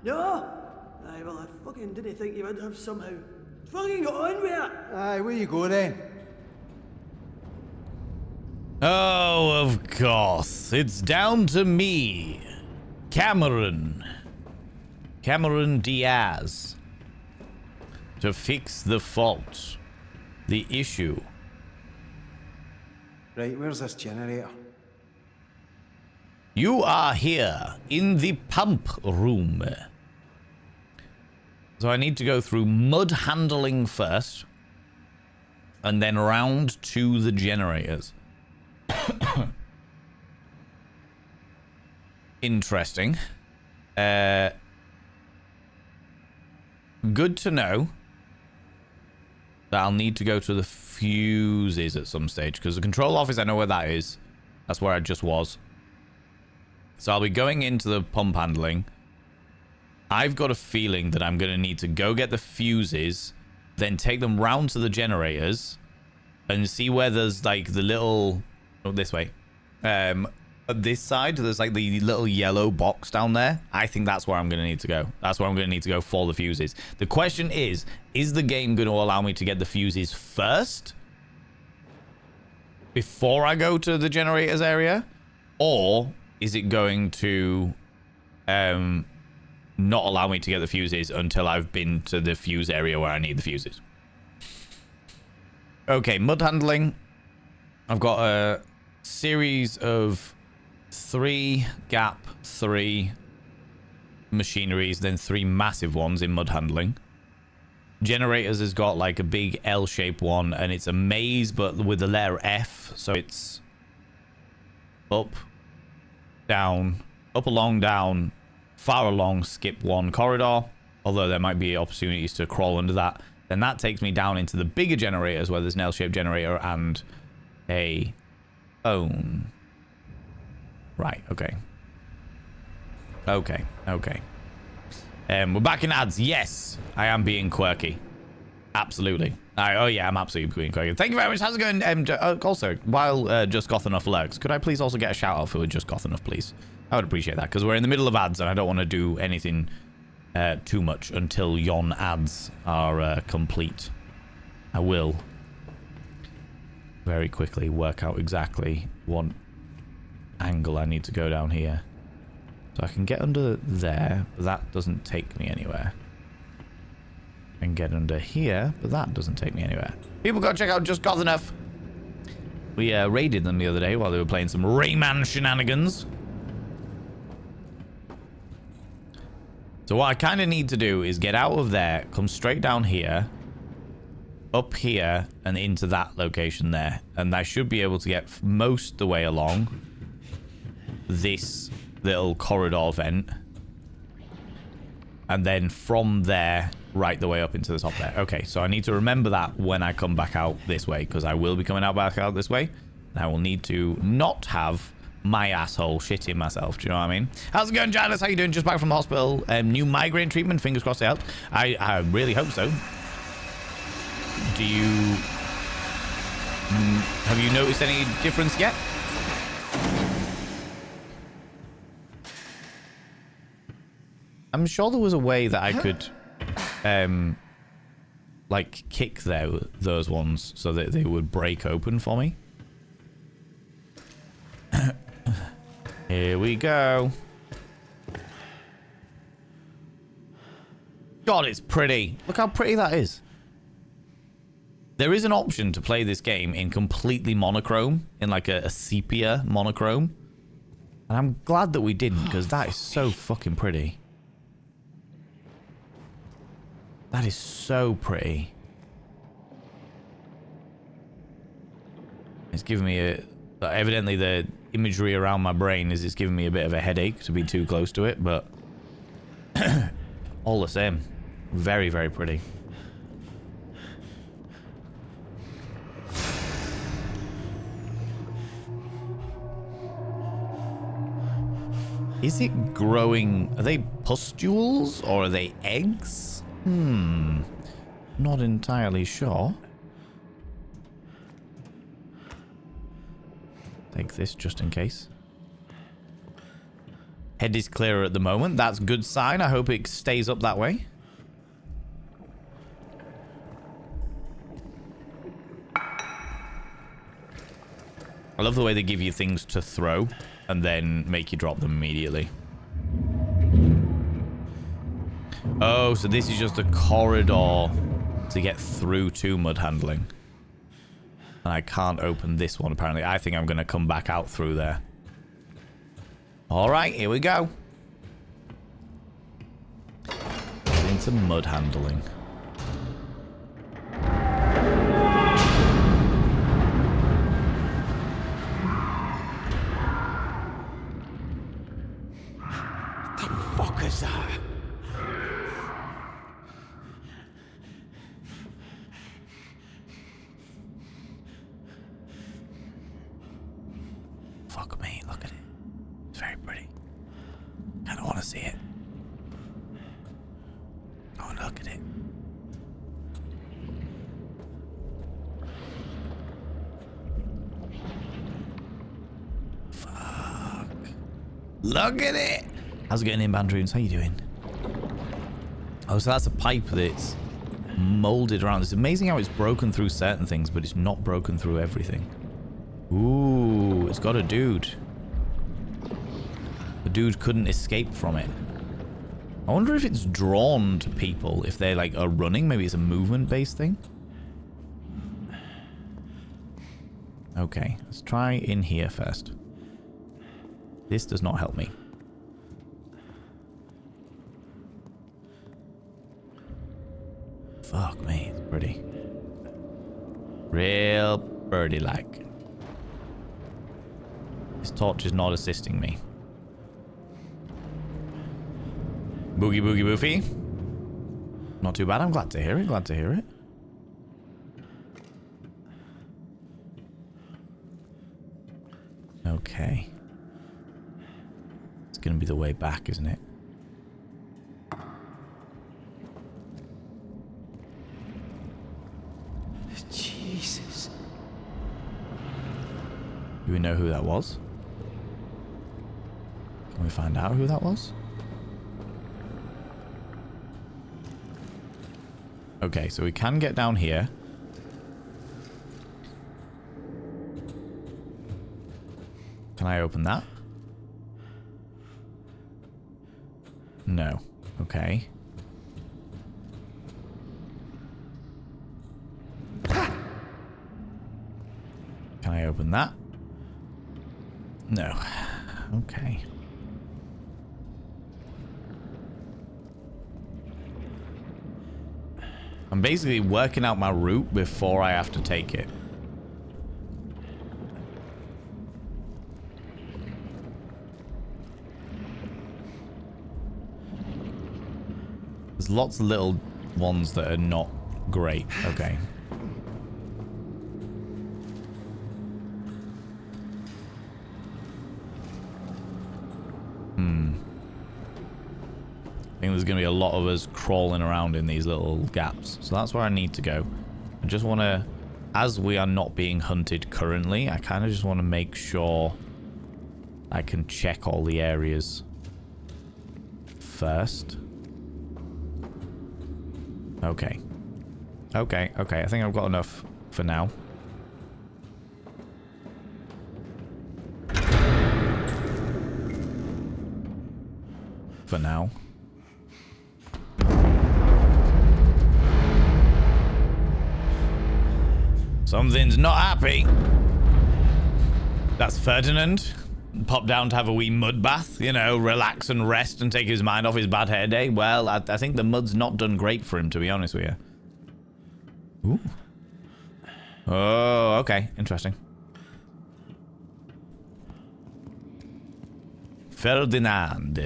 G: No? Aye, well, I fucking didn't think you would have somehow. Fucking get on with it!
D: Aye, where you go then?
A: Oh, of course. It's down to me. Cameron Diaz. To fix the fault. The issue.
D: Right, where's this generator?
A: You are here in the pump room. So I need to go through mud handling first and then round to the generators. Interesting. Good to know that I'll need to go to the fuses at some stage because the control office, I know where that is. That's where I just was. So I'll be going into the pump handling. I've got a feeling that I'm going to need to go get the fuses, then take them round to the generators and see where there's like the little... Oh, this way. at this side, there's like the little yellow box down there. I think that's where I'm going to need to go. That's where I'm going to need to go for the fuses. The question is the game going to allow me to get the fuses first before I go to the generators area? Or is it going to not allow me to get the fuses until I've been to the fuse area where I need the fuses? Okay, mud handling. I've got a series of 3 gap 3 machineries, then 3 massive ones in mud handling. Generators has got like a big L-shaped one, and it's a maze but with the letter F, so it's up, down, up, along, down, far along, skip 1 corridor, although there might be opportunities to crawl under that. Then that takes me down into the bigger generators where there's an L-shaped generator and a phone. Right, okay. Okay. We're back in ads. Yes, I am being quirky. Absolutely. Oh yeah, I'm absolutely being quirky. Thank you very much. How's it going? Also, while Just Goth Enough lurks, could I please also get a shout out for Just Goth Enough, please? I would appreciate that, because we're in the middle of ads and I don't want to do anything too much until yon ads are complete. I will very quickly work out exactly what angle I need to go down here. So I can get under there, but that doesn't take me anywhere. I can get under here, but that doesn't take me anywhere. People go check out Just Goth Enough. We raided them the other day while they were playing some Rayman shenanigans. So what I kind of need to do is get out of there, come straight down here, up here, and into that location there. And I should be able to get most the way along this little corridor vent. And then from there, right the way up into the top there. Okay, so I need to remember that when I come back out this way, because I will be coming back out this way. And I will need to not have my asshole shitting myself. Do you know what I mean? How's it going, Janice? How you doing? Just back from the hospital. New migraine treatment. Fingers crossed it helped. I really hope so. Do you... have you noticed any difference yet? I'm sure there was a way that I could like kick those ones so that they would break open for me. Here we go. God, it's pretty. Look how pretty that is. There is an option to play this game in completely monochrome, in like a sepia monochrome. And I'm glad that we didn't, because that is so fucking pretty. That is so pretty. It's giving me a... evidently the imagery around my brain is it's giving me a bit of a headache to be too close to it, but all the same, very, very pretty. Is it growing? Are they pustules or are they eggs? Not entirely sure. Take this just in case. Head is clearer at the moment. That's a good sign. I hope it stays up that way. I love the way they give you things to throw and then make you drop them immediately. Oh, so this is just a corridor to get through to mud handling. And I can't open this one, apparently. I think I'm going to come back out through there. All right, here we go. Into mud handling.
D: What the fuck is that?
A: Fuck me, look at it. It's very pretty. I don't want to see it. Oh, look at it. Fuck. Look at it. How's it going, Inbound Dreams? How you doing? Oh, so that's a pipe that's molded around. It's amazing how it's broken through certain things, but it's not broken through everything. Ooh, it's got a dude. The dude couldn't escape from it. I wonder if it's drawn to people if they like are running. Maybe it's a movement-based thing. Okay, let's try in here first. This does not help me. Fuck me, it's pretty. Real birdie-like. This torch is not assisting me. Boogie boogie boofy. Not too bad. I'm glad to hear it. Glad to hear it. Okay. It's gonna be the way back, isn't it?
D: Jesus.
A: Do we know who that was? Can we find out who that was? Okay, so we can get down here. Can I open that? No. Okay. Can I open that? No. Okay. I'm basically working out my route before I have to take it. There's lots of little ones that are not great. Okay. I think there's going to be a lot of us crawling around in these little gaps. So that's where I need to go. I just want to, as we are not being hunted currently, I kind of just want to make sure I can check all the areas first. Okay. Okay, okay. I think I've got enough for now. For now. Something's not happy. That's Ferdinand. Pop down to have a wee mud bath, you know, relax and rest and take his mind off his bad hair day. Well, I think the mud's not done great for him, to be honest with you. Ooh. Oh, okay. Interesting. Ferdinand.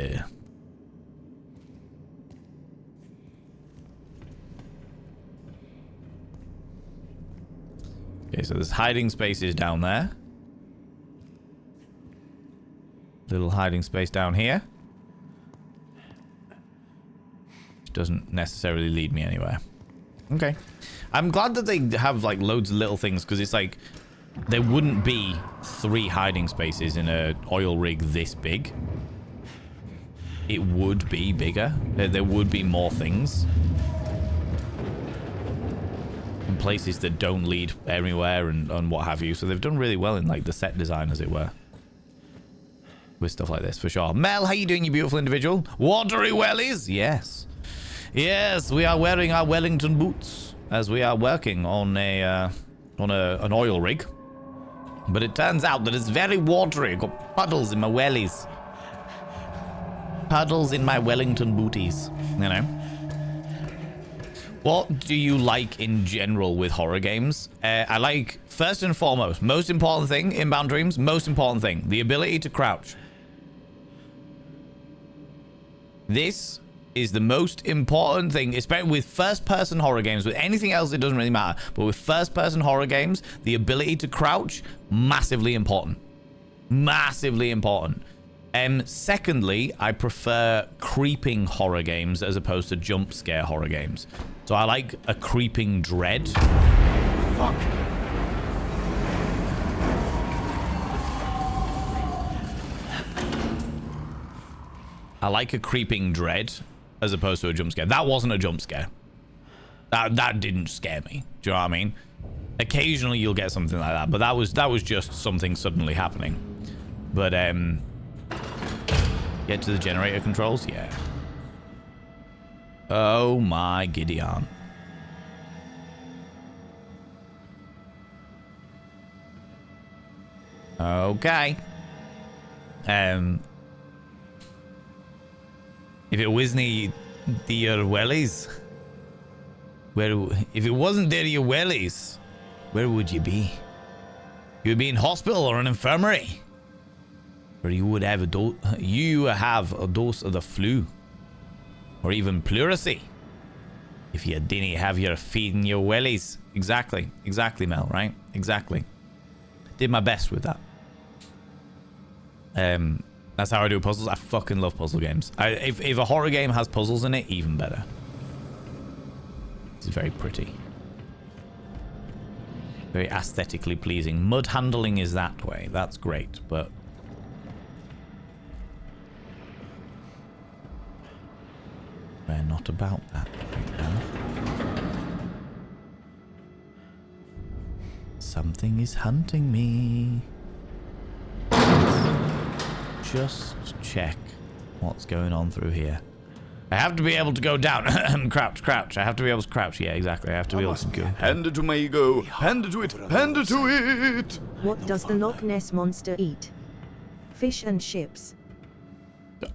A: Okay, so there's hiding spaces down there. Little hiding space down here. Which doesn't necessarily lead me anywhere. Okay. I'm glad that they have like loads of little things, because it's like there wouldn't be 3 hiding spaces in an oil rig this big. It would be bigger. There would be more things. In places that don't lead anywhere and what have you. So they've done really well in like the set design, as it were. With stuff like this, for sure. Mel, how you doing, you beautiful individual? Watery wellies? Yes. Yes, we are wearing our Wellington boots as we are working on an oil rig. But it turns out that it's very watery. I've got puddles in my wellies. Puddles in my Wellington booties, you know. What do you like in general with horror games? I like, first and foremost, most important thing, Inbound Dreams, most important thing, the ability to crouch. This is the most important thing, especially with first-person horror games. With anything else, it doesn't really matter. But with first-person horror games, the ability to crouch, massively important. Massively important. Secondly, I prefer creeping horror games as opposed to jump scare horror games. So I like a creeping dread.
D: Fuck.
A: I like a creeping dread as opposed to a jump scare. That wasn't a jump scare. That didn't scare me. Do you know what I mean? Occasionally you'll get something like that, but that was just something suddenly happening. But get to the generator controls, yeah. Oh my Gideon. Okay. If it wasn't the wellies, if it wasn't there your wellies, where would you be? You would be in hospital or an infirmary, or you would have a dose of the flu, or even pleurisy, if you didn't have your feet in your wellies. Exactly, Mel. Right? Exactly. Did my best with that. That's how I do puzzles. I fucking love puzzle games. If a horror game has puzzles in it, even better. It's very pretty. Very aesthetically pleasing. Mud handling is that way. That's great, but... we're not about that right now. Something is hunting me. Just check what's going on through here. I have to be able to go down. Crouch. I have to be able to crouch. Yeah, exactly. I have to be able to go.
C: Hand it to my ego. Hand it to it. Hand it to it.
B: What does the Loch Ness monster eat? Fish and ships.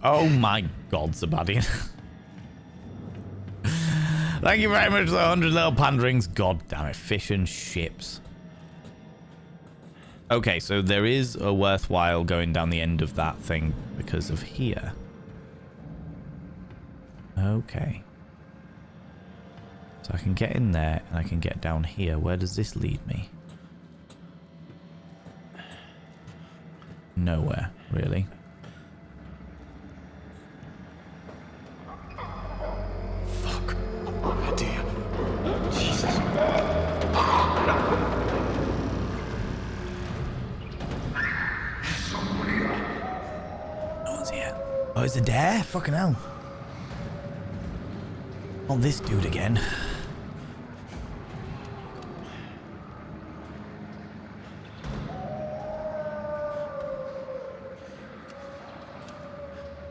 A: Oh my God, Sebastian. Thank you very much for the 100 little panderings. God damn it. Fish and ships. Okay, so there is a worthwhile going down the end of that thing because of here. Okay. So I can get in there and I can get down here. Where does this lead me? Nowhere, really.
D: Fuck. Oh dear. Jesus.
A: No one's here. Oh, is it there? Fucking hell. Not this dude again.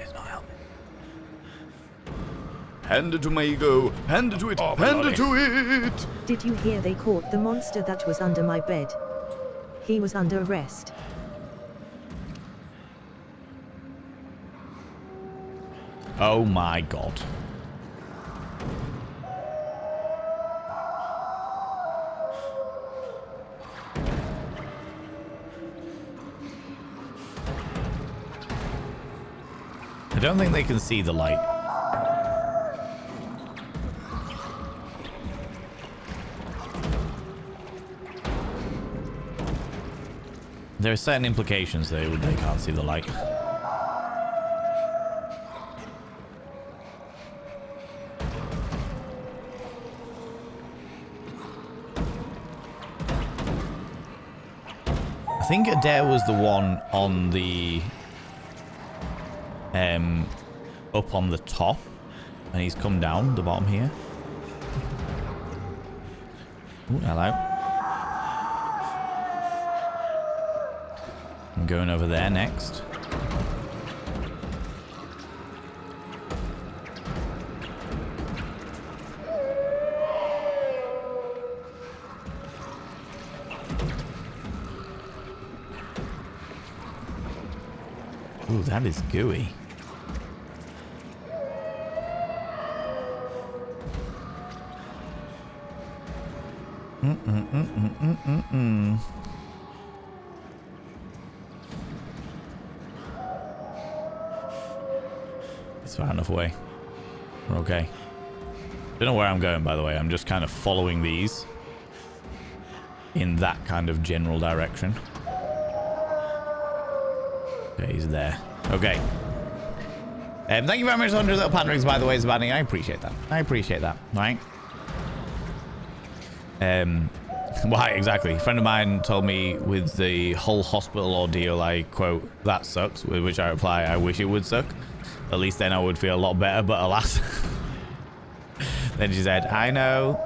A: It's not helping.
C: Hand it to my ego. Hand it to it.
A: Oh,
C: hand it to it.
B: Did you hear they caught the monster that was under my bed? He was under arrest.
A: Oh my God. I don't think they can see the light. There are certain implications they can't see the light. I think Adair was the one on the up on the top, and he's come down the bottom here. Ooh, hello. I'm going over there next. Ooh, that is gooey. It's far enough away. We're okay. Don't know where I'm going, by the way. I'm just kind of following these in that kind of general direction. Okay, he's there. Okay. Thank you very much for 100 little panderings, by the way, Zabani. I appreciate that. I appreciate that. Right? Why exactly? A friend of mine told me with the whole hospital ordeal, I quote, "That sucks," with which I reply, "I wish it would suck." At least then I would feel a lot better, but alas. Then she said, I know.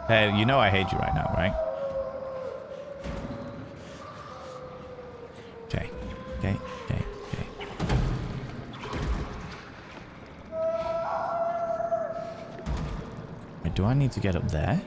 A: You know I hate you right now, right? Okay. Okay. Okay. Okay. Wait, do I need to get up there?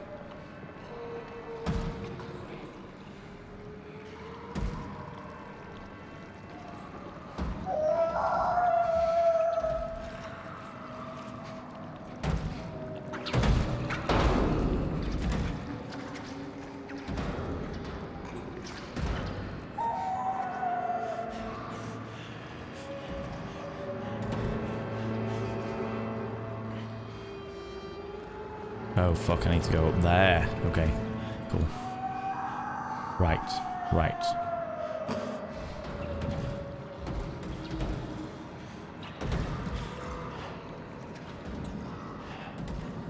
A: Oh, fuck, I need to go up there. Okay, cool. Right, right.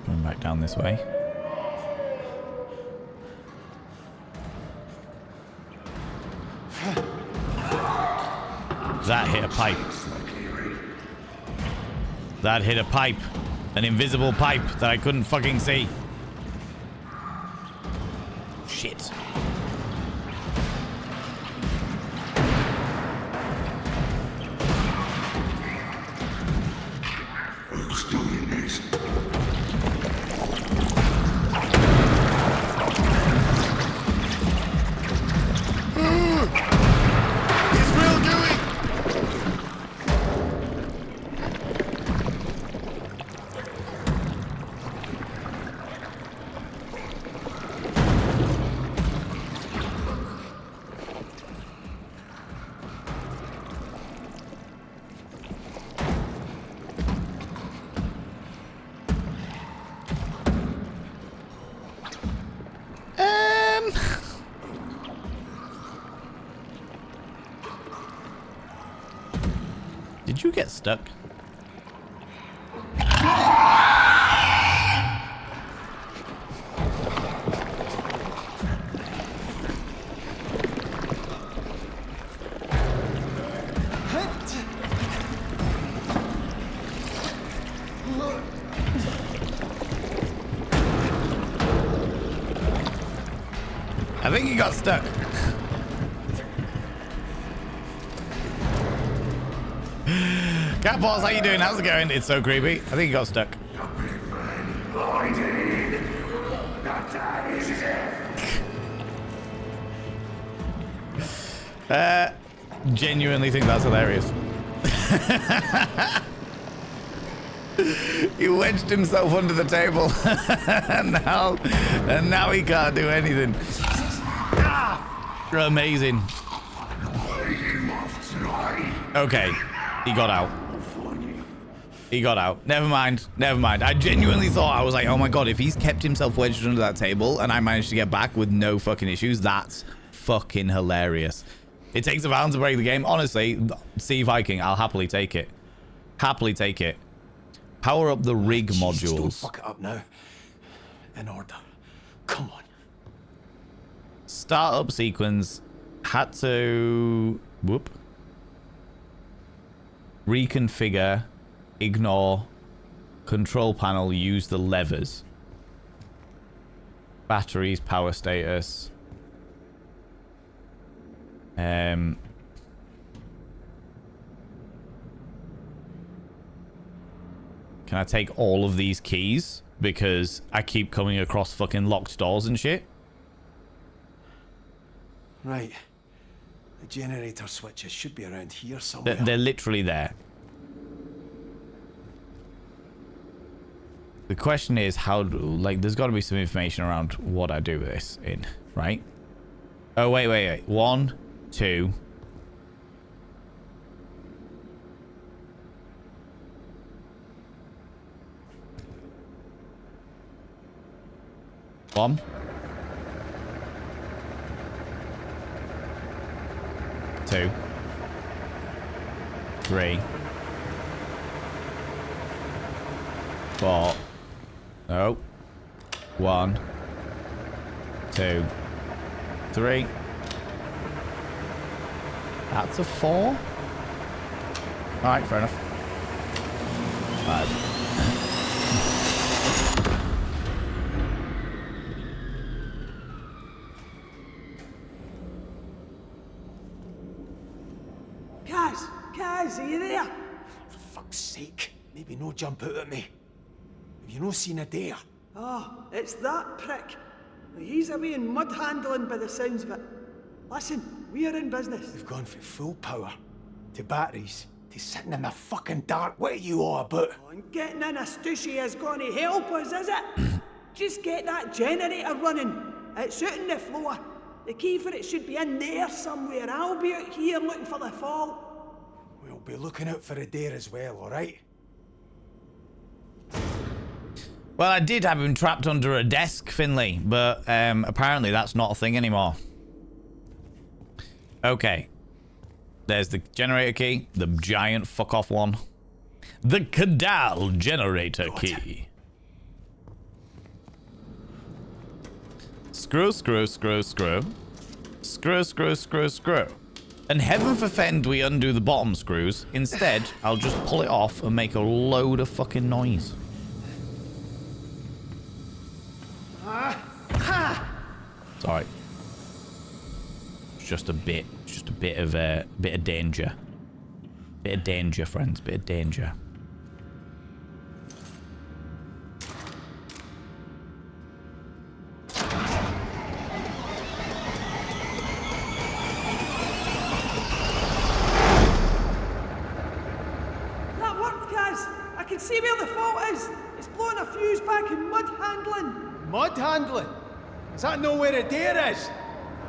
A: Going back down this way. That hit a pipe. That hit a pipe. An invisible pipe that I couldn't fucking see. Shit. Did you get stuck? I think he got stuck. Cat Balls, how you doing? How's it going? It's so creepy. I think he got stuck. Genuinely think that's hilarious. He wedged himself under the table. and now he can't do anything. Amazing. Okay, he got out. He got out. Never mind. Never mind. I genuinely thought, I was like, oh my god, if he's kept himself wedged under that table and I managed to get back with no fucking issues, that's fucking hilarious. It takes a round to break the game. Honestly, Sea Viking, I'll happily take it. Happily take it. Power up the rig modules.
D: Don't fuck it up now. In order. Come on.
A: Startup sequence. Had to... Whoop. Reconfigure. Ignore. Control panel. Use the levers. Batteries. Power status. Can I take all of these keys? Because I keep coming across fucking locked doors and shit.
D: Right. The generator switches should be around here somewhere.
A: They're literally there. The question is how do, like, there's got to be some information around what I do with this in, right? Oh, wait. 1, 2. One. 2. 3. 4. No. 1. 2. 3. That's a 4. Alright, fair enough. bad.
G: Kaz, are you there?
D: For fuck's sake, maybe no jump out at me. Have you no seen a dare?
G: Oh, it's that prick. He's away in mud handling by the sounds of it. Listen, we are in business.
D: We've gone from full power to batteries to sitting in the fucking dark. What are you all about?
G: Oh, and getting in a stushy is going to help us, is it? Just get that generator running. It's out on the floor. The key for it should be in there somewhere. I'll be out here looking for the fault.
D: We'll be looking out for a dare as well, alright?
A: Well, I did have him trapped under a desk, Finley, but apparently that's not a thing anymore. Okay. There's the generator key, the giant fuck-off one. The Cadal generator key. Screw, screw, screw, screw. Screw, screw, screw, screw. And heaven forfend we undo the bottom screws. Instead, I'll just pull it off and make a load of fucking noise. Sorry. It's just a bit of danger. Bit of danger, friends. Bit of danger.
G: That worked, Kaz. I can see where the fault is. It's blowing a fuse back in mud handling.
D: Mud handling? Is that not where a dare is?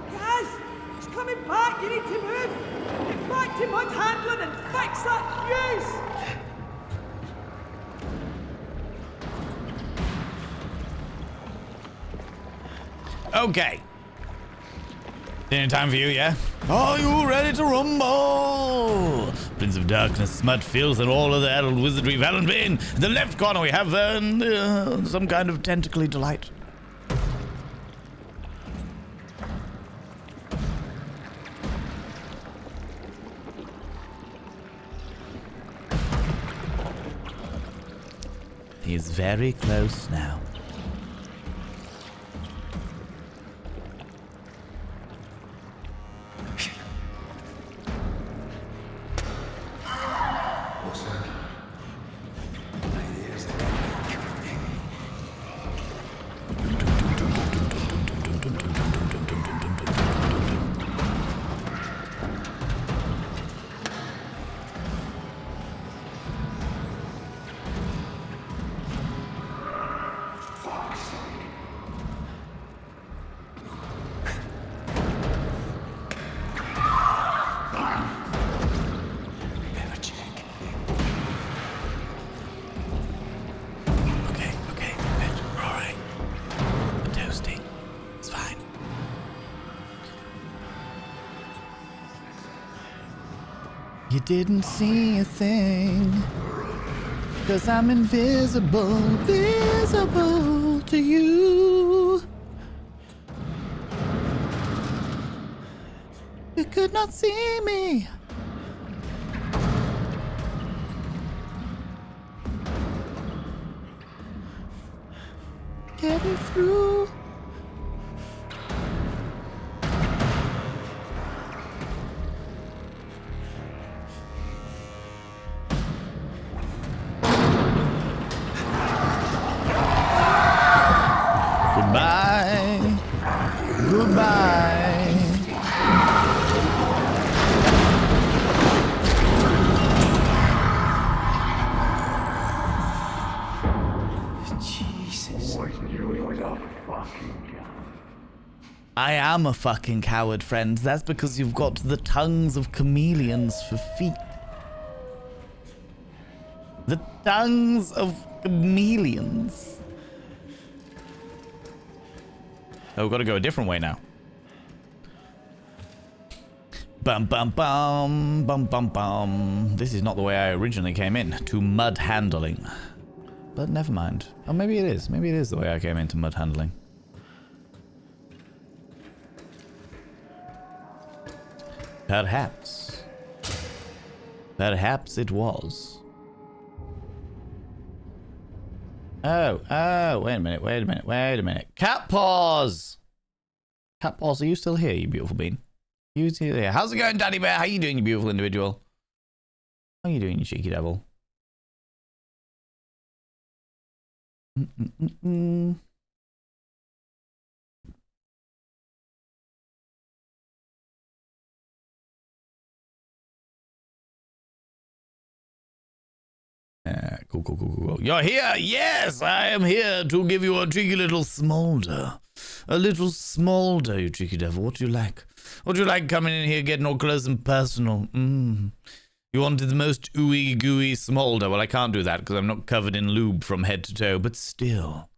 G: Kaz, it's coming back. You need to move. Get back to mud handling and fix that fuse.
A: Okay. Dinner time for you, yeah? Are you ready to rumble? Prince of Darkness, Smut, Filth, and all of the adult wizardry Valentine. In the left corner we have some kind of tentacly delight. He's very close now. You didn't see a thing, 'cause I'm invisible, visible to you. You could not see me. Get it through. Goodbye. Goodbye.
D: Jesus.
A: I am a fucking coward, friends. That's because you've got the tongues of chameleons for feet. The tongues of chameleons. Oh, we've got to go a different way now. Bum bum bum bum bum bum. This is not the way I originally came in, to mud handling. But never mind. Oh, maybe it is. Maybe it is the way I came into mud handling. Perhaps. Perhaps it was. Oh, wait a minute. Cat Paws! Cat Paws, are you still here, you beautiful bean? You still here? How's it going, Daddy Bear? How you doing, you beautiful individual? How you doing, you cheeky devil? Cool. You're here? Yes, I am here to give you a cheeky little smolder. A little smolder, you cheeky devil. What do you like? What do you like coming in here, getting all close and personal? You wanted the most ooey gooey smolder. Well, I can't do that because I'm not covered in lube from head to toe, but still.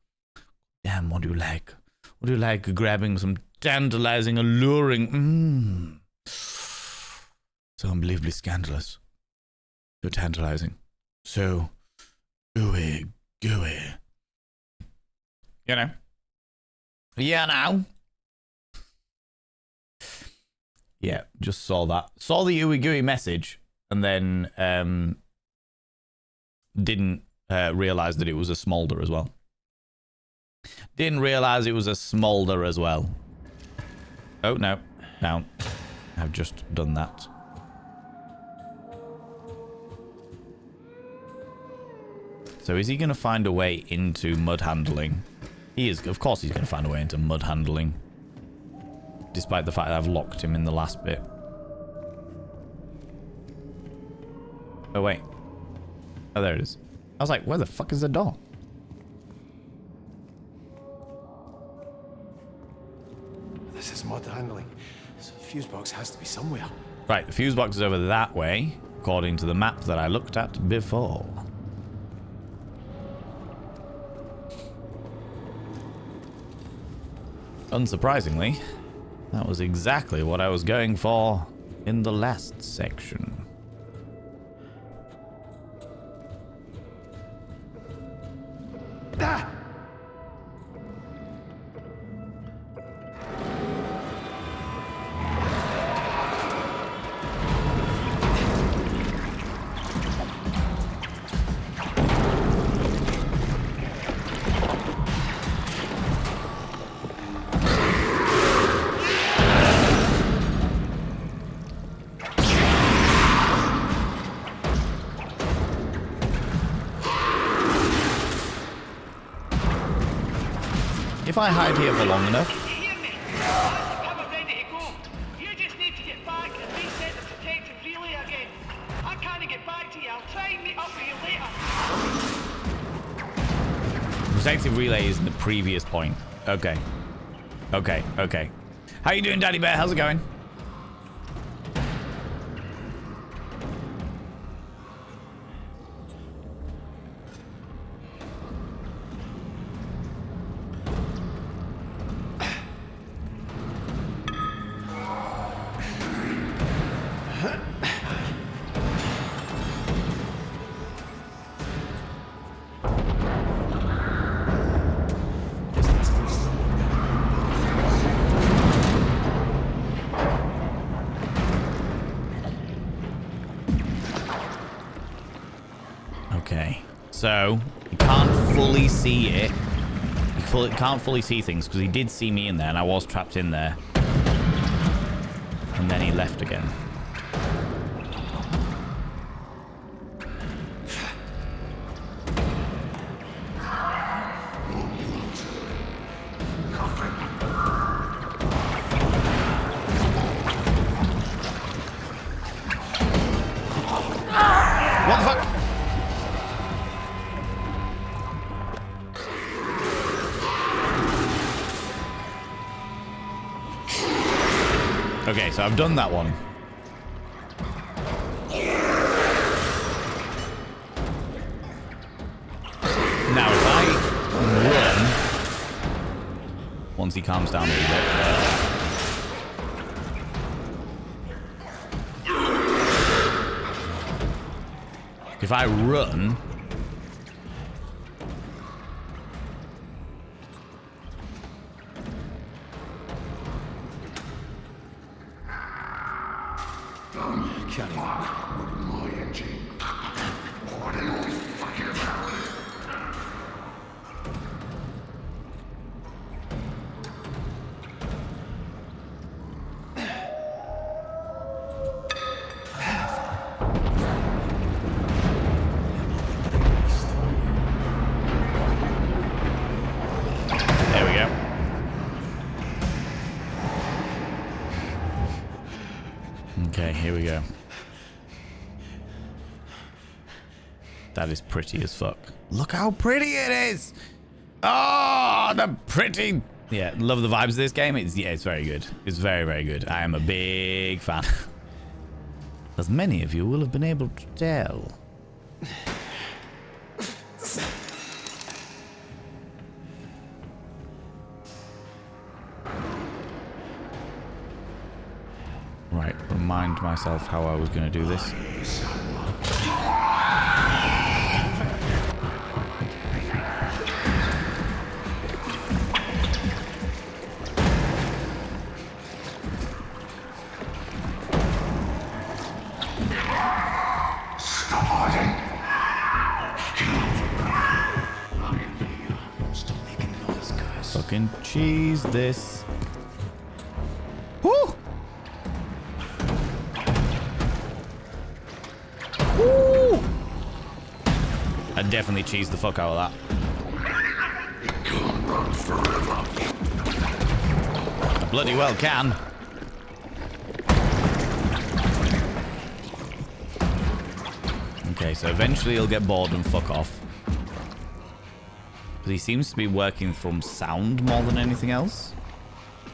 A: Damn, what do you like? What do you like grabbing some tantalizing, alluring? So unbelievably scandalous. So tantalizing. So gooey. You know? Yeah, now. Yeah, just saw that. Saw the ooey gooey message and then didn't realize that it was a smolder as well. Didn't realize it was a smolder as well. Oh, no. Down. I've just done that. So is he going to find a way into mud handling? He is. Of course he's going to find a way into mud handling. Despite the fact that I've locked him in the last bit. Oh, wait. Oh, there it is. I was like, where the fuck is the door?
D: This is mud handling. So the fuse box has to be somewhere.
A: Right, the fuse box is over that way, according to the map that I looked at before. Unsurprisingly, that was exactly what I was going for in the last section.
D: Ah!
A: If I hide here for long enough...
G: You hear me? That's the power ready to go. You just need to get back and reset the protective relay again. I can't get back to you. I'll try and meet up with you later.
A: Protective relay is in the previous point. Okay. How you doing, Daddy Bear? How's it going? So, you can't fully see it. You can't fully see things because he did see me in there and I was trapped in there. And then he left again. What the fuck? Okay, so I've done that one. Now, if I run, once he calms down a little bit. If I run... here we go. That is pretty as fuck. Look how pretty it is! Oh, the pretty... Yeah, love the vibes of this game. It's very good. It's very, very good. I am a big fan. As many of you will have been able to tell. Right, remind myself how I was going to do this. Fucking cheese this. Woo! Woo! I definitely cheesed the fuck out of that.
C: It can't run forever.
A: I bloody well can. Okay, so eventually he'll get bored and fuck off. But he seems to be working from sound more than anything else.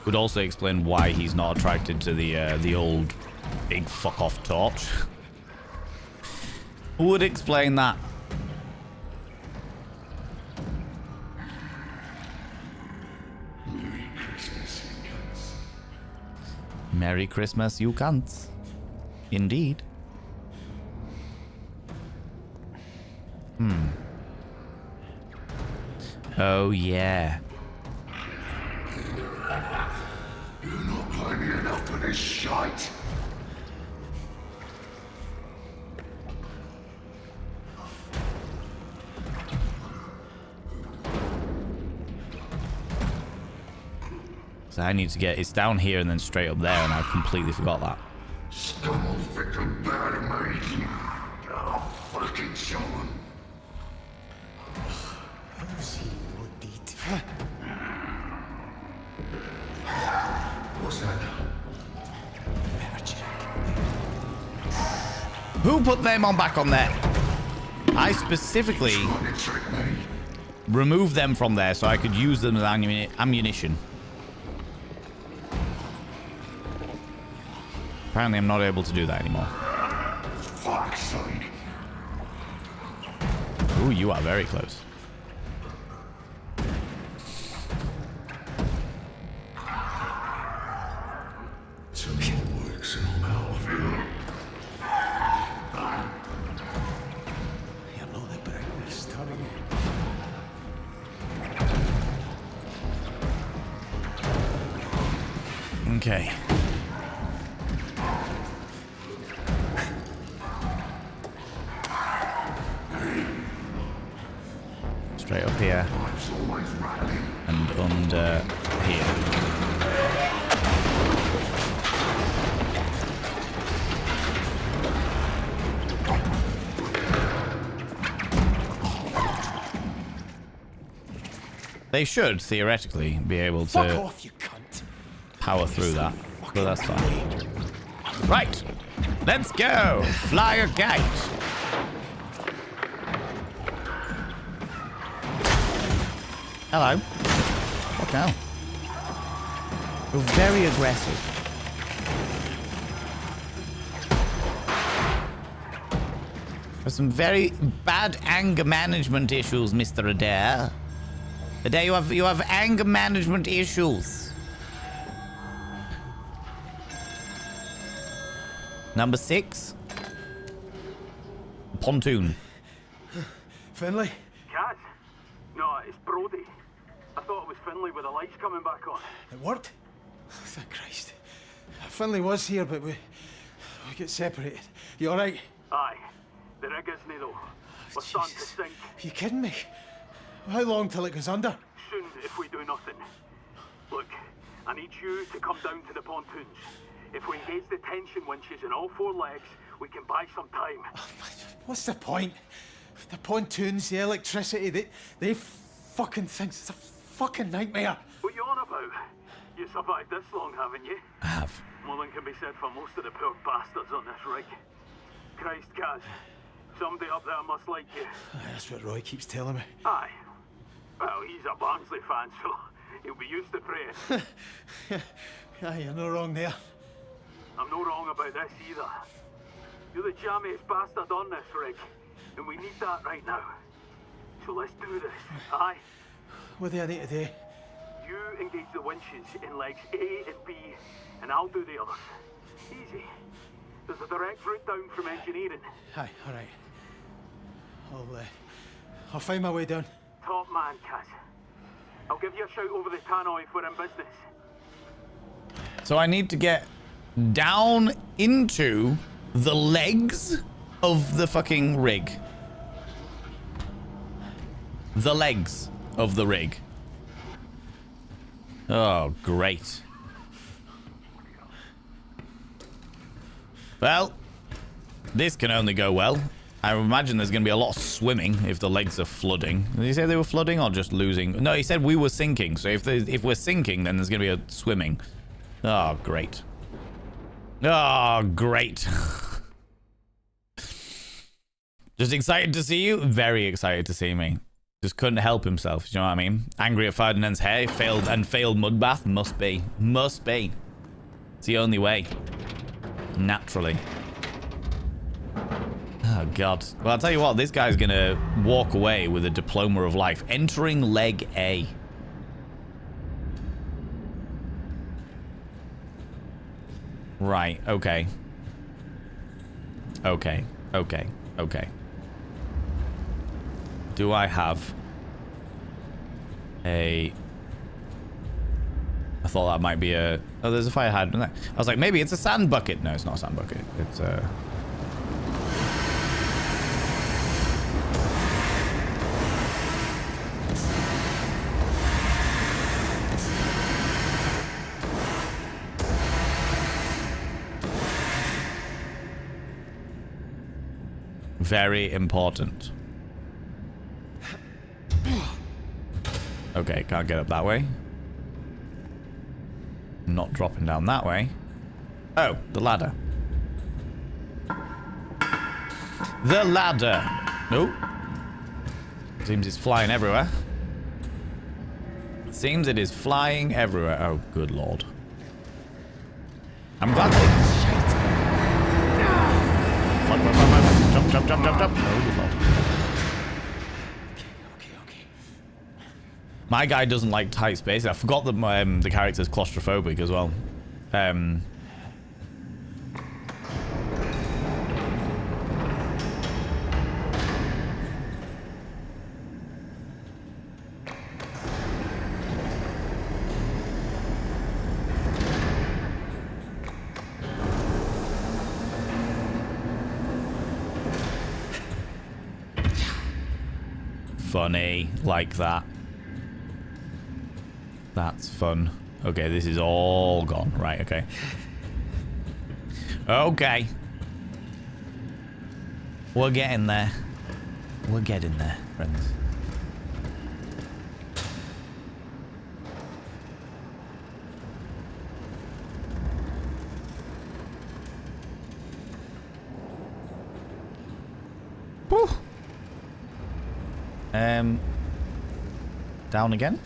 A: Would also explain why he's not attracted to the old big fuck off torch. Would explain that.
C: Merry Christmas, you cunts.
A: Merry Christmas, you cunts. Indeed. Oh, yeah.
C: You're not playing enough for this shite.
A: So I need to get... It's down here and then straight up there, and I completely forgot that.
C: Scum will think bad of me. I'll fucking show him. What's that?
A: Who put them on back on there? I specifically
C: Trying to trick me.
A: removed them from there so I could use them as ammunition. Apparently I'm not able to do that anymore.
C: Fuck's sake.
A: Ooh, you are very close.
C: Some more works and I'm out of here.
D: You're not the brightest, are you?
A: Okay. Straight up here.
C: Life's always rattling.
A: And under here. They should, theoretically, be able
D: Fuck
A: to
D: off, you cunt.
A: power through that, but that's fine. Right, let's go. Fly a kite. Hello. What the hell? You're very aggressive. There's some very bad anger management issues, Mr. Adair. Adair, you have anger management issues. Number 6. Pontoon.
D: Finlay?
E: Kaz? No, it's Brody. I thought it was Finlay with the lights coming back on.
D: It worked? Thank Christ. Finlay was here, but we get separated. You alright?
E: Aye. The rig isn't though. We're starting to
D: Jesus.
E: sink.
D: You kidding me? How long till it goes under?
E: Soon if we do nothing. Look, I need you to come down to the pontoons. If we engage the tension winches in all 4 legs, we can buy some time.
D: What's the point? The pontoons, the electricity, they fucking things. It's a fucking nightmare.
E: What you on about? You survived this long, haven't you?
A: I have.
E: More than can be said for most of the poor bastards on this rig. Christ, Kaz. Somebody up there must like you.
D: That's what Roy keeps telling me.
E: Aye. Well, he's a Barnsley fan, so he'll be used to praise.
D: Aye, you're no wrong there.
E: I'm no wrong about this either. You're the jammiest bastard on this rig, and we need that right now. So let's do this, aye?
D: What do I need to do?
E: You engage the winches in legs A and B, and I'll do the others. Easy. There's a direct route down from engineering.
D: Aye, alright. I'll find my way down.
E: Top man, Kaz. I'll give you a shout over the tannoy if we're in business.
A: So I need to get down into the legs of the fucking rig. The legs of the rig. Oh, great. Well, this can only go well. I imagine there's going to be a lot of swimming if the legs are flooding. Did he say they were flooding or just losing? No, he said we were sinking. So if we're sinking, then there's going to be a swimming. Oh, great. Oh, great. Just excited to see you. Very excited to see me. Just couldn't help himself. You know what I mean? Angry at Ferdinand's hair. Failed mud bath. Must be. Must be. It's the only way. Naturally. Oh, God. Well, I'll tell you what. This guy's going to walk away with a diploma of life. Entering leg A. Right. Okay. Okay. Okay. Okay. Do I have a... I thought that might be a... Oh, there's a fire hydrant there. I was like, maybe it's a sand bucket. No, it's not a sand bucket. It's a... Very important. Okay, can't get up that way. Not dropping down that way. Oh, the ladder. The ladder. Nope. Seems it's flying everywhere. Seems it is flying everywhere. Oh, good lord. I'm glad they... Jump. Oh, good lord.
D: Okay.
A: My guy doesn't like tight spaces. I forgot that the character's claustrophobic as well. Funny like that. That's fun. Okay, this is all gone. Right, okay. Okay. We're getting there. We're getting there, friends. Whew. Down again.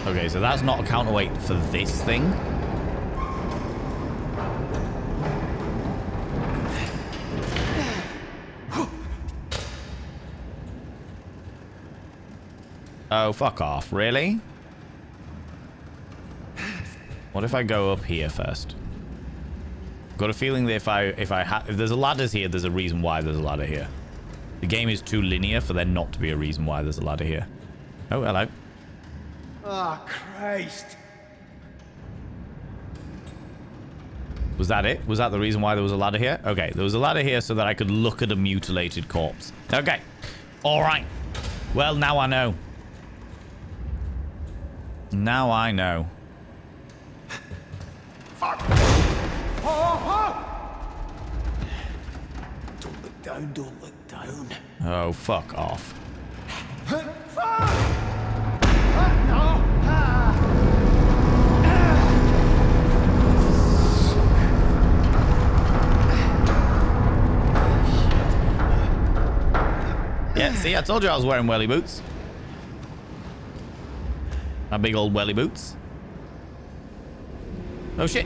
A: Okay, so that's not a counterweight for this thing. Oh, fuck off. Really? What if I go up here first? Got a feeling that if there's a ladders here, there's a reason why there's a ladder here. The game is too linear for there not to be a reason why there's a ladder here. Oh, hello.
D: Oh, Christ.
A: Was that it? Was that the reason why there was a ladder here? Okay, there was a ladder here so that I could look at a mutilated corpse. Okay. All right. Well, now I know. Now I know.
D: Fuck. Don't look down, don't look down.
A: Oh, fuck off.
D: Fuck!
A: Yeah, see, I told you I was wearing welly boots. My big old welly boots. Oh, shit.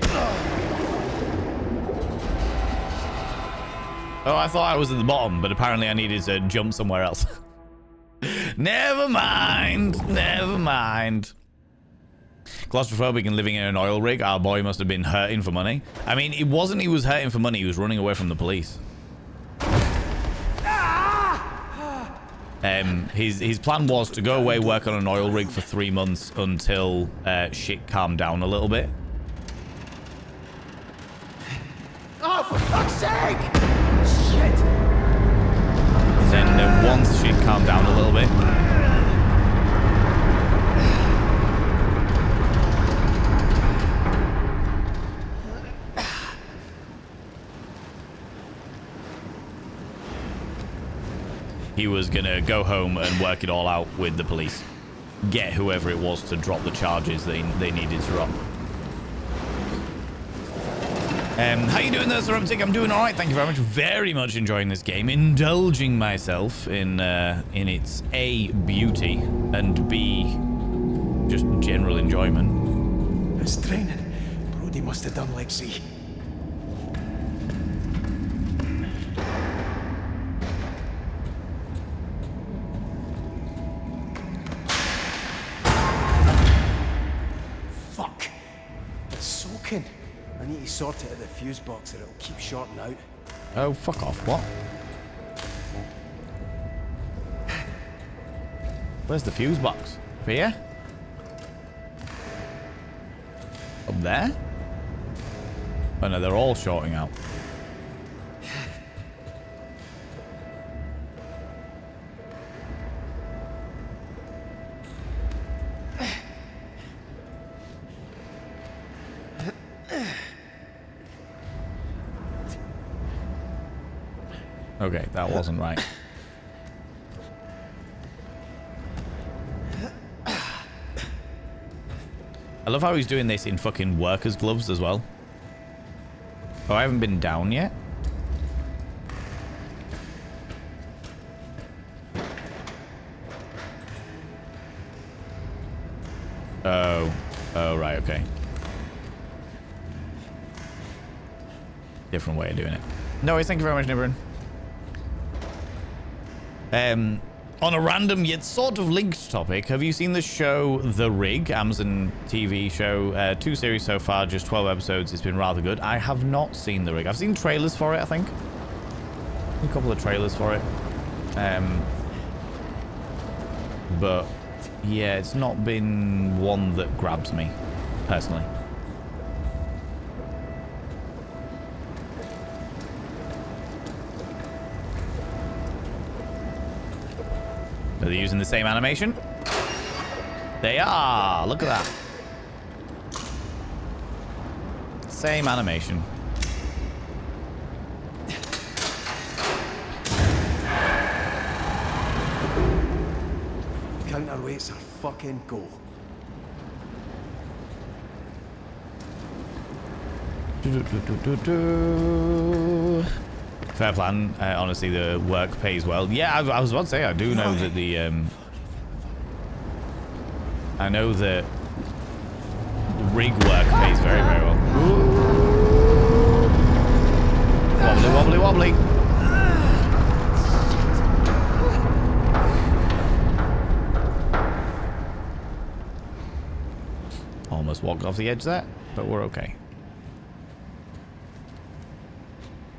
A: Oh, I thought I was at the bottom, but apparently I needed to jump somewhere else. Never mind. Never mind. Claustrophobic and living in an oil rig. Our boy must have been hurting for money. I mean, it wasn't he was hurting for money. He was running away from the police. His plan was to go away, work on an oil rig for 3 months until shit calmed down a little bit.
D: Oh, for fuck's sake! Shit!
A: Then once shit calmed down a little bit, he was gonna go home and work it all out with the police. Get whoever it was to drop the charges they needed to drop. How you doing there, Ceramtic? I'm doing alright, thank you very much. Very much enjoying this game. Indulging myself in its A, beauty, and B, just general enjoyment.
D: It's training. Brody must have done Lexi. Fuck! It's soaking. I need to sort it at the fuse box or it'll keep shorting out.
A: Oh, fuck off. What? Where's the fuse box? Up here? Up there? Oh no, they're all shorting out. Okay, that wasn't right. I love how he's doing this in fucking workers' gloves as well. Oh, I haven't been down yet. Oh. Oh, right, okay. Different way of doing it. No worries, thank you very much, Nibirin. On a random yet sort of linked topic, have you seen the show The Rig, Amazon TV show? 2 series so far, just 12 episodes. It's been rather good. I have not seen The Rig. I've seen trailers for it, I think. A couple of trailers for it. But yeah, it's not been one that grabs me, personally. Are they using the same animation? They are! Look at that. Same animation.
D: Counterweights are fucking go.
A: Fair plan. Honestly, the work pays well. Yeah, I was about to say, I do know that the... I know that the rig work pays very, very well. Wobbly, wobbly, wobbly. Almost walked off the edge there, but we're okay.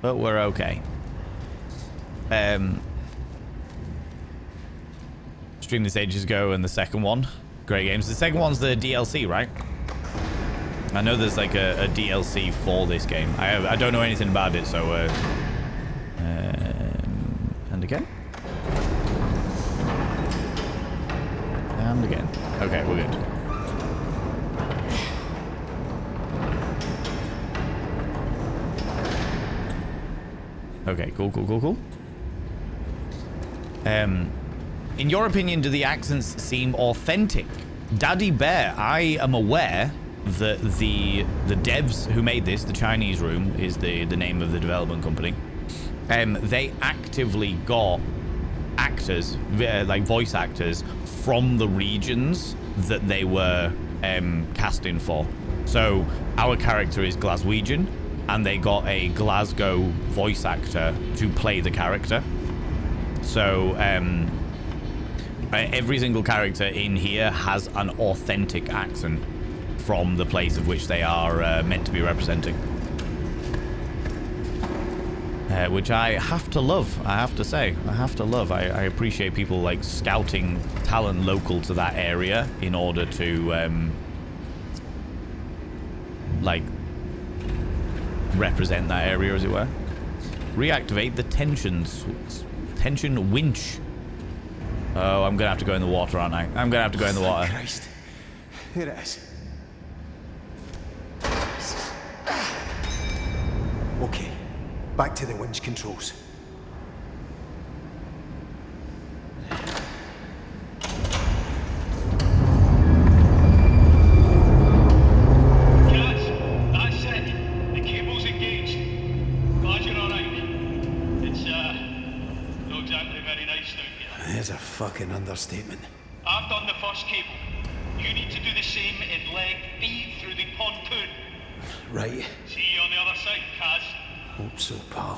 A: But we're okay. Streamed this ages ago, and the second one, great games. The second one's the DLC, right? I know there's like a DLC for this game. I don't know anything about it, so and again, and again. Okay, we're good. Okay, cool, cool, cool, cool. In your opinion, do the accents seem authentic? Daddy Bear, I am aware that the devs who made this, the Chinese Room is the name of the development company, they actively got actors, like voice actors from the regions that they were casting for. So our character is Glaswegian, and they got a Glasgow voice actor to play the character. So every single character in here has an authentic accent from the place of which they are meant to be representing. Which I have to love, I have to say. I have to love. I appreciate people like scouting talent local to that area in order to like represent that area, as it were. Reactivate the tension winch. Oh, I'm gonna have to go in the water, aren't I? I'm gonna have to go in the water.
D: Christ. Here it is. Okay, back to the winch controls.
E: Cats, that's it. The cable's engaged. Glad you're alright. It's, not exactly very nice down here.
D: There's a fucking understatement.
E: I've done the first cable. You need to do the same in leg B through the pontoon.
D: Right.
E: See you on the other side, Kaz.
D: Hope so, pal.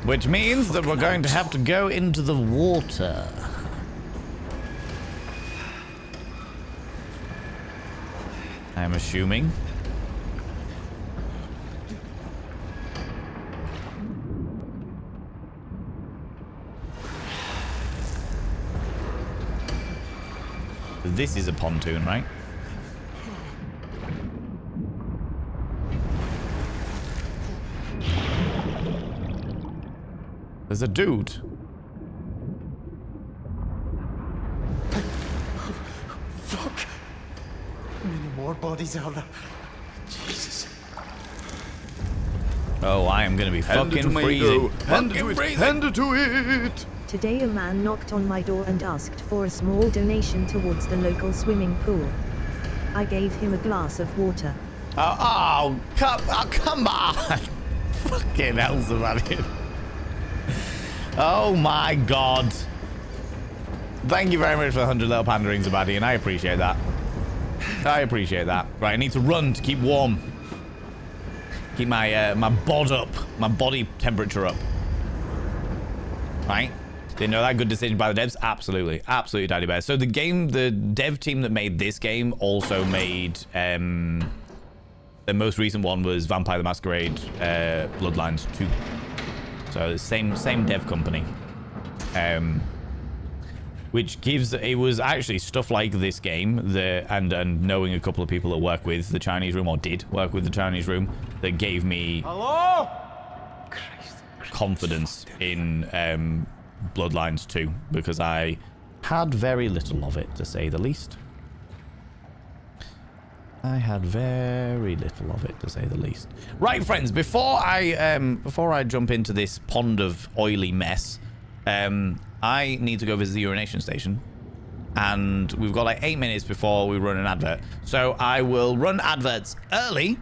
A: Which means that we're going to have to go into the water. I'm assuming. This is a pontoon, right? There's a dude.
D: Fuck! How many more bodies are there? Jesus.
A: Oh, I am gonna be fucking freezing.
C: Hand it to it!
B: Today a man knocked on my door and asked for a small donation towards the local swimming pool. I gave him a glass of water.
A: Oh, come on! Fucking hell, Sebastian. Oh my god. Thank you very much for the 100 little panderings, Sebastian. I appreciate that. I appreciate that. Right, I need to run to keep warm. Keep my my bod up, my body temperature up. Right? Didn't know that. Good decision by the devs. Absolutely, absolutely, Daddy Bear. So the game, the dev team that made this game also made the most recent one was Vampire the Masquerade Bloodlines 2. So the same dev company. Which gives, it was actually stuff like this game, and knowing a couple of people that work with the Chinese room, or did work with the Chinese room, that gave me
D: Hello?
A: confidence in Bloodlines 2, because I had very little of it, to say the least. I had very little of it, to say the least. Right, friends, before I jump into this pond of oily mess, I need to go visit the urination station, and we've got like 8 minutes before we run an advert. So I will run adverts early.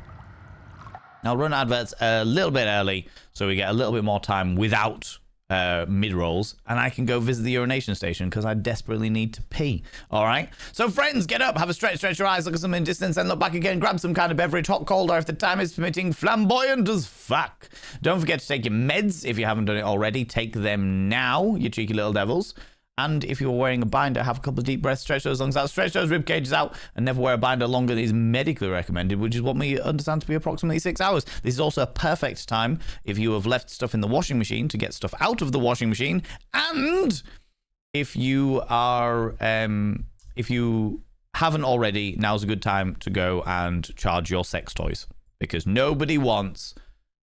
A: I'll run adverts a little bit early, so we get a little bit more time without mid-rolls, and I can go visit the urination station because I desperately need to pee. All right? So friends, get up, have a stretch your eyes, look at something in distance, then look back again, grab some kind of beverage, hot, cold, or if the time is permitting, flamboyant as fuck. Don't forget to take your meds if you haven't done it already. Take them now, you cheeky little devils. And if you're wearing a binder, have a couple of deep breaths, stretch those lungs out, stretch those rib cages out, and never wear a binder longer than is medically recommended, which is what we understand to be approximately 6 hours. This is also a perfect time if you have left stuff in the washing machine to get stuff out of the washing machine. And if you are, if you haven't already, now's a good time to go and charge your sex toys, because nobody wants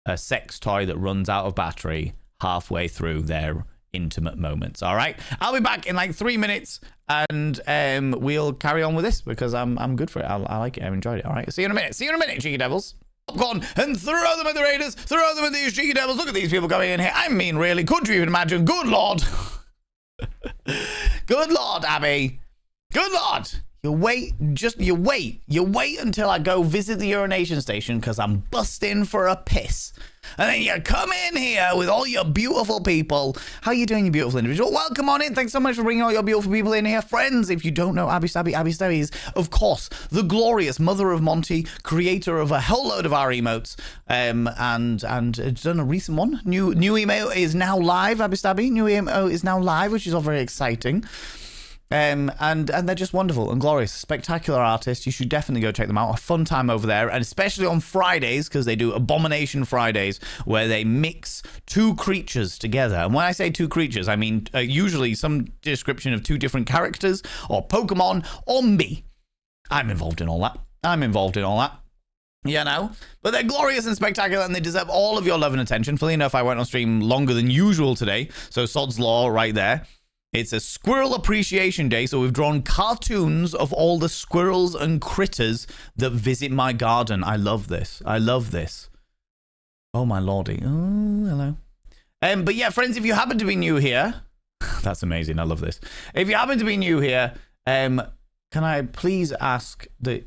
A: a sex toy that runs out of battery halfway through their intimate moments. All right, I'll be back in like 3 minutes, and we'll carry on with this because I'm good for it. I like it. I've enjoyed it. All right, see you in a minute. See you in a minute, cheeky devils. Popcorn and throw them at the raiders. Throw them at these cheeky devils. Look at these people going in here. I mean, really, could you even imagine? Good lord. Good lord, Abby. Good lord. You wait until I go visit the urination station because I'm busting for a piss. And then you come in here with all your beautiful people. How you doing, you beautiful individual? Welcome on in. Thanks so much for bringing all your beautiful people in here. Friends, if you don't know Abby Stabby is, of course, the glorious mother of Monty, creator of a whole load of our emotes, and it's done a recent one. New email is now live, Abby Stabby. New email is now live, which is all very exciting. And they're just wonderful and glorious, spectacular artists. You should definitely go check them out. A fun time over there, and especially on Fridays, because they do Abomination Fridays, where they mix two creatures together. And when I say two creatures, I mean usually some description of two different characters, or Pokemon, or me. I'm involved in all that. You know, but they're glorious and spectacular, and they deserve all of your love and attention. Fully enough, I went on stream longer than usual today, so sod's law right there. It's a Squirrel Appreciation Day, so we've drawn cartoons of all the squirrels and critters that visit my garden. I love this. Oh, my lordy. Oh, hello. But yeah, friends, if you happen to be new here... That's amazing. I love this. If you happen to be new here, can I please ask the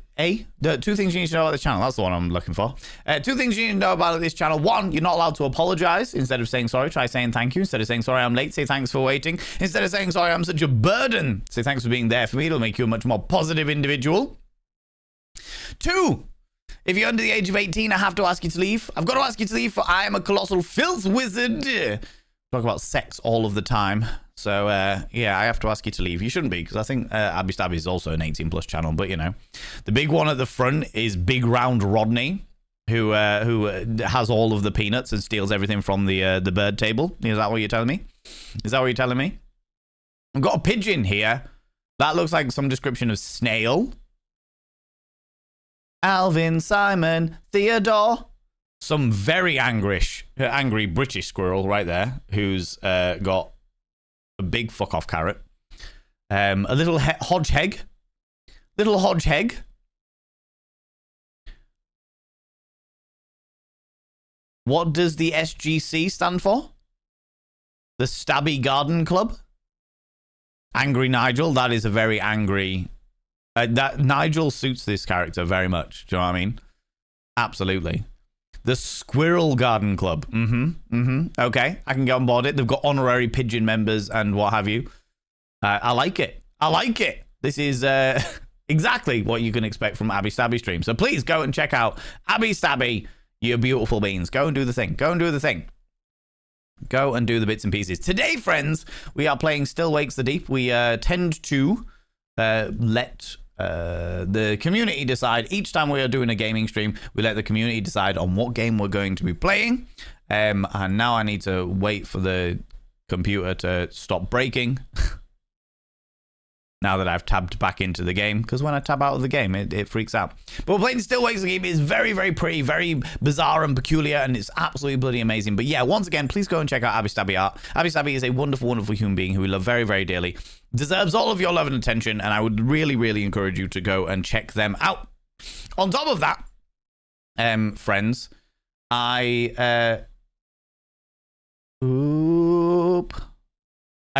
A: two things you need to know about this channel? That's the one I'm looking for. Two things you need to know about this channel. One, you're not allowed to apologize. Instead of saying sorry, try saying thank you. Instead of saying sorry, I'm late, say thanks for waiting. Instead of saying sorry, I'm such a burden, say thanks for being there for me. It'll make you a much more positive individual. Two, if you're under the age of 18, I have to ask you to leave. I've got to ask you to leave, for I am a colossal filth wizard. Talk about sex all of the time. So, yeah, I have to ask you to leave. You shouldn't be, because I think Abby Stabby is also an 18-plus channel. But, you know, the big one at the front is Big Round Rodney, who has all of the peanuts and steals everything from the bird table. Is that what you're telling me? I've got a pigeon here. That looks like some description of snail. Alvin, Simon, Theodore. Some very angry British squirrel right there, who's got a big fuck off carrot. A little hodgehog. What does the SGC stand for? The Stabby Garden Club. Angry Nigel. That is a very angry. That Nigel suits this character very much. Do you know what I mean? Absolutely. The Squirrel Garden Club. Okay, I can get on board it. They've got honorary pigeon members and what have you. I like it. This is exactly what you can expect from Abby Stabby stream. So please go and check out Abby Stabby, you beautiful beans. Go and do the thing. Go and do the bits and pieces. Today, friends, we are playing Still Wakes the Deep. We tend to let... the community decide. Each time we are doing a gaming stream, we let the community decide on what game we're going to be playing. And now I need to wait for the computer to stop breaking. Now that I've tabbed back into the game, because when I tab out of the game, it freaks out. But we're playing Still Wakes the Game. It's very, very pretty, very bizarre and peculiar, and it's absolutely bloody amazing. But yeah, once again, please go and check out Abby Stabby art. Abby Stabby is a wonderful, wonderful human being who we love very, very dearly. Deserves all of your love and attention, and I would really, really encourage you to go and check them out. On top of that, friends, I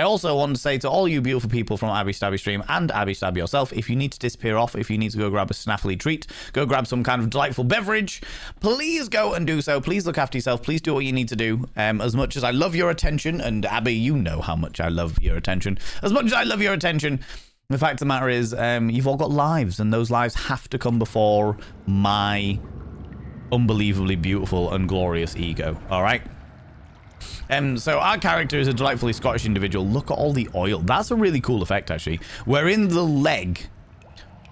A: also want to say to all you beautiful people from Abby Stabby stream and Abby Stabby yourself, if you need to disappear off, if you need to go grab a snaffly treat, go grab some kind of delightful beverage, please go and do so. Please look after yourself. Please do what you need to do. As much as I love your attention, and Abby, you know how much I love your attention. As much as I love your attention, the fact of the matter is, you've all got lives, and those lives have to come before my unbelievably beautiful and glorious ego. All right? So our character is a delightfully Scottish individual. Look at all the oil. That's a really cool effect, actually. We're in the leg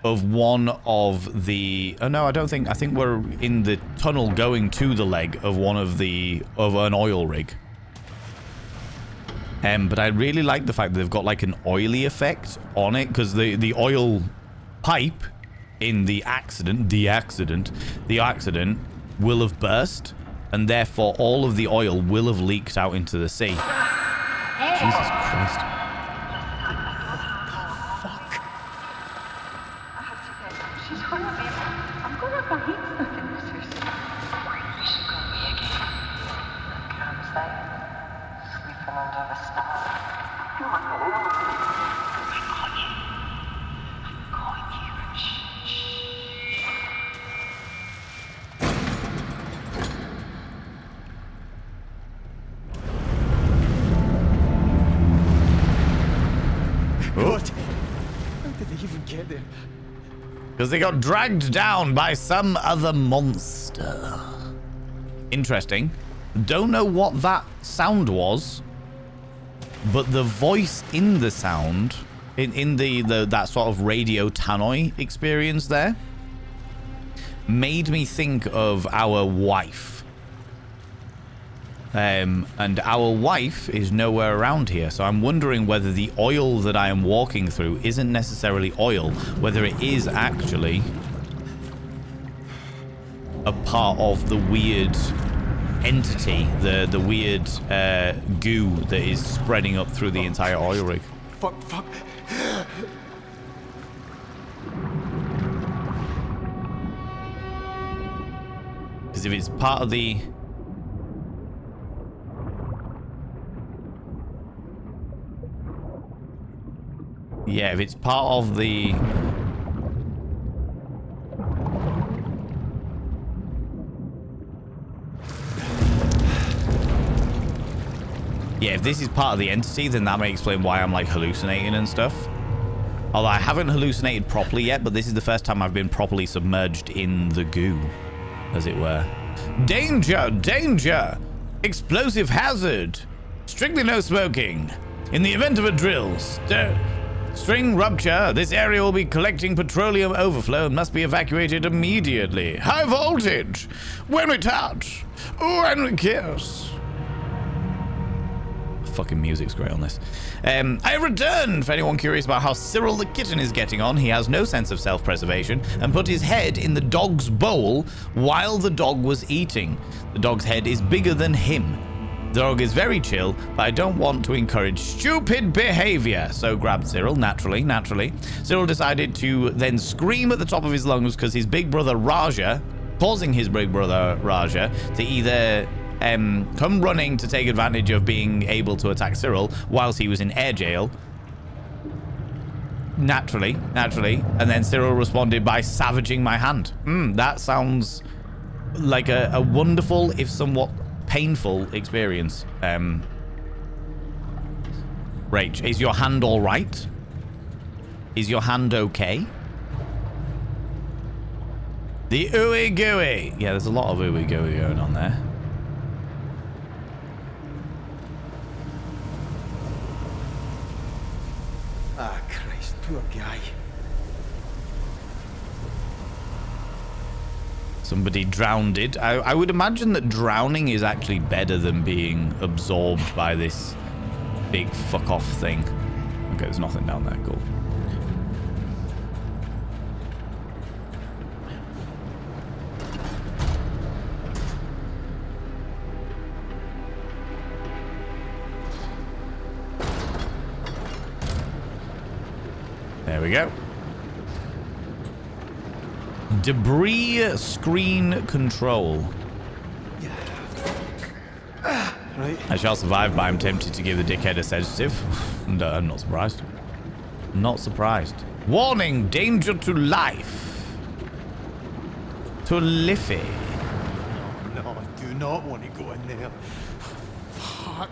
A: of one of the... Oh, no, I think we're in the tunnel going to the leg of an oil rig. But I really like the fact that they've got like an oily effect on it, because the oil pipe in the accident will have burst, and therefore all of the oil will have leaked out into the sea. Jesus Christ.
H: Fuck. She's gonna be... I'm gonna have my head stuck in this house. We should go away again. The campsite. Sleeping under the stars. I got you.
D: God! How did they even get there?
A: Because they got dragged down by some other monster. Interesting. Don't know what that sound was, but the voice in the sound, in the that sort of radio tannoy experience there, made me think of our wife. And our wife is nowhere around here, so I'm wondering whether the oil that I am walking through isn't necessarily oil, whether it is actually a part of the weird entity, the weird goo that is spreading up through the entire oil rig.
D: Fuck.
A: Because if it's part of the... Yeah, if it's part of the... Yeah, if this is part of the entity, then that may explain why I'm like hallucinating and stuff. Although I haven't hallucinated properly yet, but this is the first time I've been properly submerged in the goo, as it were. Danger! Danger! Explosive hazard! Strictly no smoking. In the event of a drill, string rupture, this area will be collecting petroleum overflow and must be evacuated immediately. High voltage! When we touch! When we kiss! Fucking music's great on this. I have returned! For anyone curious about how Cyril the kitten is getting on, he has no sense of self-preservation and put his head in the dog's bowl while the dog was eating. The dog's head is bigger than him. The dog is very chill, but I don't want to encourage stupid behavior. So grabbed Cyril, naturally. Cyril decided to then scream at the top of his lungs because his big brother Raja, causing his big brother Raja to either come running to take advantage of being able to attack Cyril whilst he was in air jail. Naturally. And then Cyril responded by savaging my hand. That sounds like a wonderful, if somewhat painful experience. Rach, is your hand all right? Is your hand okay? The ooey gooey. Yeah, there's a lot of ooey gooey going on there.
D: Ah, Christ, poor guy.
A: Somebody drowned it. I would imagine that drowning is actually better than being absorbed by this big fuck off thing. Okay, there's nothing down there. Cool. There we go. Debris screen control.
D: Right.
A: I shall survive, but I'm tempted to give the dickhead a sedative. No, I'm not surprised. Not surprised. Warning, danger to life. To Liffey.
D: No, I do not want to go in there. Fuck.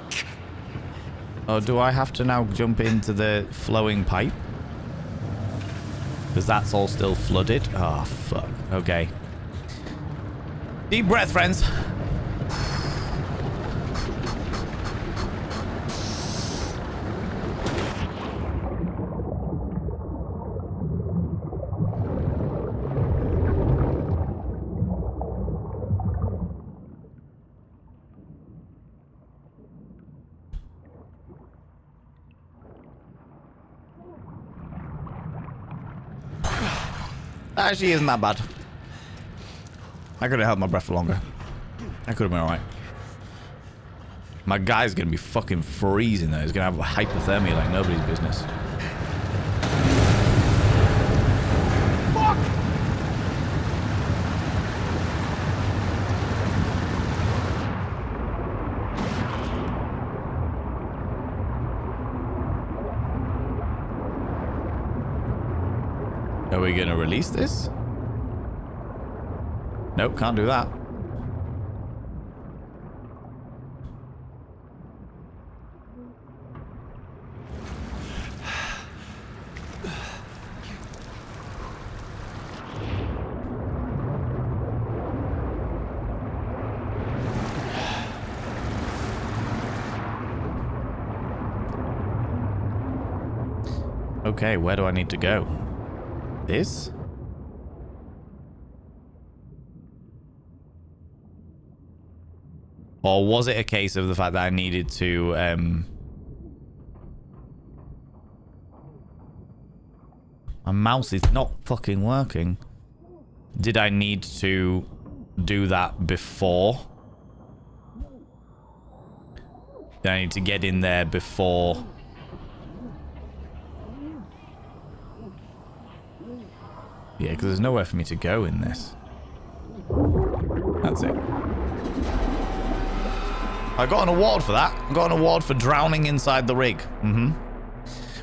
A: Oh, do I have to now jump into the flowing pipe? Because that's all still flooded. Oh, fuck. Okay. Deep breath, friends. Actually, isn't that bad. I could have held my breath for longer. I could have been alright. My guy's gonna be fucking freezing though. He's gonna have hypothermia like nobody's business.
D: Fuck!
A: Are we gonna release this? Nope, can't do that. Okay, where do I need to go? This? Or was it a case of the fact that I needed to, my mouse is not fucking working. Did I need to do that before? Did I need to get in there before? Yeah, because there's nowhere for me to go in this. That's it. I got an award for that. I got an award for drowning inside the rig. Mm-hmm.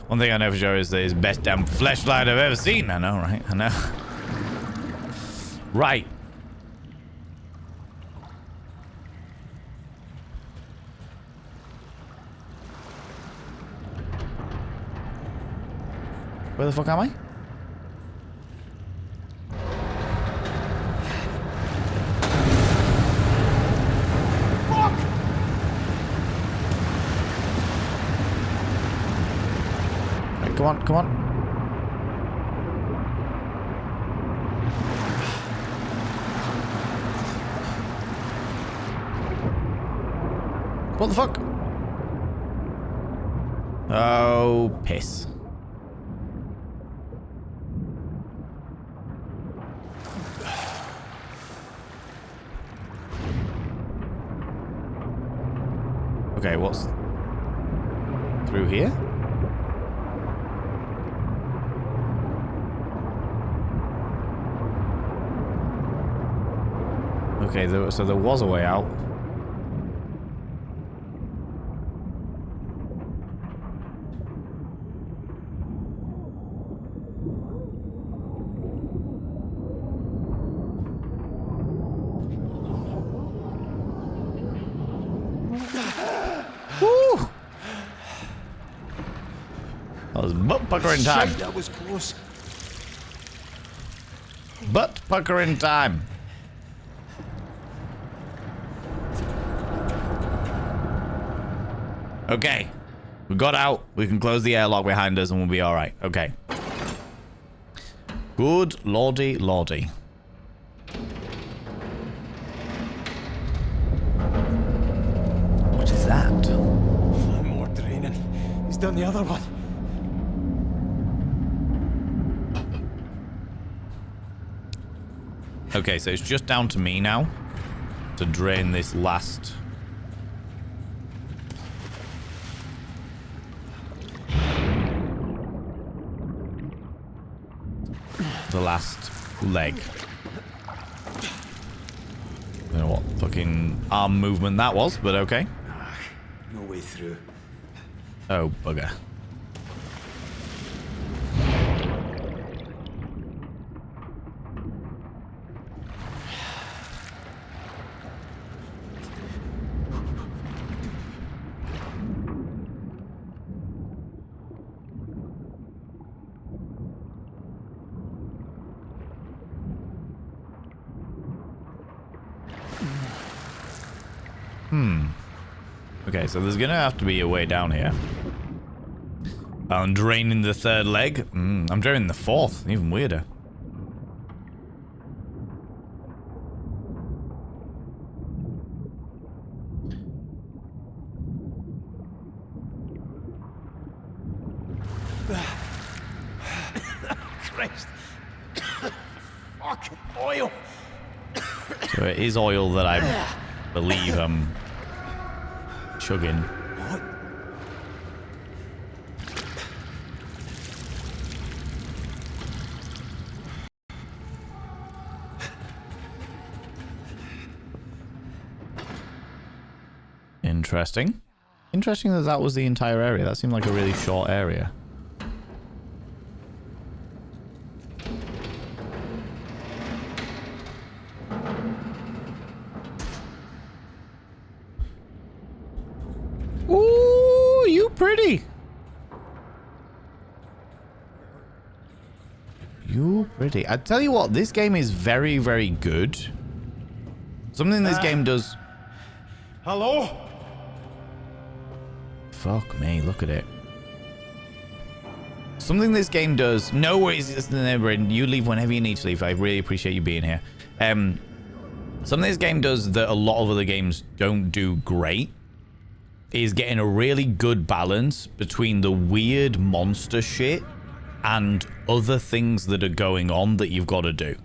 A: One thing I know for sure is that it's the best damn fleshlight I've ever seen. I know, right? I know. Right. Where the fuck am I? Right, come on, come on. What the fuck? Oh, piss. Okay, what's through here? Okay, so there was a way out. Woo! That was butt puckering time.
D: Shit, that was close.
A: Butt puckering time. Okay. We got out. We can close the airlock behind us and we'll be alright. Okay. Good lordy lordy. What is that?
D: More draining. He's done the other one.
A: Okay, so it's just down to me now to drain this last... the last leg. I don't know what fucking arm movement that was, but okay.
D: No way through.
A: Oh, bugger. Okay, so there's gonna have to be a way down here. I'm draining the third leg. I'm draining the fourth. Even weirder.
D: Christ. Fucking oil.
A: So it is oil that I believe I'm chugging.
D: What?
A: Interesting. Interesting that that was the entire area. That seemed like a really short area. Ooh, you pretty. You pretty. I tell you what, this game is very, very good. Something this game does...
D: Hello?
A: Fuck me, look at it. Something this game does. No worries, you leave whenever you need to leave. I really appreciate you being here. Something this game does that a lot of other games don't do great is getting a really good balance between the weird monster shit and other things that are going on that you've got to do.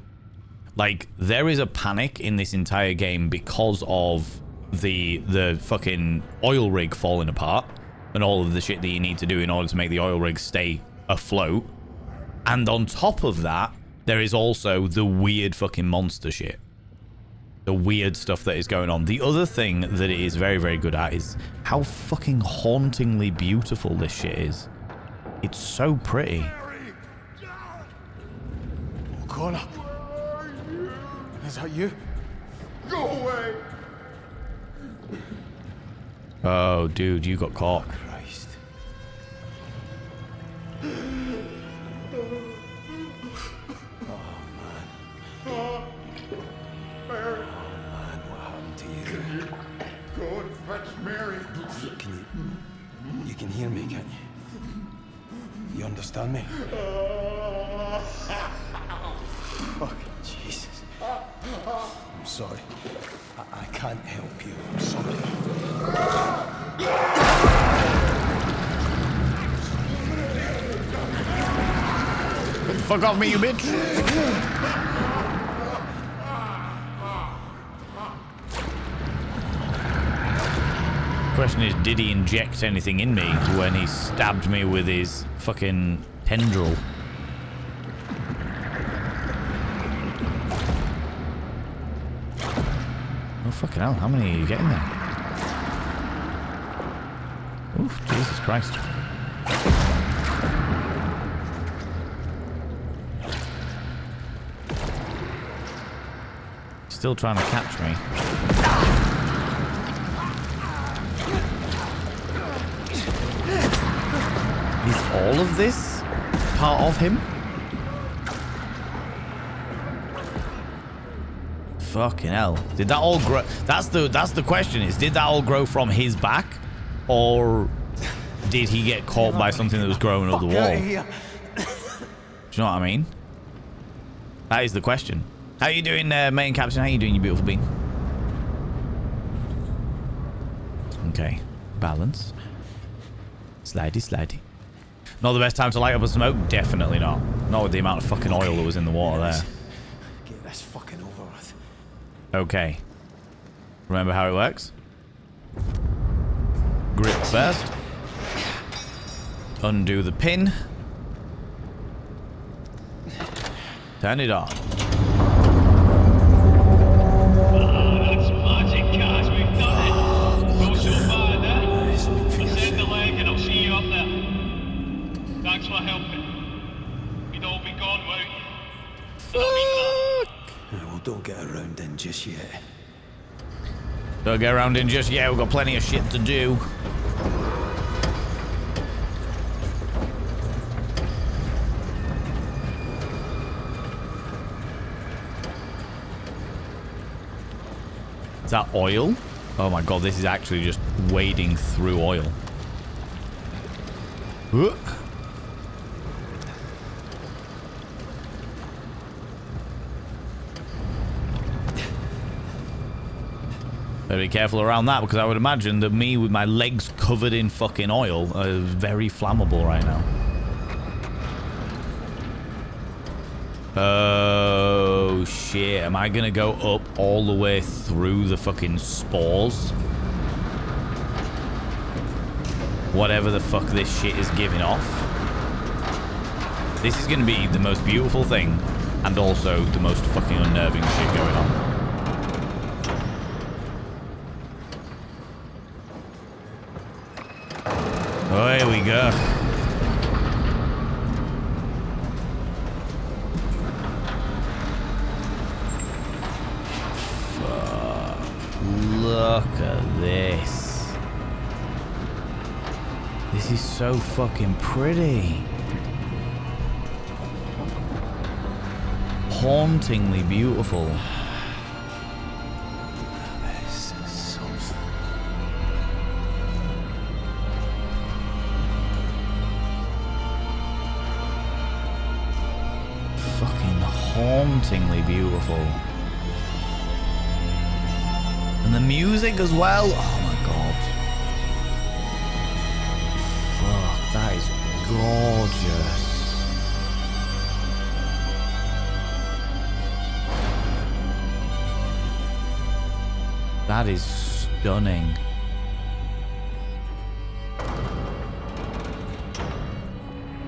A: Like, there is a panic in this entire game because of the fucking oil rig falling apart and all of the shit that you need to do in order to make the oil rig stay afloat. And on top of that, there is also the weird fucking monster shit. The weird stuff that is going on. The other thing that it is very, very good at is how fucking hauntingly beautiful this shit is. It's so pretty.
D: O'Connor. Is that you?
C: Go away!
A: Oh, dude, you got caught.
D: Christ.
C: Mary,
D: Man, what happened to you?
C: go and fetch Mary.
D: You can hear me, can't you? You understand me? Fucking Jesus. I'm sorry. I can't help you. I'm sorry.
A: Fuck off me, you bitch. Question is, did he inject anything in me when he stabbed me with his fucking tendril? Oh, fucking hell. How many are you getting there? Oof, Jesus Christ. Still trying to catch me. Is all of this part of him? Fucking hell. Did that all grow? That's the question is, did that all grow from his back? Or did he get caught by something that was growing up the wall? Do you know what I mean? That is the question. How you doing, main captain? How you doing, you beautiful bean? Okay. Balance. Slidey, slidey. Not the best time to light up a smoke? Definitely not. Not with the amount of fucking oil that was in the water there.
D: Get this fucking over with.
A: Okay. Remember how it works? Grip first. Undo the pin. Turn it on.
E: That's magic, Kaz. We've done it. Not so bad, eh? Send the leg and I'll see you up there. Thanks for helping. We'd all be gone without you.
D: Well, don't get around in just yet.
A: Don't get around in just yet. We've got plenty of shit to do. Is that oil? Oh my god, this is actually just wading through oil. Better be careful around that, because I would imagine that me with my legs covered in fucking oil are very flammable right now. Oh shit, am I gonna go up all the way through the fucking spores? Whatever the fuck this shit is giving off. This is gonna be the most beautiful thing, and also the most fucking unnerving shit going on. Oh, here we go. Look at this. This is so fucking pretty. Hauntingly beautiful.
D: This is something.
A: hauntingly beautiful. And the music as well. Oh my god. Fuck, that is gorgeous. That is stunning.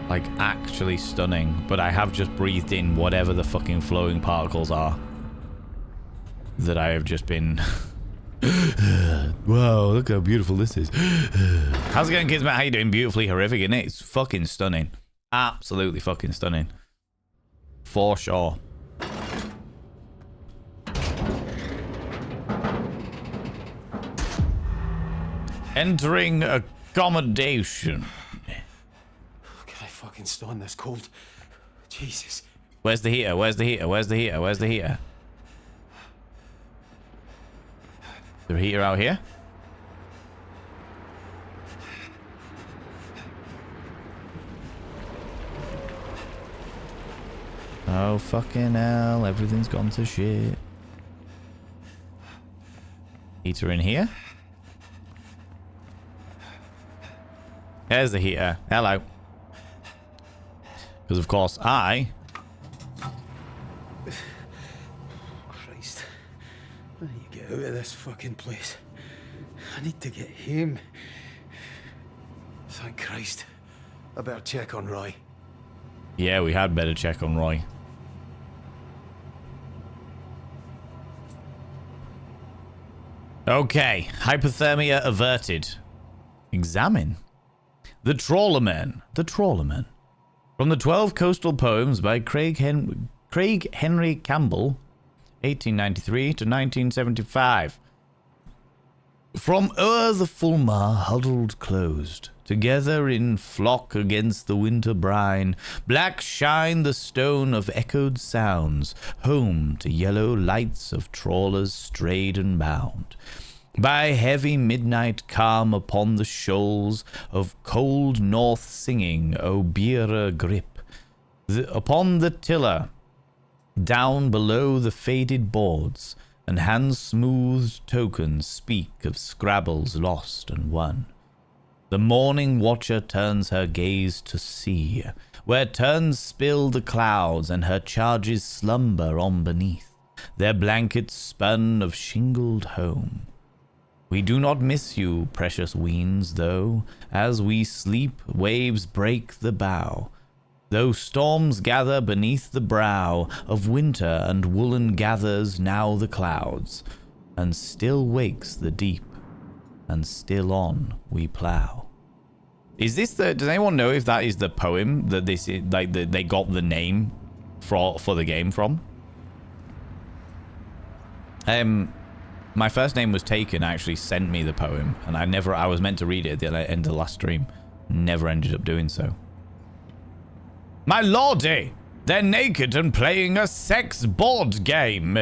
A: Like, actually stunning. But I have just breathed in whatever the fucking flowing particles are that I have just been... Wow, look how beautiful this is. How's it going, kids? Matt, how you doing? Beautifully horrific, isn't it? It's fucking stunning. Absolutely fucking stunning. For sure. Entering accommodation.
D: Can I fucking stand this cold? Jesus.
A: Where's the heater? Where's the heater? Where's the heater? Where's the heater? Is there a heater out here? Oh, fucking hell. Everything's gone to shit. Heater in here? There's the heater. Hello. Because, of course, I...
D: Christ. I need to get out of this fucking place. I need to get home. Thank Christ. I better check on Roy.
A: Yeah, we had better check on Roy. Okay. Hypothermia averted. Examine. The Trawlermen. The Trawlermen. From the 12 Coastal Poems by Craig Henry Campbell, 1893 to 1975. From o'er the Fulmar huddled closed, together in flock against the winter brine, black shine the stone of echoed sounds, home to yellow lights of trawlers strayed and bound. By heavy midnight calm upon the shoals of cold north singing, O Beera grip, upon the tiller, down below the faded boards, and hand-smoothed tokens speak of scrabbles lost and won. The morning watcher turns her gaze to sea, where turns spill the clouds, and her charges slumber on beneath, their blankets spun of shingled home. We do not miss you, precious weens, though, as we sleep, waves break the bow. Though storms gather beneath the brow of winter, and woolen gathers now the clouds, and still wakes the deep, and still on we plough. Is this the... Does anyone know if that is the poem that this is, like, they got the name for the game from? My first name was taken actually sent me the poem, and I was meant to read it at the end of the last stream. Never ended up doing so. My lordy! They're naked and playing a sex board game.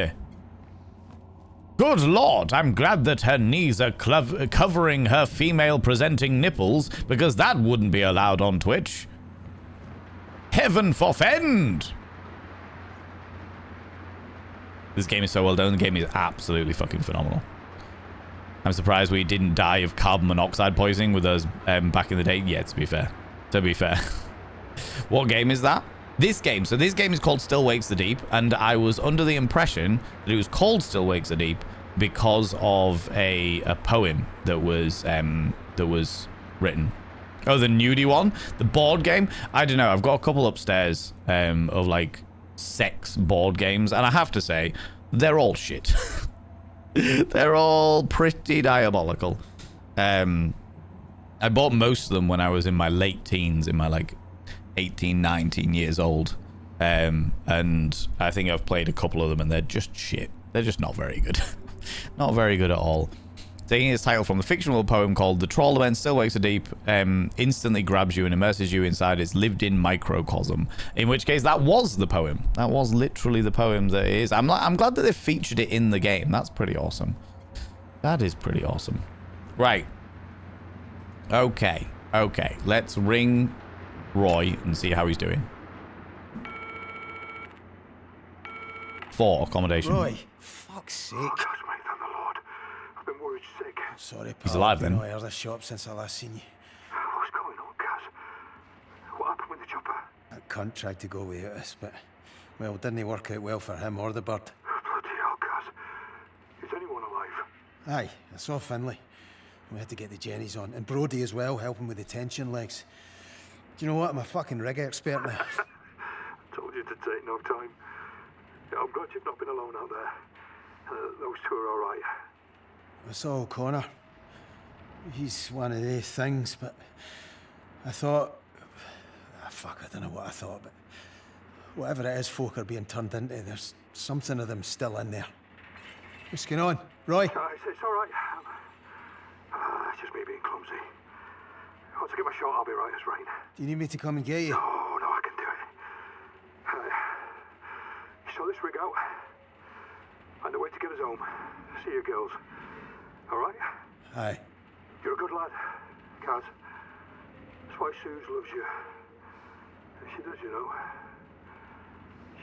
A: Good lord, I'm glad that her knees are covering her female-presenting nipples, because that wouldn't be allowed on Twitch. Heaven forfend! This game is so well done. The game is absolutely fucking phenomenal. I'm surprised we didn't die of carbon monoxide poisoning with us back in the day. Yeah, to be fair. To be fair. What game is that? This game. So this game is called Still Wakes the Deep, and I was under the impression that it was called Still Wakes the Deep because of a poem that was written. Oh, the nudie one? The board game? I don't know. I've got a couple upstairs of like sex board games, and I have to say they're all shit. They're all pretty diabolical. I bought most of them when I was in my late teens, in my like 18, 19 years old, and I think I've played a couple of them, and they're just shit. They're just not very good. Not very good at all. Taking its title from the fictional poem called The Trawlermen Still Wakes the Deep, instantly grabs you and immerses you inside its lived-in microcosm. In which case, that was the poem. That was literally the poem that it is. I'm glad that they featured it in the game. That's pretty awesome. That is pretty awesome. Right. Okay. Okay. Let's ring Roy and see how he's doing. for accommodation.
D: Roy, fuck's sake.
C: Yes, mate, thank the Lord. I've been worried sick.
D: Sorry, pal.
A: He's alive
D: I've
A: then.
D: been out of the shop since I last seen you.
C: What's going on, Kaz? What happened with the chopper?
D: That cunt tried to go without us, but, well, didn't work out well for him or the bird.
C: Bloody hell, Kaz. Is anyone alive?
D: Aye, I saw Finlay. We had to get the Jennies on. And Brody as well, helping with the tension legs. Do you know what? I'm a fucking rig expert now.
C: Told you to take no time. Yeah, I'm glad you've not been alone out there. Those two are all right.
D: I saw O'Connor. He's one of these things, but I thought... fuck, I don't know what I thought, but whatever it is folk are being turned into, there's something of them still in there. What's going on? Roy?
C: It's all right. It's just me being clumsy. Once I get my shot, I'll be right as rain.
D: Do you need me to come and get you?
C: No, I can do it. You saw this rig out? And the way to get us home. See you girls. All right?
D: Aye.
C: You're a good lad, Kaz. That's why Suze loves you. She does, you know.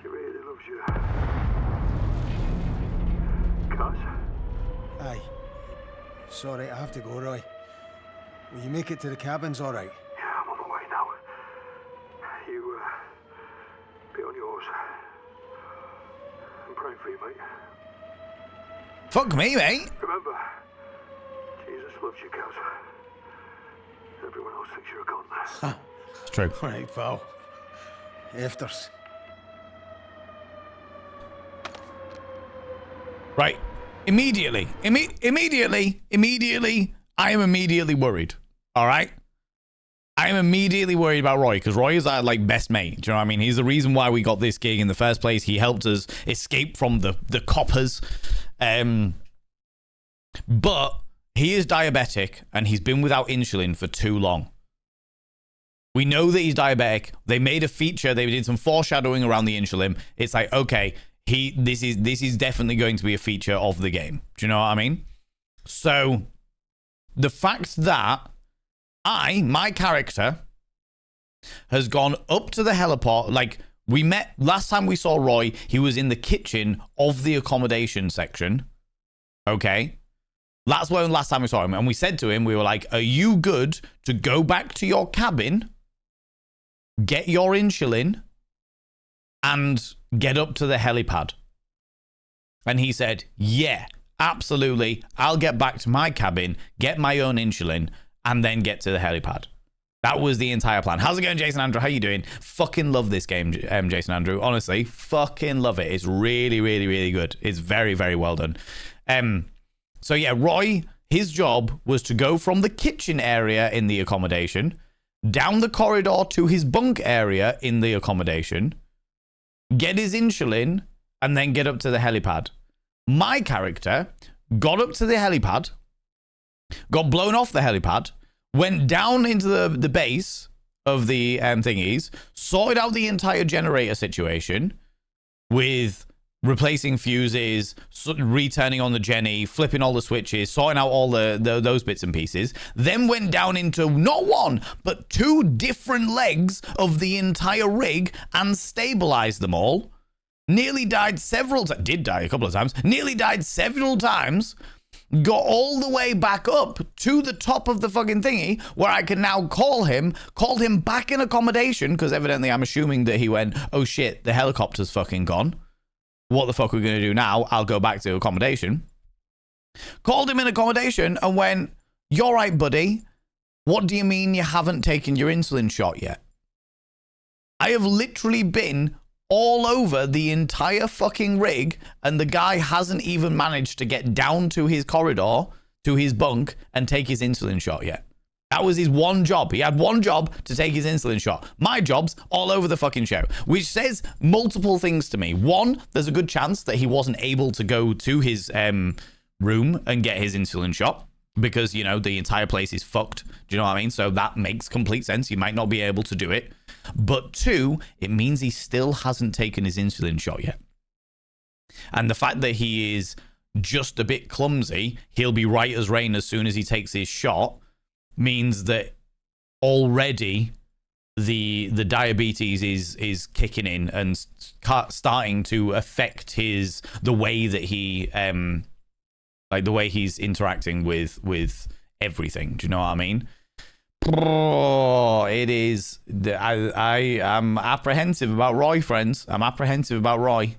C: She really loves you. Kaz?
D: Aye. Sorry, I have to go, Roy. Will you make it to the cabins all right?
C: Yeah, I'm on my way now. You, be on yours. I'm praying for you, mate.
A: Fuck me, mate.
C: Remember, Jesus loves you, Kaz. Everyone else thinks you're a con.
A: It's true.
D: All right, pal. Afters.
A: Right. Immediately, I am immediately worried. All right? I am immediately worried about Roy, because Roy is our, like, best mate. Do you know what I mean? He's the reason why we got this gig in the first place. He helped us escape from the coppers. But he is diabetic, and he's been without insulin for too long. We know that he's diabetic. They made a feature. They did some foreshadowing around the insulin. It's like, okay, this is definitely going to be a feature of the game. Do you know what I mean? So the fact that my character has gone up to the heliport, like we met last time we saw Roy, he was in the kitchen of the accommodation section. Okay. That's when last time we saw him. And we said to him, we were like, are you good to go back to your cabin, get your insulin, and get up to the helipad? And he said, yeah, absolutely. I'll get back to my cabin, get my own insulin, and then get to the helipad. That was the entire plan. How's it going, Jason Andrew? How you doing? Fucking love this game, Jason Andrew. Honestly, fucking love it. It's really, really, really good. It's very, very well done. So yeah, Roy, his job was to go from the kitchen area in the accommodation, down the corridor to his bunk area in the accommodation, get his insulin, and then get up to the helipad. My character got up to the helipad, got blown off the helipad, went down into the base of the thingies, sorted out the entire generator situation with replacing fuses, returning on the Jenny, flipping all the switches, sorting out all those bits and pieces, then went down into not one, but two different legs of the entire rig and stabilized them all. Nearly died several times, did die a couple of times, nearly died several times, got all the way back up to the top of the fucking thingy where I can now called him back in accommodation, because evidently I'm assuming that he went, oh shit, the helicopter's fucking gone. What the fuck are we going to do now? I'll go back to accommodation. Called him in accommodation and went, you're right, buddy. What do you mean you haven't taken your insulin shot yet? I have literally been all over the entire fucking rig, and the guy hasn't even managed to get down to his corridor, to his bunk, and take his insulin shot yet. That was his one job. He had one job to take his insulin shot. My job's all over the fucking show, which says multiple things to me. One, there's a good chance that he wasn't able to go to his room and get his insulin shot because, you know, the entire place is fucked. Do you know what I mean? So that makes complete sense. He might not be able to do it. But two, it means he still hasn't taken his insulin shot yet. And the fact that he is just a bit clumsy, he'll be right as rain as soon as he takes his shot, means that already the diabetes is kicking in and starting to affect the way that he like the way he's interacting with everything. Do you know what I mean? Oh, it is. I am apprehensive about Roy, friends. I'm apprehensive about Roy.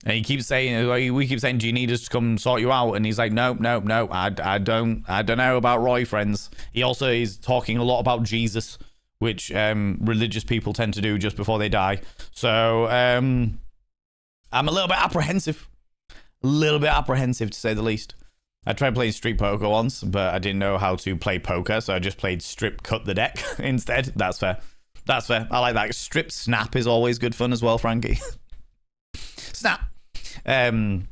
A: And he keeps saying, we keep saying, do you need us to come sort you out? And he's like, no. I don't know about Roy, friends. He also is talking a lot about Jesus, which religious people tend to do just before they die. So I'm a little bit apprehensive. To say the least. I tried playing street poker once, but I didn't know how to play poker, so I just played strip cut the deck instead. That's fair. I like that. Strip snap is always good fun as well, Frankie. Snap. I'm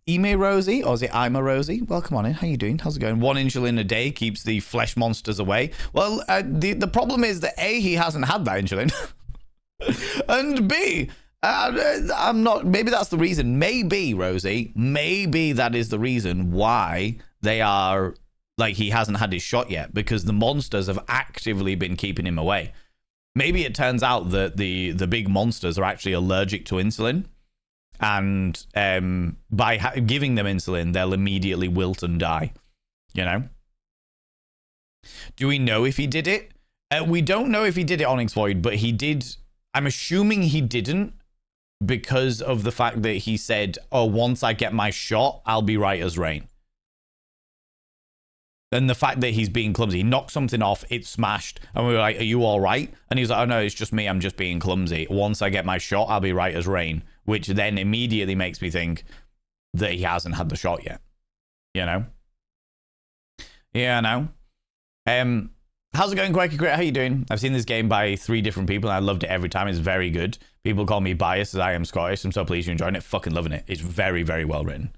A: Ime Rosie, or is it I'm a Rosie? Welcome on in. How you doing? How's it going? 1 insulin a day keeps the flesh monsters away. Well, the problem is that A, he hasn't had that insulin, and B, I'm not. Maybe that's the reason. Maybe Rosie. Maybe that is the reason why they are like he hasn't had his shot yet, because the monsters have actively been keeping him away. Maybe it turns out that the big monsters are actually allergic to insulin, and by giving them insulin, they'll immediately wilt and die. You know? Do we know if he did it? We don't know if he did it, Onyx Void, but he did. I'm assuming he didn't, because of the fact that he said, oh, once I get my shot, I'll be right as rain. And the fact that he's being clumsy, he knocked something off, it smashed, and we were like, are you all right? And he was like, oh no, it's just me, I'm just being clumsy. Once I get my shot, I'll be right as rain, which then immediately makes me think that he hasn't had the shot yet. You know? Yeah, I know. How's it going, Quakey Crit? How you doing? I've seen this game by 3 different people, and I loved it every time. It's very good. People call me biased, as I am Scottish. I'm so pleased you're enjoying it. Fucking loving it. It's very, very well written.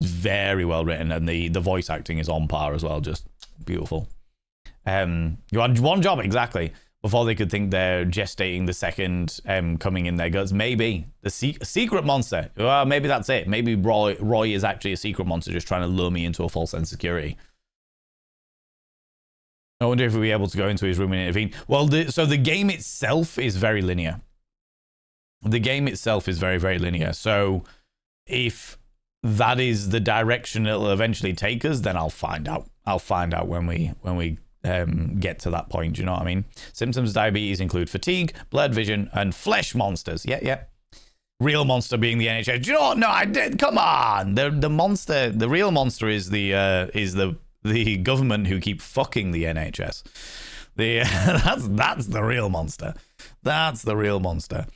A: It's very well written, and the voice acting is on par as well. Just beautiful. You had one job, exactly, before they could think they're gestating the second coming in their guts. Maybe. The secret monster. Well, maybe that's it. Maybe Roy is actually a secret monster just trying to lure me into a false sense of security. I wonder if we'll be able to go into his room and intervene. Well, so the game itself is very linear. The game itself is very, very linear. So if that is the direction it'll eventually take us, then I'll find out. I'll find out when we get to that point. Do you know what I mean? Symptoms of diabetes include fatigue, blurred vision, and flesh monsters. Yeah. Real monster being the NHS. Do you know what? No, I did. Come on. The monster. The real monster is the government who keep fucking the NHS. That's the real monster. That's the real monster.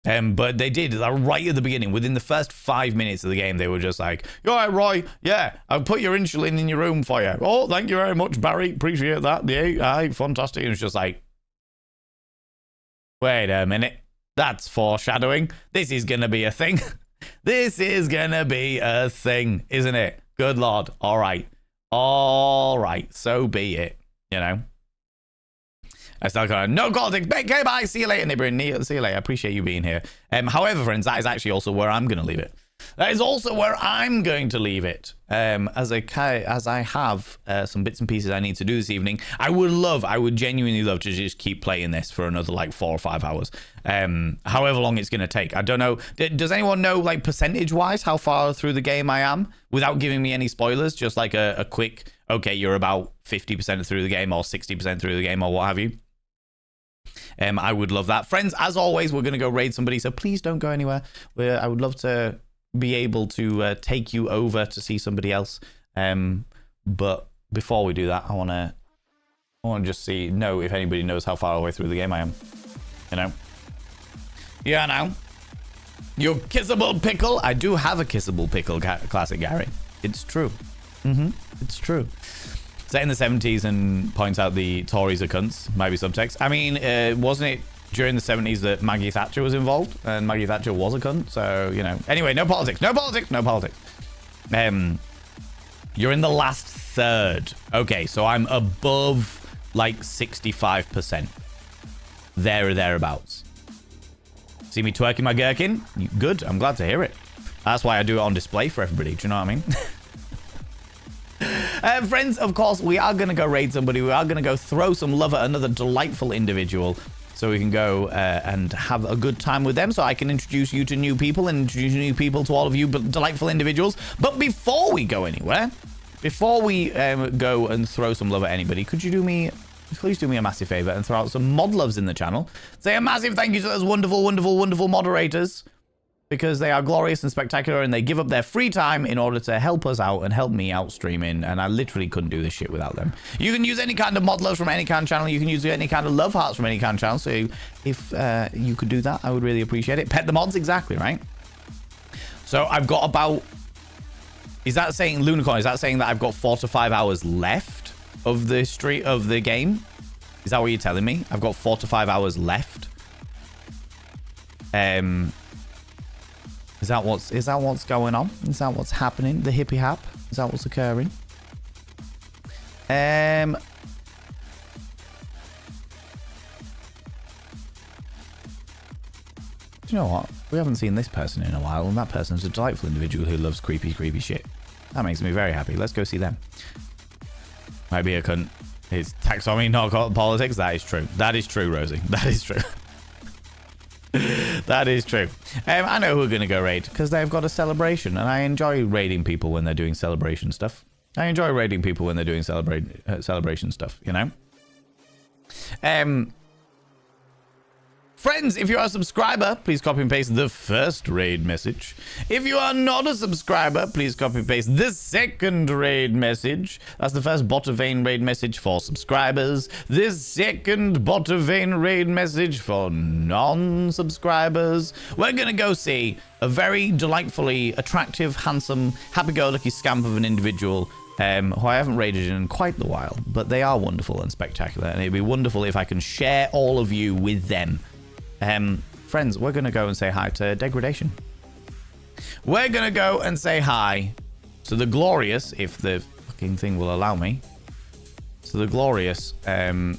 A: But they did right at the beginning. Within the first 5 minutes of the game, they were just like, "You're right, Roy. Yeah, I'll put your insulin in your room for you. Oh, thank you very much, Barry. Appreciate that. Yeah, fantastic." And it's just like, wait a minute. That's foreshadowing. This is gonna be a thing. This is gonna be a thing, isn't it? Good Lord. All right. So be it. You know. I still got no politics. Okay, bye. See you later, neighbor. See you later. I appreciate you being here. However, friends, that is actually also where I'm going to leave it. That is also where I'm going to leave it. As I have some bits and pieces I need to do this evening. I would genuinely love to just keep playing this for another like 4 or 5 hours. However long it's going to take. I don't know. Does anyone know, like, percentage-wise how far through the game I am? Without giving me any spoilers, just like a quick, okay, you're about 50% through the game or 60% through the game or what have you. I would love that. Friends, as always, we're going to go raid somebody, so please don't go anywhere. I would love to be able to take you over to see somebody else. But before we do that, I want to just know if anybody knows how far away through the game I am. You know? Yeah, I know. Your kissable pickle. I do have a kissable pickle, classic Gary. It's true. It's true. Set in the 70s and points out the Tories are cunts. Might be subtext. I mean, wasn't it during the 70s that Maggie Thatcher was involved? And Maggie Thatcher was a cunt. So, you know. Anyway, no politics. No politics. No politics. You're in the last third. Okay, so I'm above like 65%. There or thereabouts. See me twerking my gherkin? Good. I'm glad to hear it. That's why I do it on display for everybody. Do you know what I mean? Friends, of course, we are going to go raid somebody. We are going to go throw some love at another delightful individual so we can go and have a good time with them, so I can introduce you to new people and introduce new people to all of you delightful individuals. But before we go anywhere, before we go and throw some love at anybody, could you please do me a massive favor and throw out some mod loves in the channel? Say a massive thank you to those wonderful, wonderful, wonderful moderators, because they are glorious and spectacular, and they give up their free time in order to help us out and help me out streaming, and I literally couldn't do this shit without them. You can use any kind of mod loves from any kind of channel. You can use any kind of love hearts from any kind of channel, so if you could do that, I would really appreciate it. Pet the mods, exactly, right? So I've got about... Is that saying, Lunicorn, is that saying that I've got 4 to 5 hours left of the game? Is that what you're telling me? I've got 4 to 5 hours left. Is that what's going on? Is that what's happening? The hippie hap? Is that what's occurring? Do you know what? We haven't seen this person in a while, and that person's a delightful individual who loves creepy, creepy shit. That makes me very happy. Let's go see them. Might be a cunt. It's taxonomy, not politics. That is true. That is true, Rosie. That is true. That is true. I know who we're going to go raid, because they've got a celebration, and I enjoy raiding people when they're doing celebration stuff. I enjoy raiding people when they're doing celebration stuff, you know? Friends, if you are a subscriber, please copy and paste the first raid message. If you are not a subscriber, please copy and paste the second raid message. That's the first Bottervane raid message for subscribers. The second Bottervane raid message for non-subscribers. We're going to go see a very delightfully attractive, handsome, happy-go-lucky scamp of an individual who I haven't raided in quite a while, but they are wonderful and spectacular, and it'd be wonderful if I can share all of you with them. Friends, we're going to go and say hi to Degradation. We're going to go and say hi to the glorious, if the fucking thing will allow me, to the glorious, do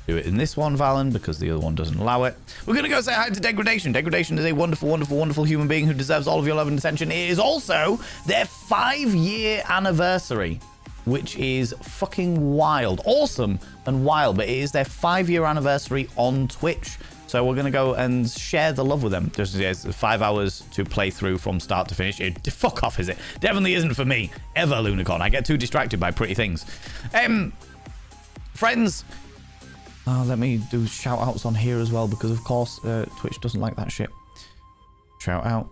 A: it in this one, Valen, because the other one doesn't allow it. We're going to go say hi to Degradation. Degradation is a wonderful, wonderful, wonderful human being who deserves all of your love and attention. It is also their 5-year anniversary, which is fucking wild. Awesome and wild, but it is their 5-year anniversary on Twitch. So we're going to go and share the love with them. There's 5 hours to play through from start to finish. Fuck off, is it? Definitely isn't for me. Ever, Lunicorn. I get too distracted by pretty things. Friends, let me do shout outs on here as well, because of course Twitch doesn't like that shit. Shout out.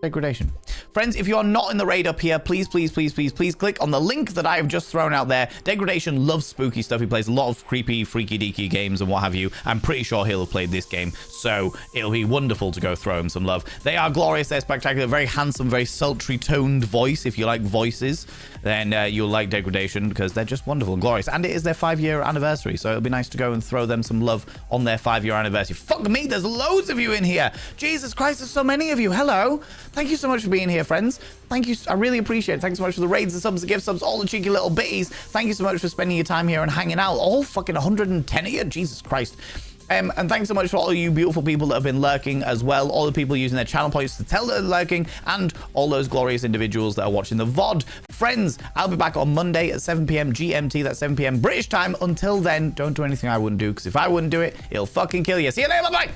A: Degradation. Friends, if you are not in the raid up here, please click on the link that I have just thrown out there. Degradation loves spooky stuff. He plays a lot of creepy, freaky deaky games and what have you. I'm pretty sure he'll have played this game, so it'll be wonderful to go throw him some love. They are glorious, they're spectacular, very handsome, very sultry toned voice. If you like voices, then you'll like Degradation, because they're just wonderful and glorious. And it is their 5-year anniversary, so it'll be nice to go and throw them some love on their 5-year anniversary. Fuck me, there's loads of you in here. Jesus Christ, there's so many of you. Hello. Thank you so much for being here, friends. Thank you. I really appreciate it. Thanks so much for the raids and subs, the gift subs, all the cheeky little bitties. Thank you so much for spending your time here and hanging out. All fucking 110 of you. Jesus Christ. And thanks so much for all of you beautiful people that have been lurking as well. All the people using their channel points to tell they're lurking, and all those glorious individuals that are watching the VOD. Friends, I'll be back on Monday at 7 p.m. GMT. That's 7 p.m. British time. Until then, don't do anything I wouldn't do, because if I wouldn't do it, it'll fucking kill you. See you later. Bye-bye.